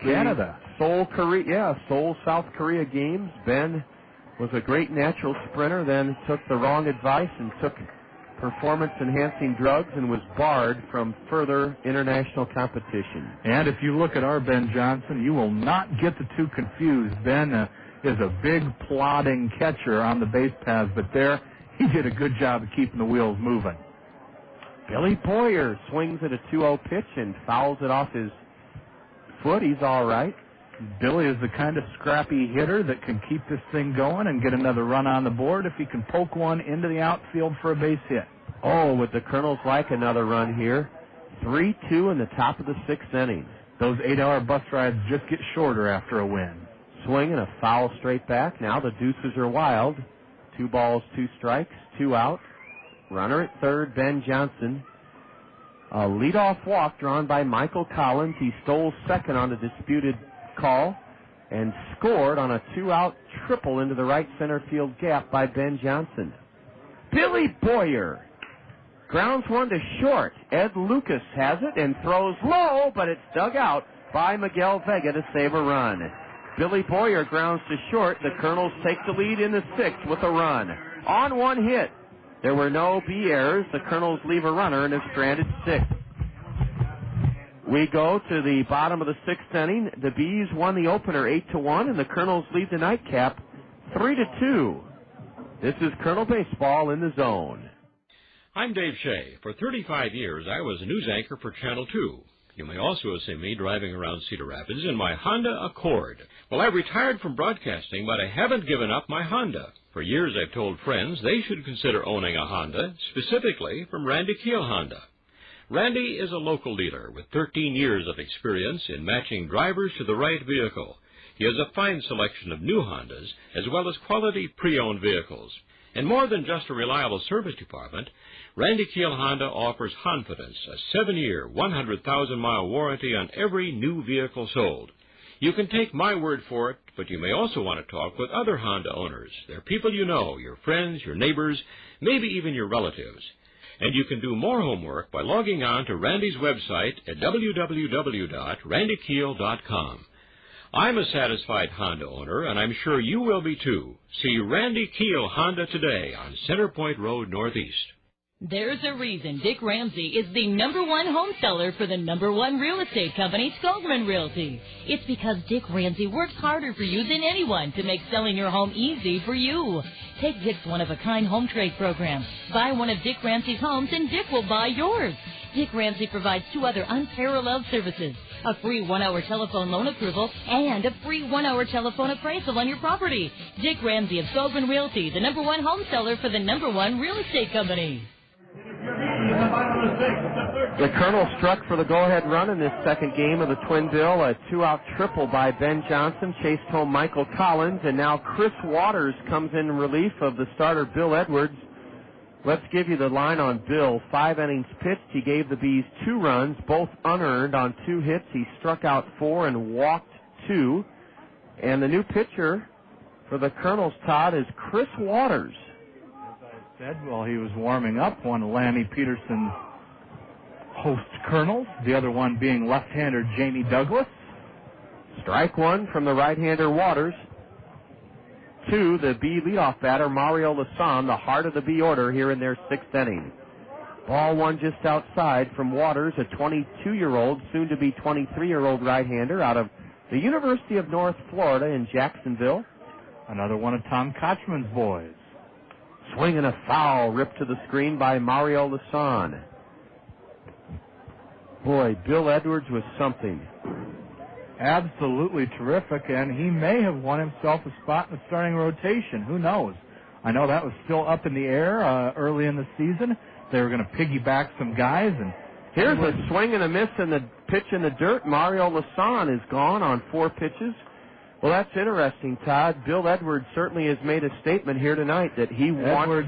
Canada. Seoul, South Korea games. Ben was a great natural sprinter, then took the wrong advice and took performance-enhancing drugs and was barred from further international competition. And if you look at our Ben Johnson, you will not get the two confused. Ben is a big, plodding catcher on the base paths, but there he did a good job of keeping the wheels moving. Billy Boyer swings at a 2-0 pitch and fouls it off his foot. He's all right. Billy is the kind of scrappy hitter that can keep this thing going and get another run on the board if he can poke one into the outfield for a base hit. Oh, would the Kernels like another run here? 3-2 in the top of the 6th inning. Those 8-hour bus rides just get shorter after a win. Swing and a foul straight back. Now the deuces are wild. 2 balls, 2 strikes, 2 out. Runner at third, Ben Johnson. A leadoff walk drawn by Michael Collins. He stole second on a disputed call and scored on a 2-out triple into the right center field gap by Ben Johnson. Billy Boyer grounds one to short. Ed Lucas has it and throws low, but it's dug out by Miguel Vega to save a run. Billy Boyer grounds to short. The Kernels take the lead in the 6th with a run. On one hit, there were no B errors. The Kernels leave a runner in a stranded 6th. We go to the bottom of the 6th inning. The Bees won the opener 8-1, and the Kernels lead the nightcap 3-2. This is Kernel Baseball in the Zone. I'm Dave Shea. For 35 years, I was a news anchor for Channel 2. You may also see me driving around Cedar Rapids in my Honda Accord. Well, I've retired from broadcasting, but I haven't given up my Honda. For years I've told friends they should consider owning a Honda, specifically from Randy Keel Honda. Randy is a local dealer with 13 years of experience in matching drivers to the right vehicle. He has a fine selection of new Hondas as well as quality pre-owned vehicles. And more than just a reliable service department, Randy Keel Honda offers Honfidence, a 7-year, 100,000-mile warranty on every new vehicle sold. You can take my word for it, but you may also want to talk with other Honda owners. They're people you know, your friends, your neighbors, maybe even your relatives. And you can do more homework by logging on to Randy's website at www.randykeel.com. I'm a satisfied Honda owner, and I'm sure you will be too. See Randy Keel Honda today on Centerpoint Road Northeast. There's a reason Dick Ramsey is the #1 home seller for the #1 real estate company, Skolgman Realty. It's because Dick Ramsey works harder for you than anyone to make selling your home easy for you. Take Dick's one-of-a-kind home trade program. Buy one of Dick Ramsey's homes and Dick will buy yours. Dick Ramsey provides 2 other unparalleled services: a free 1-hour telephone loan approval and a free 1-hour telephone appraisal on your property. Dick Ramsey of Skolgman Realty, the #1 home seller for the #1 real estate company. The Colonel struck for the go-ahead run in this second game of the Twin Bill. A 2-out triple by Ben Johnson chased home Michael Collins, and now Chris Waters comes in relief of the starter Bill Edwards. Let's give you the line on Bill. 5 innings pitched. He gave the Bees 2 runs, both unearned on 2 hits. He struck out 4 and walked 2. And the new pitcher for the Colonels, Todd, is Chris Waters. Said while he was warming up, one of Lanny Peterson's host Kernels, the other one being left-hander Jamie Douglas. Strike 1 from the right-hander Waters. 2, the Bee leadoff batter Mario Lasan, the heart of the Bee order here in their 6th inning. Ball 1 just outside from Waters, a 22-year-old, soon-to-be 23-year-old right-hander out of the University of North Florida in Jacksonville. Another one of Tom Kochman's boys. Swing and a foul ripped to the screen by Mario Lasan. Boy, Bill Edwards was something. Absolutely terrific, and he may have won himself a spot in the starting rotation. Who knows? I know that was still up in the air early in the season. They were going to piggyback some guys. And here's a swing and a miss in the pitch in the dirt. Mario Lasan is gone on 4 pitches. Well, that's interesting, Todd. Bill Edwards certainly has made a statement here tonight that he wants...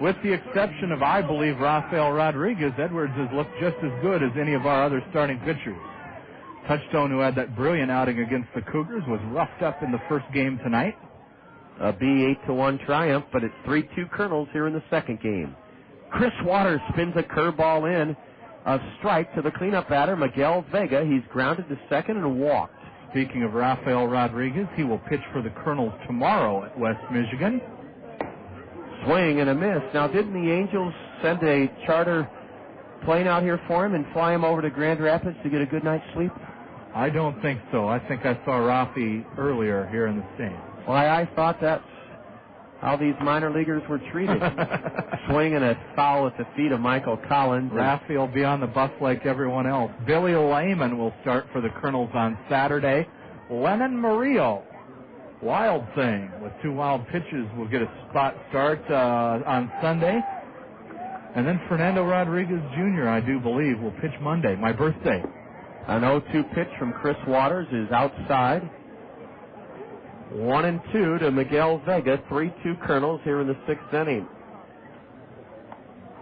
With the exception of, I believe, Rafael Rodriguez, Edwards has looked just as good as any of our other starting pitchers. Touchstone, who had that brilliant outing against the Cougars, was roughed up in the first game tonight. A Bee 8-1 triumph, but it's 3-2 Kernels here in the second game. Chris Waters spins a curveball in. A strike to the cleanup batter, Miguel Vega. He's grounded to second and walked. Speaking of Rafael Rodriguez, he will pitch for the Kernels tomorrow at West Michigan. Swing and a miss. Now, didn't the Angels send a charter plane out here for him and fly him over to Grand Rapids to get a good night's sleep? I don't think so. I think I saw Rafi earlier here in the stands. Why, I thought that's how these minor leaguers were treated. Swing and a foul at the feet of Michael Collins. Rafi will be on the bus like everyone else. Billy Lehman will start for the Kernels on Saturday. Lennon Murillo, wild thing, with 2 wild pitches, will get a spot start on Sunday. And then Fernando Rodriguez Jr., I do believe, will pitch Monday, my birthday. An 0-2 pitch from Chris Waters is outside. 1-2 to Miguel Vega. 3-2 Kernels here in the 6th inning.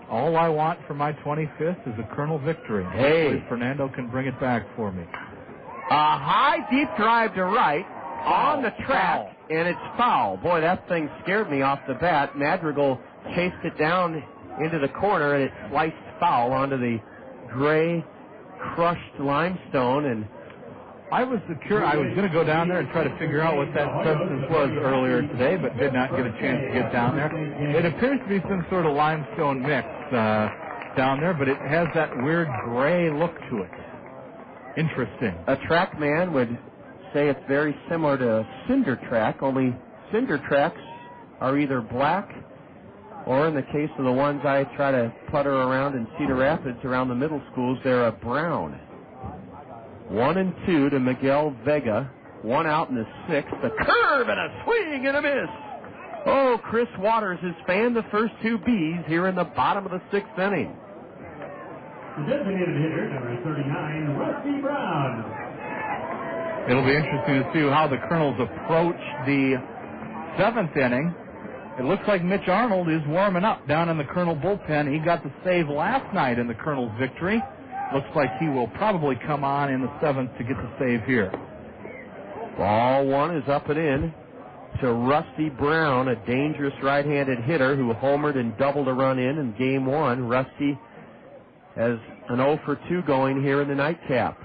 All I want for my 25th is a Kernel victory. Hey. Hopefully Fernando can bring it back for me. A high deep drive to right on the track, and it's foul. Boy, that thing scared me off the bat. Madrigal chased it down into the corner, and it sliced foul onto the gray crushed limestone. And I was going to go down there and try to figure out what that substance was earlier today, but did not get a chance to get down there. It appears to be some sort of limestone mix down there, but it has that weird gray look to it. Interesting. A track man would say it's very similar to cinder track, only cinder tracks are either black or, in the case of the ones I try to putter around in Cedar Rapids around the middle schools, they're a brown. 1-2 to Miguel Vega. 1 out in the 6th. A curve and a swing and a miss. Oh, Chris Waters has fanned the first 2 Bs here in the bottom of the 6th inning. The designated hitter, number 39, Rusty Brown. It'll be interesting to see how the Kernels approach the 7th inning. It looks like Mitch Arnold is warming up down in the Kernel bullpen. He got the save last night in the Kernels' victory. Looks like he will probably come on in the 7th to get the save here. Ball 1 is up and in to Rusty Brown, a dangerous right-handed hitter who homered and doubled a run in Game 1. Rusty has an 0 for 2 going here in the nightcap.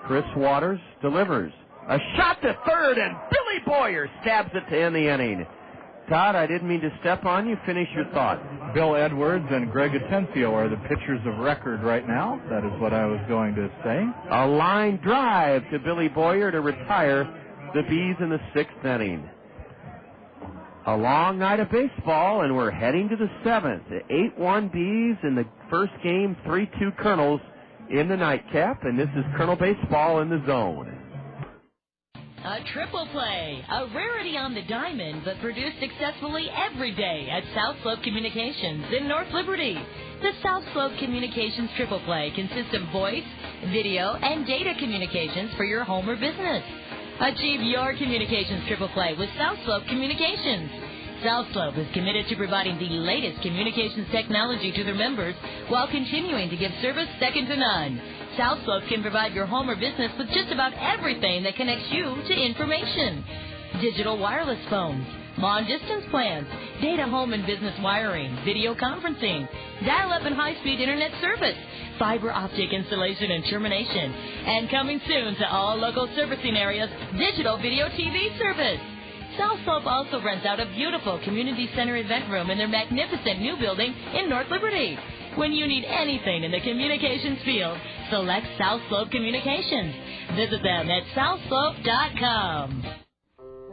Chris Waters delivers. A shot to third, and Billy Boyer stabs it to end the inning. Todd, I didn't mean to step on you. Finish your thought. Bill Edwards and Greg Atencio are the pitchers of record right now. That is what I was going to say. A line drive to Billy Boyer to retire the Bees in the 6th inning. A long night of baseball, and we're heading to the 7th. The 8-1 Bees in the first game, 3-2 Kernels in the nightcap, and this is Kernel Baseball in the zone. A triple play, a rarity on the diamond, but produced successfully every day at South Slope Communications in North Liberty. The South Slope Communications triple play consists of voice, video, and data communications for your home or business. Achieve your communications triple play with South Slope Communications. South Slope is committed to providing the latest communications technology to their members while continuing to give service second to none. South Slope can provide your home or business with just about everything that connects you to information. Digital wireless phones, long-distance plans, data home and business wiring, video conferencing, dial-up and high-speed internet service, fiber optic installation and termination, and coming soon to all local servicing areas, digital video TV service. South Slope also rents out a beautiful community center event room in their magnificent new building in North Liberty. When you need anything in the communications field, select South Slope Communications. Visit them at southslope.com.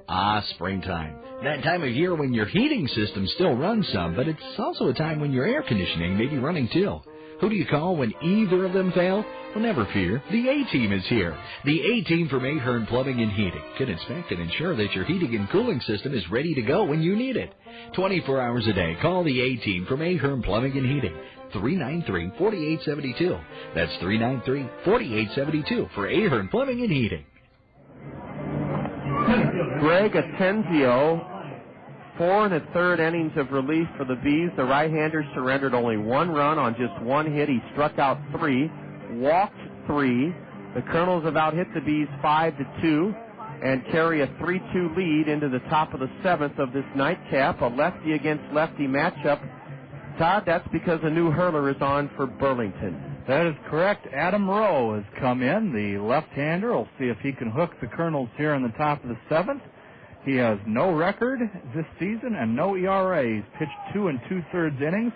Ah, springtime. That time of year when your heating system still runs some, but it's also a time when your air conditioning may be running too. Who do you call when either of them fail? Well, never fear. The A-Team is here. The A-Team from Ahern Plumbing and Heating can inspect and ensure that your heating and cooling system is ready to go when you need it. 24 hours a day, call the A-Team from Ahern Plumbing and Heating. 393-4872. That's 393-4872 for Ahern Plumbing and Heating. Greg Atencio, 4 1/3 innings of relief for the Bees. The right-hander surrendered only 1 run on just 1 hit. He struck out 3, walked 3. The Kernels have out-hit the Bees 5-2 and carry a 3-2 lead into the top of the 7th of this nightcap. A lefty against lefty matchup. Todd, that's because a new hurler is on for Burlington. That is correct. Adam Rowe has come in, the left-hander. We'll see if he can hook the Kernels here in the top of the 7th. He has no record this season and no ERA. He's pitched 2 2/3 innings.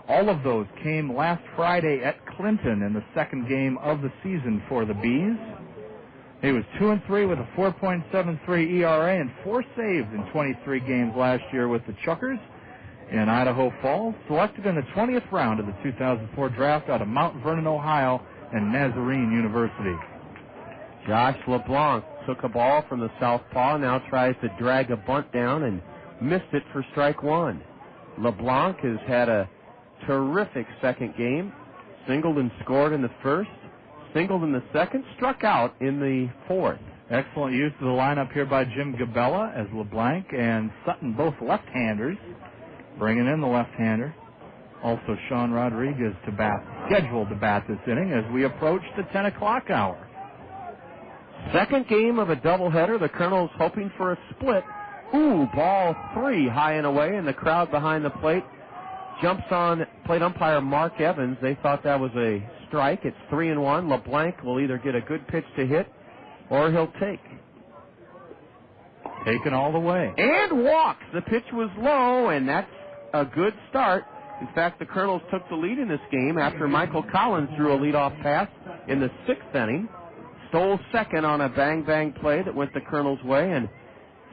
All of those came last Friday at Clinton in the second game of the season for the Bees. He was 2-3 with a 4.73 ERA and 4 saves in 23 games last year with the Chuckers in Idaho Falls. Selected in the 20th round of the 2004 draft out of Mount Vernon, Ohio, and Nazarene University. Josh LeBlanc took a ball from the southpaw, now tries to drag a bunt down and missed it for strike 1. LeBlanc has had a terrific second game, singled and scored in the first, singled in the second, struck out in the 4th. Excellent use of the lineup here by Jim Gabella as LeBlanc and Sutton both left-handers, bringing in the left-hander. Also Sean Rodriguez to bat, scheduled to bat this inning as we approach the 10 o'clock hour. Second game of a doubleheader. The Kernels hoping for a split. Ooh, ball 3 high and away, and the crowd behind the plate jumps on plate umpire Mark Evans. They thought that was a strike. It's 3-1. LeBlanc will either get a good pitch to hit or he'll take. Taken all the way. And walks. The pitch was low, and that's a good start. In fact, the Kernels took the lead in this game after Michael Collins drew a leadoff pass in the 6th inning. Stole second on a bang-bang play that went the Kernels' way and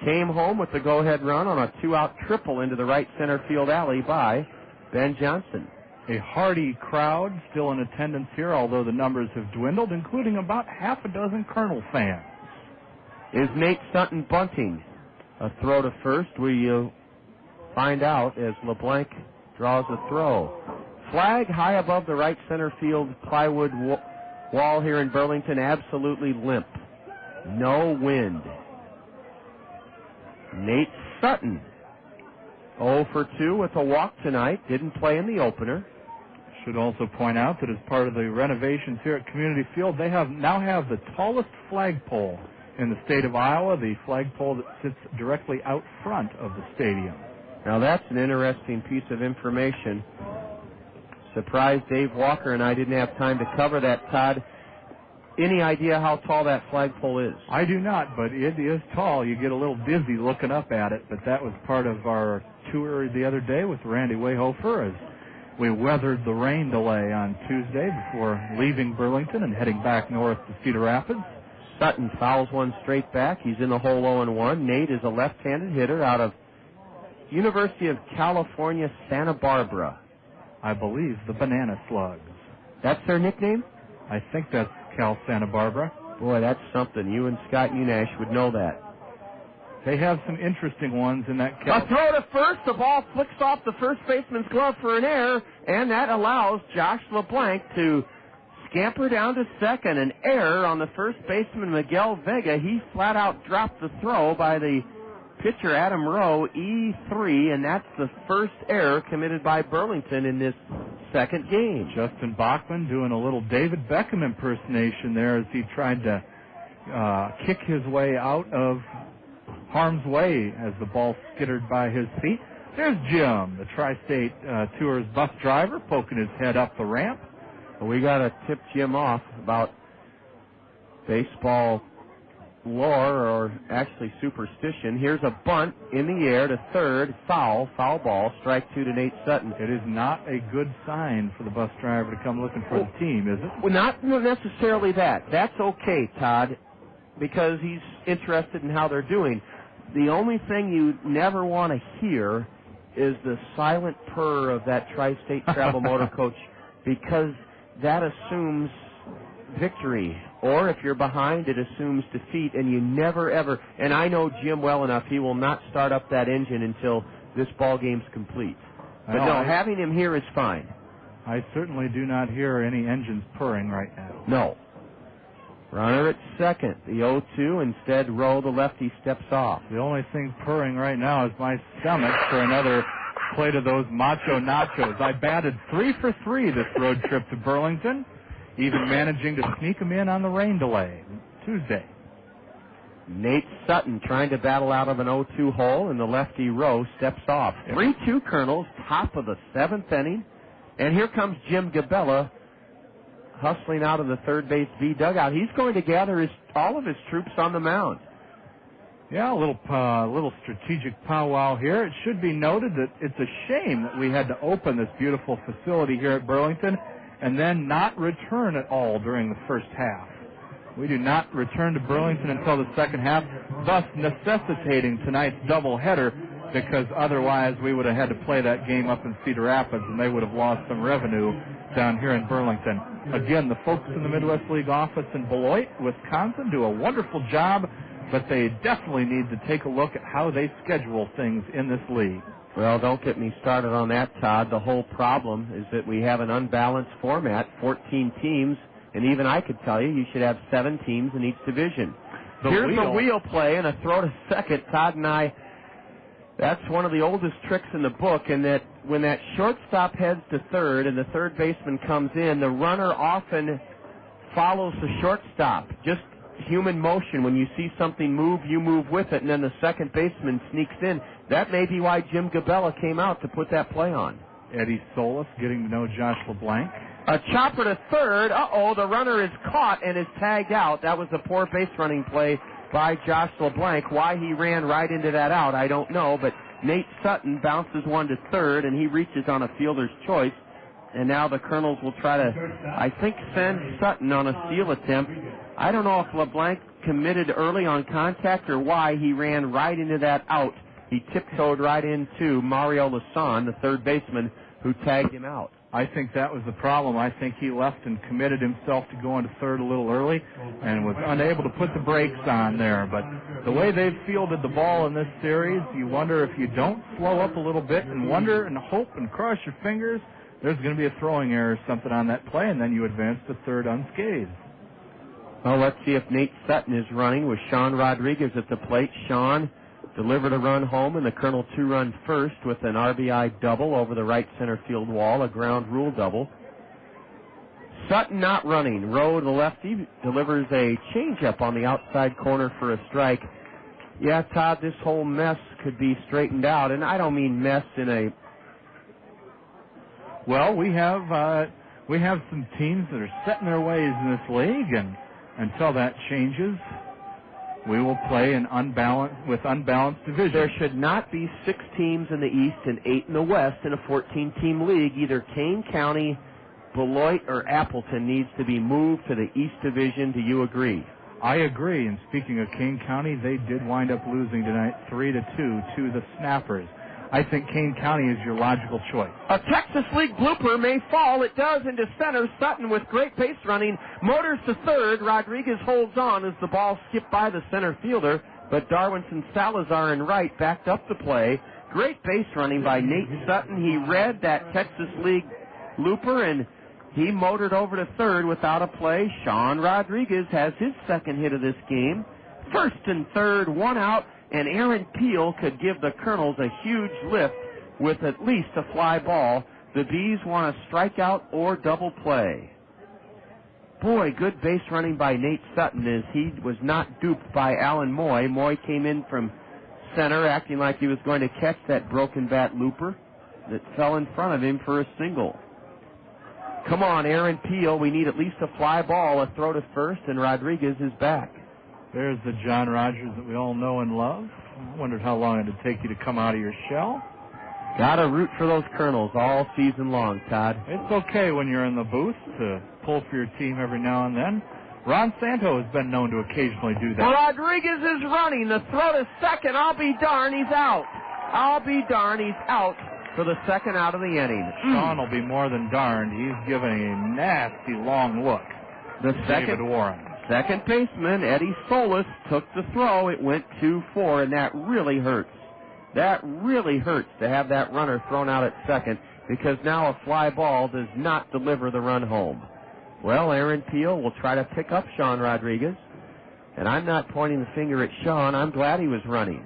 came home with the go-ahead run on a 2-out triple into the right center field alley by Ben Johnson. A hearty crowd still in attendance here, although the numbers have dwindled, including about half a dozen Kernel fans. Is Nate Sutton bunting? A throw to first. We'll find out as LeBlanc draws a throw. Flag high above the right center field plywood wall here in Burlington, absolutely limp. No wind. Nate Sutton, 0 for 2 with a walk tonight. Didn't play in the opener. Should also point out that as part of the renovations here at Community Field, they now have the tallest flagpole in the state of Iowa, the flagpole that sits directly out front of the stadium. Now that's an interesting piece of information. Surprised Dave Walker and I didn't have time to cover that, Todd. Any idea how tall that flagpole is? I do not, but it is tall. You get a little dizzy looking up at it, but that was part of our tour the other day with Randy Wayhofer as we weathered the rain delay on Tuesday before leaving Burlington and heading back north to Cedar Rapids. Sutton fouls one straight back. He's in the hole 0-1. Nate is a left-handed hitter out of University of California, Santa Barbara. I believe the Banana Slugs. That's their nickname? I think that's Cal Santa Barbara. Boy, that's something. You and Scott Unash would know that. They have some interesting ones in that A throw to first. The ball flicks off the first baseman's glove for an error, and that allows Josh LeBlanc to scamper down to second. An error on the first baseman, Miguel Vega. He flat out dropped the throw by the pitcher, Adam Rowe, E3, and that's the first error committed by Burlington in this second game. Justin Bachman doing a little David Beckham impersonation there as he tried to kick his way out of harm's way as the ball skittered by his feet. There's Jim, the Tri-State Tours bus driver, poking his head up the ramp. We got to tip Jim off about baseball lore, or actually superstition. Here's a bunt in the air to third, foul ball, strike 2 to Nate Sutton. It is not a good sign for the bus driver to come looking for the team, is it? Well, not necessarily that. That's okay, Todd, because he's interested in how they're doing. The only thing you never want to hear is the silent purr of that Tri-State travel motor coach, because that assumes victory. Or if you're behind, it assumes defeat, and you never, ever, and I know Jim well enough, he will not start up that engine until this ball game's complete. But no, having him here is fine. I certainly do not hear any engines purring right now. No. Runner at second, the 0-2. Instead, Rowe, the lefty, steps off. The only thing purring right now is my stomach for another plate of those macho nachos. I batted 3 for 3 this road trip to Burlington, even managing to sneak them in on the rain delay Tuesday. Nate Sutton trying to battle out of an 0-2 hole, and the lefty Rowe steps off. 3-2 Kernels, top of the 7th inning. And here comes Jim Gabella hustling out of the third base V dugout. He's going to gather all of his troops on the mound. Yeah, a little strategic powwow here. It should be noted that it's a shame that we had to open this beautiful facility here at Burlington and then not return at all during the first half. We do not return to Burlington until the second half, thus necessitating tonight's doubleheader, because otherwise we would have had to play that game up in Cedar Rapids and they would have lost some revenue down here in Burlington. Again, the folks in the Midwest League office in Beloit, Wisconsin, do a wonderful job, but they definitely need to take a look at how they schedule things in this league. Well, don't get me started on that, Todd. The whole problem is that we have an unbalanced format, 14 teams, and even I could tell you should have 7 teams in each division. Here's the wheel play and a throw to second. Todd and I, that's one of the oldest tricks in the book, in that when that shortstop heads to third and the third baseman comes in, the runner often follows the shortstop. Just human motion. When you see something move, you move with it, and then the second baseman sneaks in. That may be why Jim Gabella came out to put that play on. Eddie Solis getting to know Josh LeBlanc. A chopper to third. The runner is caught and is tagged out. That was a poor base running play by Josh LeBlanc. Why he ran right into that out, I don't know, but Nate Sutton bounces one to third, and he reaches on a fielder's choice. And now the Kernels will try to, I think, send Sutton on a steal attempt. I don't know if LeBlanc committed early on contact or why he ran right into that out. He tiptoed right into Mario Lasan, the third baseman, who tagged him out. I think that was the problem. I think he left and committed himself to going to third a little early and was unable to put the brakes on there. But the way they've fielded the ball in this series, you wonder if you don't slow up a little bit and wonder and hope and cross your fingers, there's going to be a throwing error or something on that play, and then you advance to third unscathed. Well, let's see if Nate Sutton is running with Sean Rodriguez at the plate. Sean delivered a run home in the Kernel 2-run first with an RBI double over the right center field wall, a ground rule double. Sutton not running. Rowe, the lefty, delivers a changeup on the outside corner for a strike. Yeah, Todd, this whole mess could be straightened out, and I don't mean mess in a... Well, we have some teams that are setting their ways in this league, and until that changes, we will play with unbalanced divisions. There should not be 6 teams in the East and 8 in the West in a 14-team league. Either Kane County, Beloit, or Appleton needs to be moved to the East Division. Do you agree? I agree. And speaking of Kane County, they did wind up losing tonight 3-2 to the Snappers. I think Kane County is your logical choice. A Texas League blooper may fall. It does into center. Sutton with great base running. Motors to third. Rodriguez holds on as the ball skipped by the center fielder, but Darwinson Salazar in right backed up the play. Great base running by Nate Sutton. He read that Texas League looper, and he motored over to third without a play. Sean Rodriguez has his second hit of this game. First and third, one out. And Aaron Peel could give the Kernels a huge lift with at least a fly ball. The Bees want a strikeout or double play. Boy, good base running by Nate Sutton as he was not duped by Alan Moy. Moy came in from center acting like he was going to catch that broken bat looper that fell in front of him for a single. Come on, Aaron Peel. We need at least a fly ball, a throw to first, and Rodriguez is back. There's the John Rogers that we all know and love. I wondered how long it would take you to come out of your shell. Gotta root for those Kernels all season long, Todd. It's okay when you're in the booth to pull for your team every now and then. Ron Santo has been known to occasionally do that. Rodriguez is running. The throw to second. I'll be darned, he's out. I'll be darned, he's out for the second out of the inning. Sean will be more than darned. He's giving a nasty long look. The David Warren. Second baseman, Eddie Solis, took the throw. It went 2-4, and that really hurts. That really hurts to have that runner thrown out at second because now a fly ball does not deliver the run home. Well, Aaron Peel will try to pick up Sean Rodriguez, and I'm not pointing the finger at Sean. I'm glad he was running.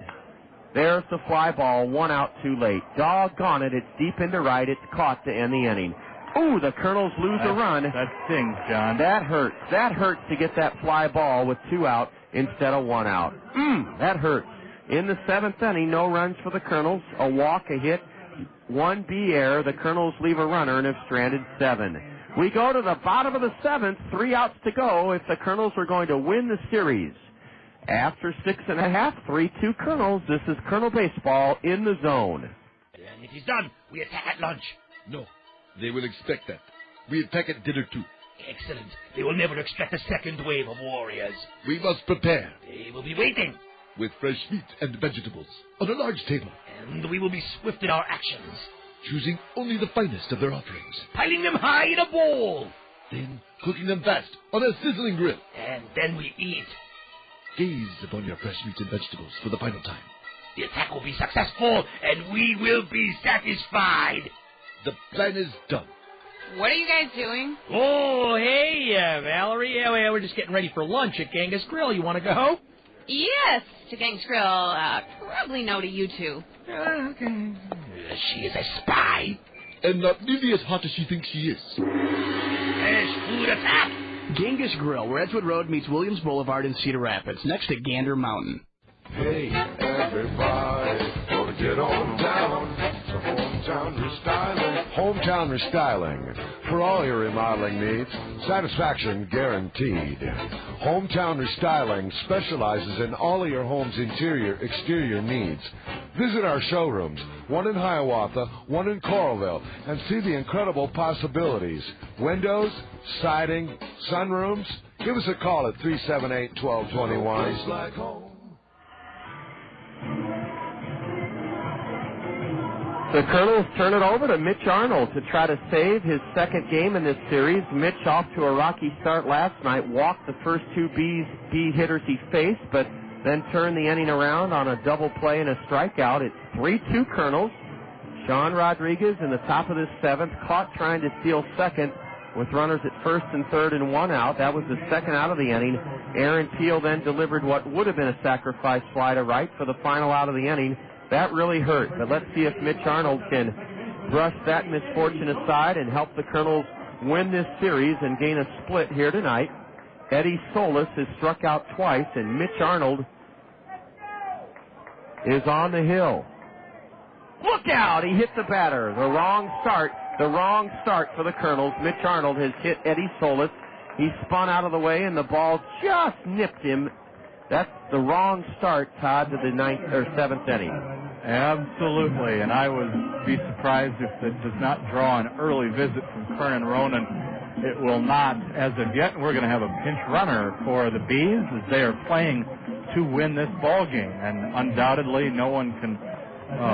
There's the fly ball, one out too late. Doggone it, it's deep into right. It's caught to end the inning. Ooh, the Kernels lose a run. That stings, John. That hurts. That hurts to get that fly ball with 2 out instead of 1 out. That hurts. In the 7th inning, no runs for the Kernels. A walk, a hit, 1 B error. The Kernels leave a runner and have stranded 7. We go to the bottom of the 7th, 3 outs to go if the Kernels are going to win the series. After 6.5, 3-2 Kernels. This is Kernel Baseball in the zone. And it is done. We attack at lunch. No. They will expect that. We attack at dinner, too. Excellent. They will never expect a second wave of warriors. We must prepare. They will be waiting. With fresh meat and vegetables on a large table. And we will be swift in our actions. Choosing only the finest of their offerings. Piling them high in a bowl. Then cooking them fast on a sizzling grill. And then we eat. Gaze upon your fresh meat and vegetables for the final time. The attack will be successful, and we will be satisfied. The plan is done. What are you guys doing? Oh, hey, Valerie. Yeah, we're just getting ready for lunch at Genghis Grill. You want to go? Yes, to Genghis Grill. Probably no to you two. Okay. She is a spy. And not nearly as hot as she thinks she is. Fresh food attack. Genghis Grill, where Edgewood Road meets Williams Boulevard in Cedar Rapids, next to Gander Mountain. Hey, everybody, gonna get on down to Hometown Restyling. Hometown Restyling. For all your remodeling needs, satisfaction guaranteed. Hometown Restyling specializes in all of your home's interior, exterior needs. Visit our showrooms, one in Hiawatha, one in Coralville, and see the incredible possibilities. Windows, siding, sunrooms. Give us a call at 378-1221. The Kernels turn it over to Mitch Arnold to try to save his second game in this series. Mitch, off to a rocky start last night, walked the first two B hitters he faced, but then turned the inning around on a double play and a strikeout. It's 3-2 Kernels. Sean Rodriguez in the top of the seventh, caught trying to steal second with runners at first and third and one out. That was the second out of the inning. Aaron Peel then delivered what would have been a sacrifice fly to right for the final out of the inning. That really hurt, but let's see if Mitch Arnold can brush that misfortune aside and help the Kernels win this series and gain a split here tonight. Eddie Solis has struck out twice, and Mitch Arnold is on the hill. Look out! He hit the batter. The wrong start for the Kernels. Mitch Arnold has hit Eddie Solis. He spun out of the way, and the ball just nipped him. That's the wrong start, Todd, to the seventh inning. Absolutely, and I would be surprised if it does not draw an early visit from Kernan Ronan. It will not as of yet. We're going to have a pinch runner for the Bees as they are playing to win this ball game, and undoubtedly no one can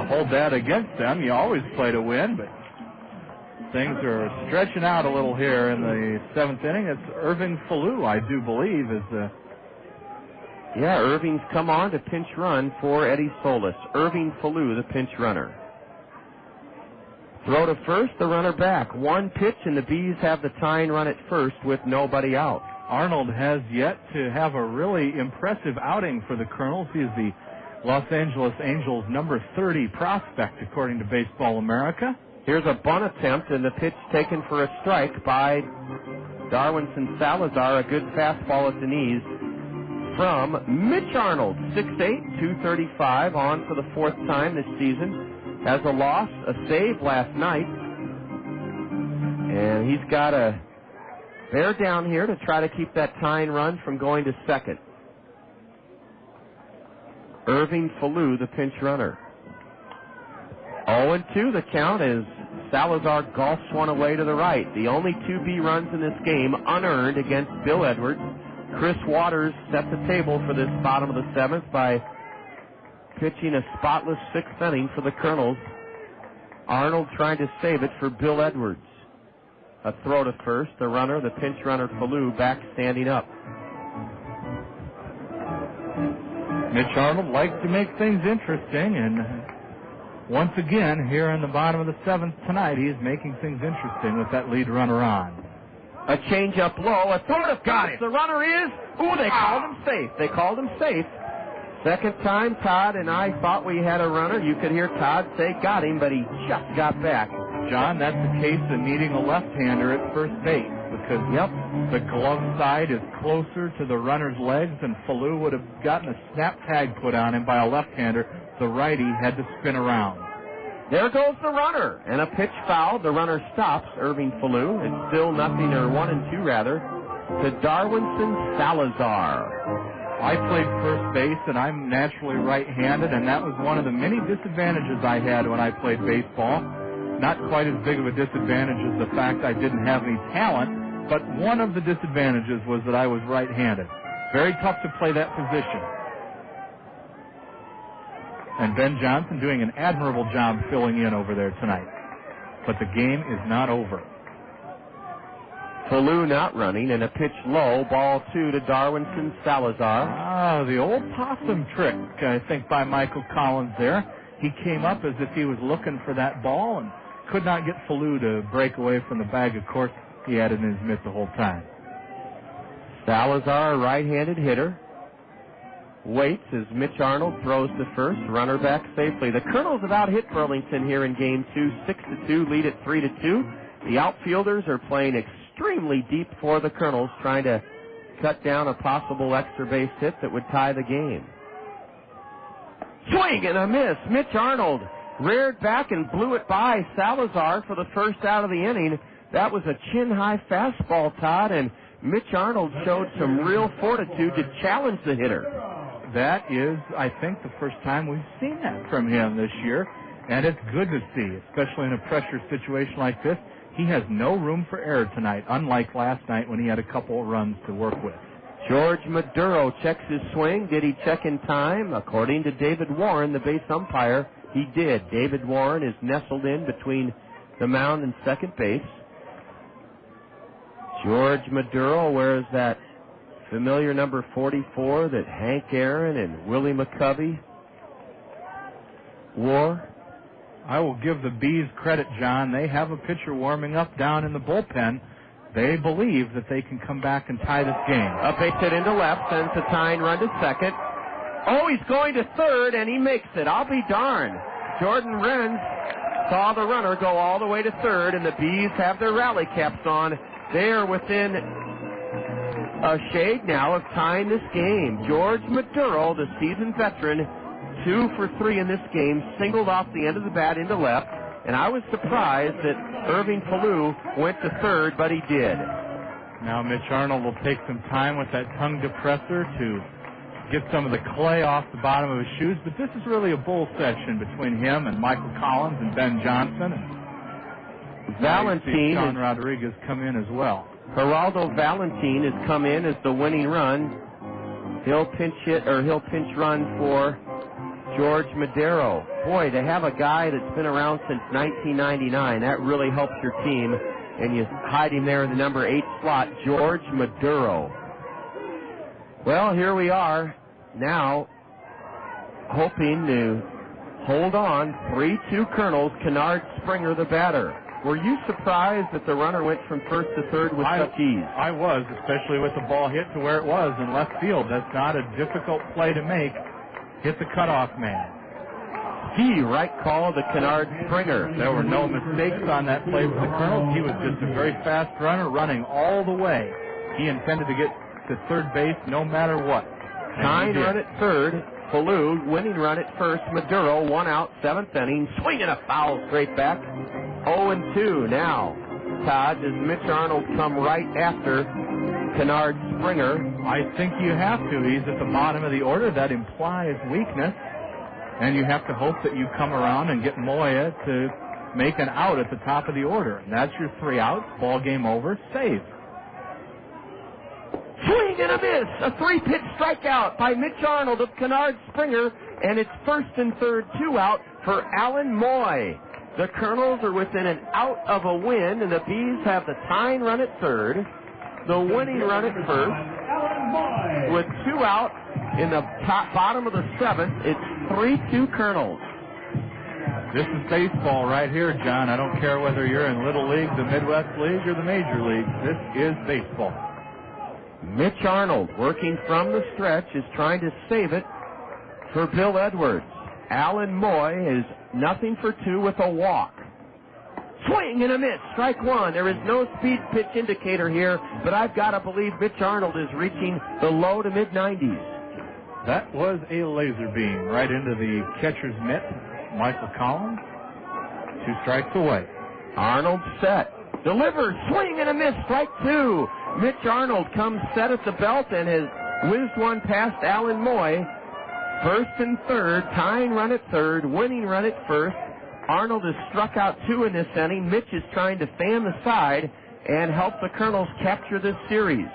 hold that against them. You always play to win, but things are stretching out a little here in the seventh inning. It's Irving Falou, I do believe, is Yeah, Irving's come on to pinch run for Eddie Solis. Irving Falou, the pinch runner. Throw to first, the runner back. One pitch, and the Bees have the tying run at first with nobody out. Arnold has yet to have a really impressive outing for the Kernels. He is the Los Angeles Angels' number 30 prospect, according to Baseball America. Here's a bunt attempt, and the pitch taken for a strike by Darwinson Salazar. A good fastball at the knees from Mitch Arnold. 6'8", 235, on for the fourth time this season. Has a loss, a save last night. And he's got to bear down here to try to keep that tying run from going to second. Irving Falou, the pinch runner. 0-2 the count as Salazar golfs one away to the right. The only 2B runs in this game unearned against Bill Edwards. Chris Waters set the table for this bottom of the seventh by pitching a spotless sixth inning for the Kernels. Arnold trying to save it for Bill Edwards. A throw to first. The runner, the pinch runner, Falou, back standing up. Mitch Arnold likes to make things interesting, and once again, here in the bottom of the seventh tonight, he is making things interesting with that lead runner on. A change-up low, a throw to first. The runner is, they called him safe. They called him safe. Second time, Todd and I thought we had a runner. You could hear Todd say got him, but he just got back. John, that's the case of needing a left-hander at first base because, the glove side is closer to the runner's legs, and Falou would have gotten a snap tag put on him by a left-hander. The righty had to spin around. There goes the runner, and a pitch foul. The runner stops, Irving Falou. It's still 1-2 rather, to Darwinson Salazar. I played first base, and I'm naturally right-handed, and that was one of the many disadvantages I had when I played baseball. Not quite as big of a disadvantage as the fact I didn't have any talent, but one of the disadvantages was that I was right-handed. Very tough to play that position. And Ben Johnson doing an admirable job filling in over there tonight. But the game is not over. Falou not running, and a pitch low, ball 2 to Darwinson Salazar. The old possum trick, I think, by Michael Collins there. He came up as if he was looking for that ball and could not get Falou to break away from the bag. Of course, he had it in his mitt the whole time. Salazar, a right-handed hitter. Waits as Mitch Arnold throws to first, runner back safely. The Kernels have out-hit Burlington here in Game 2, 6-2, lead at 3-2. The outfielders are playing extremely deep for the Kernels, trying to cut down a possible extra base hit that would tie the game. Swing and a miss. Mitch Arnold reared back and blew it by Salazar for the first out of the inning. That was a chin-high fastball, Todd, and Mitch Arnold showed some real fortitude to challenge the hitter. That is, I think, the first time we've seen that from him this year, and it's good to see, especially in a pressure situation like this. He has no room for error tonight, unlike last night when he had a couple of runs to work with. George Maduro checks his swing. Did he check in time? According to David Warren, the base umpire, He did. David Warren is nestled in between the mound and second base. George Maduro wears that familiar number 44 that Hank Aaron and Willie McCovey wore. I will give the Bees credit, John. They have a pitcher warming up down in the bullpen. They believe that they can come back and tie this game. A base hit into left, sends a tying run to second. Oh, he's going to third, and he makes it. I'll be darned. Jordan Renz saw the runner go all the way to third, and the Bees have their rally caps on. They are within a shade now of tying this game. George Maduro, the seasoned veteran, 2 for 3 in this game, singled off the end of the bat into left, and I was surprised that Irving Falou went to third, but he did. Now Mitch Arnold will take some time with that tongue depressor to get some of the clay off the bottom of his shoes, but this is really a bull section between him and Michael Collins and Ben Johnson. And Valentin, Sean Rodriguez come in as well. Geraldo Valentin has come in as the winning run. He'll pinch run for George Madero. Boy, to have a guy that's been around since 1999, that really helps your team, and you hide him there in the number 8 slot, George Maduro. Well, here we are now, hoping to hold on. 3-2 Kernels. Kennard Springer, the batter. Were you surprised that the runner went from first to third with such ease? I was, especially with the ball hit to where it was in left field. That's not a difficult play to make. Hit the cutoff man. He right call to Kennard Springer. There were no mistakes on that play for the Kernels. He was just a very fast runner running all the way. He intended to get to third base no matter what. Tying run at third. Falou, winning run at first. Maduro, 1 out, 7th inning. Swinging a foul straight back. 0-2 now. Todd, does Mitch Arnold come right after Kennard Springer? I think you have to. He's at the bottom of the order. That implies weakness. And you have to hope that you come around and get Moya to make an out at the top of the order. And that's your 3 outs. Ball game over. Save. Swing and a miss. A 3-pitch strikeout by Mitch Arnold of Kennard Springer. And it's first and third 2 out for Alan Moy. The Kernels are within an out of a win, and the Bees have the tying run at third, the winning run at first. With 2 out in the bottom of the 7th, it's 3-2 Kernels. This is baseball right here, John. I don't care whether you're in Little League, the Midwest League, or the Major League. This is baseball. Mitch Arnold, working from the stretch, is trying to save it for Bill Edwards. Alan Moy is 0 for 2 with a walk. Swing and a miss. Strike 1. There is no speed pitch indicator here, but I've got to believe Mitch Arnold is reaching the low to mid-90s. That was a laser beam right into the catcher's mitt. Michael Collins, 2 strikes away. Arnold set. Delivers. Swing and a miss. Strike 2. Mitch Arnold comes set at the belt and has whizzed one past Alan Moy. First and third, tying run at third, winning run at first. Arnold has struck out 2 in this inning. Mitch is trying to fan the side and help the Kernels capture this series.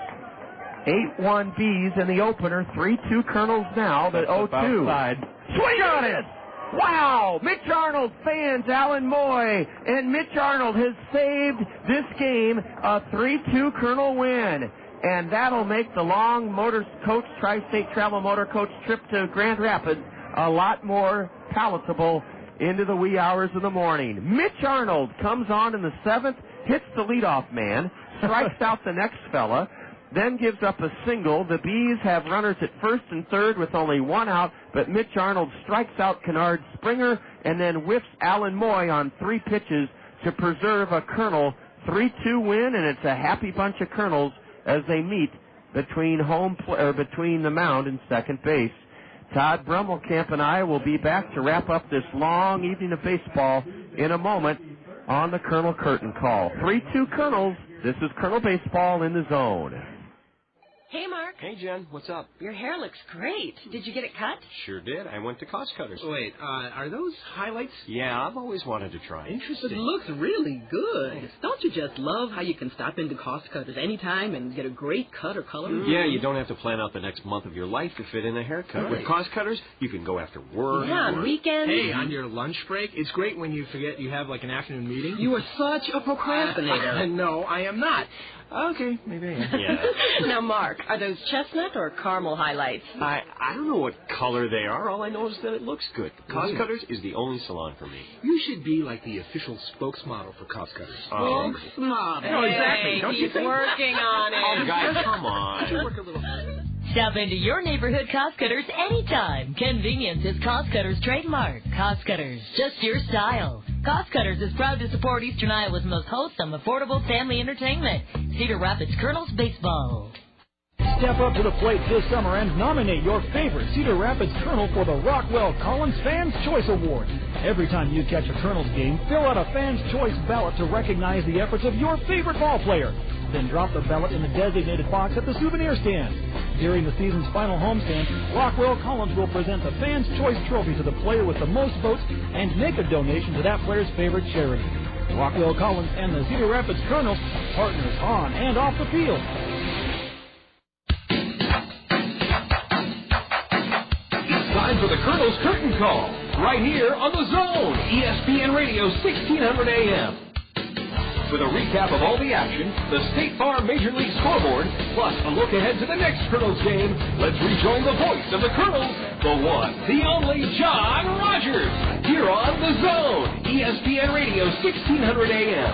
8-1 Bees in the opener, 3-2 Kernels now, but 0-2. Swing on it! Wow! Mitch Arnold fans Alan Moy, and Mitch Arnold has saved this game, a 3-2 Kernel win. And that'll make the long motor coach, tri-state travel motor coach trip to Grand Rapids a lot more palatable into the wee hours of the morning. Mitch Arnold comes on in the 7th, hits the leadoff man, strikes out the next fella, then gives up a single. The Bees have runners at first and third with only 1 out, but Mitch Arnold strikes out Kennard Springer and then whiffs Alan Moy on 3 pitches to preserve a Kernel 3-2 win, and it's a happy bunch of Kernels as they meet between between the mound and second base. Todd Brummelkamp and I will be back to wrap up this long evening of baseball in a moment on the Colonel Curtain Call. 3-2 Kernels. This is Colonel Baseball in the Zone. Hey, Mark. Hey, Jen. What's up? Your hair looks great. Did you get it cut? Sure did. I went to Cost Cutters. Wait, are those highlights? Yeah, I've always wanted to try it. Interesting. It looks really good. Don't you just love how you can stop into Cost Cutters anytime and get a great cut or color? Yeah, you don't have to plan out the next month of your life to fit in a haircut. Right. With Cost Cutters, you can go after work. Yeah, on weekends. Hey, on your lunch break, it's great when you forget you have like an afternoon meeting. You are such a procrastinator. No, I am not. Okay, maybe I am. Yeah. Now, Mark, are those chestnut or caramel highlights? I don't know what color they are. All I know is that it looks good. Cost Cutters is the only salon for me. You should be like the official spokesmodel for Cost Cutters. Spokesmodel. No, exactly. Don't you He's think? working on it. Oh, guys, come on. Should work a little. Stop into your neighborhood Cost Cutters anytime. Convenience is Cost Cutters' trademark. Cost Cutters, just your style. Cost Cutters is proud to support Eastern Iowa's most wholesome, affordable family entertainment. Cedar Rapids Kernels Baseball. Step up to the plate this summer and nominate your favorite Cedar Rapids Kernel for the Rockwell Collins Fans Choice Award. Every time you catch a Kernels game, fill out a Fans Choice ballot to recognize the efforts of your favorite ball player. Then drop the ballot in the designated box at the souvenir stand. During the season's final homestand, Rockwell Collins will present the Fans Choice Trophy to the player with the most votes and make a donation to that player's favorite charity. Rockwell Collins and the Cedar Rapids Kernels, partners on and off the field. It's time for the Kernels Curtain Call, right here on The Zone, ESPN Radio 1600 AM. With a recap of all the action, the State Farm Major League scoreboard, plus a look ahead to the next Kernels game, let's rejoin the voice of the Kernels, the one, the only John Rogers, here on The Zone, ESPN Radio 1600 AM.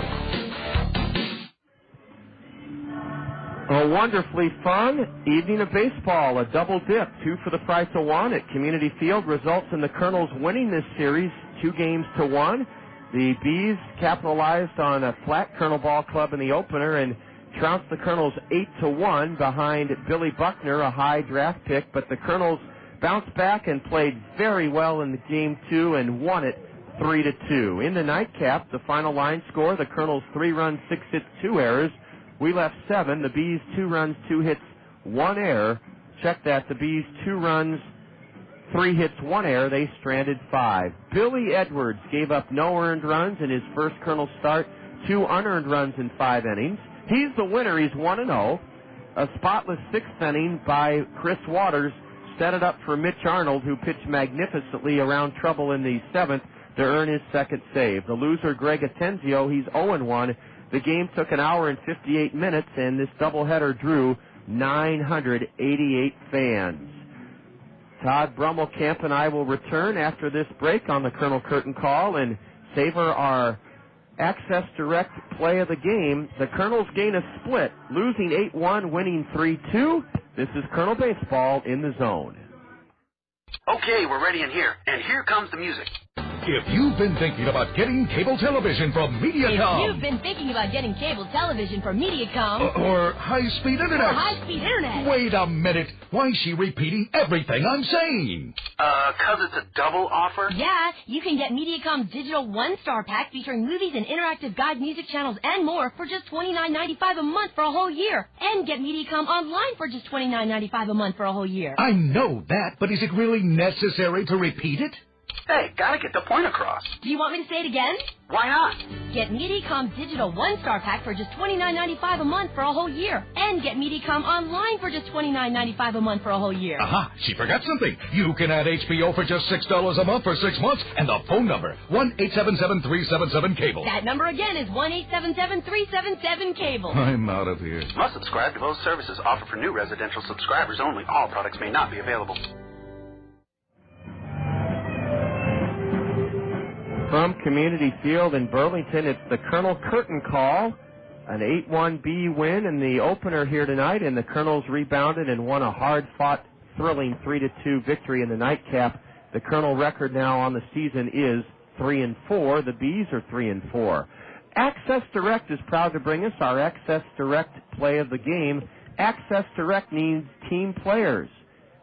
A wonderfully fun evening of baseball, a double dip, 2 for the price of 1 at Community Field, results in the Kernels winning this series 2-1. The Bees capitalized on a flat Kernel Ball Club in the opener and trounced the Kernels 8-1 behind Billy Buckner, a high draft pick, but the Kernels bounced back and played very well in the game 2 and won it 3-2. In the nightcap, the final line score, the Kernels 3 runs, 6 hits, 2 errors. We left 7. The Bees 2 runs, 2 hits, 1 error. Check that. The Bees 2 runs, 3 hits, 1 error. They stranded 5. Billy Edwards gave up no earned runs in his first Kernel start, 2 unearned runs in 5 innings. He's the winner. He's 1-0. A spotless 6th inning by Chris Waters set it up for Mitch Arnold, who pitched magnificently around trouble in the 7th to earn his second save. The loser, Greg Atenzio, he's 0-1. The game took an hour and 58 minutes, and this doubleheader drew 988 fans. Todd Brummelkamp and I will return after this break on the Kernel Curtain Call and savor our Access Direct play of the game. The Kernels gain a split, losing 8-1, winning 3-2. This is Kernel Baseball in the Zone. Okay, we're ready in here, and here comes the music. If you've been thinking about getting cable television from Mediacom... If you've been thinking about getting cable television from Mediacom... Or high-speed internet... Or high-speed internet... Wait a minute. Why is she repeating everything I'm saying? 'Cause it's a double offer? Yeah, you can get Mediacom's digital one-star pack featuring movies and interactive guide music channels and more for just $29.95 a month for a whole year. And get Mediacom online for just $29.95 a month for a whole year. I know that, but is it really necessary to repeat it? Hey, gotta get the point across. Do you want me to say it again? Why not? Get Mediacom's digital one-star pack for just $29.95 a month for a whole year. And get Mediacom online for just $29.95 a month for a whole year. Aha, she forgot something. You can add HBO for just $6 a month for 6 months, and the phone number, 1-877-377-CABLE. That number again is 1-877-377-CABLE. I'm out of here. Must subscribe to both services. Offer for new residential subscribers only. All products may not be available. From Community Field in Burlington, it's the Kernel Curtain Call. An 8-1B win in the opener here tonight, and the Kernels rebounded and won a hard-fought, thrilling 3-2 victory in the nightcap. The Kernel record now on the season is 3-4. The Bees are 3-4. Access Direct is proud to bring us our Access Direct play of the game. Access Direct needs team players.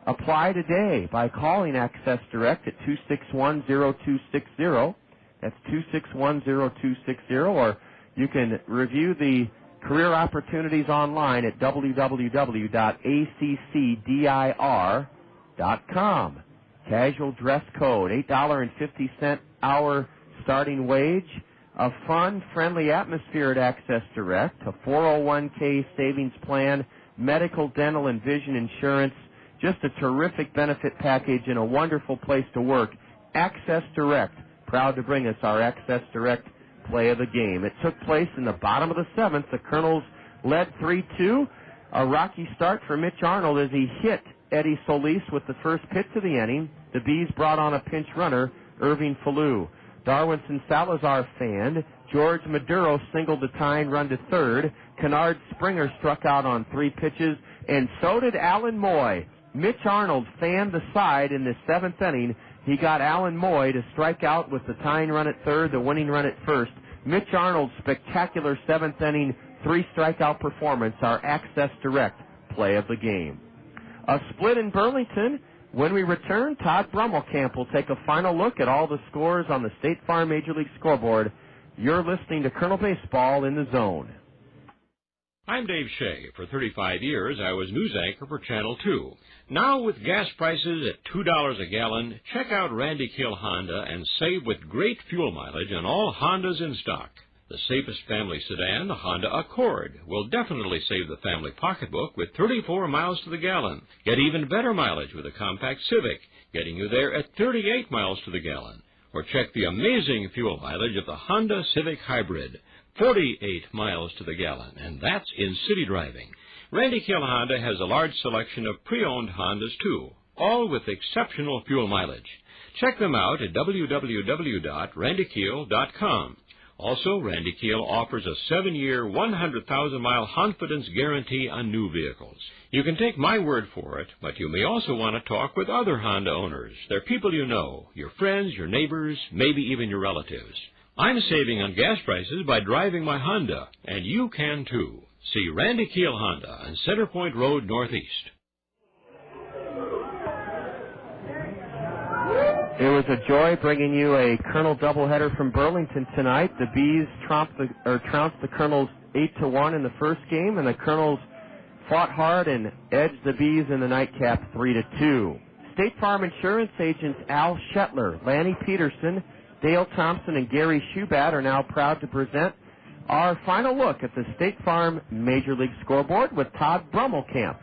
Apply today by calling Access Direct at 261-0260. That's 261-0260, or you can review the Career opportunities online at www.accdir.com. Casual dress code, $8.50 hour starting wage. A fun, friendly atmosphere at Access Direct. A 401k savings plan, medical, dental, and vision insurance. Just a terrific benefit package and a wonderful place to work. Access Direct, proud to bring us our Access Direct play of the game. It took place in the bottom of the seventh. The Kernels led 3-2. A rocky start for Mitch Arnold as he hit Eddie Solis with the first pitch of the inning. The Bees brought on a pinch runner, Irving Falou. Darwinson Salazar fanned. George Maduro singled the tying run to third. Kennard Springer struck out on 3 pitches, and so did Alan Moy. Mitch Arnold fanned the side in the seventh inning. He got Alan Moy to strike out with the tying run at third, the winning run at first. Mitch Arnold's spectacular seventh inning, 3-strikeout performance, our Access Direct play of the game. A split in Burlington. When we return, Todd Brummelkamp will take a final look at all the scores on the State Farm Major League scoreboard. You're listening to Colonel Baseball in the Zone. I'm Dave Shea. For 35 years, I was news anchor for Channel 2. Now, with gas prices at $2 a gallon, check out Randy Kill Honda and save with great fuel mileage on all Hondas in stock. The safest family sedan, the Honda Accord, will definitely save the family pocketbook with 34 miles to the gallon. Get even better mileage with a compact Civic, getting you there at 38 miles to the gallon. Or check the amazing fuel mileage of the Honda Civic Hybrid, 48 miles to the gallon, and that's in city driving. Randy Kill Honda has a large selection of pre-owned Hondas, too, all with exceptional fuel mileage. Check them out at www.randykiel.com. Also, Randy Kiel offers a 7-year, 100,000-mile confidence guarantee on new vehicles. You can take my word for it, but you may also want to talk with other Honda owners. They're people you know, your friends, your neighbors, maybe even your relatives. I'm saving on gas prices by driving my Honda, and you can too. See Randy Kiel Honda on Center Point Road Northeast. It was a joy bringing you a Colonel doubleheader from Burlington tonight. The Bees trounced the Kernels 8-1 in the first game, and the Kernels fought hard and edged the Bees in the nightcap 3-2. State Farm Insurance agents Al Shetler, Lanny Peterson, Dale Thompson, and Gary Schubat are now proud to present our final look at the State Farm Major League scoreboard with Todd Brummelkamp.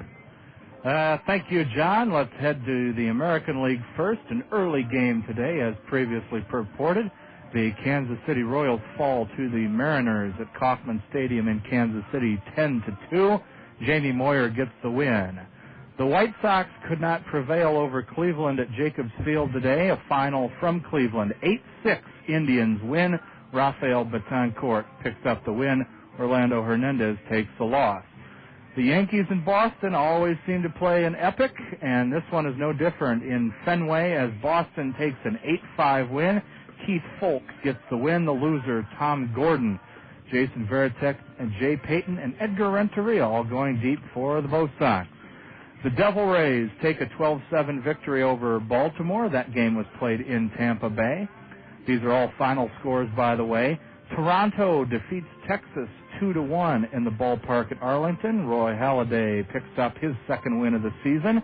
Thank you, John. Let's head to the American League first. An early game today, as previously purported. The Kansas City Royals fall to the Mariners at Kauffman Stadium in Kansas City 10-2. Jamie Moyer gets the win. The White Sox could not prevail over Cleveland at Jacobs Field today. A final from Cleveland. 8-6 Indians win. Rafael Betancourt picks up the win. Orlando Hernandez takes the loss. The Yankees in Boston always seem to play an epic, and this one is no different in Fenway as Boston takes an 8-5 win. Keith Foulke gets the win. The loser, Tom Gordon. Jason Varitek and Jay Payton and Edgar Renteria all going deep for the Bo Sox. The Devil Rays take a 12-7 victory over Baltimore. That game was played in Tampa Bay. These are all final scores, by the way. Toronto defeats Texas 2-1 in the ballpark at Arlington. Roy Halladay picks up his second win of the season.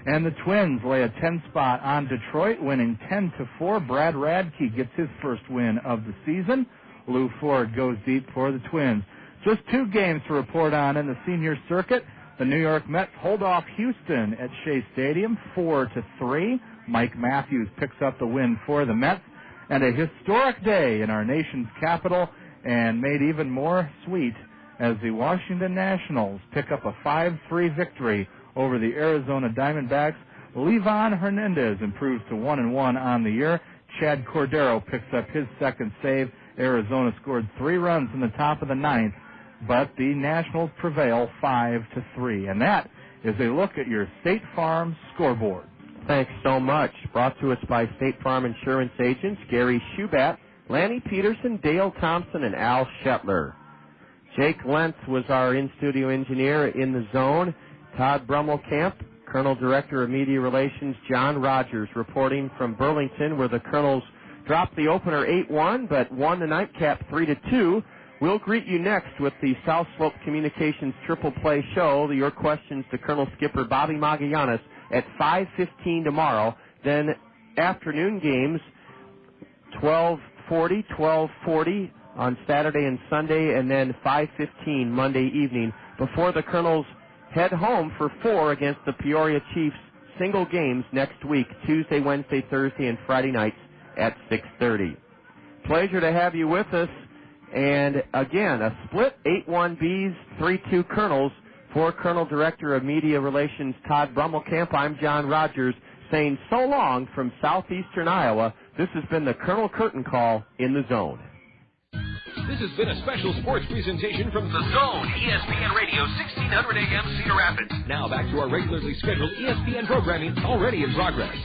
And the Twins lay a 10 spot on Detroit, winning 10-4. Brad Radke gets his first win of the season. Lou Ford goes deep for the Twins. Just 2 games to report on in the senior circuit. The New York Mets hold off Houston at Shea Stadium 4-3. Mike Matthews picks up the win for the Mets. And a historic day in our nation's capital, and made even more sweet as the Washington Nationals pick up a 5-3 victory over the Arizona Diamondbacks. Levon Hernandez improves to 1-1 on the year. Chad Cordero picks up his second save. Arizona scored 3 runs in the top of the 9th, but the Nationals prevail 5-3. And that is a look at your State Farm scoreboard. Thanks so much. Brought to us by State Farm Insurance agents Gary Schubat, Lanny Peterson, Dale Thompson, and Al Shetler. Jake Lentz was our in-studio engineer in the zone. Todd Brummelkamp, Colonel Director of Media Relations, John Rogers, reporting from Burlington, where the Colonels dropped the opener 8-1, but won the nightcap 3-2. We'll greet you next with the South Slope Communications Triple Play Show. Your questions to Colonel Skipper Bobby Magallanes at 5:15 tomorrow. Then afternoon games, 12:40 on Saturday and Sunday, and then 5:15 Monday evening before the Colonels head home for 4 against the Peoria Chiefs. Single games next week, Tuesday, Wednesday, Thursday, and Friday nights at 6:30. Pleasure to have you with us. And again, a split 8-1 Bees, 3-2 Kernels. For Colonel Director of Media Relations Todd Brummelkamp, I'm John Rogers saying so long from southeastern Iowa. This has been the Colonel Curtain Call in the Zone. This has been a special sports presentation from The Zone, ESPN Radio, 1600 AM, Cedar Rapids. Now back to our regularly scheduled ESPN programming already in progress.